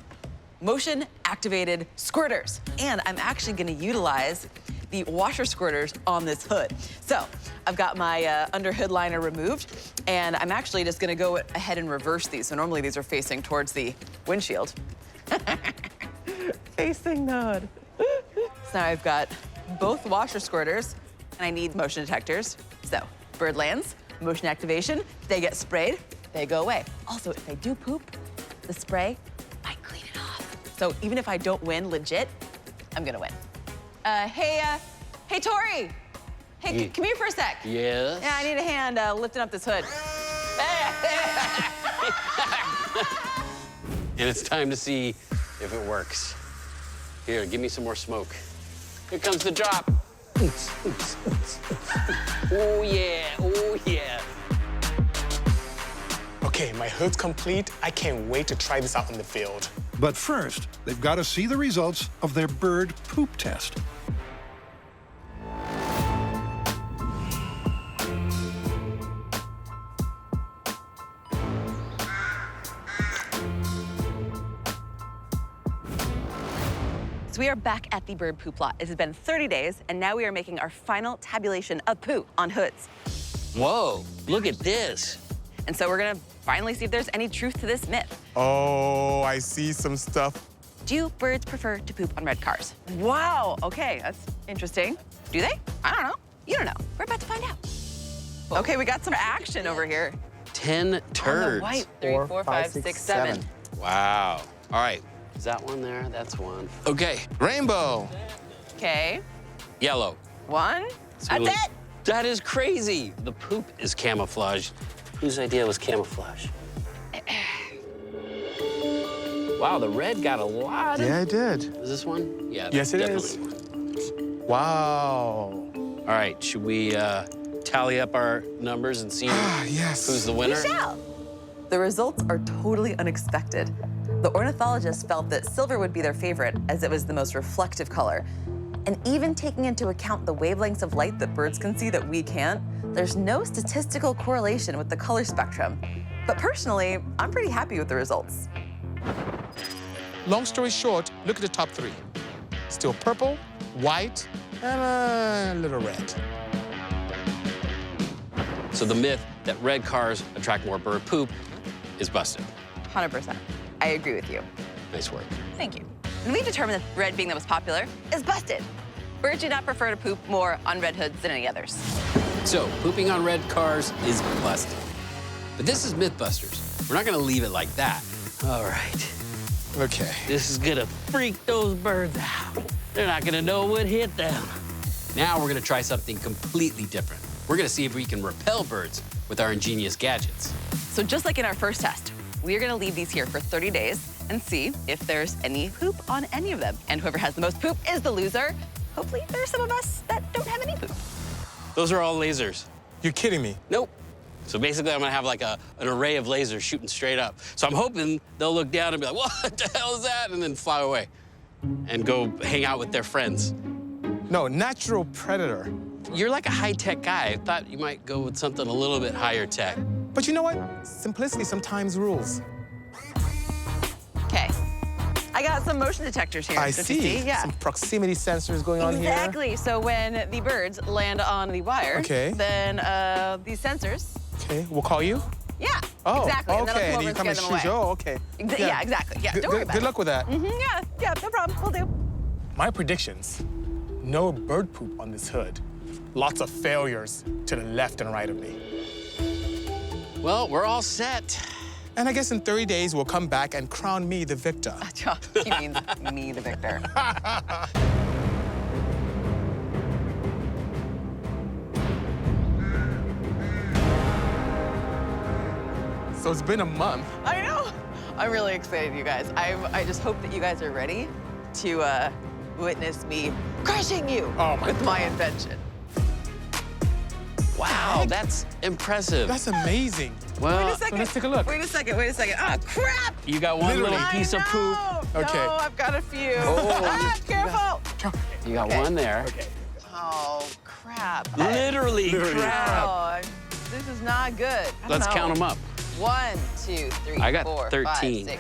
motion-activated squirters. And I'm actually gonna utilize the washer squirters on this hood. So I've got my under hood liner removed, and I'm actually just gonna go ahead and reverse these. So normally these are facing towards the windshield. Facing the hood. So now I've got both washer squirters, and I need motion detectors. So bird lands, motion activation, they get sprayed, they go away. Also, if they do poop, the spray might clean it off. So even if I don't win legit, I'm gonna win. Hey, Tory. Hey, come here for a sec. Yes? Yeah, I need a hand lifting up this hood. And it's time to see if it works. Here, give me some more smoke. Here comes the drop. Oh, yeah, oh, yeah. Okay, my hood's complete. I can't wait to try this out in the field. But first, they've got to see the results of their bird poop test. So we are back at the bird poop lot. It has been 30 days, and now we are making our final tabulation of poo on hoods. Whoa, look at this. And so we're gonna finally see if there's any truth to this myth. Oh, I see some stuff. Do birds prefer to poop on red cars? Wow, okay, that's interesting. Do they? I don't know. You don't know. We're about to find out. Okay, we got some action over here. 10 turds. On the white, 3, 4, 5, 6, 7. Wow. All right. Is that one there? That's one. Okay. Rainbow. Okay. Yellow. 1. That's it. That is crazy. The poop is camouflage. Whose idea was camouflage? Wow, the red got a lot of... Yeah, it did. Is this one? Yeah, Yes, it is. One. Wow. All right, should we tally up our numbers and see who's the winner? We shall. The results are totally unexpected. The ornithologists felt that silver would be their favorite as it was the most reflective color. And even taking into account the wavelengths of light that birds can see that we can't, there's no statistical correlation with the color spectrum. But personally, I'm pretty happy with the results. Long story short, look at the top 3. Still purple, white, and a little red. So the myth that red cars attract more bird poop is busted. 100%. I agree with you. Nice work. Thank you. And we determined that red being the most popular is busted. Birds do not prefer to poop more on red hoods than any others. So pooping on red cars is busted. But this is MythBusters. We're not gonna leave it like that. All right. Okay. This is gonna freak those birds out. They're not gonna know what hit them. Now we're gonna try something completely different. We're gonna see if we can repel birds with our ingenious gadgets. So just like in our first test, we are gonna leave these here for 30 days and see if there's any poop on any of them. And whoever has the most poop is the loser. Hopefully there's some of us that don't have any poop. Those are all lasers. You're kidding me? Nope. So basically, I'm gonna have like an array of lasers shooting straight up. So I'm hoping they'll look down and be like, what the hell is that? And then fly away and go hang out with their friends. No, natural predator. You're like a high-tech guy. I thought you might go with something a little bit higher tech. But you know what? Simplicity sometimes rules. Okay. I got some motion detectors here. I Don't see. you see? Yeah. Some proximity sensors going on here. Exactly. So when the birds land on the wire, Okay. then these sensors. Okay, we'll call you? Yeah. Oh, exactly. And okay. that'll And you come and scare them shoot. away. Oh, okay. Yeah, exactly. Yeah. Don't worry about Good it. luck with that. Yeah, no problem. We'll do. My predictions: no bird poop on this hood. Lots of failures to the left and right of me. Well, we're all set. And I guess in 30 days, we'll come back and crown me the victor. He means me, the victor. So it's been a month. I know. I'm really excited, you guys. I just hope that you guys are ready to witness me crushing you with my invention. Wow, that's impressive. That's amazing. Well, Wait a second. let's take a look. Wait a second. Ah, crap! You got one little piece of poop. Okay. No, I've got a few. Oh, Careful. You got one there. Okay. Oh, crap. Literally crap. Oh, this is not good. I don't Let's know. count them up. 1, 2, 3, I got 4, 13. 5,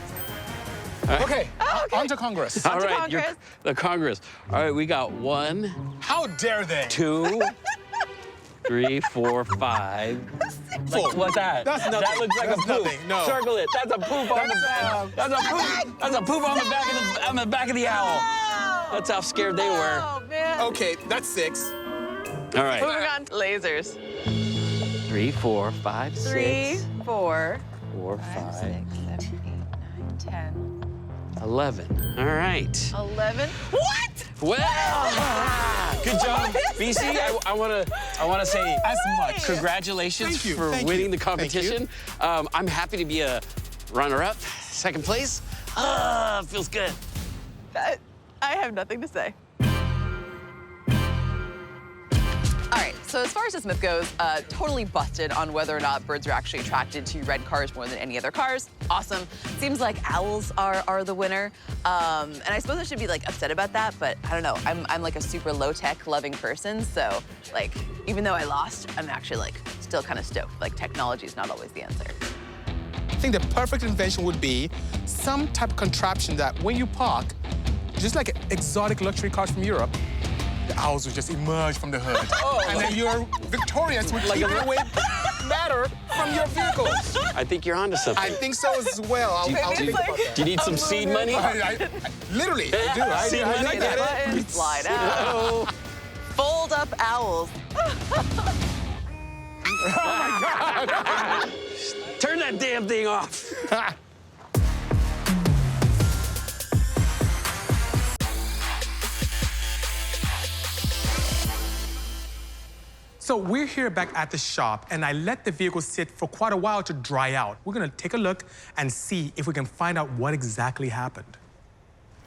6. Okay, on to Congress. All right, the Congress. All right, we got 1. How dare they? 2, 3, 4, 5. Four. What's that? That's nothing. That looks like That's a poop. nothing. No. Circle it. That's a poop on the back. That's a poop. That's a poop on the back of the owl. That's how scared they were. Oh, man. Okay, that's 6. All right. Moving on to lasers. 3, 4, 5, 6. 3, 4, 4, 5, 6, 7, 8, 9, 10. 11. All right. 11. What? Well, good job, Bisi. I want to say as much. Congratulations for winning the competition. I'm happy to be a runner-up, second place. Feels good. I have nothing to say. All right, so as far as this myth goes, totally busted on whether or not birds are actually attracted to red cars more than any other cars. Awesome. Seems like owls are the winner. And I suppose I should be like upset about that, but I don't know. I'm like a super low-tech loving person, so like even though I lost, I'm actually like still kind of stoked. Like technology is not always the answer. I think the perfect invention would be some type of contraption that when you park, just like exotic luxury cars from Europe, the owls would just emerge from the hood. And then you're victorious with keeping away matter from your vehicles. I think you're onto something. I think so as well. I'll think about that. Do you need some seed money? Literally, I do. Seed money, I get it? Button, slide out. Fold up owls. Oh my God! Turn that damn thing off. So we're here back at the shop, and I let the vehicle sit for quite a while to dry out. We're gonna take a look and see if we can find out what exactly happened.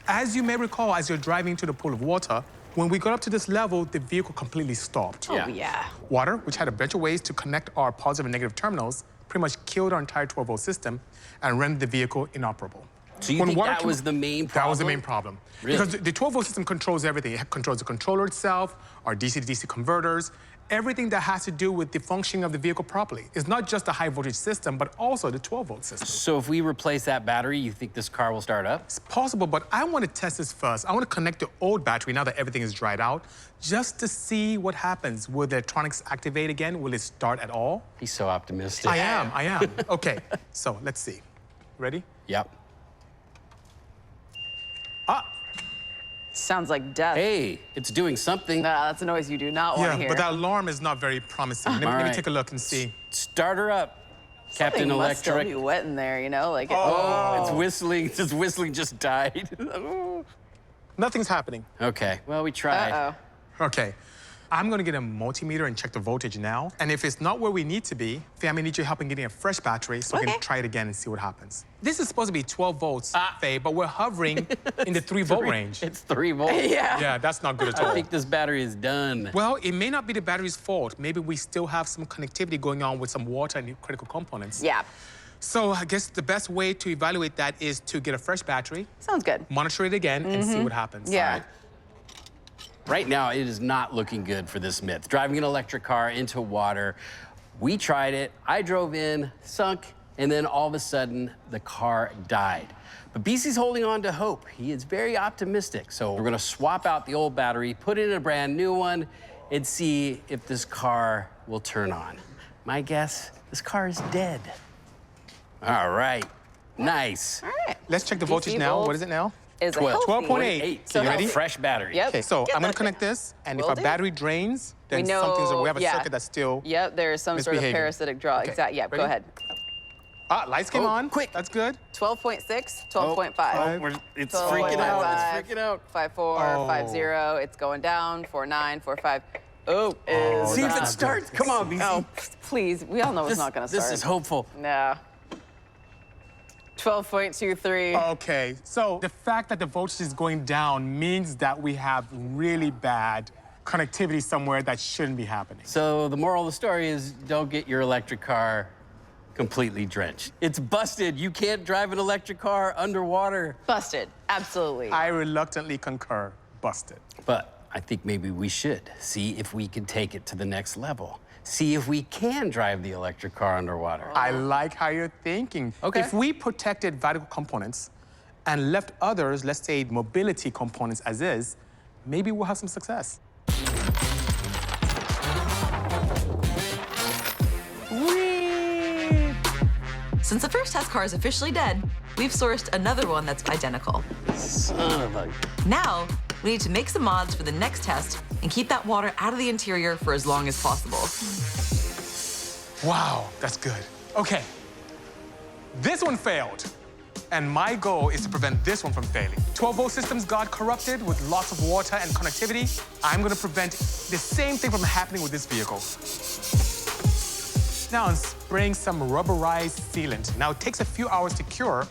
As you may recall, as you're driving to the pool of water, when we got up to this level, the vehicle completely stopped. Oh, yeah. Water, which had a bunch of ways to connect our positive and negative terminals, pretty much killed our entire 12-volt system and rendered the vehicle inoperable. So you think that was the main problem? That was the main problem. Really? Because the 12-volt system controls everything. It controls the controller itself, our DC-to-DC converters, everything that has to do with the functioning of the vehicle properly. It's not just the high-voltage system, but also the 12-volt system. So if we replace that battery, you think this car will start up? It's possible, but I want to test this first. I want to connect the old battery now that everything is dried out, just to see what happens. Will the electronics activate again? Will it start at all? He's so optimistic. I am. Okay, so let's see. Ready? Yep. Sounds like death. Hey, it's doing something. Nah, that's a noise you do not want to hear. But that alarm is not very promising. Let me take a look and see. Start her up, Captain Something must still Electric. be wet in there, you know? Like It's whistling. This whistling just died. Nothing's happening. Okay, well, we tried. Okay. I'm gonna get a multimeter and check the voltage now. And if it's not where we need to be, Faye, I'm gonna need your help in getting a fresh battery so we can try it again and see what happens. This is supposed to be 12 volts, Faye, but we're hovering in the 3-volt range. It's 3 volts. Yeah, that's not good at all. I think this battery is done. Well, it may not be the battery's fault. Maybe we still have some connectivity going on with some water and critical components. Yeah. So I guess the best way to evaluate that is to get a fresh battery. Sounds good. Monitor it again and see what happens. Yeah. Right now, it is not looking good for this myth. Driving an electric car into water. We tried it. I drove in, sunk, and then all of a sudden, the car died. But Bisi's holding on to hope. He is very optimistic. So we're gonna swap out the old battery, put in a brand new one, and see if this car will turn on. My guess, this car is dead. All right, nice. All right. Let's check the voltage now. What is it now? Is 12.8. So you ready? Fresh battery. Yep. Okay, so I'm gonna connect this, and if our battery drains, then we have a circuit that's still Yep, there is some sort of misbehaving. parasitic draw. Okay, Exactly. Yeah, ready? go ahead. Lights came on. Quick. That's good. 12.6, 12.5. It's freaking out. It's freaking out. 5.4, 5.0. It's going down. 4.9, 4.5. Oh, see if it starts. Come on, Bisi. Oh, please. We all know it's not going to start. This is hopeful. No. 12.23. Okay, so the fact that the voltage is going down means that we have really bad connectivity somewhere that shouldn't be happening. So the moral of the story is don't get your electric car completely drenched. It's busted. You can't drive an electric car underwater. Busted. Absolutely. I reluctantly concur. Busted. But I think maybe we should see if we can take it to the next level. See if we can drive the electric car underwater. I like how you're thinking. Okay. If we protected vital components and left others, let's say mobility components as is, maybe we'll have some success. Whee! Since the first test car is officially dead, we've sourced another one that's identical. Son of a... Now, we need to make some mods for the next test and keep that water out of the interior for as long as possible. Wow, that's good. Okay, this one failed. And my goal is to prevent this one from failing. 12-volt systems got corrupted with lots of water and connectivity. I'm gonna prevent the same thing from happening with this vehicle. Now I'm spraying some rubberized sealant. Now it takes a few hours to cure,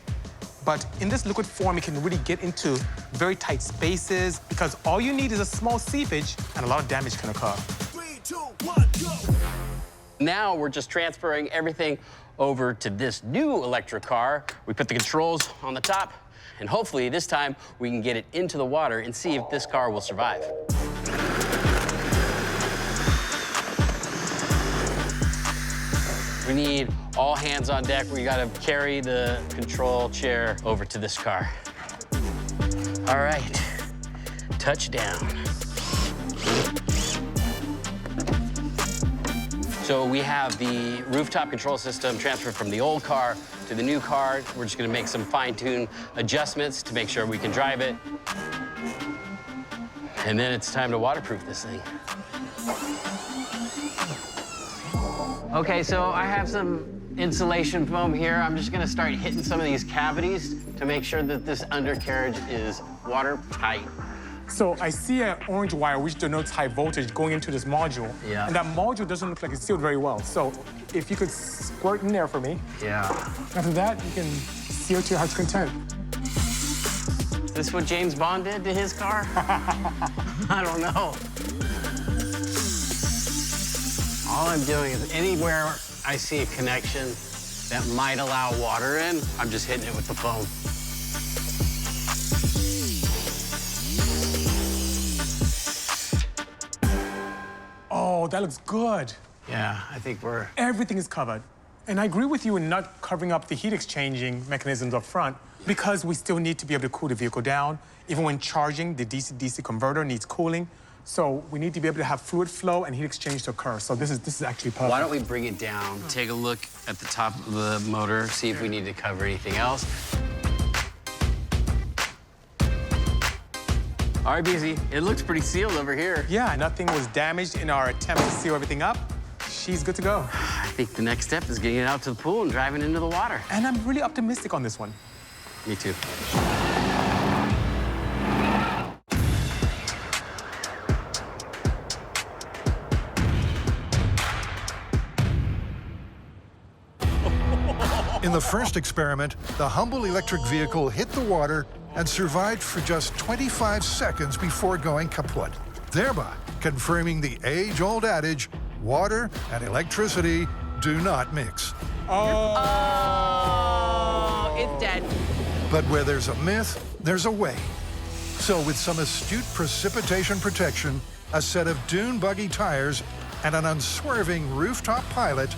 but in this liquid form, it can really get into very tight spaces because all you need is a small seepage and a lot of damage can occur. 3, 2, 1, go! Now we're just transferring everything over to this new electric car. We put the controls on the top, and hopefully this time we can get it into the water and see if this car will survive. We need all hands on deck. We gotta carry the control chair over to this car. All right, touchdown. So we have the rooftop control system transferred from the old car to the new car. We're just gonna make some fine-tune adjustments to make sure we can drive it. And then it's time to waterproof this thing. Okay, so I have some insulation foam here. I'm just gonna start hitting some of these cavities to make sure that this undercarriage is watertight. So I see an orange wire which denotes high voltage going into this module. Yeah. And that module doesn't look like it's sealed very well. So if you could squirt in there for me. Yeah. After that, you can seal to your heart's content. Is this what James Bond did to his car? I don't know. All I'm doing is anywhere I see a connection that might allow water in, I'm just hitting it with the foam. that looks good. Yeah, I think we're... Everything is covered. And I agree with you in not covering up the heat exchanging mechanisms up front because we still need to be able to cool the vehicle down. Even when charging, the DC-DC converter needs cooling. So we need to be able to have fluid flow and heat exchange to occur. So this is actually perfect. Why don't we bring it down, take a look at the top of the motor, see if we need to cover anything else. All right, Bisi, it looks pretty sealed over here. Yeah, nothing was damaged in our attempt to seal everything up. She's good to go. I think the next step is getting it out to the pool and driving into the water. And I'm really optimistic on this one. Me too. In the first experiment, the humble electric vehicle hit the water and survived for just 25 seconds before going kaput, thereby confirming the age-old adage, water and electricity do not mix. Oh, it's dead. But where there's a myth, there's a way. So with some astute precipitation protection, a set of dune buggy tires, and an unswerving rooftop pilot,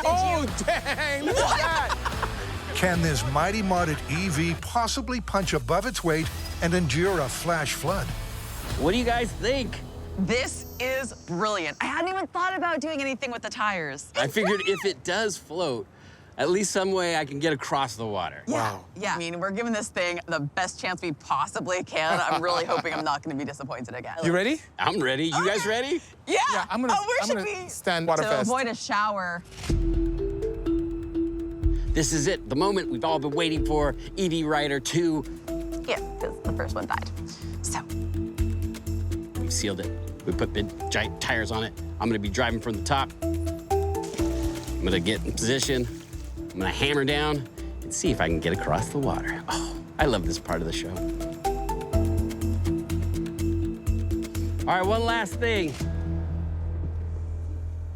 Oh, dang, look at that. can this mighty modded EV possibly punch above its weight and endure a flash flood? What do you guys think? This is brilliant. I hadn't even thought about doing anything with the tires. I figured if it does float, at least some way I can get across the water. Yeah, yeah. I mean, we're giving this thing the best chance we possibly can. I'm really hoping I'm not going to be disappointed again. You ready? I'm ready. You guys ready? Yeah. I'm gonna stand water to fast. avoid a shower. This is it, the moment we've all been waiting for, EV Rider 2. Yeah, because the first one died. So. We've sealed it. We put big, giant tires on it. I'm gonna be driving from the top. I'm gonna get in position. I'm gonna hammer down and see if I can get across the water. Oh, I love this part of the show. All right, one last thing.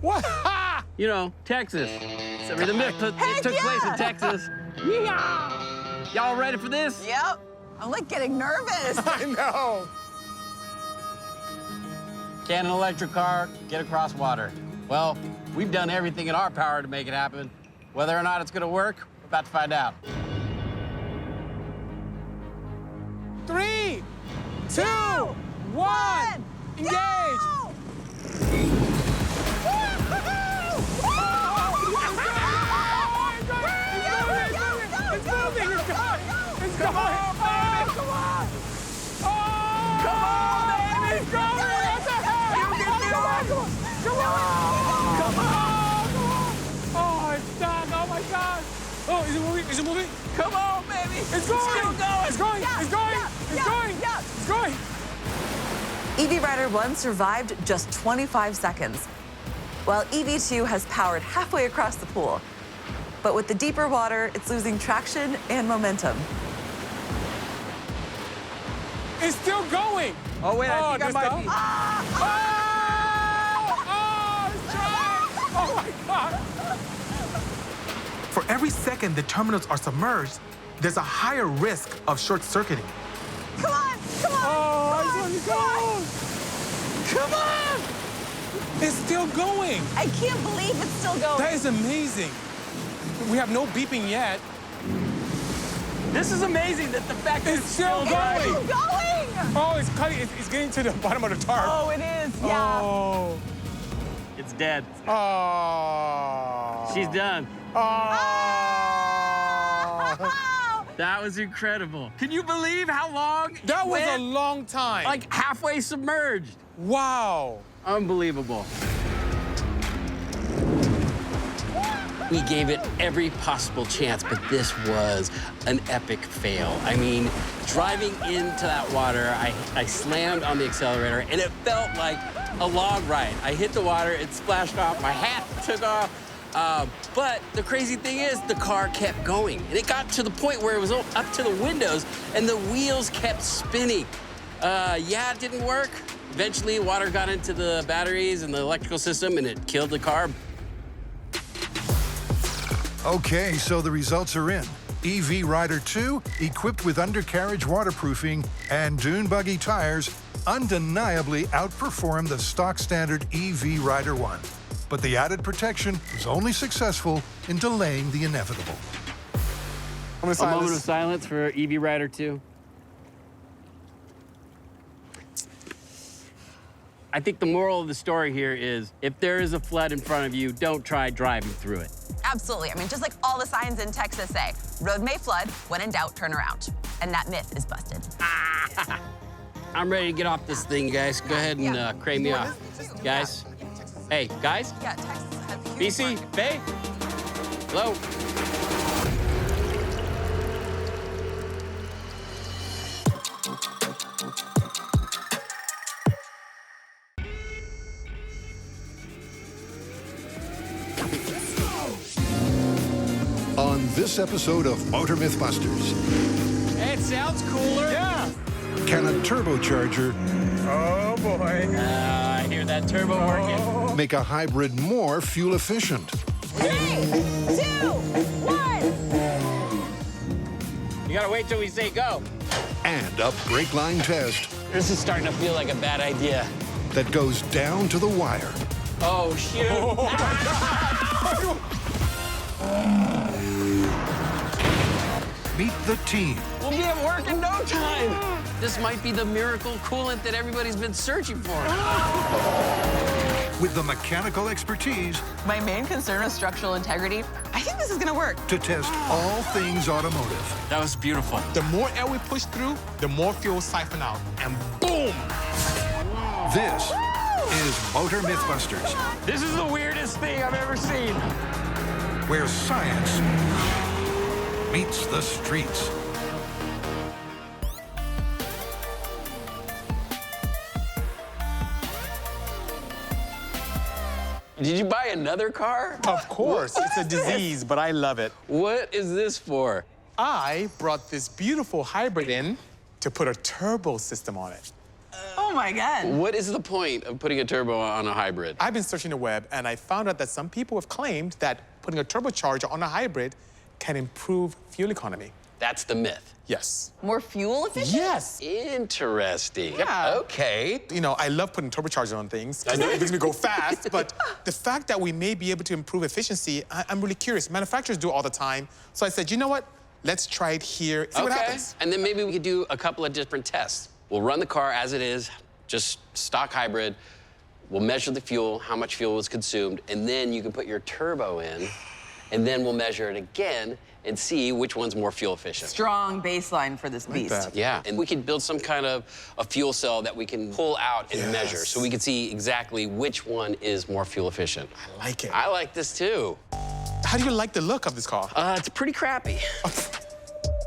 What? You know, Texas. I mean, the myth it took place in Texas. Yeah! Y'all ready for this? Yep. I'm like getting nervous. I know. Can an electric car get across water? Well, we've done everything in our power to make it happen. Whether or not it's gonna work, we're about to find out. 3, 2, 1, engage! Come on, baby! Come on! Oh! Come on, baby! Come on! What the heck? Come on! Come on! Come on! Oh, it's done! Oh my God! Oh, is it moving? Is it moving? Come on, baby! It's going! It's still going! It's going! It's going! It's going! It's going! EV Rider 1 survived just 25 seconds, while EV2 has powered halfway across the pool. But with the deeper water, it's losing traction and momentum. It's still going! Oh, wait, I think I might be... It's trying! Oh, my God! For every second the terminals are submerged, there's a higher risk of short-circuiting. Come on! Come on! Oh, it's going! Come on! It's still going! I can't believe it's still going. That is amazing. We have no beeping yet. This is amazing that the fact that it's still going! It's still going! Oh, it's cutting. It's getting to the bottom of the tarp. Oh, it is, yeah. Oh. It's dead. Oh. She's done. Oh. That was incredible. Can you believe how long? That was a long time. Like halfway submerged. Wow. Unbelievable. We gave it every possible chance, but this was an epic fail. I mean, driving into that water, I slammed on the accelerator, and it felt like a log ride. I hit the water, it splashed off, my hat took off. But the crazy thing is, the car kept going. And it got to the point where it was up to the windows, and the wheels kept spinning. Yeah, it didn't work. Eventually, water got into the batteries and the electrical system, and it killed the car. Okay, so the results are in. EV Rider 2, equipped with undercarriage waterproofing and dune buggy tires, undeniably outperformed the stock standard EV Rider 1. But the added protection was only successful in delaying the inevitable. A moment of silence for EV Rider 2. I think the moral of the story here is, if there is a flood in front of you, don't try driving through it. Absolutely. I mean, just like all the signs in Texas say, road may flood, when in doubt, turn around. And that myth is busted. I'm ready to get off this thing, guys. Go ahead and crane me off. Guys? Hey, guys? Yeah, Texas has Bisi? Faye? Hello? On this episode of Motor MythBusters, Hey, it sounds cooler. Yeah. can a turbocharger Oh, boy. I hear that turbo working. make a hybrid more fuel efficient? 3, 2, 1. You gotta wait till we say go. And a brake line test This is starting to feel like a bad idea. that goes down to the wire. Oh, shoot. Meet the team We'll be at work in no time. This might be the miracle coolant that everybody's been searching for. with the mechanical expertise My main concern is structural integrity. I think this is gonna work. to test all things automotive. That was beautiful. The more air we push through, the more fuel siphon out. And boom! This is Motor MythBusters, This is the weirdest thing I've ever seen. where science meets the streets. Did you buy another car? Of course, it's a disease, but I love it. What is this for? I brought this beautiful hybrid in to put a turbo system on it. Oh my God. What is the point of putting a turbo on a hybrid? I've been searching the web, and I found out that some people have claimed that putting a turbocharger on a hybrid can improve fuel economy. That's the myth. Yes. More fuel efficient? Yes. Interesting. Yeah. Okay. You know, I love putting turbochargers on things. I know it makes me go fast, but the fact that we may be able to improve efficiency, I'm really curious. Manufacturers do it all the time. So I said, you know what? Let's try it here, see what happens. And then maybe we could do a couple of different tests. We'll run the car as it is, just stock hybrid. We'll measure the fuel, how much fuel was consumed, and then you can put your turbo in, and then we'll measure it again and see which one's more fuel efficient. Strong baseline for this beast. Yeah, and we could build some kind of a fuel cell that we can pull out and measure, so we can see exactly which one is more fuel efficient. I like it. I like this too. How do you like the look of this car? It's pretty crappy.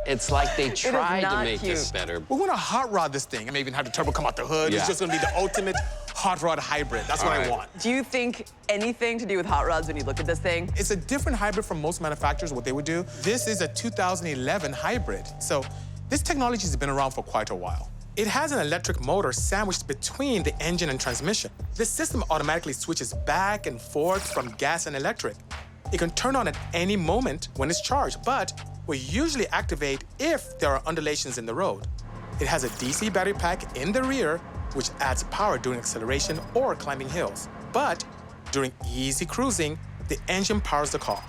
It's like they tried to make this better. We want to hot rod this thing. I may even have the turbo come out the hood. It's just going to be the ultimate hot rod hybrid. That's what I want. Do you think anything to do with hot rods when you look at this thing? It's a different hybrid from most manufacturers, what they would do. This is a 2011 hybrid. So this technology has been around for quite a while. It has an electric motor sandwiched between the engine and transmission. The system automatically switches back and forth from gas and electric. It can turn on at any moment when it's charged, but will usually activate if there are undulations in the road. It has a DC battery pack in the rear, which adds power during acceleration or climbing hills. But during easy cruising, the engine powers the car.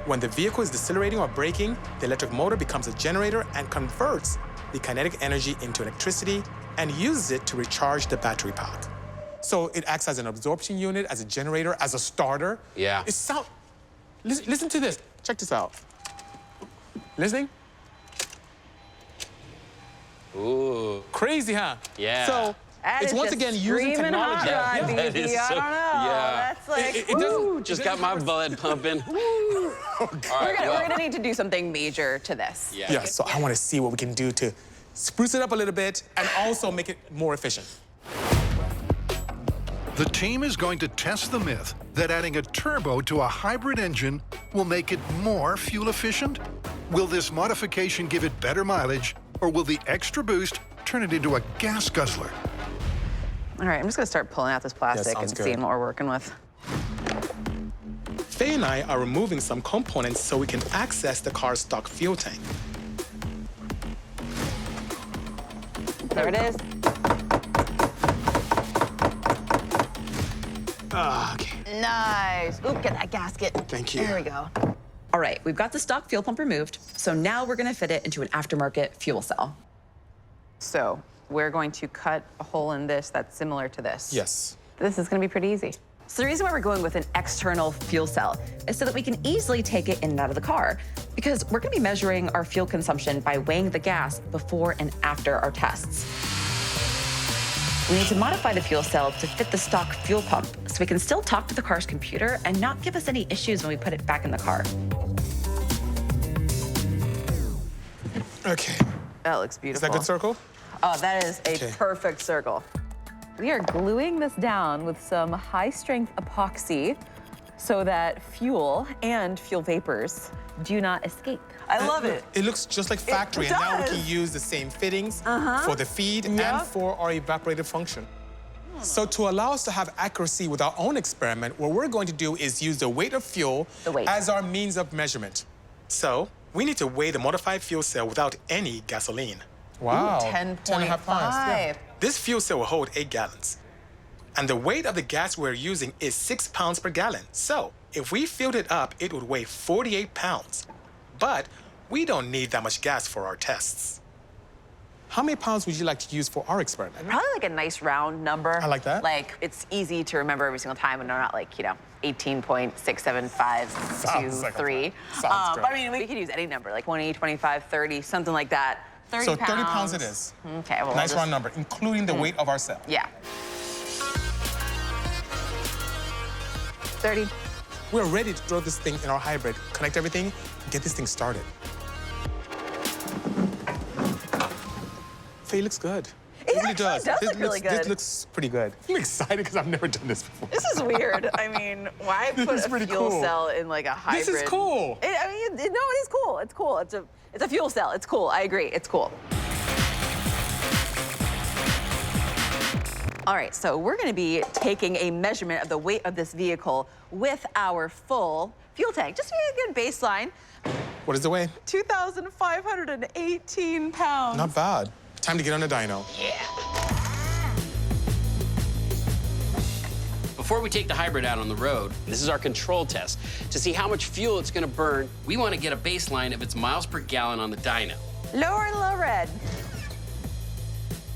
When the vehicle is decelerating or braking, the electric motor becomes a generator and converts the kinetic energy into electricity and uses it to recharge the battery pack. So it acts as an absorption unit, as a generator, as a starter. Yeah. Listen to this. Check this out. Listening? Ooh. Crazy, huh? Yeah. So That it's is once just again using screaming technology. hot rod, That Bisi. is I so- don't know. yeah. That's like, It doesn't- Just got my blood pumping. we're gonna need to do something major to this. Yeah, so I want to see what we can do to spruce it up a little bit and also make it more efficient. The team is going to test the myth that adding a turbo to a hybrid engine will make it more fuel efficient. Will this modification give it better mileage, or will the extra boost turn it into a gas guzzler? All right, I'm just gonna start pulling out this plastic sounds and good. seeing what we're working with. Faye and I are removing some components so we can access the car's stock fuel tank. There it is. Okay. Nice. Oop, get that gasket. Thank you. There we go. All right, we've got the stock fuel pump removed, so now we're gonna fit it into an aftermarket fuel cell. So we're going to cut a hole in this that's similar to this. Yes. This is going to be pretty easy. So the reason why we're going with an external fuel cell is so that we can easily take it in and out of the car, because we're gonna be measuring our fuel consumption by weighing the gas before and after our tests. We need to modify the fuel cell to fit the stock fuel pump so we can still talk to the car's computer and not give us any issues when we put it back in the car. Okay. That looks beautiful. Is that a good circle? Oh, that is a perfect circle. We are gluing this down with some high-strength epoxy so that fuel and fuel vapors do not escape. I love it. It looks just like factory, and now we can use the same fittings for the feed and for our evaporator function. So to allow us to have accuracy with our own experiment, what we're going to do is use the weight of fuel as our means of measurement. So we need to weigh the modified fuel cell without any gasoline. Wow. 10.5 pounds. Yeah. This fuel cell will hold 8 gallons. And the weight of the gas we're using is 6 pounds per gallon. So if we filled it up, it would weigh 48 pounds. But we don't need that much gas for our tests. How many pounds would you like to use for our experiment? Probably like a nice round number. I like that. Like, it's easy to remember every single time, and they're not like, 18.67523. Sounds but I mean, we could use any number, like 20, 25, 30, something like that. 30 so pounds. 30 pounds it is. Okay, well, nice round number, including the weight of our cell. Yeah. 30. We're ready to throw this thing in our hybrid, connect everything, and get this thing started. Faye looks good. It really does. This look really good. This looks pretty good. I'm excited because I've never done this before. This is weird. I mean, why put a fuel cell in like a hybrid? This is cool. No, it is cool. It's cool. It's a fuel cell. It's cool. I agree. It's cool. All right, so we're going to be taking a measurement of the weight of this vehicle with our full fuel tank, just to be a good baseline. What is the weight? 2,518 pounds. Not bad. Time to get on the dyno. Yeah. Before we take the hybrid out on the road, this is our control test. To see how much fuel it's gonna burn, we wanna get a baseline of its miles per gallon on the dyno. Lower and low red.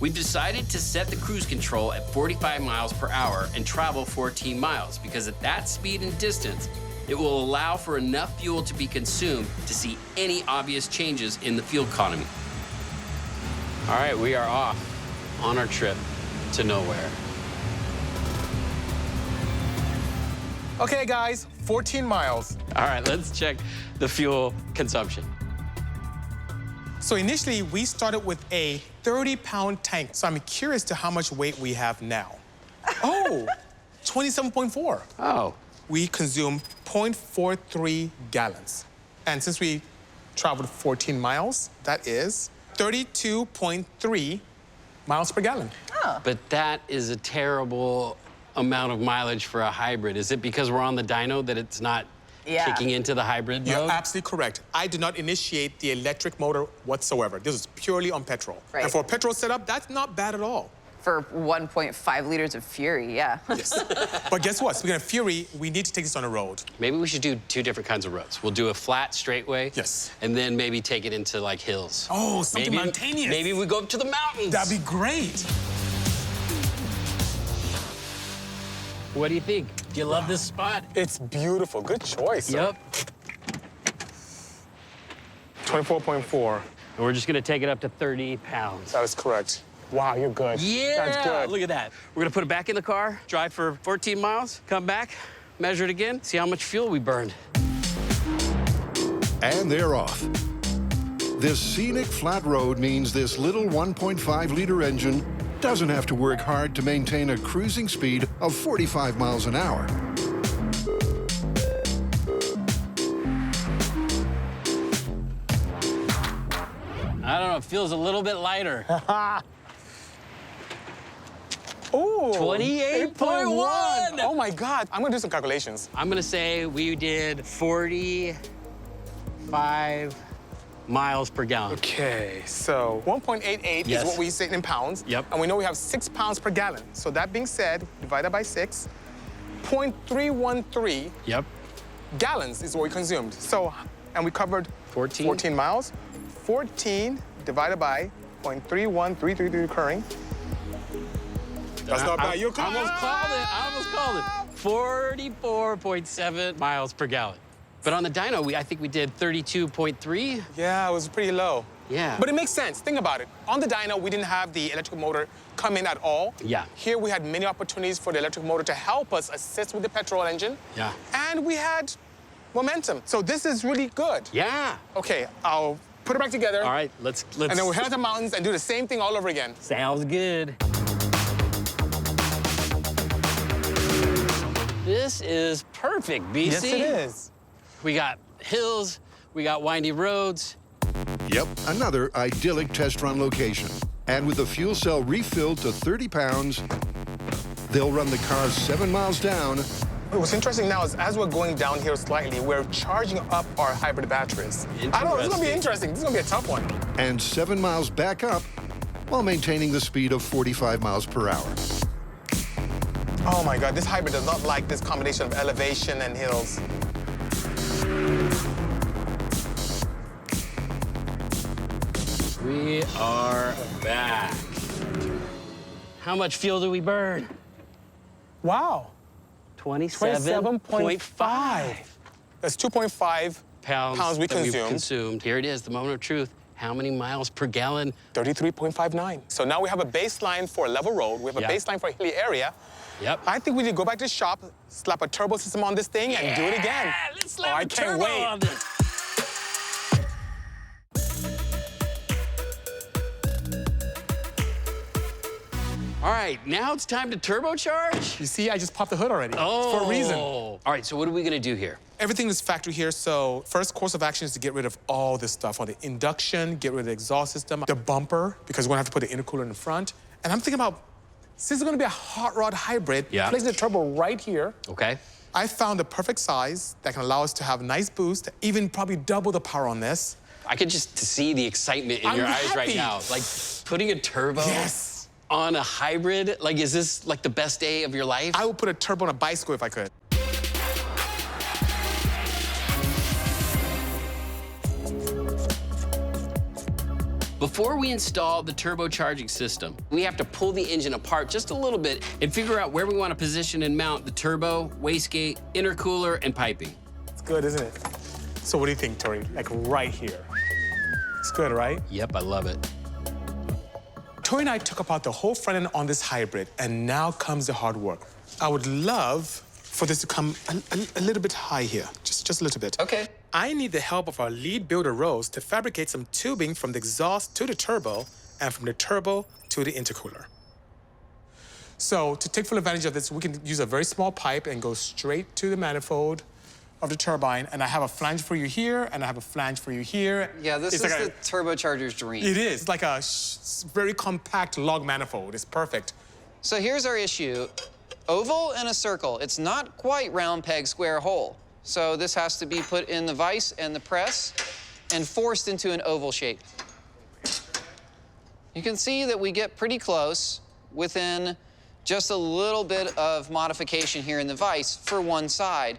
We've decided to set the cruise control at 45 miles per hour and travel 14 miles, because at that speed and distance, it will allow for enough fuel to be consumed to see any obvious changes in the fuel economy. All right, we are off on our trip to nowhere. Okay, guys, 14 miles. All right, let's check the fuel consumption. So initially, we started with a 30-pound tank. So I'm curious to how much weight we have now. Oh, 27.4. Oh. We consume 0.43 gallons. And since we traveled 14 miles, that is 32.3 miles per gallon. Oh. But that is a terrible amount of mileage for a hybrid. Is it because we're on the dyno that it's not kicking into the hybrid mode? You're absolutely correct. I did not initiate the electric motor whatsoever. This is purely on petrol. Right. And for a petrol setup, that's not bad at all. For 1.5 liters of Fury, yeah. Yes. But guess what? Speaking of Fury, we need to take this on the road. Maybe we should do 2 different kinds of roads. We'll do a flat, straightway. Yes. And then maybe take it into, like, hills. Oh, something mountainous. Maybe we go up to the mountains. That'd be great. What do you think? Do you love this spot? It's beautiful. Good choice. Yep. 24.4. And we're just gonna take it up to 30 pounds. That is correct. Wow, you're good. Yeah, that's good. Look at that. We're gonna put it back in the car, drive for 14 miles, come back, measure it again, see how much fuel we burned. And they're off. This scenic flat road means this little 1.5-liter engine doesn't have to work hard to maintain a cruising speed of 45 miles an hour. I don't know, it feels a little bit lighter. Ooh, 28.1! Oh my God, I'm gonna do some calculations. I'm gonna say we did 45 miles per gallon. Okay, so 1.88 is what we say in pounds. Yep. And we know we have 6 pounds per gallon. So that being said, divided by 6, 0.313 gallons is what we consumed. So, and we covered 14 miles. 14 divided by 0.31333 occurring. That's not bad. You almost called it. I almost called it. 44.7 miles per gallon. But on the dyno, I think we did 32.3. Yeah, it was pretty low. Yeah. But it makes sense. Think about it. On the dyno, we didn't have the electrical motor come in at all. Yeah. Here we had many opportunities for the electric motor to help us assist with the petrol engine. Yeah. And we had momentum. So this is really good. Yeah. Okay, I'll put it back together. All right, let's. And then we'll head out to the mountains and do the same thing all over again. Sounds good. This is perfect, Bisi. Yes, it is. We got hills, we got windy roads. Yep, another idyllic test run location. And with the fuel cell refilled to 30 pounds, they'll run the car 7 miles down. What's interesting now is as we're going down here slightly, we're charging up our hybrid batteries. I don't know, this is gonna be interesting. This is gonna be a tough one. And 7 miles back up while maintaining the speed of 45 miles per hour. Oh my God, this hybrid does not like this combination of elevation and hills. We are back. How much fuel do we burn? Wow. 27.5. That's 2.5 pounds we that we've consumed. consumed. Here it is, the moment of truth. How many miles per gallon? 33.59. So now we have a baseline for a level road. We have a baseline for a hilly area. Yep. I think we need to go back to the shop, slap a turbo system on this thing, and do it again. Yeah, let's slap a turbo on this. All right, now it's time to turbocharge. You see, I just popped the hood already. Oh. For a reason. All right, so what are we gonna do here? Everything is factory here, so first course of action is to get rid of all this stuff. On the induction, get rid of the exhaust system, the bumper, because we're gonna have to put the intercooler in the front. And I'm thinking about, since it's gonna be a hot rod hybrid, placing the turbo right here. Okay. I found the perfect size that can allow us to have a nice boost, even probably double the power on this. I could just see the excitement in your eyes right now. Like putting a turbo on a hybrid, like is this like the best day of your life? I would put a turbo on a bicycle if I could. Before we install the turbocharging system, we have to pull the engine apart just a little bit and figure out where we want to position and mount the turbo, wastegate, intercooler, and piping. It's good, isn't it? So what do you think, Tori? Like right here. It's good, right? Yep, I love it. Tori and I took apart the whole front end on this hybrid, and now comes the hard work. I would love for this to come a little bit high here, just a little bit. Okay. I need the help of our lead builder, Rose, to fabricate some tubing from the exhaust to the turbo and from the turbo to the intercooler. So to take full advantage of this, we can use a very small pipe and go straight to the manifold of the turbine. And I have a flange for you here, and I have a flange for you here. Yeah, this is the turbocharger's dream. It is. It's like a very compact log manifold. It's perfect. So here's our issue. Oval and a circle. It's not quite round peg, square hole. So this has to be put in the vise and the press and forced into an oval shape. You can see that we get pretty close within just a little bit of modification here in the vise for one side.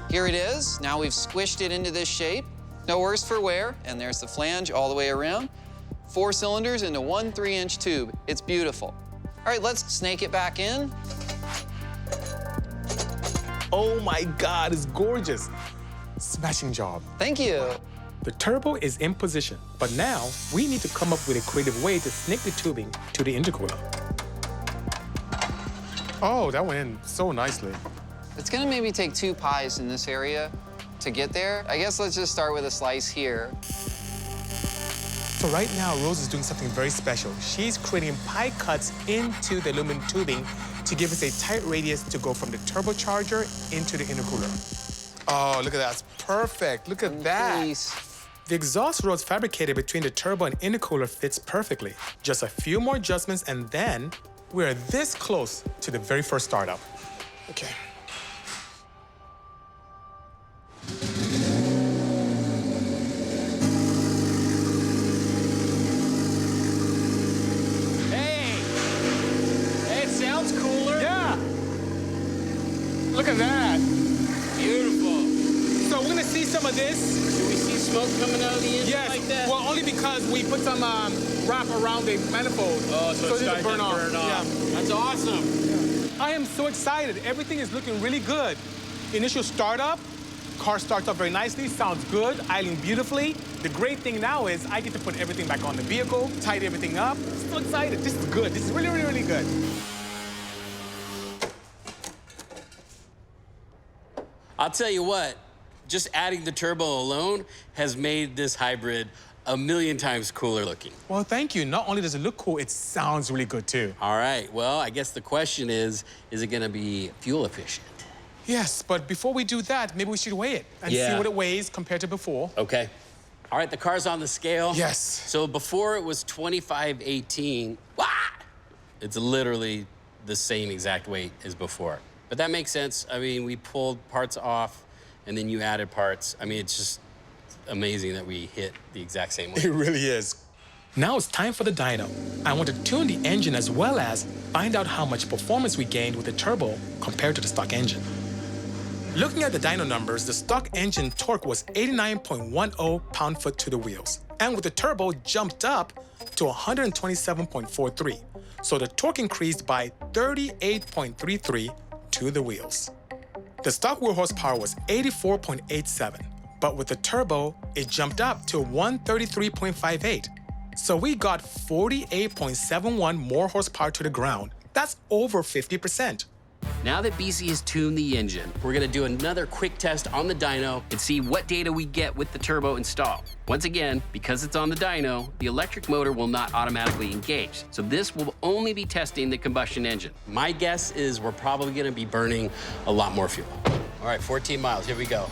Here it is. Now we've squished it into this shape. No worse for wear. And there's the flange all the way around. 4 cylinders into one 3-inch tube. It's beautiful. All right, let's snake it back in. Oh my God, it's gorgeous. Smashing job. Thank you. The turbo is in position, but now we need to come up with a creative way to snake the tubing to the intercooler. Oh, that went in so nicely. It's gonna maybe take 2 pies in this area to get there. I guess let's just start with a slice here. So right now, Rose is doing something very special. She's creating pie cuts into the aluminum tubing to give us a tight radius to go from the turbocharger into the intercooler. Oh, look at that, it's perfect. Look at that. The exhaust rods fabricated between the turbo and intercooler fits perfectly. Just a few more adjustments and then we're this close to the very first startup. Okay. Look at that. Beautiful. So we're gonna see some of this. Do we see smoke coming out of the engine Yes. like that? Well, only because we put some wrap around the manifold. Oh, so it's it starting doesn't to burn off. Yeah. That's awesome. I am so excited. Everything is looking really good. Initial startup, car starts up very nicely, sounds good, idling beautifully. The great thing now is I get to put everything back on the vehicle, tidy everything up. So excited. This is good. This is really, really, really good. I'll tell you what, just adding the turbo alone has made this hybrid a million times cooler looking. Well, thank you. Not only does it look cool, it sounds really good too. All right, well, I guess the question is it gonna be fuel efficient? Yes, but before we do that, maybe we should weigh it and see what it weighs compared to before. Okay. All right, the car's on the scale. Yes. So before it was 2518. It's literally the same exact weight as before. But that makes sense. I mean, we pulled parts off and then you added parts. I mean, it's just amazing that we hit the exact same weight. It really is. Now it's time for the dyno. I want to tune the engine as well as find out how much performance we gained with the turbo compared to the stock engine. Looking at the dyno numbers, the stock engine torque was 89.10 pound-foot to the wheels. And with the turbo jumped up to 127.43. So the torque increased by 38.33 to the wheels. The stock wheel horsepower was 84.87. But with the turbo, it jumped up to 133.58. So we got 48.71 more horsepower to the ground. That's over 50%. Now that Bisi has tuned the engine, we're gonna do another quick test on the dyno and see what data we get with the turbo installed. Once again, because it's on the dyno, the electric motor will not automatically engage. So this will only be testing the combustion engine. My guess is we're probably gonna be burning a lot more fuel. All right, 14 miles, here we go.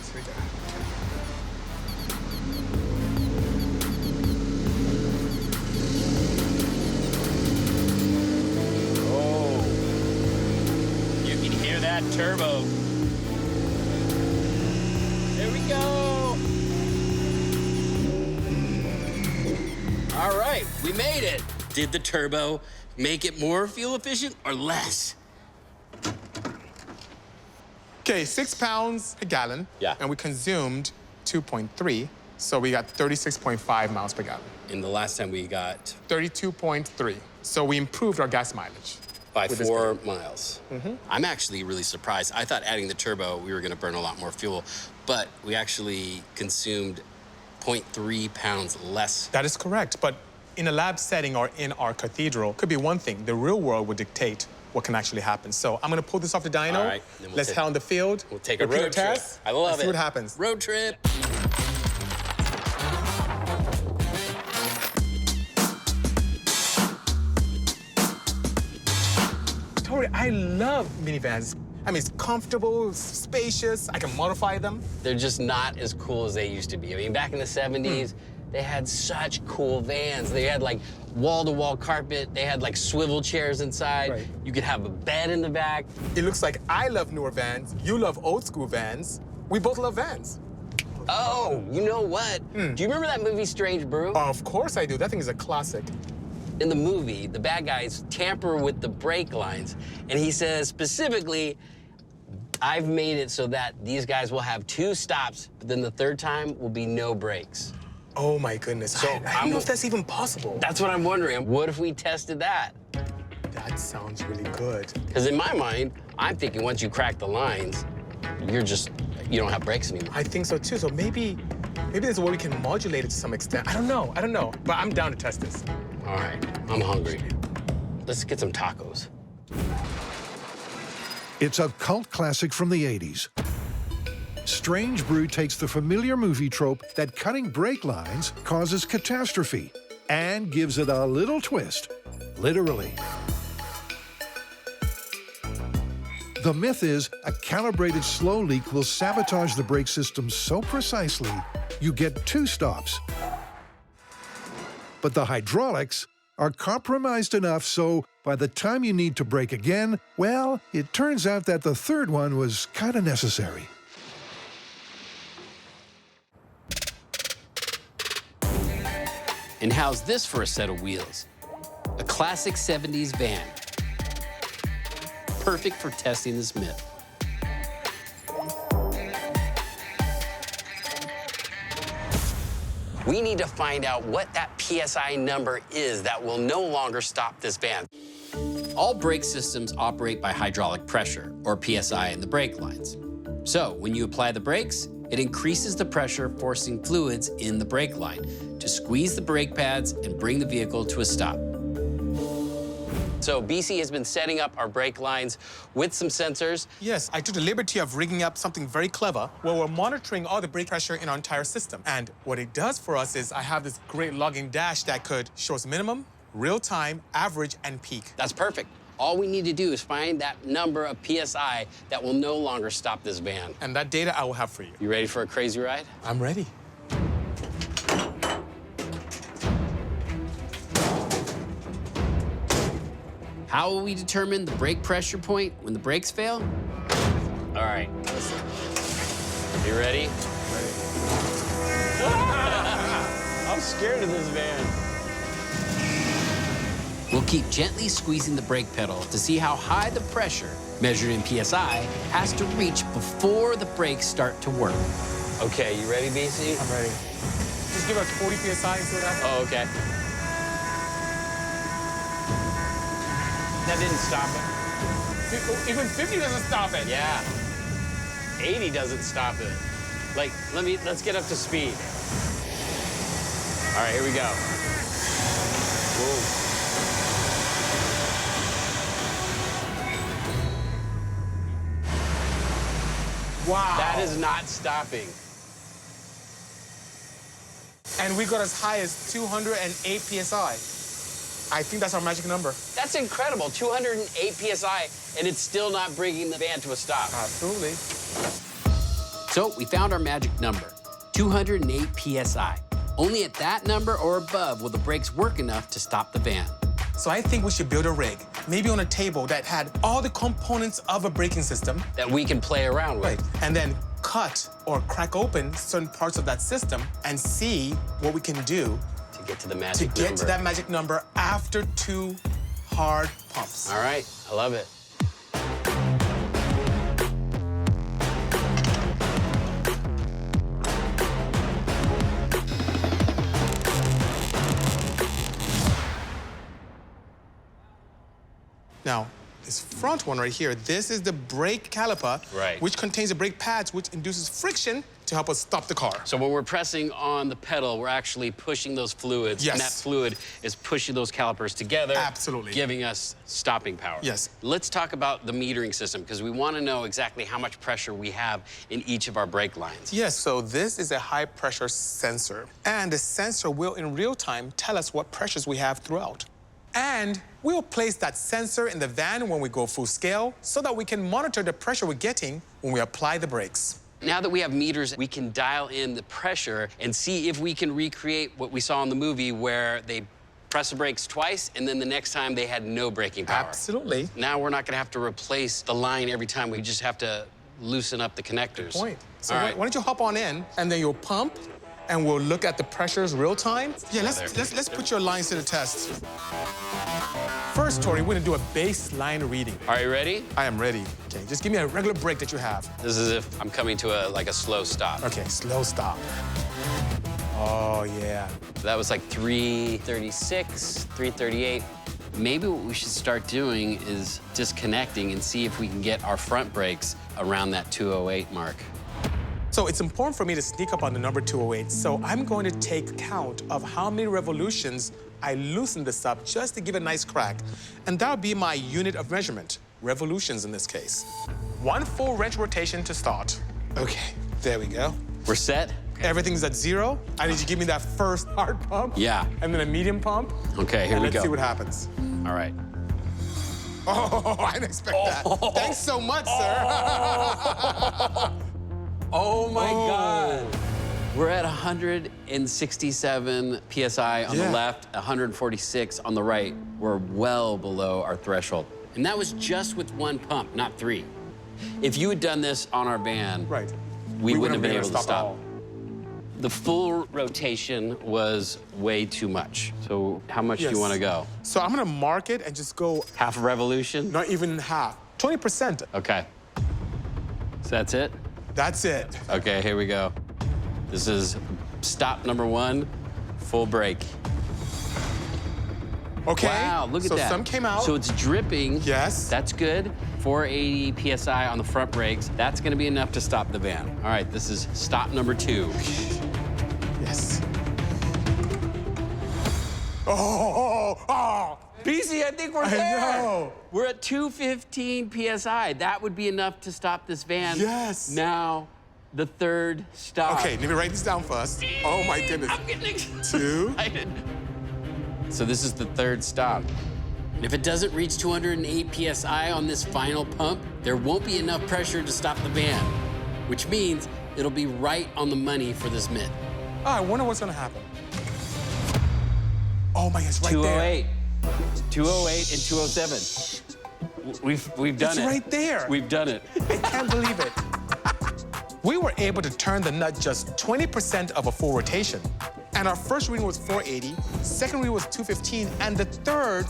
That turbo. There we go. All right, we made it. Did the turbo make it more fuel efficient or less? Okay, 6 pounds a gallon. Yeah. And we consumed 2.3, so we got 36.5 miles per gallon. And the last time we got? 32.3. So we improved our gas mileage. By 4 miles. I'm actually really surprised. I thought adding the turbo, we were gonna burn a lot more fuel, but we actually consumed 0.3 pounds less. That is correct, but in a lab setting or in our cathedral, could be one thing. The real world would dictate what can actually happen. So I'm gonna pull this off the dyno. All right, then Let's head on the field. We'll take a repeat our road trip. test. I love Let's it. see what happens. Road trip. Tory, I love minivans. I mean, it's comfortable, spacious. I can modify them. They're just not as cool as they used to be. I mean, back in the 70s, they had such cool vans. They had like wall-to-wall carpet. They had like swivel chairs inside. Right. You could have a bed in the back. It looks like I love newer vans. You love old school vans. We both love vans. Oh, you know what? Do you remember that movie Strange Brew? Of course I do. That thing is a classic. In the movie, the bad guys tamper with the brake lines, and he says specifically, I've made it so that these guys will have 2 stops, but then the third time will be no brakes. Oh my goodness. So I don't know if that's even possible. That's what I'm wondering. What if we tested that? That sounds really good. Because in my mind, I'm thinking once you crack the lines, you don't have brakes anymore. I think so too. So maybe there's a way we can modulate it to some extent. I don't know. But I'm down to test this. All right, I'm hungry. Let's get some tacos. It's a cult classic from the 80s. Strange Brew takes the familiar movie trope that cutting brake lines causes catastrophe and gives it a little twist, literally. The myth is a calibrated slow leak will sabotage the brake system so precisely you get 2 stops. But the hydraulics are compromised enough so by the time you need to brake again, well, it turns out that the third one was kind of necessary. And how's this for a set of wheels? A classic 70s van. Perfect for testing this myth. We need to find out what that PSI number is that will no longer stop this van. All brake systems operate by hydraulic pressure, or PSI, in the brake lines. So when you apply the brakes, it increases the pressure, forcing fluids in the brake line to squeeze the brake pads and bring the vehicle to a stop. So Bisi has been setting up our brake lines with some sensors. Yes, I took the liberty of rigging up something very clever where we're monitoring all the brake pressure in our entire system. And what it does for us is I have this great logging dash that could show us minimum, real time, average, and peak. That's perfect. All we need to do is find that number of PSI that will no longer stop this van. And that data I will have for you. You ready for a crazy ride? I'm ready. How will we determine the brake pressure point when the brakes fail? All right. You ready? I'm scared of this van. We'll keep gently squeezing the brake pedal to see how high the pressure, measured in PSI, has to reach before the brakes start to work. Okay, you ready, Bisi? I'm ready. Just give us 40 PSI and see what happens. Oh, okay. That didn't stop it. Even 50 doesn't stop it. Yeah. 80 doesn't stop it. Like, let's get up to speed. All right, here we go. Whoa. Wow. That is not stopping. And we got as high as 208 PSI. I think that's our magic number. That's incredible, 208 PSI, and it's still not bringing the van to a stop. Absolutely. So we found our magic number, 208 PSI. Only at that number or above will the brakes work enough to stop the van. So I think we should build a rig, maybe on a table that had all the components of a braking system. That we can play around with. Right, and then cut or crack open certain parts of that system and see what we can do to get to the magic number. To get to that magic number after 2 hard pumps. All right, I love it. Now, this front one right here, this is the brake caliper, right, which contains the brake pads, which induces friction to help us stop the car. So when we're pressing on the pedal, we're actually pushing those fluids, yes, and that fluid is pushing those calipers together, absolutely, giving us stopping power. Yes. Let's talk about the metering system, because we want to know exactly how much pressure we have in each of our brake lines. Yes, so this is a high-pressure sensor, and the sensor will, in real time, tell us what pressures we have throughout. And we'll place that sensor in the van when we go full scale so that we can monitor the pressure we're getting when we apply the brakes. Now that we have meters, we can dial in the pressure and see if we can recreate what we saw in the movie where they press the brakes twice and then the next time they had no braking power. Absolutely. Now we're not going to have to replace the line every time. We just have to loosen up the connectors. Good point. So All right. why don't you hop on in and then you'll pump and we'll look at the pressures real time. Yeah, let's put your lines to the test. First, Tory, we're gonna do a baseline reading. Are you ready? I am ready. Okay, just give me a regular brake that you have. This is if I'm coming to a slow stop. Okay, slow stop. Oh, yeah. That was like 336, 338. Maybe what we should start doing is disconnecting and see if we can get our front brakes around that 208 mark. So it's important for me to sneak up on the number 208. So I'm going to take count of how many revolutions I loosen this up just to give it a nice crack. And that'll be my unit of measurement, revolutions in this case. 1 full wrench rotation to start. Okay, there we go. We're set? Everything's at 0. I need you to give me that first hard pump. Yeah. And then a medium pump. Okay, here we go. Let's see what happens. All right. Oh, I didn't expect that. Thanks so much, sir. Oh my God. We're at 167 PSI on the left, 146 on the right. We're well below our threshold. And that was just with 1 pump, not 3. If you had done this on our van, we wouldn't have been able to stop. The full rotation was way too much. So how much do you want to go? So I'm gonna mark it and just go half a revolution? Not even half, 20%. Okay. So that's it? That's it. Okay, here we go. This is stop number 1. Full brake. Okay. Wow, look at that. So some came out. So it's dripping. Yes. That's good. 480 PSI on the front brakes. That's gonna be enough to stop the van. All right, this is stop number 2. Yes. Oh. Bisi, I think we're there. I know. We're at 215 PSI. That would be enough to stop this van. Yes. Now, the third stop. Okay, let me write this down first. Oh my goodness. I'm getting 2. excited. So this is the third stop. And if it doesn't reach 208 PSI on this final pump, there won't be enough pressure to stop the van, which means it'll be right on the money for this myth. Oh, I wonder what's gonna happen. Oh my, it's right 208. there. 208 and 207. We've done it. It's right there. We've done it. I can't believe it. We were able to turn the nut just 20% of a full rotation. And our first reading was 480, second reading was 215, and the third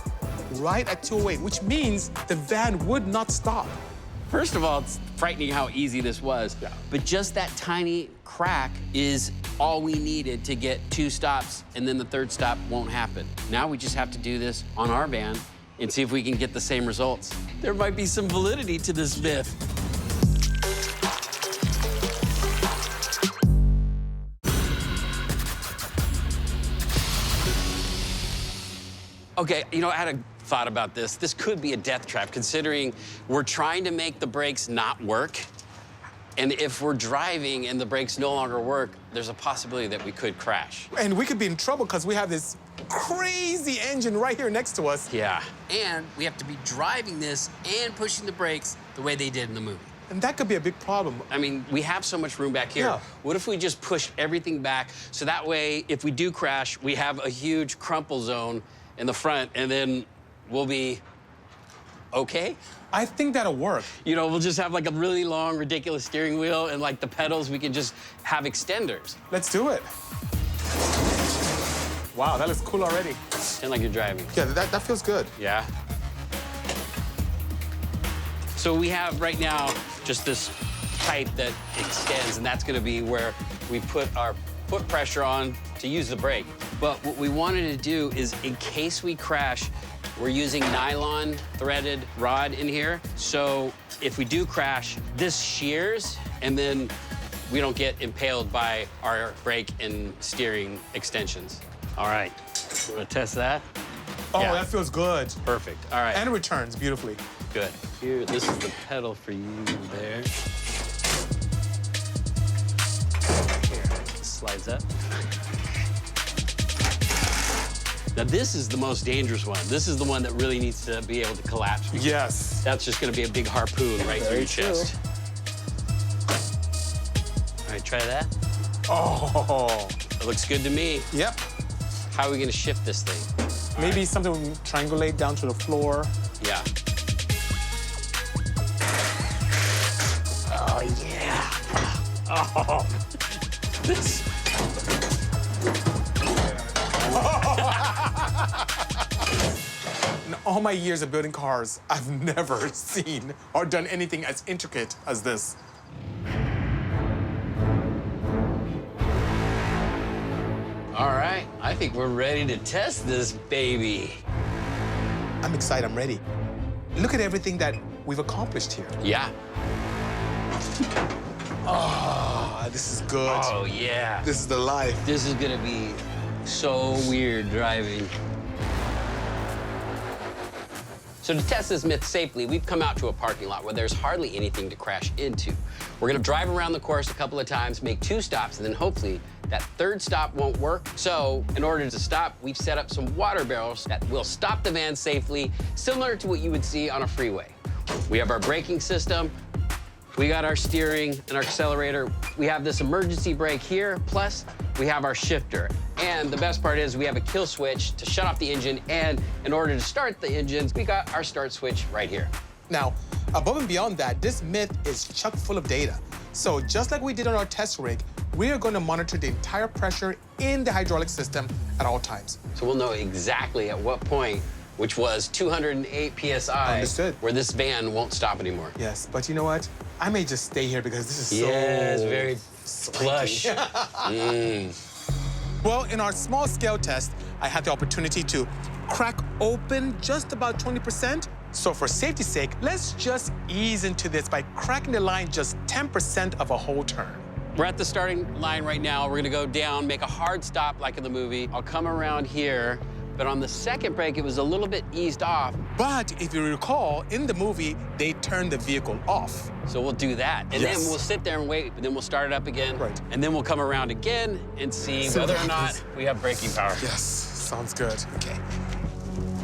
right at 208, which means the van would not stop. First of all, it's frightening how easy this was. Yeah. But just that tiny crack is all we needed to get 2 stops, and then the third stop won't happen. Now we just have to do this on our van and see if we can get the same results. There might be some validity to this myth. Okay, you know, I had a thought about this. This could be a death trap, considering we're trying to make the brakes not work. And if we're driving and the brakes no longer work, there's a possibility that we could crash. And we could be in trouble because we have this crazy engine right here next to us. Yeah, and we have to be driving this and pushing the brakes the way they did in the movie. And that could be a big problem. I mean, we have so much room back here. Yeah. What if we just push everything back so that way, if we do crash, we have a huge crumple zone in the front, and then we'll be okay? I think that'll work. You know, we'll just have like a really long, ridiculous steering wheel, and like the pedals, we can just have extenders. Let's do it. Wow, that looks cool already. Sound like you're driving. Yeah, that feels good. Yeah. So we have right now just this pipe that extends, and that's gonna be where we put our foot pressure on to use the brake. But what we wanted to do is, in case we crash, we're using nylon threaded rod in here. So if we do crash, this shears, and then we don't get impaled by our brake and steering extensions. All right, we're gonna test that. Oh, Yeah. that feels good. Perfect, all right. And it returns beautifully. Good. Here, this is the pedal for you there. Here, this slides up. Now, this is the most dangerous one. This is the one that really needs to be able to collapse. Yes. That's just gonna be a big harpoon right through your chest. All right, try that. Oh. It looks good to me. Yep. How are we gonna shift this thing? Maybe something we can triangulate down to the floor. Yeah. Oh, yeah. Oh. This. In all my years of building cars, I've never seen or done anything as intricate as this. All right, I think we're ready to test this baby. I'm excited, I'm ready. Look at everything that we've accomplished here. Yeah. Oh, this is good. Oh, yeah. This is the life. This is gonna be so weird driving. So to test this myth safely, we've come out to a parking lot where there's hardly anything to crash into. We're gonna drive around the course a couple of times, make 2 stops, and then hopefully that third stop won't work. So in order to stop, we've set up some water barrels that will stop the van safely, similar to what you would see on a freeway. We have our braking system, we got our steering and our accelerator. We have this emergency brake here, plus we have our shifter. And the best part is we have a kill switch to shut off the engine, and in order to start the engines, we got our start switch right here. Now, above and beyond that, this myth is chock full of data. So just like we did on our test rig, we are going to monitor the entire pressure in the hydraulic system at all times. So we'll know exactly at what point, which was 208 PSI, Understood. where this van won't stop anymore. Yes, but you know what? I may just stay here because this is so... Yeah, it's very swanky. plush. Well, in our small scale test, I had the opportunity to crack open just about 20%. So for safety's sake, let's just ease into this by cracking the line just 10% of a whole turn. We're at the starting line right now. We're gonna go down, make a hard stop like in the movie. I'll come around here, but on the second brake, it was a little bit eased off. But if you recall, in the movie, they turned the vehicle off. So we'll do that. And then we'll sit there and wait, but then we'll start it up again. Right. And then we'll come around again and see whether or not we have braking power. Yes, sounds good. Okay.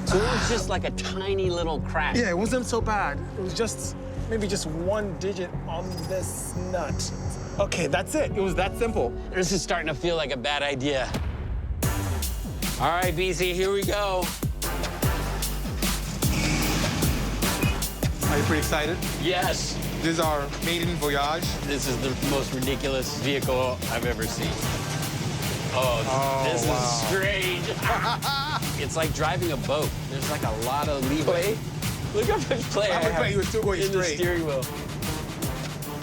So it was just like a tiny little crack. Yeah, it wasn't so bad. It was just maybe just one digit on this nut. Okay, that's it. It was that simple. This is starting to feel like a bad idea. All right, Bisi, here we go. Are you pretty excited? Yes. This is our maiden voyage. This is the most ridiculous vehicle I've ever seen. Oh, this is strange. It's like driving a boat. There's like a lot of leeway. Look how much play I have you were still going in the straight. steering wheel.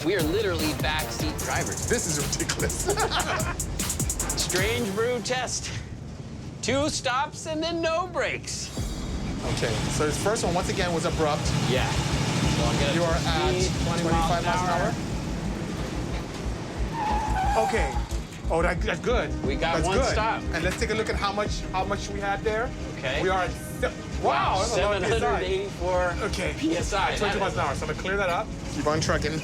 We are literally backseat drivers. This is ridiculous. Strange brew test. 2 stops and then no brakes. Okay, so this first one, once again, was abrupt. Yeah. So I'm gonna you are at 25 miles an hour. Okay. Oh, that's good. We got that's one good. stop. And let's take a look at how much we had there. Okay. We are at wow, that's a lot of 784 PSI. 22 miles an hour. So I'm gonna clear that up. Keep on trucking.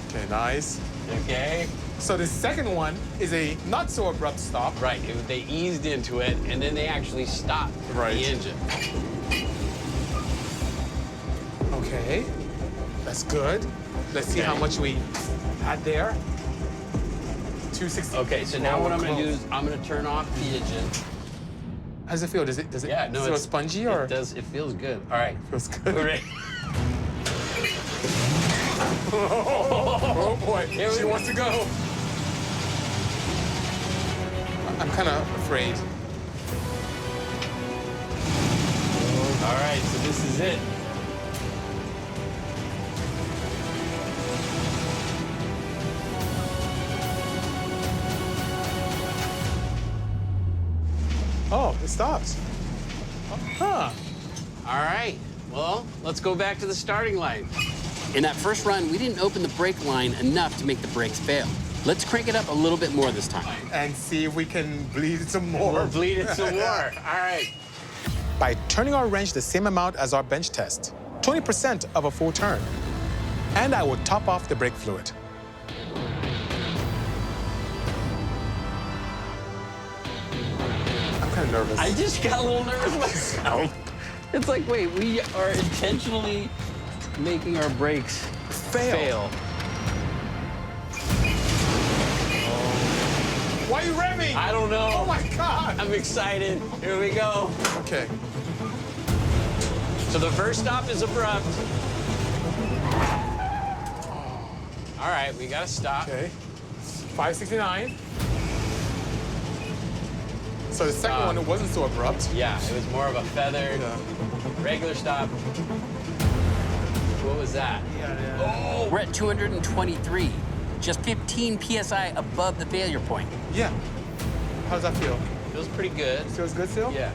Okay, nice. Okay. So the second one is a not so abrupt stop. Right. They eased into it, and then they actually stopped the engine. Okay, that's good. Let's see how much we had there. 260. Okay, so now what I'm gonna do is I'm gonna turn off the engine. How does it feel? Does it yeah, no, feel spongy or? It does. It feels good. All right. Feels good. We're ready. Oh boy, she wants to go. I'm kind of afraid. All right, so this is it. Oh, it stops. Huh. All right, well, let's go back to the starting line. In that first run, we didn't open the brake line enough to make the brakes fail. Let's crank it up a little bit more this time. And see if we can bleed it some more. We'll bleed it some more. All right. By turning our wrench the same amount as our bench test, 20% of a full turn. And I will top off the brake fluid. I'm kind of nervous. I just got a little nervous myself. It's like, wait, we are intentionally making our brakes fail. Why are you revving? I don't know. Oh my God. I'm excited. Here we go. Okay. So the first stop is abrupt. All right, we gotta stop. Okay. 569. So the second one, it wasn't so abrupt. Yeah, it was more of a feathered, regular stop. What was that? Oh, we're at 223. Just 15 PSI above the failure point. Yeah. How does that feel? Feels pretty good. Feels good still? Yeah.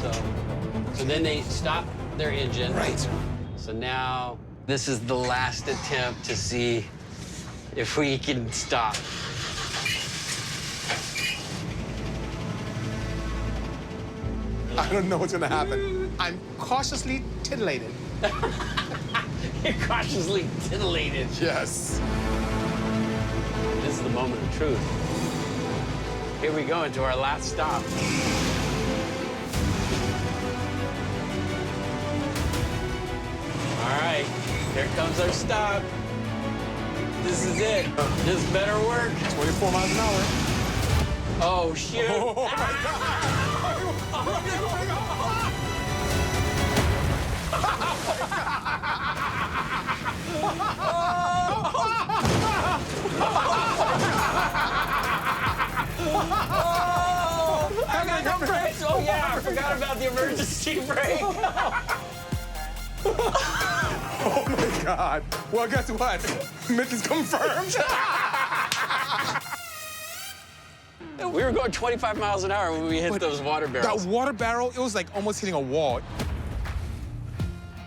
So then they stop their engine. Right. So now this is the last attempt to see if we can stop. I don't know what's gonna happen. I'm cautiously titillated. You're cautiously titillated. Yes. This is the moment of truth. Here we go into our last stop. All right, here comes our stop. This is it. This better work. 24 miles an hour. Oh, shoot. Oh, my God. I got no brakes. Oh, yeah, I forgot about the emergency brake. Oh, my God. Well, guess what? Myth is confirmed. We were going 25 miles an hour when we hit those water barrels. That water barrel, it was like almost hitting a wall.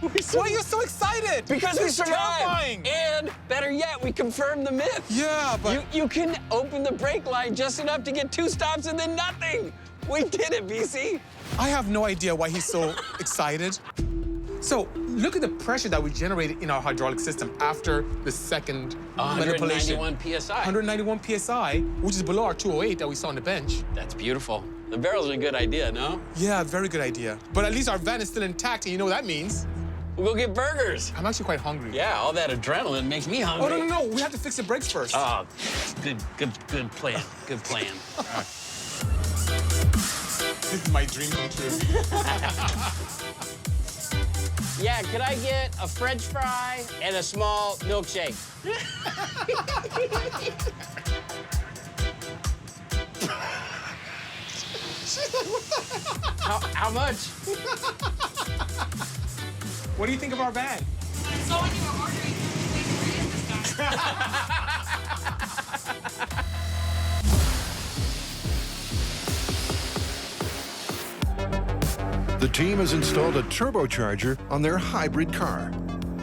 Why are you so excited? Because we survived. Terrifying. And better yet, we confirmed the myth. Yeah, but... You can open the brake line just enough to get 2 stops and then nothing. We did it, Bisi. I have no idea why he's so excited. So look at the pressure that we generated in our hydraulic system after the second manipulation. 191 PSI. 191 PSI, which is below our 208 that we saw on the bench. That's beautiful. The barrel's a good idea, no? Yeah, very good idea. But at least our van is still intact, and you know what that means. We'll go get burgers. I'm actually quite hungry. Yeah, all that adrenaline makes me hungry. Oh, no. We have to fix the brakes first. Oh, good plan. Good plan. This is my dream come true. Yeah, could I get a French fry and a small milkshake? She's like, what the hell? How much? What do you think of our van? So when you were ordering, this guy. The team has installed a turbocharger on their hybrid car.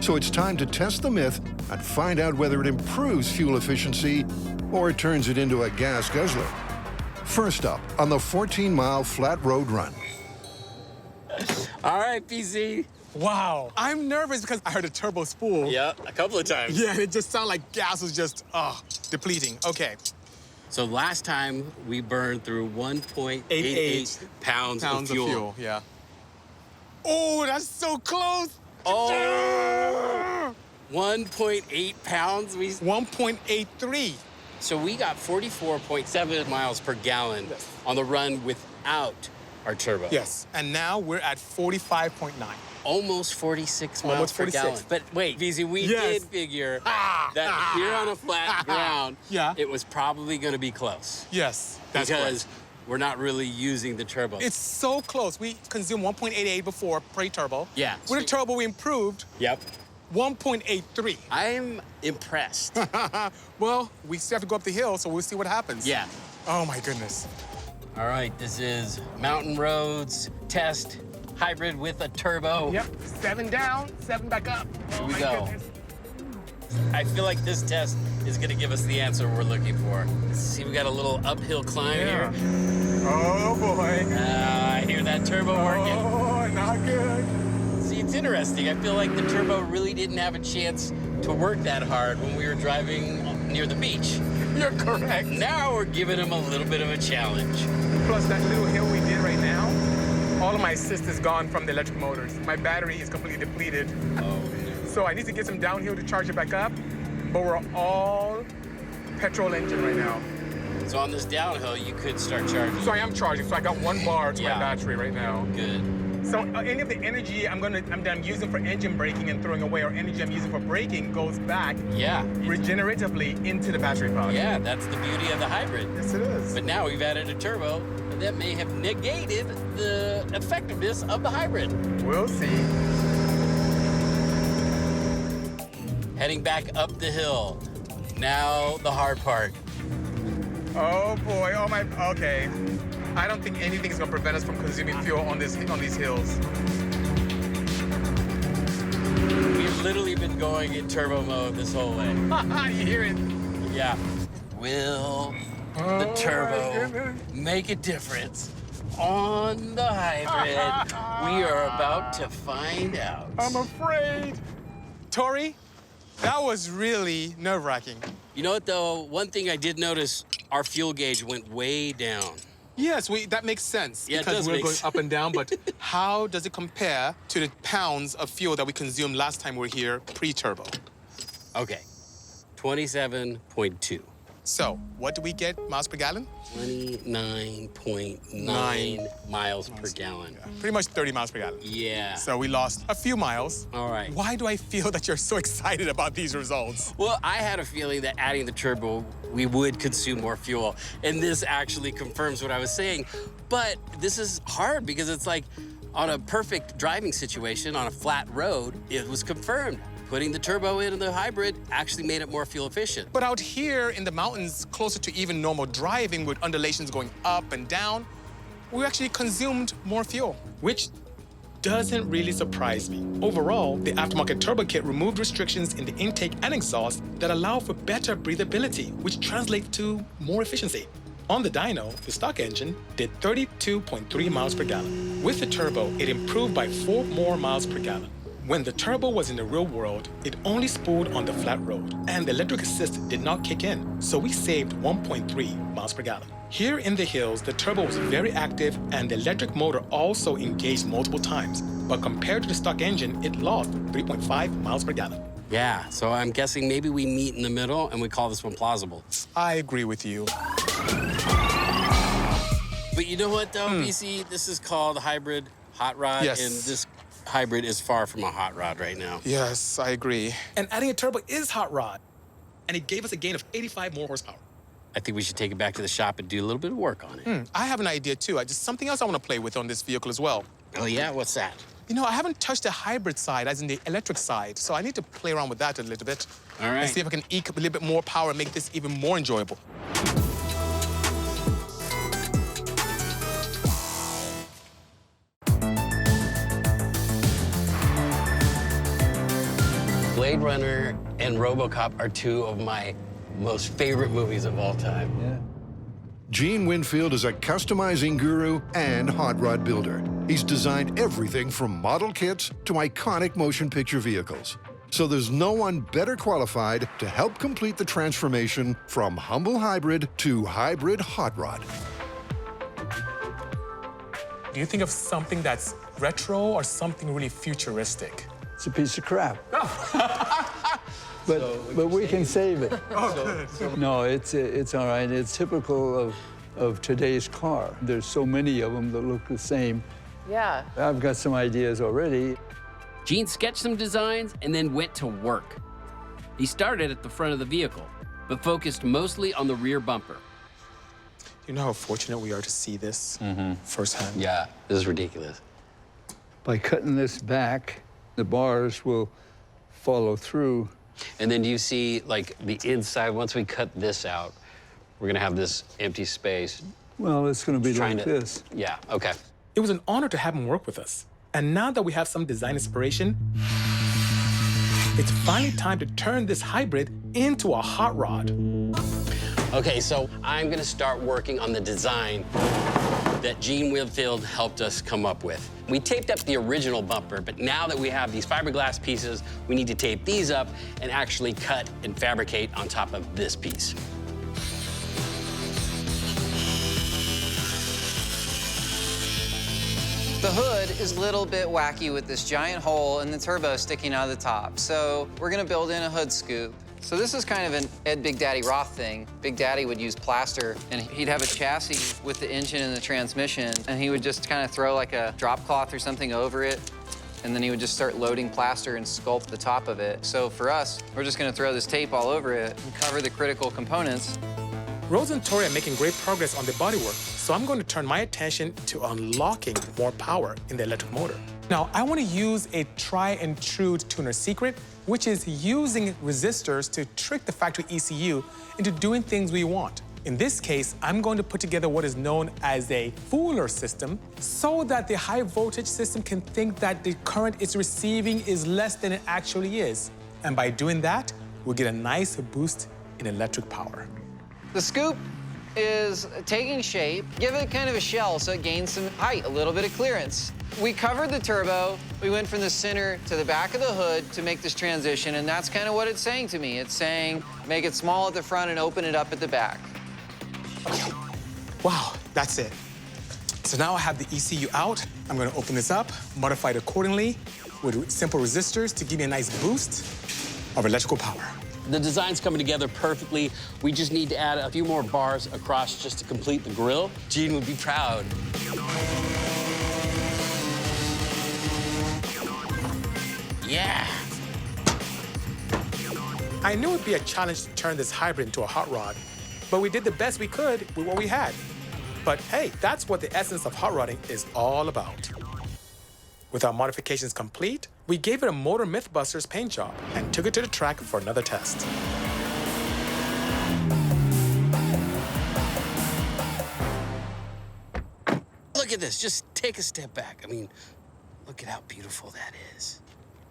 So it's time to test the myth and find out whether it improves fuel efficiency or it turns it into a gas guzzler. First up, on the 14-mile flat road run. All right, Bisi. Wow. I'm nervous because I heard a turbo spool. Yep, a couple of times. Yeah, it just sounded like gas was just, depleting. Okay. So last time we burned through 1.88 pounds of fuel. Yeah. Oh, that's so close. Oh, 1.8 pounds? 1.83. So we got 44.7 miles per gallon on the run without our turbo. Yes, and now we're at 45.9. Almost 46 miles per gallon. But wait, Bisi, we did figure that here on a flat ground, it was probably going to be close. Yes, that's because we're not really using the turbo. It's so close. We consumed 1.88 before pre-turbo. Yeah. With the turbo, we improved. Yep. 1.83. I'm impressed. Well, we still have to go up the hill, so we'll see what happens. Yeah. Oh, my goodness. All right, this is Mountain Roads test hybrid with a turbo. Yep, 7 down, 7 back up. Here we go. I feel like this test is gonna give us the answer we're looking for. See, we got a little uphill climb here. Oh, boy. I hear that turbo working. Oh, not good. See, it's interesting. I feel like the turbo really didn't have a chance to work that hard when we were driving near the beach. You're correct. Now we're giving him a little bit of a challenge. Plus, that little hill we did right now, all of my assist is gone from the electric motors. My battery is completely depleted. Oh. So I need to get some downhill to charge it back up, but we're all petrol engine right now. So on this downhill, you could start charging. So I am charging, so I got 1 bar to my battery right now. Good. So any of the energy I'm using for engine braking and throwing away, or energy I'm using for braking, goes back regeneratively into the battery pod. Yeah, that's the beauty of the hybrid. Yes, it is. But now we've added a turbo that may have negated the effectiveness of the hybrid. We'll see. Heading back up the hill. Now the hard part. Oh boy, okay. I don't think anything's gonna prevent us from consuming fuel on these hills. We've literally been going in turbo mode this whole way. You hear it? Yeah. Will the turbo make a difference on the hybrid? We are about to find out. I'm afraid. Tory, that was really nerve-wracking. You know what, though? One thing I did notice, our fuel gauge went way down. Yes, that makes sense Yeah, because it does we're make going up and down, but how does it compare to the pounds of fuel that we consumed last time we were here pre-turbo? Okay, 27.2. So, what do we get miles per gallon? 29.9 miles per gallon. Pretty much 30 miles per gallon. Yeah. So we lost a few miles. All right. Why do I feel that you're so excited about these results? Well, I had a feeling that adding the turbo, we would consume more fuel. And this actually confirms what I was saying. But this is hard because it's like on a perfect driving situation on a flat road, it was confirmed. putting the turbo into the hybrid actually made it more fuel efficient. But out here in the mountains, closer to even normal driving with undulations going up and down, we actually consumed more fuel, which doesn't really surprise me. Overall, the aftermarket turbo kit removed restrictions in the intake and exhaust that allow for better breathability, which translates to more efficiency. On the dyno, the stock engine did 32.3 miles per gallon. With the turbo, it improved by 4 more miles per gallon. When the turbo was in the real world, it only spooled on the flat road, and the electric assist did not kick in, so we saved 1.3 miles per gallon. Here in the hills, the turbo was very active, and the electric motor also engaged multiple times, but compared to the stock engine, it lost 3.5 miles per gallon. Yeah, so I'm guessing maybe we meet in the middle and we call this one plausible. I agree with you. But you know what, though, Bisi? This is called a hybrid hot rod, Yes. and this hybrid is far from a hot rod right now. Yes, I agree. And adding a turbo is hot rod, and it gave us a gain of 85 more horsepower. I think we should take it back to the shop and do a little bit of work on it. I have an idea, too. Just something else I want to play with on this vehicle as well. Oh, yeah? What's that? You know, I haven't touched the hybrid side, as in the electric side, so I need to play around with that a little bit. All right. And see if I can eke a little bit more power and make this even more enjoyable. Blade Runner and RoboCop are two of my most favorite movies of all time. Yeah. Gene Winfield is a customizing guru and hot rod builder. He's designed everything from model kits to iconic motion picture vehicles. So there's no one better qualified to help complete the transformation from humble hybrid to hybrid hot rod. Do you think of something that's retro or something really futuristic? It's a piece of crap. But we can save it. No, it's all right. It's typical of today's car. There's so many of them that look the same. Yeah. I've got some ideas already. Gene sketched some designs and then went to work. He started at the front of the vehicle, but focused mostly on the rear bumper. You know how fortunate we are to see this firsthand? Yeah, this is ridiculous. By cutting this back, the bars will follow through. And then do you see, like, the inside? Once we cut this out, we're gonna have this empty space. Well, it's gonna be like this. Yeah, okay. It was an honor to have him work with us. And now that we have some design inspiration, it's finally time to turn this hybrid into a hot rod. Okay, so I'm gonna start working on the design that Gene Winfield helped us come up with. We taped up the original bumper, but now that we have these fiberglass pieces, we need to tape these up and actually cut and fabricate on top of this piece. The hood is a little bit wacky with this giant hole and the turbo sticking out of the top. So we're gonna build in a hood scoop. So this is kind of an Ed Big Daddy Roth thing. Big Daddy would use plaster, and he'd have a chassis with the engine and the transmission, and he would just kind of throw like a drop cloth or something over it, and then he would just start loading plaster and sculpt the top of it. So for us, we're just gonna throw this tape all over it and cover the critical components. Rose and Tory are making great progress on the bodywork, so I'm going to turn my attention to unlocking more power in the electric motor. Now, I want to use a try-and-true tuner secret, which is using resistors to trick the factory ECU into doing things we want. In this case, I'm going to put together what is known as a fooler system so that the high voltage system can think that the current it's receiving is less than it actually is. And by doing that, we'll get a nice boost in electric power. The scoop is taking shape. Give it kind of a shell so it gains some height, a little bit of clearance. We covered the turbo. We went from the center to the back of the hood to make this transition, and that's kind of what it's saying to me. It's saying, make it small at the front and open it up at the back. Wow, that's it. So now I have the ECU out. I'm gonna open this up, modify it accordingly with simple resistors to give me a nice boost of electrical power. The design's coming together perfectly. We just need to add a few more bars across just to complete the grille. Gene would be proud. Yeah. I knew it'd be a challenge to turn this hybrid into a hot rod, but we did the best we could with what we had. But hey, that's what the essence of hot rodding is all about. With our modifications complete, We gave it a Motor MythBusters paint job and took it to the track for another test. Look at this. Just take a step back. I mean, look at how beautiful that is.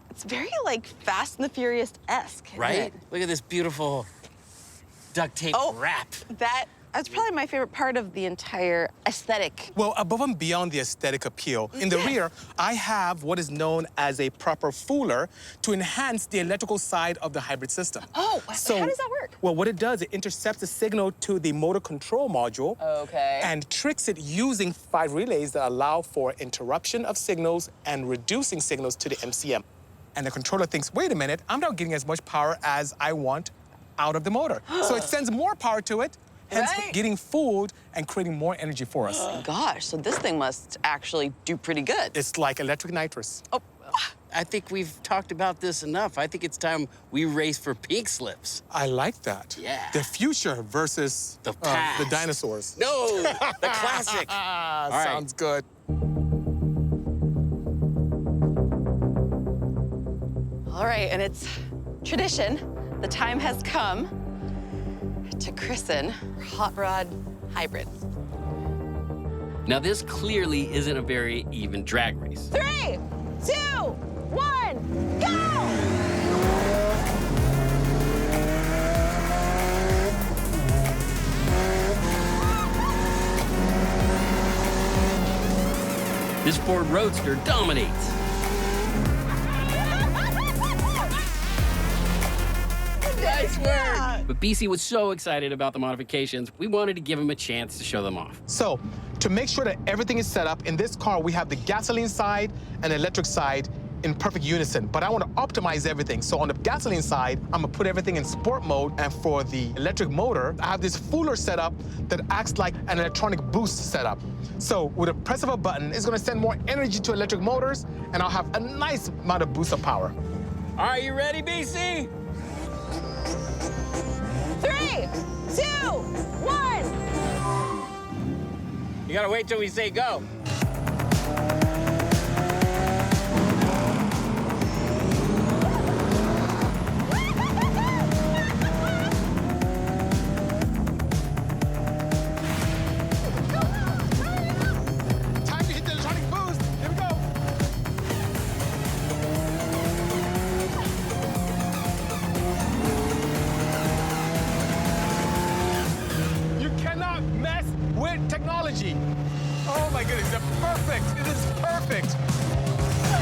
It's very, like, Fast and the Furious-esque, isn't Right? it? Look at this beautiful duct tape wrap. That's probably my favorite part of the entire aesthetic. Well, above and beyond the aesthetic appeal, in the rear, I have what is known as a proper fooler to enhance the electrical side of the hybrid system. Oh, so how does that work? Well, what it does, it intercepts the signal to the motor control module and tricks it using 5 relays that allow for interruption of signals and reducing signals to the MCM. And the controller thinks, wait a minute, I'm not getting as much power as I want out of the motor. So it sends more power to it, hence getting fooled and creating more energy for us. Gosh, so this thing must actually do pretty good. It's like electric nitrous. Oh, I think we've talked about this enough. I think it's time we race for pink slips. I like that. Yeah. The future versus the past. The dinosaurs. No, the classic. All right. Sounds good. All right, and it's tradition. The time has come to christen Hot Rod Hybrid. Now, this clearly isn't a very even drag race. 3, 2, 1, go! This Ford Roadster dominates. Nice work! But Bisi was so excited about the modifications, we wanted to give him a chance to show them off. So, to make sure that everything is set up, in this car, we have the gasoline side and electric side in perfect unison, but I want to optimize everything. So on the gasoline side, I'm gonna put everything in sport mode, and for the electric motor, I have this fooler setup that acts like an electronic boost setup. So with a press of a button, it's gonna send more energy to electric motors, and I'll have a nice amount of boost of power. Are you ready, Bisi? 3, 2, 1. You gotta wait till we say go. Time to hit the electronic boost. Here we go. You cannot mess with technology. Oh my goodness, they're perfect. It is perfect.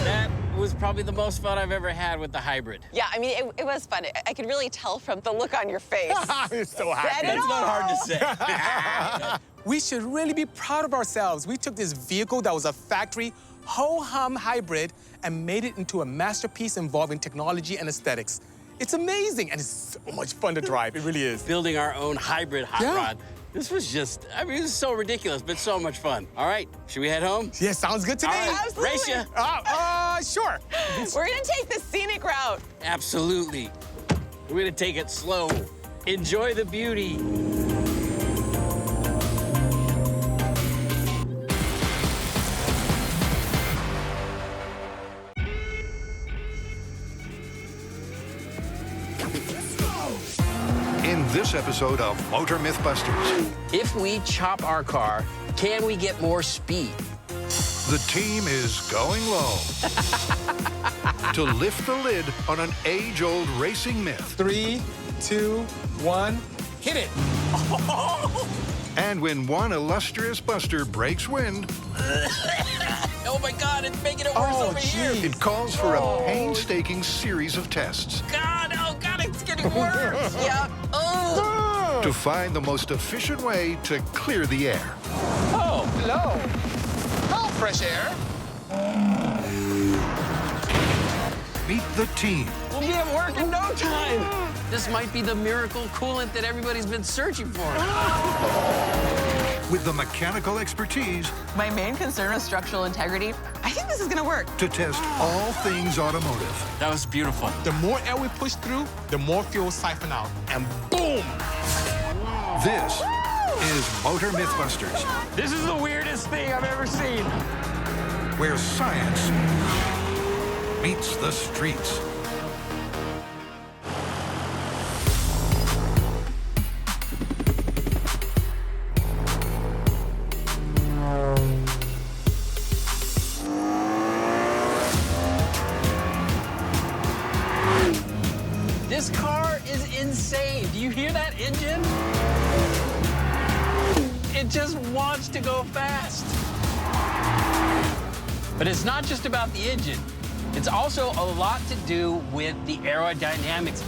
That was probably the most fun I've ever had with the hybrid. Yeah, I mean, it was fun. I could really tell from the look on your face. You're so happy. That's not hard to say. We should really be proud of ourselves. We took this vehicle that was a factory ho-hum hybrid and made it into a masterpiece involving technology and aesthetics. It's amazing, and it's so much fun to drive. It really is. Building our own hybrid hot rod. This was just, I mean, it was so ridiculous, but so much fun. All right, should we head home? Yeah, sounds good to me. All right, Absolutely. race ya. Sure. We're gonna take the scenic route. Absolutely. We're gonna take it slow. Enjoy the beauty. In this episode of Motor MythBusters, If we chop our car, can we get more speed? the team is going low to lift the lid on an age-old racing myth. 3, 2, 1, hit it. And when one illustrious buster breaks wind, Oh my God, it's making it worse over here. it calls for a painstaking series of tests Oh God, it's getting worse. Yeah. Oh. to find the most efficient way to clear the air. Oh, hello. Oh, fresh air. Meet the team. We'll be at work in no time. This might be the miracle coolant that everybody's been searching for. With the mechanical expertise My main concern is structural integrity. I think this is gonna work. to test all things automotive. That was beautiful. The more air we push through, the more fuel siphon out. And boom! This is Motor MythBusters, This is the weirdest thing I've ever seen. where science meets the streets. This car is insane. Do you hear that engine? It just wants to go fast. But it's not just about the engine. It's also a lot to do with the aerodynamics.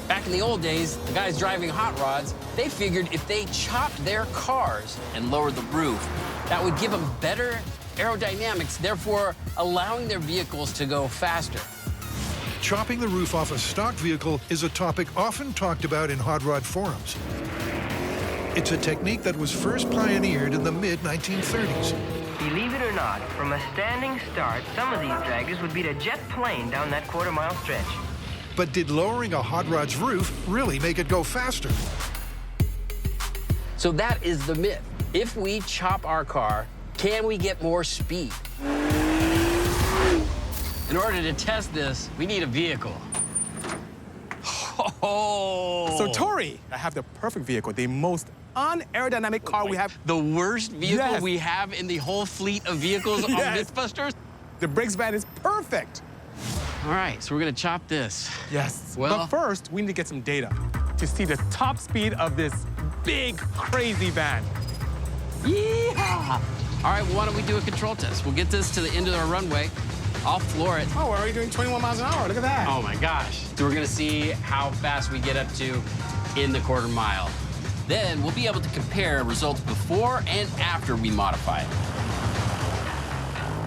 Back in the old days, the guys driving hot rods, they figured if they chopped their cars and lowered the roof, that would give them better aerodynamics, therefore allowing their vehicles to go faster. Chopping the roof off a stock vehicle is a topic often talked about in hot rod forums. It's a technique that was first pioneered in the mid-1930s. Believe it or not, from a standing start, some of these draggers would beat a jet plane down that quarter-mile stretch. But did lowering a hot rod's roof really make it go faster? So that is the myth. If we chop our car, can we get more speed? In order to test this, we need a vehicle. Oh. So, Tory, I have the perfect vehicle, the most unaerodynamic car we have. The worst vehicle we have in the whole fleet of vehicles on MythBusters? The brakes van is perfect. All right, so we're gonna chop this. Yes. Well, but first, we need to get some data to see the top speed of this big, crazy van. Yeah. All right, well, why don't we do a control test? We'll get this to the end of our runway. I'll floor it. Oh, we're already doing 21 miles an hour. Look at that. Oh, my gosh. So we're going to see how fast we get up to in the quarter mile. Then we'll be able to compare results before and after we modify it.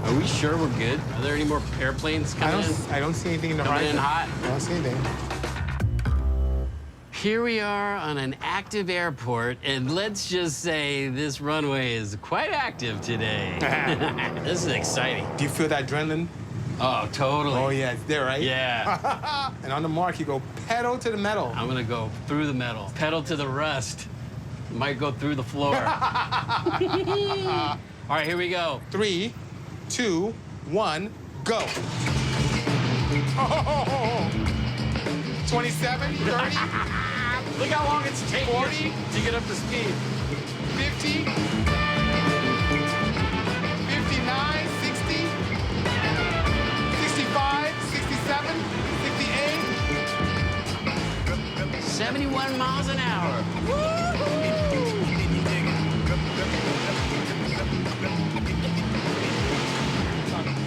Are we sure we're good? Are there any more airplanes coming in? I don't see anything in the horizon. Coming in hot? I don't see anything. Here we are on an active airport, and let's just say this runway is quite active today. This is exciting. Do you feel that adrenaline? Oh, totally. Oh, yeah, it's there, right? Yeah. And on the mark, you go pedal to the metal. I'm gonna go through the metal, pedal to the rust. Might go through the floor. All right, here we go. 3, 2, 1, go. Oh, 27, 30. Look how long it's taking 40 to get up to speed. 50, 59, 60, 65, 67, 68. 71 miles an hour.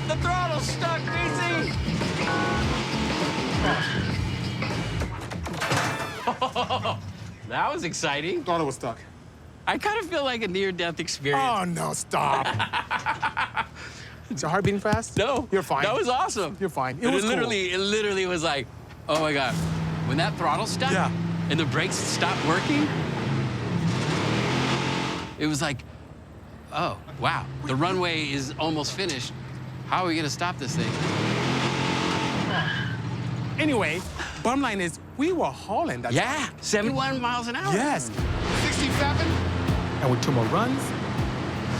The throttle's stuck, Bisi. That was exciting. Thought it was stuck. I kind of feel like a near-death experience. Oh, no, stop. Is your heart beating fast? No. You're fine. That was awesome. You're fine. It literally was like, oh my God. When that throttle stuck and the brakes stopped working, it was like, oh, wow. The runway is almost finished. How are we gonna stop this thing? Anyway, bottom line is, we were hauling that. Yeah, 71 miles an hour. Yes. 67. And with 2 more runs.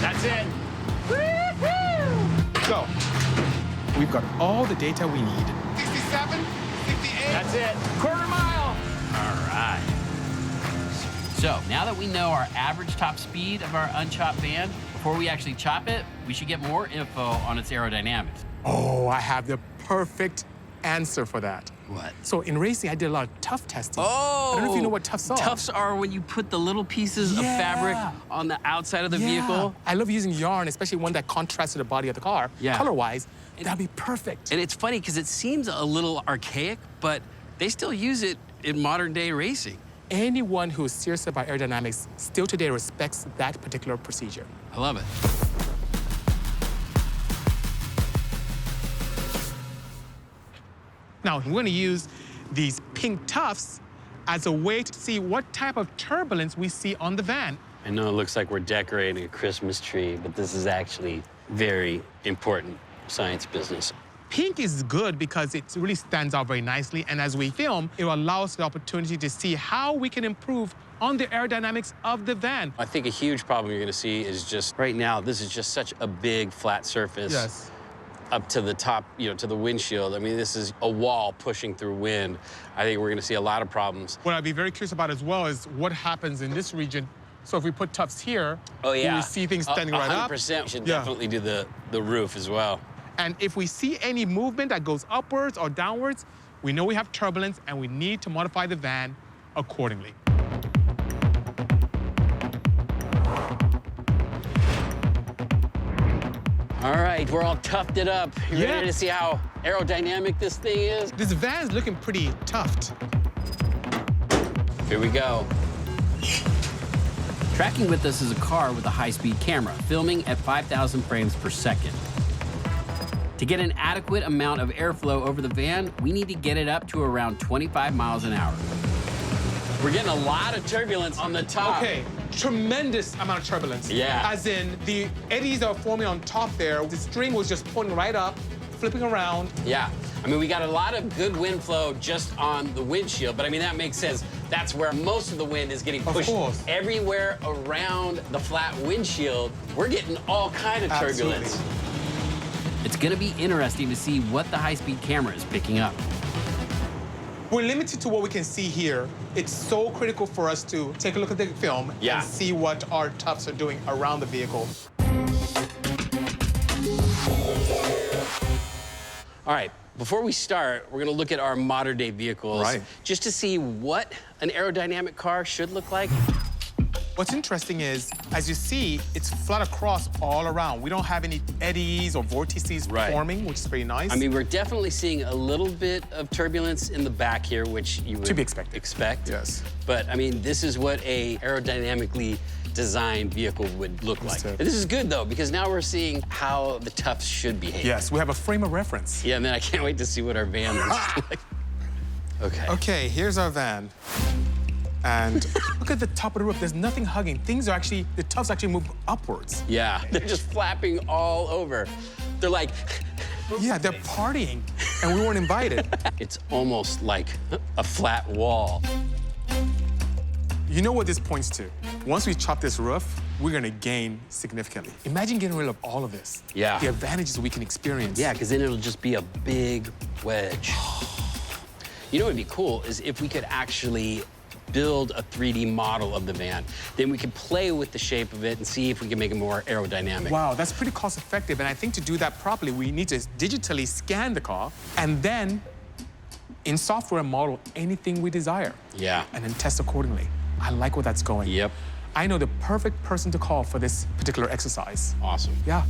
That's it. So, we've got all the data we need. 67, 68. That's it. Quarter mile. All right. So now that we know our average top speed of our unchopped van, before we actually chop it, we should get more info on its aerodynamics. Oh, I have the perfect answer for that. What? So in racing, I did a lot of tough testing. Oh! I don't know if you know what toughs are. Toughs are when you put the little pieces of fabric on the outside of the vehicle. I love using yarn, especially one that contrasts to the body of the car, color-wise. That'd be perfect. And it's funny because it seems a little archaic, but they still use it in modern-day racing. Anyone who is serious about aerodynamics still today respects that particular procedure. I love it. Now, we're going to use these pink tufts as a way to see what type of turbulence we see on the van. I know it looks like we're decorating a Christmas tree, but this is actually very important science business. Pink is good because it really stands out very nicely, and as we film, it will allow us the opportunity to see how we can improve on the aerodynamics of the van. I think a huge problem you're going to see is just right now, this is just such a big flat surface. Yes. up to the top, you know, to the windshield. I mean, this is a wall pushing through wind. I think we're going to see a lot of problems. What I'd be very curious about as well is what happens in this region. So if we put tufts here, oh, yeah. we see things standing right up. 100%. We should definitely do the roof as well. And if we see any movement that goes upwards or downwards, we know we have turbulence and we need to modify the van accordingly. All right, we're all toughed it up. You ready to see how aerodynamic this thing is? This van's looking pretty toughed. Here we go. Tracking with us is a car with a high-speed camera, filming at 5,000 frames per second. To get an adequate amount of airflow over the van, we need to get it up to around 25 miles an hour. We're getting a lot of turbulence on the top. Okay, tremendous amount of turbulence. Yeah. As in, the eddies that are forming on top there, the string was just pointing right up, flipping around. Yeah. I mean, we got a lot of good wind flow just on the windshield, but I mean, that makes sense. That's where most of the wind is getting pushed. Everywhere around the flat windshield, we're getting all kind of turbulence. Absolutely. It's gonna be interesting to see what the high-speed camera is picking up. We're limited to what we can see here. It's so critical for us to take a look at the film and see what our tufts are doing around the vehicle. All right, before we start, we're gonna look at our modern-day vehicles just to see what an aerodynamic car should look like. What's interesting is, as you see, it's flat across all around. We don't have any eddies or vortices forming, which is very nice. I mean, we're definitely seeing a little bit of turbulence in the back here, which you would expect. Yes. But, I mean, this is what a aerodynamically designed vehicle would look like. And this is good, though, because now we're seeing how the tufts should behave. Yes, we have a frame of reference. Yeah, and then I can't wait to see what our van looks like. Okay. Okay, here's our van. And look at the top of the roof. There's nothing hugging. Things are actually, the tufts actually move upwards. Yeah, they're just flapping all over. They're like... Yeah, they're partying, and we weren't invited. It's almost like a flat wall. You know what this points to? Once we chop this roof, we're gonna gain significantly. Imagine getting rid of all of this. Yeah. The advantages we can experience. Yeah, because then it'll just be a big wedge. You know what would be cool is if we could actually build a 3D model of the van. Then we could play with the shape of it and see if we can make it more aerodynamic. Wow, that's pretty cost effective. And I think to do that properly, we need to digitally scan the car and then in software model anything we desire. Yeah. And then test accordingly. I like where that's going. Yep. I know the perfect person to call for this particular exercise. Awesome. Yeah.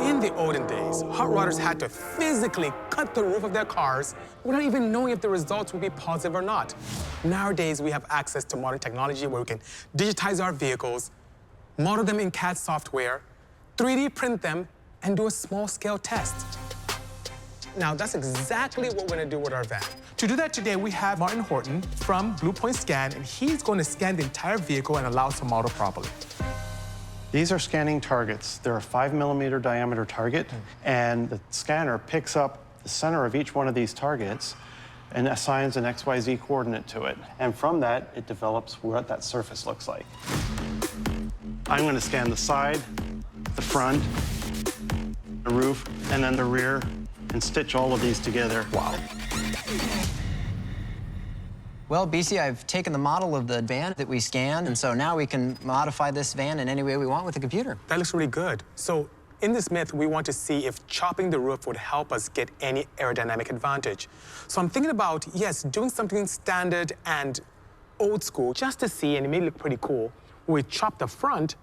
In the olden days, hot rodders had to physically cut the roof of their cars without even knowing if the results would be positive or not. Nowadays, we have access to modern technology where we can digitize our vehicles, model them in CAD software, 3D print them, and do a small-scale test. Now, that's exactly what we're gonna do with our van. To do that today, we have Martin Horton from Blue Point Scan, and he's going to scan the entire vehicle and allow us to model properly. These are scanning targets. They're a 5mm diameter target, and the scanner picks up the center of each one of these targets and assigns an XYZ coordinate to it. And from that, it develops what that surface looks like. I'm gonna scan the side, the front, the roof, and then the rear, and stitch all of these together. Wow. Well, Bisi, I've taken the model of the van that we scanned, and so now we can modify this van in any way we want with the computer. That looks really good. So in this myth, we want to see if chopping the roof would help us get any aerodynamic advantage. So I'm thinking about, yes, doing something standard and old school just to see, and it may look pretty cool. We chop the front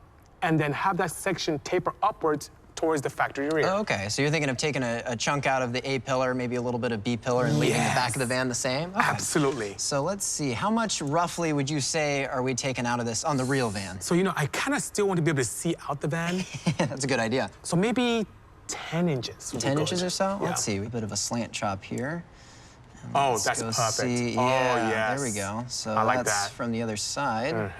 and then have that section taper upwards towards the factory rear. Oh, okay, so you're thinking of taking a chunk out of the A pillar, maybe a little bit of B pillar, and leaving the back of the van the same? Okay. Absolutely. So let's see, how much roughly would you say are we taking out of this on the real van? So, you know, I kind of still want to be able to see out the van. That's a good idea. So maybe 10 inches. 10 inches or so? Yeah. Let's see, a bit of a slant chop here. Oh, that's perfect. See. Oh, yeah, yes. there we go. So I like that's that. from the other side.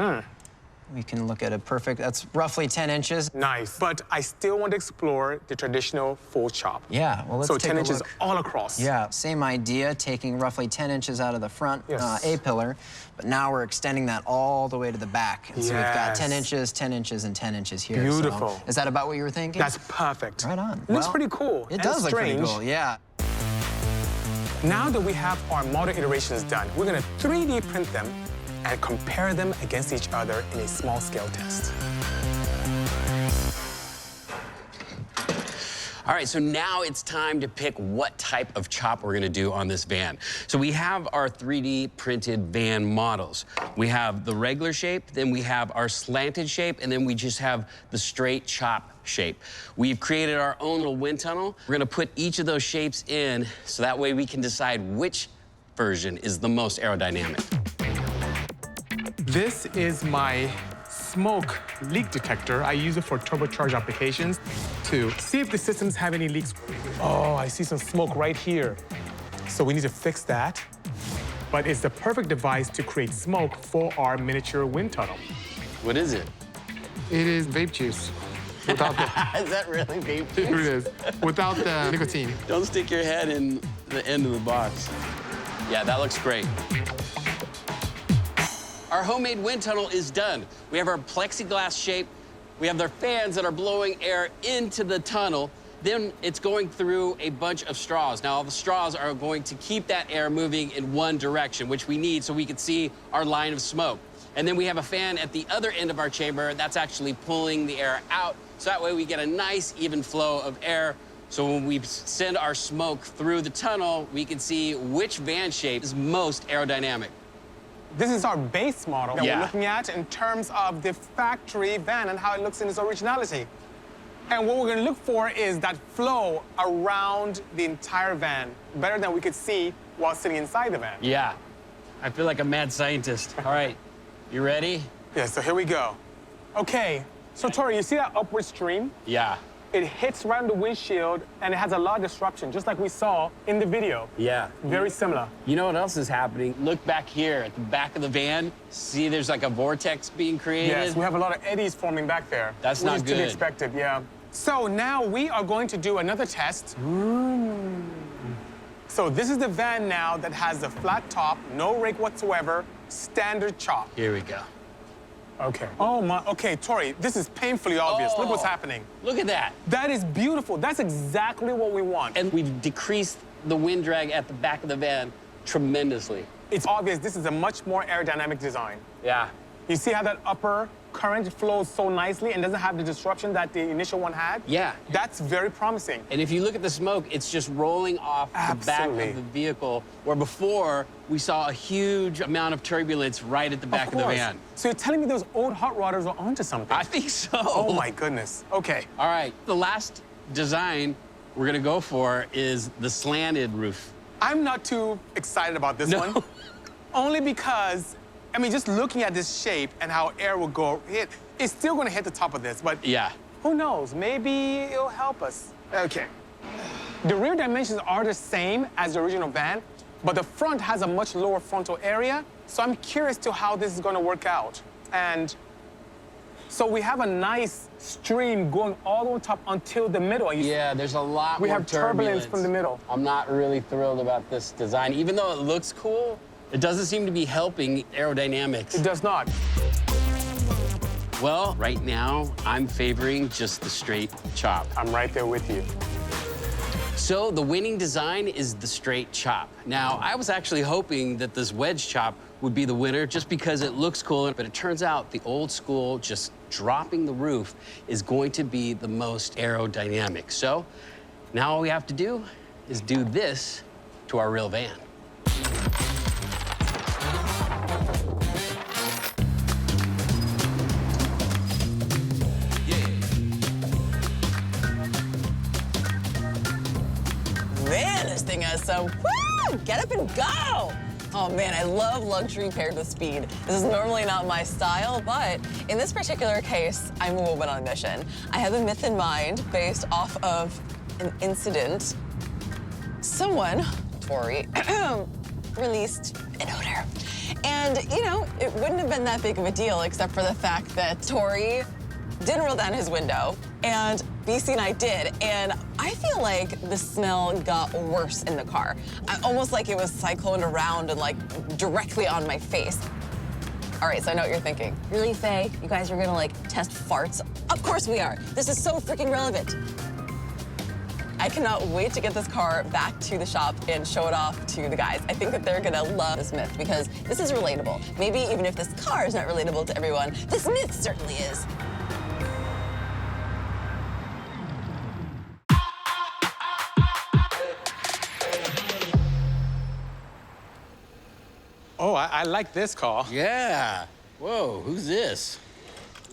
We can look at a perfect, that's roughly 10 inches. Nice. But I still want to explore the traditional full chop. Yeah, well, let's so take 10 a inches look. all across. Yeah, same idea, taking roughly 10 inches out of the front A-pillar, but now we're extending that all the way to the back. And so we've got 10 inches, 10 inches, and 10 inches here. Beautiful. So, is that about what you were thinking? That's perfect. Right on. It looks pretty cool. It does look pretty cool, yeah. Now that we have our model iterations done, we're going to 3D print them and compare them against each other in a small-scale test. All right, so now it's time to pick what type of chop we're gonna do on this van. So we have our 3D printed van models. We have the regular shape, then we have our slanted shape, and then we just have the straight chop shape. We've created our own little wind tunnel. We're gonna put each of those shapes in so that way we can decide which version is the most aerodynamic. This is my smoke leak detector. I use it for turbocharged applications to see if the systems have any leaks. Oh, I see some smoke right here. So we need to fix that. But it's the perfect device to create smoke for our miniature wind tunnel. What is it? It is vape juice. Without the... Is that really vape juice? Here it is. Without the nicotine. Don't stick your head in the end of the box. Yeah, that looks great. Our homemade wind tunnel is done. We have our plexiglass shape. We have their fans that are blowing air into the tunnel. Then it's going through a bunch of straws. Now, all the straws are going to keep that air moving in one direction, which we need so we can see our line of smoke. And then we have a fan at the other end of our chamber that's actually pulling the air out. So that way we get a nice, even flow of air. So when we send our smoke through the tunnel, we can see which van shape is most aerodynamic. This is our base model that we're looking at in terms of the factory van and how it looks in its originality. And what we're going to look for is that flow around the entire van, better than we could see while sitting inside the van. Yeah, I feel like a mad scientist. All right, you ready? Yeah, so here we go. Okay, so Tory, you see that upward stream? Yeah. It hits right on the windshield, and it has a lot of disruption, just like we saw in the video. Yeah. Very similar. You know what else is happening? Look back here at the back of the van. See, there's like a vortex being created. Yes, we have a lot of eddies forming back there. That's not Which is to be good. expected, yeah. So now we are going to do another test. So this is the van now that has a flat top, no rake whatsoever, standard chop. Here we go. Okay. Oh my, okay, Tory, this is painfully obvious. Look what's happening. Look at that. That is beautiful. That's exactly what we want. And we've decreased the wind drag at the back of the van tremendously. It's obvious this is a much more aerodynamic design. Yeah. You see how that upper current flows so nicely and doesn't have the disruption that the initial one had? Yeah. That's very promising. And if you look at the smoke, it's just rolling off the back of the vehicle, where before we saw a huge amount of turbulence right at the back of the van. So you're telling me those old hot rodders were onto something? I think so. Oh my goodness. Okay. All right, the last design we're gonna go for is the slanted roof. I'm not too excited about this one. Only because, I mean, just looking at this shape and how air will go hit, it's still gonna hit the top of this, but yeah, who knows? Maybe it'll help us. Okay. The rear dimensions are the same as the original van, but the front has a much lower frontal area, so I'm curious to how this is gonna work out. And so we have a nice stream going all the way top until the middle. Yeah, there's a lot we more have turbulence from the middle. I'm not really thrilled about this design. Even though it looks cool, it doesn't seem to be helping aerodynamics. It does not. Well, right now, I'm favoring just the straight chop. I'm right there with you. So the winning design is the straight chop. Now, I was actually hoping that this wedge chop would be the winner just because it looks cool, but it turns out the old school, just dropping the roof, is going to be the most aerodynamic. So now all we have to do is do this to our real van. Man, this thing has some, woo, get up and go. Oh man, I love luxury paired with speed. This is normally not my style, but in this particular case, I'm a woman on a mission. I have a myth in mind based off of an incident. Someone, Tory, released an odor. And, you know, it wouldn't have been that big of a deal except for the fact that Tory didn't roll down his window, and Bisi and I did, and I feel like the smell got worse in the car. Almost like it was cycloned around and, like, directly on my face. All right, so I know what you're thinking. Really, Faye? You guys are gonna, like, test farts? Of course we are. This is so freaking relevant. I cannot wait to get this car back to the shop and show it off to the guys. I think that they're gonna love this myth because this is relatable. Maybe even if this car is not relatable to everyone, this myth certainly is. Oh, I like this car. Yeah. Whoa, who's this?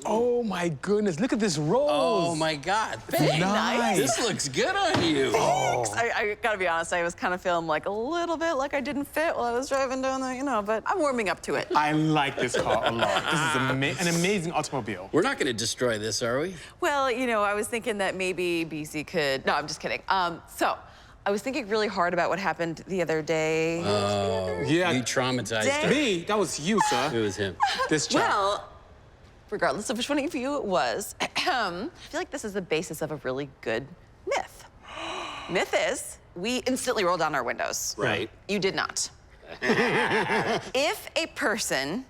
Oh my goodness, look at this rose. Oh my God, Faye, nice. This looks good on you. Oh. I gotta be honest, I was kind of feeling like a little bit like I didn't fit while I was driving down the, you know, but I'm warming up to it. I like this car a lot. This is an amazing automobile. We're not gonna destroy this, are we? Well, you know, I was thinking that maybe Bisi could, no, I'm just kidding. So, I was thinking really hard about what happened the other day. Oh, yeah. You traumatized her. Me? That was you, sir. It was him. This chap. Well, regardless of which one of you it was, I feel like this is the basis of a really good myth. Myth is, we instantly roll down our windows. Right. You did not. If a person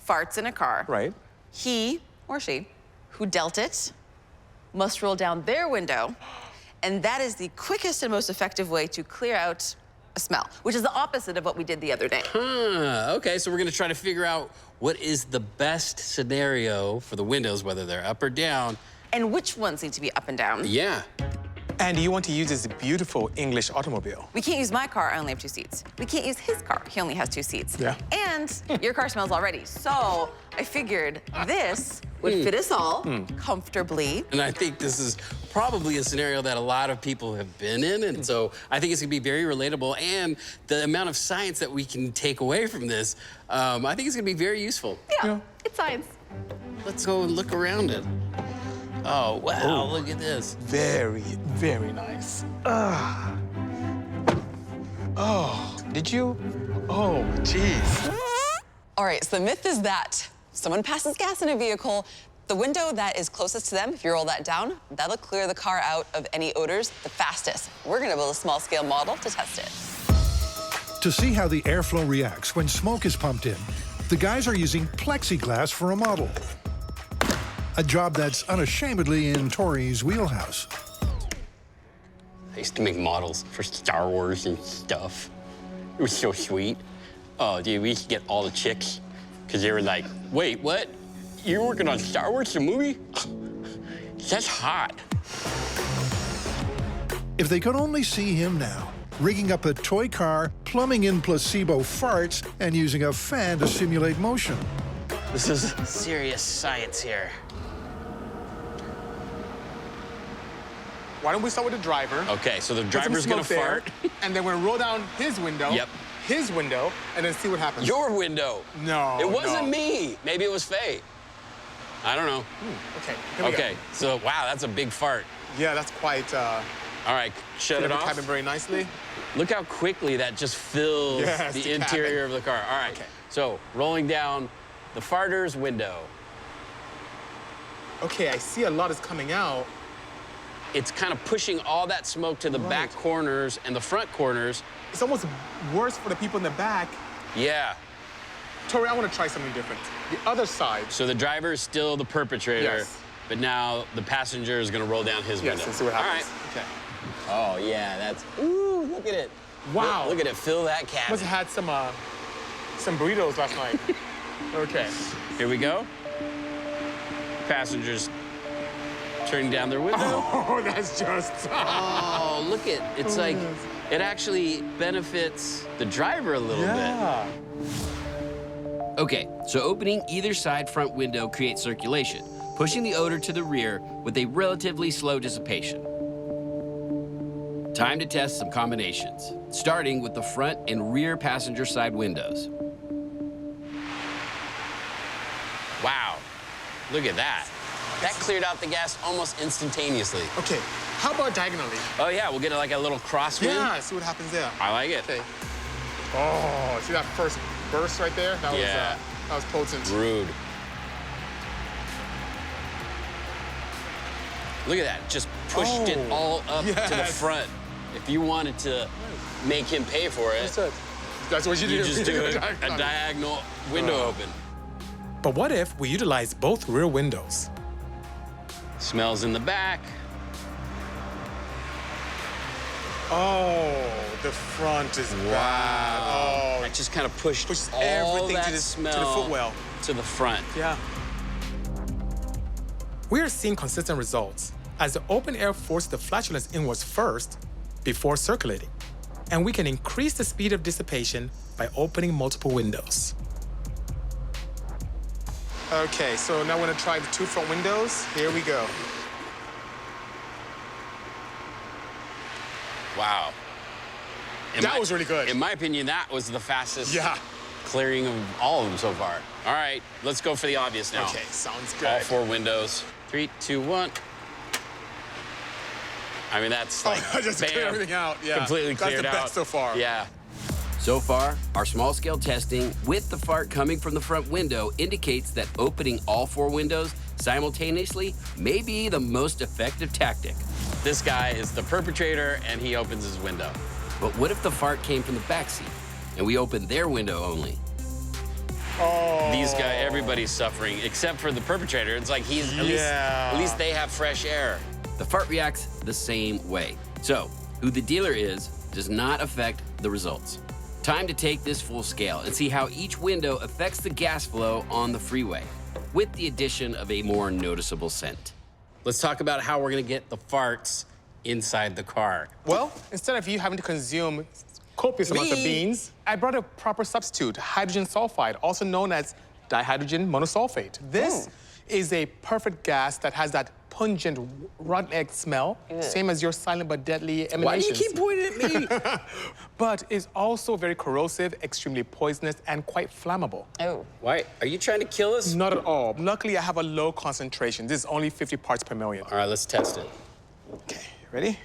farts in a car, right, he or she who dealt it must roll down their window, and that is the quickest and most effective way to clear out a smell, which is the opposite of what we did the other day. Okay, so we're gonna try to figure out what is the best scenario for the windows, whether they're up or down. And which ones need to be up and down. Yeah. And you want to use this beautiful English automobile. We can't use my car, I only have 2 seats. We can't use his car, he only has 2 seats. Yeah. And your car smells already. So I figured this would fit us all comfortably. And I think this is probably a scenario that a lot of people have been in, and so I think it's gonna be very relatable, and the amount of science that we can take away from this, I think it's gonna be very useful. Yeah, it's science. Let's go and look around it. Oh, wow, look at this. Very, very nice. Oh, did you? Oh, jeez. All right, so the myth is that someone passes gas in a vehicle, the window that is closest to them, if you roll that down, that'll clear the car out of any odors the fastest. We're gonna build a small-scale model to test it. To see how the airflow reacts when smoke is pumped in, the guys are using plexiglass for a model. A job that's unashamedly in Tory's wheelhouse. I used to make models for Star Wars and stuff. It was so sweet. Oh, dude, we used to get all the chicks because they were like, wait, what? You're working on Star Wars, the movie? That's hot. If they could only see him now, rigging up a toy car, plumbing in placebo farts, and using a fan to simulate motion. This is serious science here. Why don't we start with the driver? Okay, so the driver's gonna fart. And then we're gonna roll down his window. Yep. His window, and then see what happens. Your window. No, it wasn't no. me. Maybe it was Faye. I don't know. Okay, here we go. Okay, so wow, that's a big fart. Yeah, that's quite, All right, shut it the off. cabin very nicely. Look how quickly that just fills Yes, the the interior cabin. of the car. All right, Okay. so rolling down the farter's window. Okay, I see a lot is coming out. It's kind of pushing all that smoke to the back corners and the front corners. It's almost worse for the people in the back. Yeah. Tory, I want to try something different. The other side. So the driver is still the perpetrator, Yes. but now the passenger is going to roll down his window. Yes, and see what happens. All right. Oh, yeah, that's... Ooh, look at it. Wow. Look at it, fill that cabin. Must have had some burritos last night. Okay. Here we go. Passengers turning down their window. Oh, that's just... Oh, look at it's like, it actually benefits the driver a little bit. Okay, so opening either side front window creates circulation, pushing the odor to the rear with a relatively slow dissipation. Time to test some combinations, starting with the front and rear passenger side windows. Wow, look at that. That cleared out the gas almost instantaneously. Okay, how about diagonally? Oh yeah, we'll get like a little crosswind. Yeah, see what happens there. I like it. Okay. Oh, see that first burst right there. That was potent. Rude. Look at that, just pushed it all up to the front. If you wanted to make him pay for it, that's what you do. You just do a diagonal window open. But what if we utilize both rear windows? Smells in the back. Oh, the front is bad. Oh, that just kind of pushed all everything that to the smell footwell. to the front. Yeah. We are seeing consistent results as the open air forces the flatulence inwards first before circulating. And we can increase the speed of dissipation by opening multiple windows. Okay, so now we're gonna try the 2 front windows. Here we go. Wow. That was really good. In my opinion, that was the fastest Yeah. clearing of all of them so far. All right, let's go for the obvious now. Okay, sounds good. All 4 windows. 3, 2, 1. I mean, that's like, just bam, clear everything out. Yeah, completely cleared That's the out. best so far. Yeah. So far, our small-scale testing with the fart coming from the front window indicates that opening all 4 windows simultaneously may be the most effective tactic. This guy is the perpetrator, and he opens his window. But what if the fart came from the back seat, and we opened their window only? Oh. These guys, everybody's suffering, except for the perpetrator. It's like he's, at least they have fresh air. The fart reacts the same way. So, who the dealer is does not affect the results. Time to take this full scale and see how each window affects the gas flow on the freeway, with the addition of a more noticeable scent. Let's talk about how we're gonna get the farts inside the car. Well, instead of you having to consume copious amounts of beans, I brought a proper substitute, hydrogen sulfide, also known as dihydrogen monosulfate. This is a perfect gas that has that pungent rotten egg smell, same as your silent but deadly emanations. Why do you keep pointing at me? But is also very corrosive, extremely poisonous, and quite flammable. Oh. Why? Are you trying to kill us? Not at all. Luckily, I have a low concentration. This is only 50 parts per million. All right, let's test it. Okay, ready?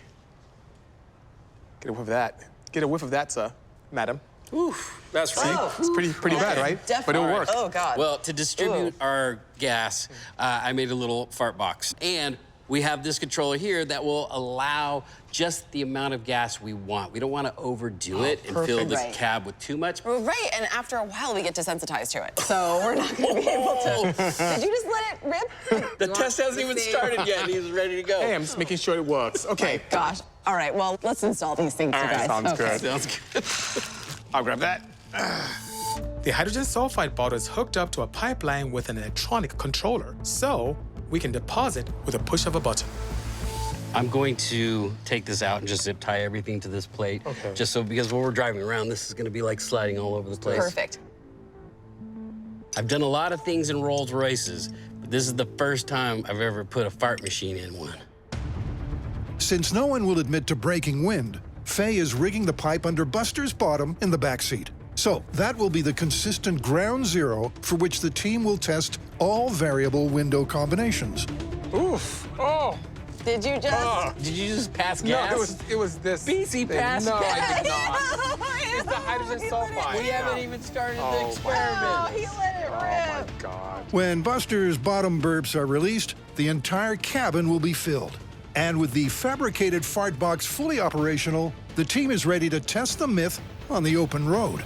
Get a whiff of that. Get a whiff of that, sir, madam. Oof, that's right. It's pretty bad, right? But it'll work. Oh, God. Well, to distribute our gas, I made a little fart box. And we have this controller here that will allow just the amount of gas we want. We don't want to overdo it and fill the cab with too much. Right, and after a while, we get desensitized to it. So we're not going to be able to. Did you just let it rip? The test hasn't even started yet, and he's ready to go. Hey, I'm just making sure it works. Okay. Oh, gosh. All right, well, let's install these things, you guys. Sounds good. Sounds good. I'll grab that. The hydrogen sulfide bottle is hooked up to a pipeline with an electronic controller, so we can deposit with a push of a button. I'm going to take this out and just zip tie everything to this plate. Okay. Just so, because when we're driving around, this is going to be like sliding all over the place. Perfect. I've done a lot of things in Rolls Royces, but this is the first time I've ever put a fart machine in one. Since no one will admit to breaking wind, Faye is rigging the pipe under Buster's bottom in the back seat. So that will be the consistent ground zero for which the team will test all variable window combinations. Oof. Oh. Did you just? Did you just pass gas? No, it was this. Bisi passed No, gas. I did not. It's the hydrogen sulfide. We haven't even started the experiment. Oh, he let it rip. My God. When Buster's bottom burps are released, the entire cabin will be filled. And with the fabricated fart box fully operational, the team is ready to test the myth on the open road.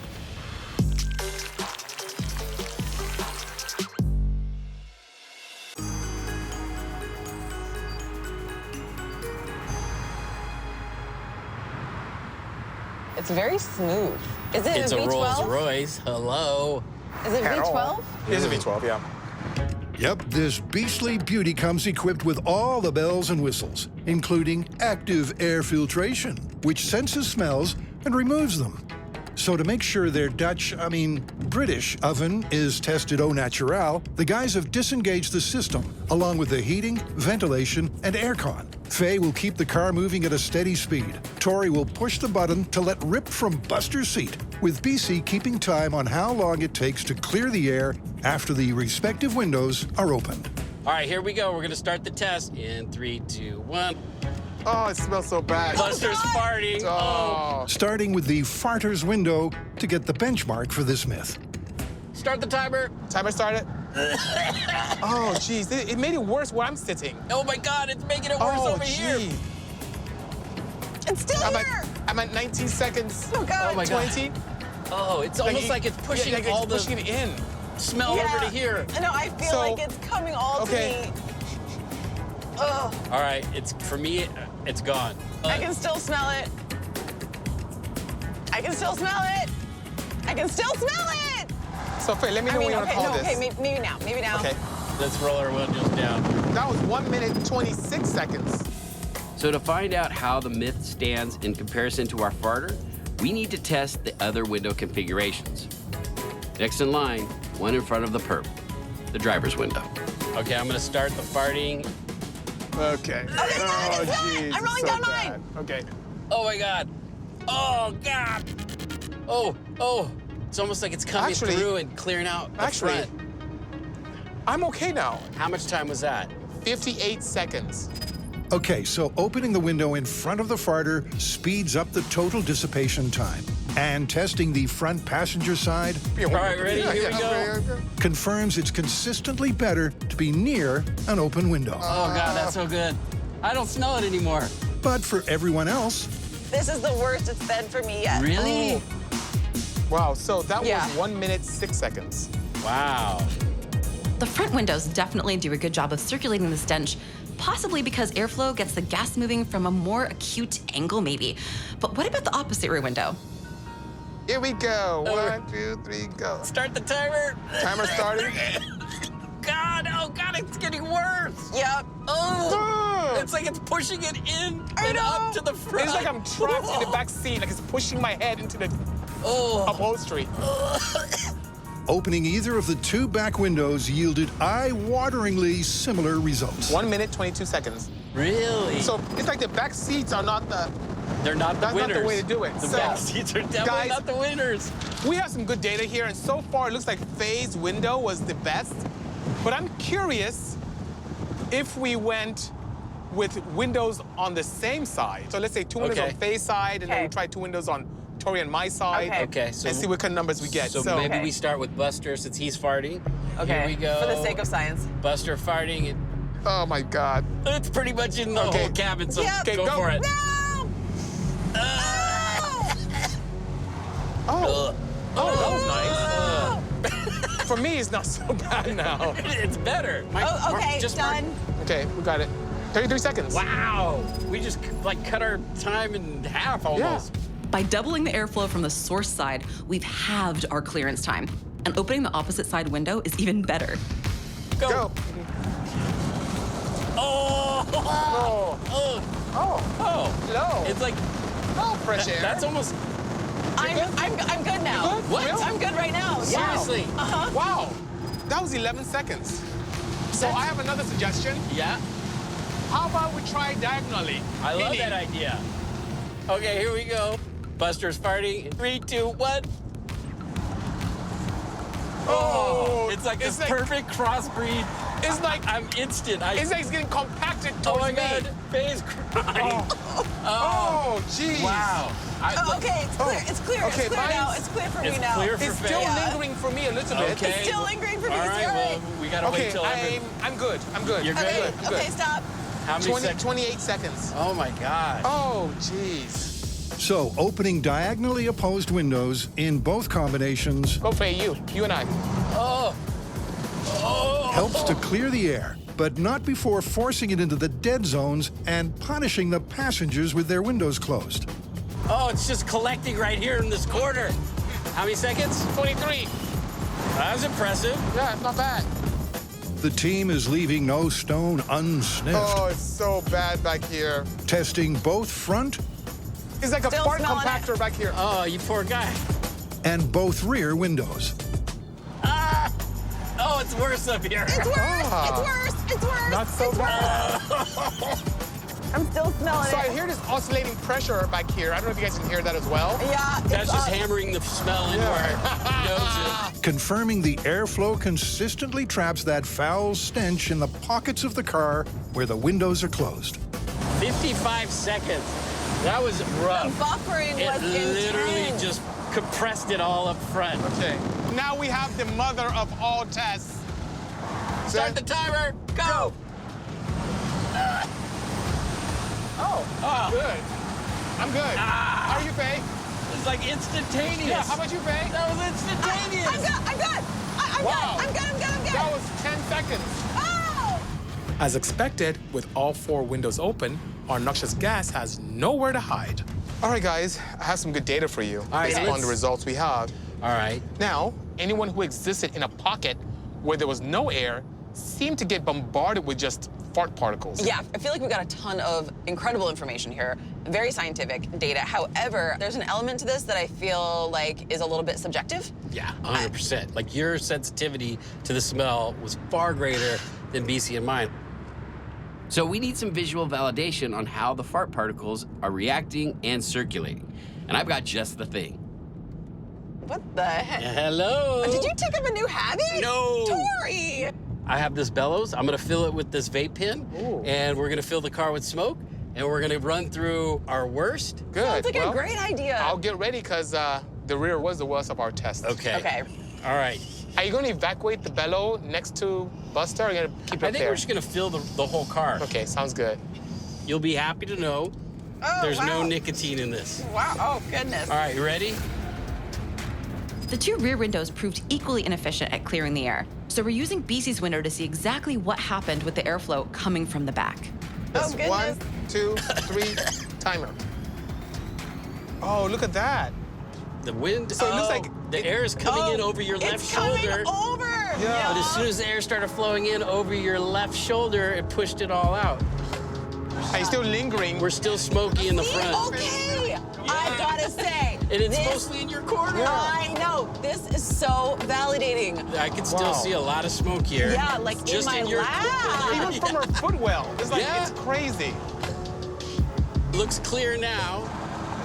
It's very smooth. Is it It's a a V12? Rolls Royce. Hello. Is it V12? It is a V12, yeah. Yep, this beastly beauty comes equipped with all the bells and whistles, including active air filtration, which senses smells and removes them. So to make sure their British oven is tested au naturel, the guys have disengaged the system, along with the heating, ventilation, and aircon. Faye will keep the car moving at a steady speed. Tory will push the button to let rip from Buster's seat, with Bisi keeping time on how long it takes to clear the air after the respective windows are opened. All right, here we go. We're going to start the test in 3, 2, 1. Oh, it smells so bad. Buster's farting. Oh. Starting with the farter's window to get the benchmark for this myth. Start the timer. Timer started. Oh, jeez. It made it worse where I'm sitting. Oh, my God. It's making it worse over here. It's still here. I'm at 19 seconds. Oh, God. Oh, my God. 20. Oh, it's almost like it's pushing all the pushing it in. smell over to here. No, I feel like it's coming all to me. Ugh. All right, for me, it's gone. I can still smell it. I can still smell it. I can still smell it. So, Faye, let me know when you want to call this. Okay, maybe now. Maybe now. Okay. Let's roll our windows down. That was 1 minute, 26 seconds. So to find out how the myth stands in comparison to our farter, we need to test the other window configurations. Next in line, one in front of the perp, the driver's window. Okay, I'm gonna start the farting. Okay. Oh, jeez. I'm rolling down mine. Okay. Oh my God. Oh God. Oh. It's almost like it's coming through and clearing out the front. I'm okay now. How much time was that? 58 seconds. Okay, so opening the window in front of the farter speeds up the total dissipation time. And testing the front passenger side All right, ready? Here we go. confirms it's consistently better to be near an open window. Oh God, that's so good. I don't smell it anymore. But for everyone else, This is the worst it's been for me yet. Really? Wow, so that was 1 minute, 6 seconds. Wow. The front windows definitely do a good job of circulating the stench, possibly because airflow gets the gas moving from a more acute angle, maybe. But what about the opposite rear window? Here we go. 1, 2, 3, go. Start the timer. Timer started. God, oh God, it's getting worse. Yep. Oh, it's like it's pushing it in and up to the front. It's like I'm trapped in the back seat, like it's pushing my head into the upholstery. opening either of the two back windows yielded eye-wateringly similar results. 1 minute, 22 seconds. Really? So it's like the back seats are not the... They're not the winners. That's not the way to do it. The back seats are definitely not the winners. We have some good data here, and so far it looks like Faye's window was the best. But I'm curious if we went with windows on the same side. So let's say two windows on Faye's side, and then we try two windows on Tory and my side. Okay, so and see what kind of numbers we get. So maybe we start with Buster since he's farting. Okay. Here we go. For the sake of science. Buster farting. And oh my God. It's pretty much in the whole cabin, so go for it. No! Oh, that was nice. For me, it's not so bad now. It's better. Okay, done. Okay, we got it. 33 seconds. Wow. We just cut our time in half almost. Yeah. By doubling the airflow from the source side, we've halved our clearance time. And opening the opposite side window is even better. Go. No. It's like fresh air. That's almost. I'm good now. What? I'm good right now. Yeah. Seriously? Wow. That was 11 seconds. So I have another suggestion. Yeah. How about we try diagonally? I love that idea. Okay, here we go. Buster's farting. 3, 2, 1. Oh, it's like this perfect crossbreed. It's like I'm instant. It's like it's getting compacted towards Oh my me. God, Faye's crying. Oh, geez. Wow. Okay, it's clear. It's clear. Okay, it's clear now. It's clear for me now. Clear for It's Faye. still lingering for me a little bit. Okay. It's still lingering for me. All right, well, we gotta wait till I'm good. I'm good. You're good? I'm good. Okay, stop. How many seconds? 28 seconds. Oh my God. Oh, jeez. So, opening diagonally opposed windows in both combinations Go Faye, you and I. helps to clear the air, but not before forcing it into the dead zones and punishing the passengers with their windows closed. Oh, it's just collecting right here in this corner. How many seconds? 23. That was impressive. Yeah, it's not bad. The team is leaving no stone unsniffed. Oh, it's so bad back here. Testing both front It's like a Still fart smelling compactor back here. Oh, you poor guy. and both rear windows. Oh, it's worse up here. It's worse. It's worse. It's worse. Not so bad. I'm still smelling So I it. hear this oscillating pressure back here. I don't know if you guys can hear that as well. Yeah. That's just hammering the smell into our noses. Confirming the airflow consistently traps that foul stench in the pockets of the car where the windows are closed. 50 55 seconds. That was rough. The buffering was literally intense. just compressed it all up front. Okay. Now we have the mother of all tests. Start the timer. Go. Oh, good. I'm good. How are you, Faye? It's like instantaneous. Yeah, how about you, Faye? That was instantaneous. I'm good. Wow. I'm good. That was 10 seconds. Oh! As expected, with all 4 windows open, our noxious gas has nowhere to hide. All right, guys, I have some good data for you based on the results we have. All right. Now, anyone who existed in a pocket where there was no air seemed to get bombarded with just fart particles. Yeah, I feel like we got a ton of incredible information here, very scientific data. However, there's an element to this that I feel like is a little bit subjective. Yeah, 100%. Like your sensitivity to the smell was far greater than Bisi and mine. So we need some visual validation on how the fart particles are reacting and circulating. And I've got just the thing. What the heck? Hello. Did you take up a new hobby? No. Tory! I have this bellows. I'm gonna fill it with this vape pen, and we're gonna fill the car with smoke, and we're gonna run through our worst. Good. Sounds like a great idea. I'll get ready because the rear was the worst of our test. Okay. All right. Are you going to evacuate the bellow next to Buster, or are you going to keep it I think there? we're just gonna fill the whole car. Okay, sounds good. You'll be happy to know there's no nicotine in this. Wow, oh goodness. All right, you ready? The 2 rear windows proved equally inefficient at clearing the air, so we're using Bisi's window to see exactly what happened with the airflow coming from the back. Oh, goodness. 1, 2, 3, timer. Oh, look at that. The wind, So it looks like the air is coming in over your left shoulder. Over! Yeah. But as soon as the air started flowing in over your left shoulder, it pushed it all out. Are you still lingering? We're still smoky in the front. Okay, I gotta say. And it's this- mostly in your corner. I know. This is so validating. I can still see a lot of smoke here. Yeah, like Just in my your lap. Even from our footwell. It's like, Yeah. it's crazy. Looks clear now.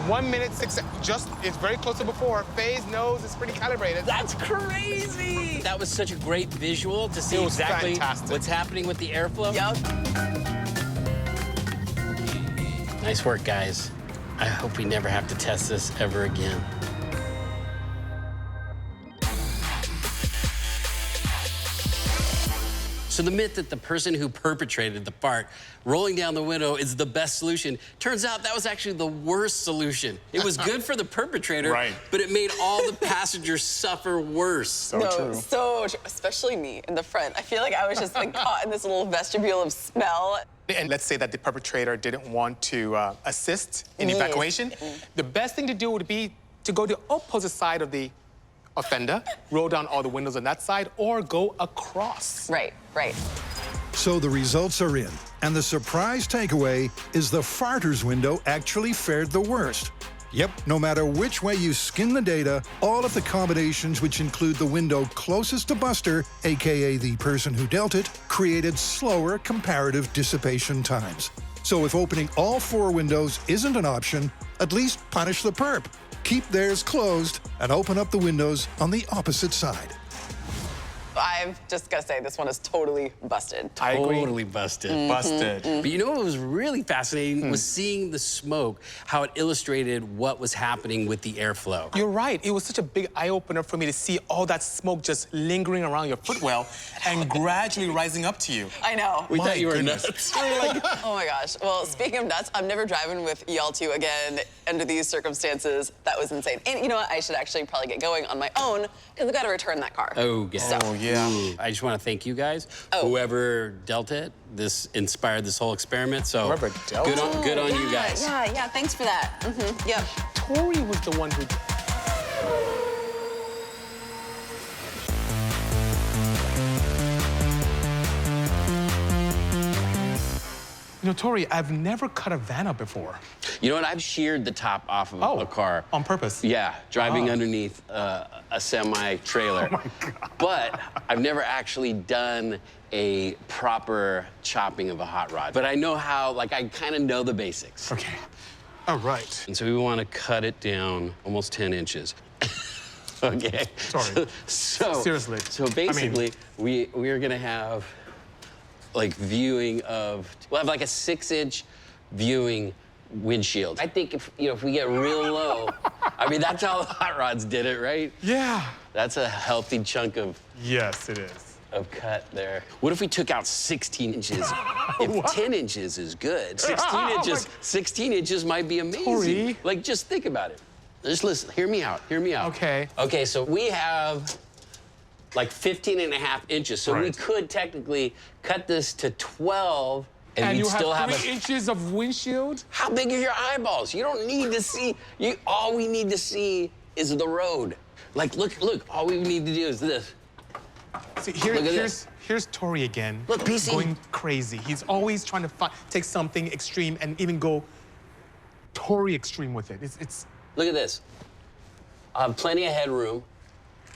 1 minute, 6 seconds. It's very close to before. Faye's nose is pretty calibrated. That's crazy. That was such a great visual to see It was exactly fantastic. what's happening with the airflow. Yep. Nice work, guys. I hope we never have to test this ever again. So the myth that the person who perpetrated the fart rolling down the window is the best solution, turns out that was actually the worst solution. It was good for the perpetrator, but it made all the passengers suffer worse. So true. Especially me in the front. I feel like I was just like caught in this little vestibule of smell. And let's say that the perpetrator didn't want to assist in evacuation. The best thing to do would be to go to the opposite side of the offender, roll down all the windows on that side, or go across. Right. So the results are in, and the surprise takeaway is the farter's window actually fared the worst. Yep, no matter which way you skin the data, all of the combinations, which include the window closest to Buster, aka the person who dealt it, created slower comparative dissipation times. So if opening all 4 windows isn't an option, at least punish the perp. Keep theirs closed and open up the windows on the opposite side. I've just got to say, this one is totally busted. I agree. Totally busted. Busted. But you know what was really fascinating was seeing the smoke, how it illustrated what was happening with the airflow. You're right. It was such a big eye-opener for me to see all that smoke just lingering around your footwell and gradually rising up to you. I know. We thought you were nuts. Oh my gosh. Well, speaking of nuts, I'm never driving with y'all two again under these circumstances. That was insane. And you know what? I should actually probably get going on my own because I've got to return that car. Oh, yeah. So. Oh, yeah. Ooh. I just want to thank you guys. Whoever dealt it, this inspired this whole experiment. So Whoever dealt good on you guys. Yeah. Thanks for that. Yep. Tory was the one who... You know, Tory, I've never cut a van up before. You know what? I've sheared the top off of a car. On purpose? Yeah, driving underneath a semi-trailer. Oh, my God. But I've never actually done a proper chopping of a hot rod. But I know how, like, I kind of know the basics. Okay. All right. And so we want to cut it down almost 10 inches. Okay. Sorry. So seriously. So basically, we are going to have like viewing of, we'll have like a 6-inch viewing windshield. I think if we get real low, I mean, that's how the hot rods did it, right? Yeah. That's a healthy chunk of... Yes, it is. ...of cut there. What if we took out 16 inches? If 10 inches is good, 16 inches might be amazing. Tory. Like, just think about it. Just listen, hear me out, hear me out. Okay. Okay, so we have like 15.5 inches. So we could technically cut this to 12 and we'd still have 3 inches of windshield? How big are your eyeballs? You don't need to see, all we need to see is the road. Like, look, all we need to do is this. See, Look at this. Here's Tory again. Look, Bisi. Going crazy. He's always trying to take something extreme and even go Tory extreme with it. It's Look at this. Plenty of headroom.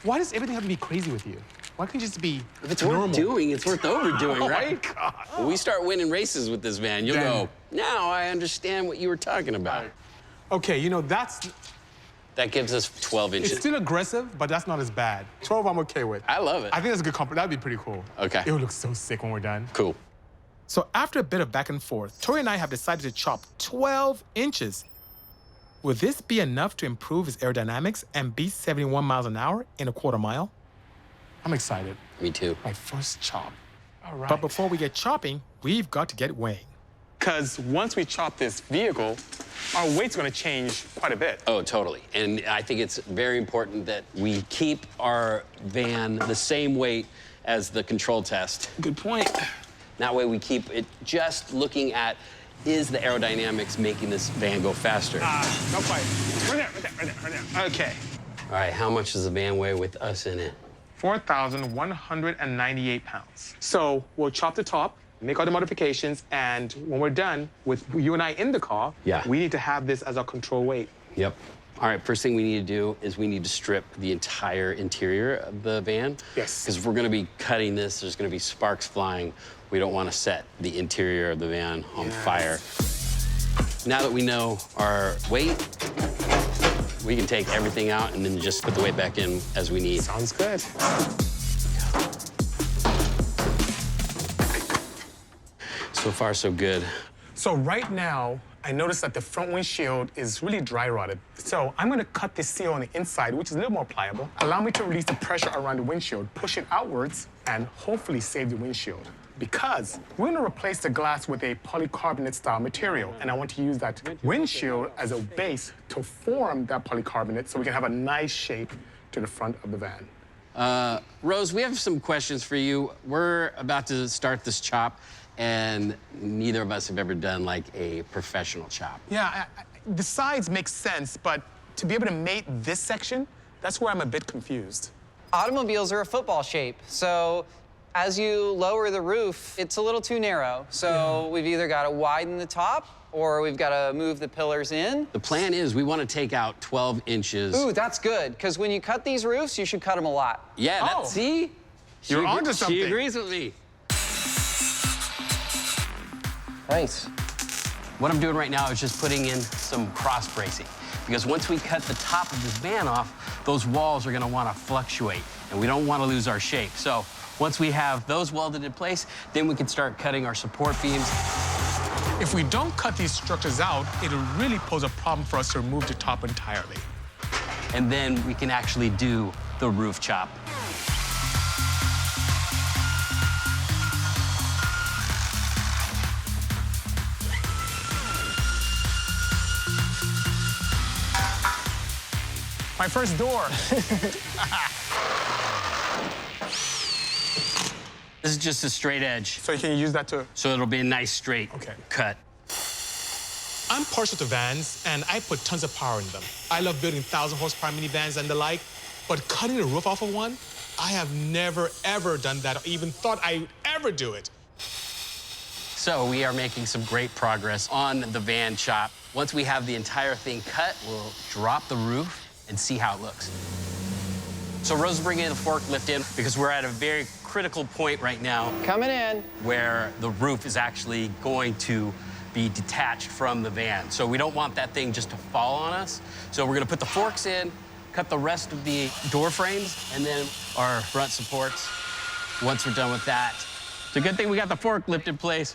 Why does everything have to be crazy with you? Why can't you just be If it's normal? worth doing, it's worth overdoing, Oh, right? my God. When we start winning races with this van, you'll go, now I understand what you were talking about. Okay, That gives us 12 inches. it's still aggressive, but that's not as bad. 12 I'm okay with. I love it. I think that's a good compliment. That'd be pretty cool. Okay. It would look so sick when we're done. Cool. So after a bit of back and forth, Tory and I have decided to chop 12 inches. Will this be enough to improve his aerodynamics and beat 71 miles an hour in a quarter mile? I'm excited. Me too. My first chop. All right. But before we get chopping, we've got to get weighing. Because once we chop this vehicle, our weight's gonna change quite a bit. Oh, totally. And I think it's very important that we keep our van the same weight as the control test. Good point. That way we keep it just looking at, is the aerodynamics making this van go faster? Not quite. Right there. Okay. All right, how much does the van weigh with us in it? 4,198 pounds. So we'll chop the top, make all the modifications, and when we're done with you and I in the car, we need to have this as our control weight. Yep. All right, first thing we need to do is we need to strip the entire interior of the van. Yes. Because if we're gonna be cutting this, there's gonna be sparks flying. We don't wanna set the interior of the van on fire. Now that we know our weight, we can take everything out and then just put the weight back in as we need. Sounds good. So far, so good. So right now, I noticed that the front windshield is really dry rotted. So I'm gonna cut this seal on the inside, which is a little more pliable. Allow me to release the pressure around the windshield, push it outwards, and hopefully save the windshield. Because we're gonna replace the glass with a polycarbonate style material, and I want to use that windshield as a base to form that polycarbonate so we can have a nice shape to the front of the van. Rose, we have some questions for you. We're about to start this chop, and neither of us have ever done like a professional chop. Yeah, the sides make sense, but to be able to mate this section, that's where I'm a bit confused. Automobiles are a football shape, so as you lower the roof, it's a little too narrow. So we've either got to widen the top or we've got to move the pillars in. The plan is we want to take out 12 inches. Ooh, that's good, because when you cut these roofs, you should cut them a lot. Yeah, see? You're onto something. She agrees with me. Nice. What I'm doing right now is just putting in some cross bracing, because once we cut the top of this van off, those walls are gonna wanna fluctuate, and we don't wanna lose our shape. So once we have those welded in place, then we can start cutting our support beams. If we don't cut these structures out, it'll really pose a problem for us to remove the top entirely. And then we can actually do the roof chop. My first door. This is just a straight edge. So you can use that to... So it'll be a nice straight cut. I'm partial to vans, and I put tons of power in them. I love building 1,000 horsepower minivans and the like, but cutting the roof off of one, I have never, ever done that, or even thought I'd ever do it. So we are making some great progress on the van chop. Once we have the entire thing cut, we'll drop the roof and see how it looks. So Rose is bringing the forklift in because we're at a very critical point right now. Coming in. Where the roof is actually going to be detached from the van. So we don't want that thing just to fall on us. So we're gonna put the forks in, cut the rest of the door frames, and then our front supports. Once we're done with that, it's a good thing we got the forklift in place.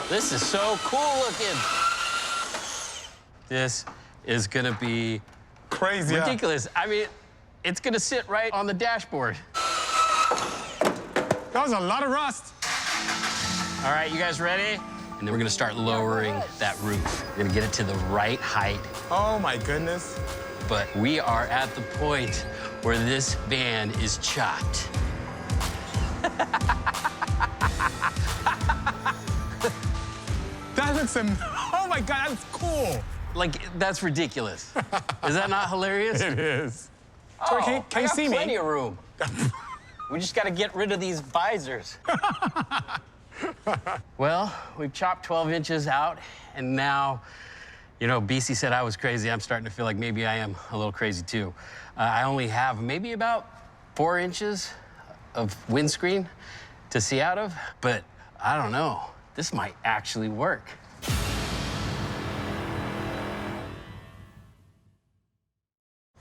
This is so cool looking. This is gonna be crazy, ridiculous. I mean, it's gonna sit right on the dashboard. That was a lot of rust. All right, you guys ready? And then we're gonna start lowering that roof. We're gonna get it to the right height. Oh my goodness. But we are at the point where this van is chopped. That looks oh my God, that's cool. Like, that's ridiculous. Is that not hilarious? It is. Oh, Tori, can you see me? Plenty of room. We just got to get rid of these visors. Well, we've chopped 12 inches out, and now, you know, Bisi said I was crazy. I'm starting to feel like maybe I am a little crazy, too. I only have maybe about 4 inches of windscreen to see out of, but I don't know. This might actually work.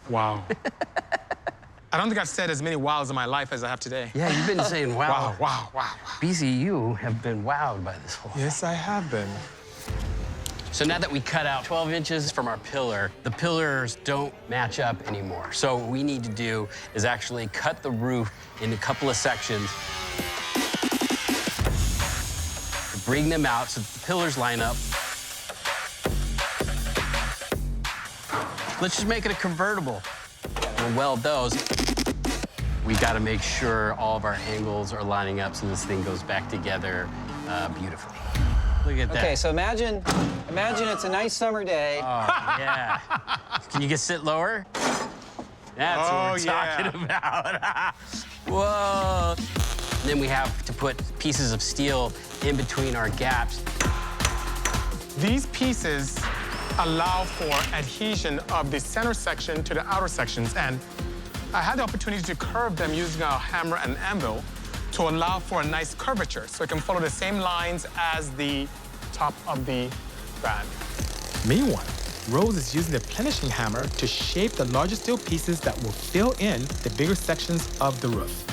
Wow. I don't think I've said as many wows in my life as I have today. Yeah, you've been saying wow. Wow. Bisi, you have been wowed by this whole thing. Yes, I have been. So now that we cut out 12 inches from our pillar, the pillars don't match up anymore. So what we need to do is actually cut the roof into a couple of sections, bring them out so that the pillars line up. Let's just make it a convertible. We'll weld those. We got to make sure all of our angles are lining up so this thing goes back together beautifully. Look at that. Okay, so imagine it's a nice summer day. Oh, yeah. Can you just sit lower? That's what we're talking about. Whoa. And then we have to put pieces of steel in between our gaps. These pieces allow for adhesion of the center section to the outer sections, and I had the opportunity to curve them using a hammer and anvil to allow for a nice curvature, so it can follow the same lines as the top of the van. Meanwhile, Rose is using the plenishing hammer to shape the larger steel pieces that will fill in the bigger sections of the roof.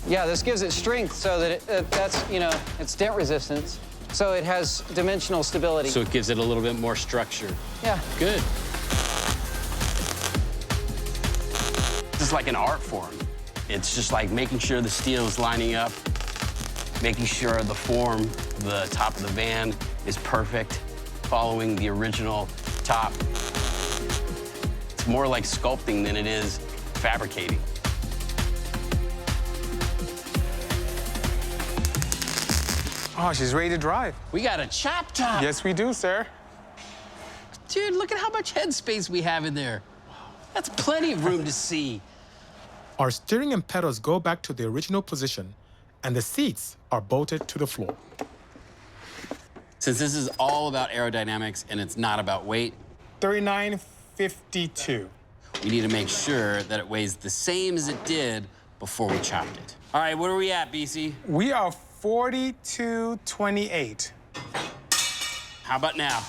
Yeah, this gives it strength so that it's dent resistance, so it has dimensional stability. So it gives it a little bit more structure. Yeah. Good. This is like an art form. It's just like making sure the steel is lining up, making sure the form, the top of the van is perfect, following the original top. It's more like sculpting than it is fabricating. Oh, she's ready to drive. We got a chop top. Yes, we do, sir. Dude, look at how much headspace we have in there. That's plenty of room to see. Our steering and pedals go back to the original position, and the seats are bolted to the floor. Since this is all about aerodynamics and it's not about weight, 3952. we need to make sure that it weighs the same as it did before we chopped it. All right, what are we at, Bisi? We are 4228. How about now?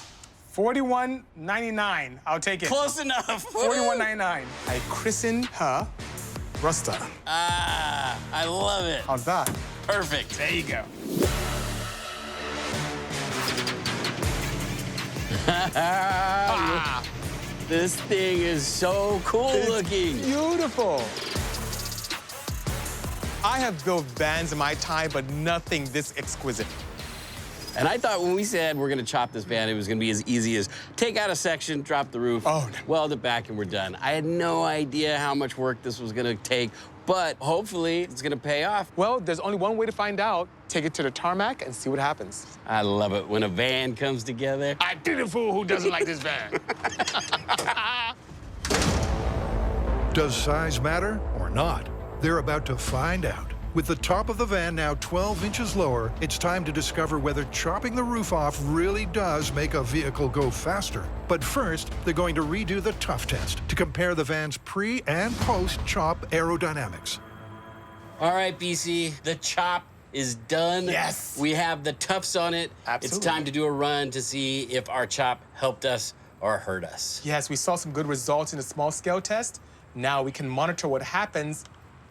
4199. I'll take it. Close enough. 4199. I christened her Rusta. Ah, I love it. How's that? Perfect. There you go. This thing is so cool looking. Beautiful. I have built vans in my time, but nothing this exquisite. And I thought when we said we're gonna chop this van, it was gonna be as easy as take out a section, drop the roof, weld it back, and we're done. I had no idea how much work this was gonna take, but hopefully it's gonna pay off. Well, there's only one way to find out. Take it to the tarmac and see what happens. I love it when a van comes together. I did a fool who doesn't like this van. Does size matter or not? They're about to find out. With the top of the van now 12 inches lower, it's time to discover whether chopping the roof off really does make a vehicle go faster. But first, they're going to redo the tough test to compare the van's pre- and post-chop aerodynamics. All right, Bisi, the chop is done. Yes. We have the tufts on it. Absolutely. It's time to do a run to see if our chop helped us or hurt us. Yes, we saw some good results in the small-scale test. Now we can monitor what happens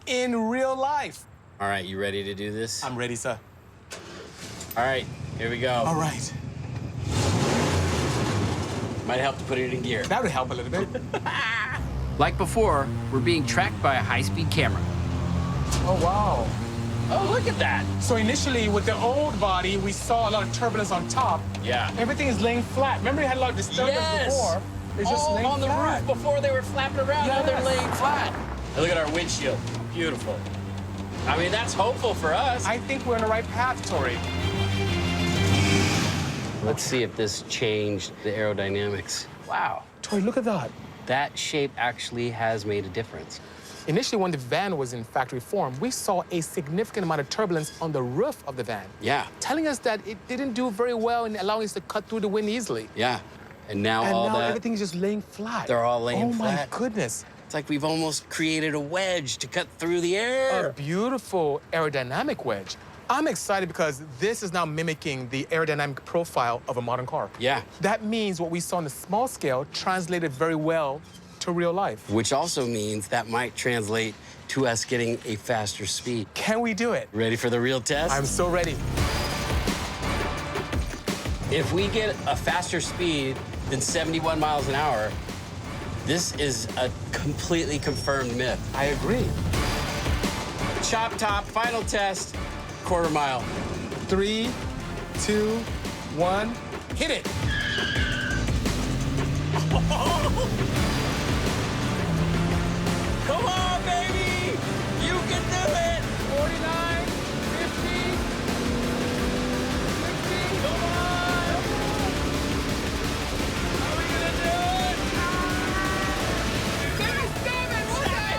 in real life. All right, you ready to do this? I'm ready, sir. All right, Here we go. All right. Might help to put it in gear. That would help a little bit. Like before, we're being tracked by a high-speed camera. Oh, wow. Oh, look at that. So initially, with the old body, we saw a lot of turbulence on top. Yeah. Everything is laying flat. Remember, you had a lot of disturbance before. It's just laying on the flat. roof before they were flapping around. Now they're laying flat. And look at our windshield. Beautiful. I mean, that's hopeful for us. I think we're on the right path, Tory. Let's see if this changed the aerodynamics. Wow. Tory, look at that. That shape actually has made a difference. Initially, when the van was in factory form, we saw a significant amount of turbulence on the roof of the van. Yeah. Telling us that it didn't do very well in allowing us to cut through the wind easily. Yeah. And now everything's just laying flat. They're all laying flat. Oh, my goodness. It's like we've almost created a wedge to cut through the air. A beautiful aerodynamic wedge. I'm excited because this is now mimicking the aerodynamic profile of a modern car. Yeah. That means what we saw on the small scale translated very well to real life. Which also means that might translate to us getting a faster speed. Can we do it? Ready for the real test? I'm so ready. If we get a faster speed than 71 miles an hour, this is a completely confirmed myth. I agree. Chop top, final test, quarter mile. 3, 2, 1, hit it. Come on, baby! You can do it! 49, 50, 60, come on! How are we gonna do it? 77!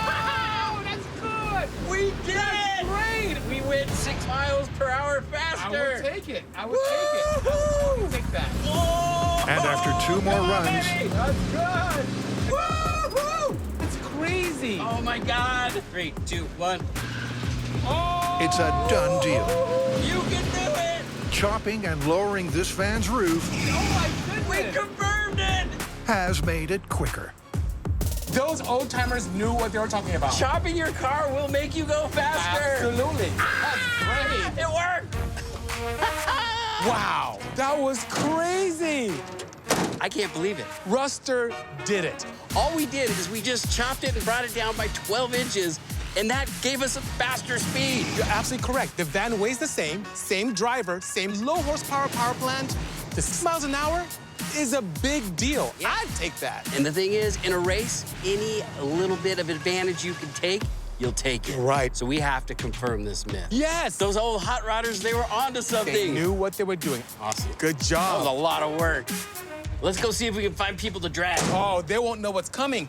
Wow, that's good! We did it! Great! We went 6 miles per hour faster. I would take it. I would take it. I would totally take that. Oh! And after 2 more runs, That's good. Woo-hoo! That's crazy. Oh my God! 3, 2, 1. Oh! it's a done deal. You can do it! Chopping and lowering this van's roof Oh my goodness! We confirmed it! has made it quicker. Those old timers knew what they were talking about. Chopping your car will make you go faster. Absolutely. That's great. It worked! Wow, that was crazy. I can't believe it. Ruster did it. All we did is we just chopped it and brought it down by 12 inches, and that gave us a faster speed. You're absolutely correct. The van weighs the same driver, same low horsepower power plant. The 6 miles an hour is a big deal. Yeah. I'd take that. And the thing is, in a race, any little bit of advantage you can take, you'll take it. Right. So we have to confirm this myth. Yes. Those old hot rodders, they were onto something. They knew what they were doing. Awesome. Good That job. was a lot of work. Let's go see if we can find people to drag. Oh, they won't know what's coming.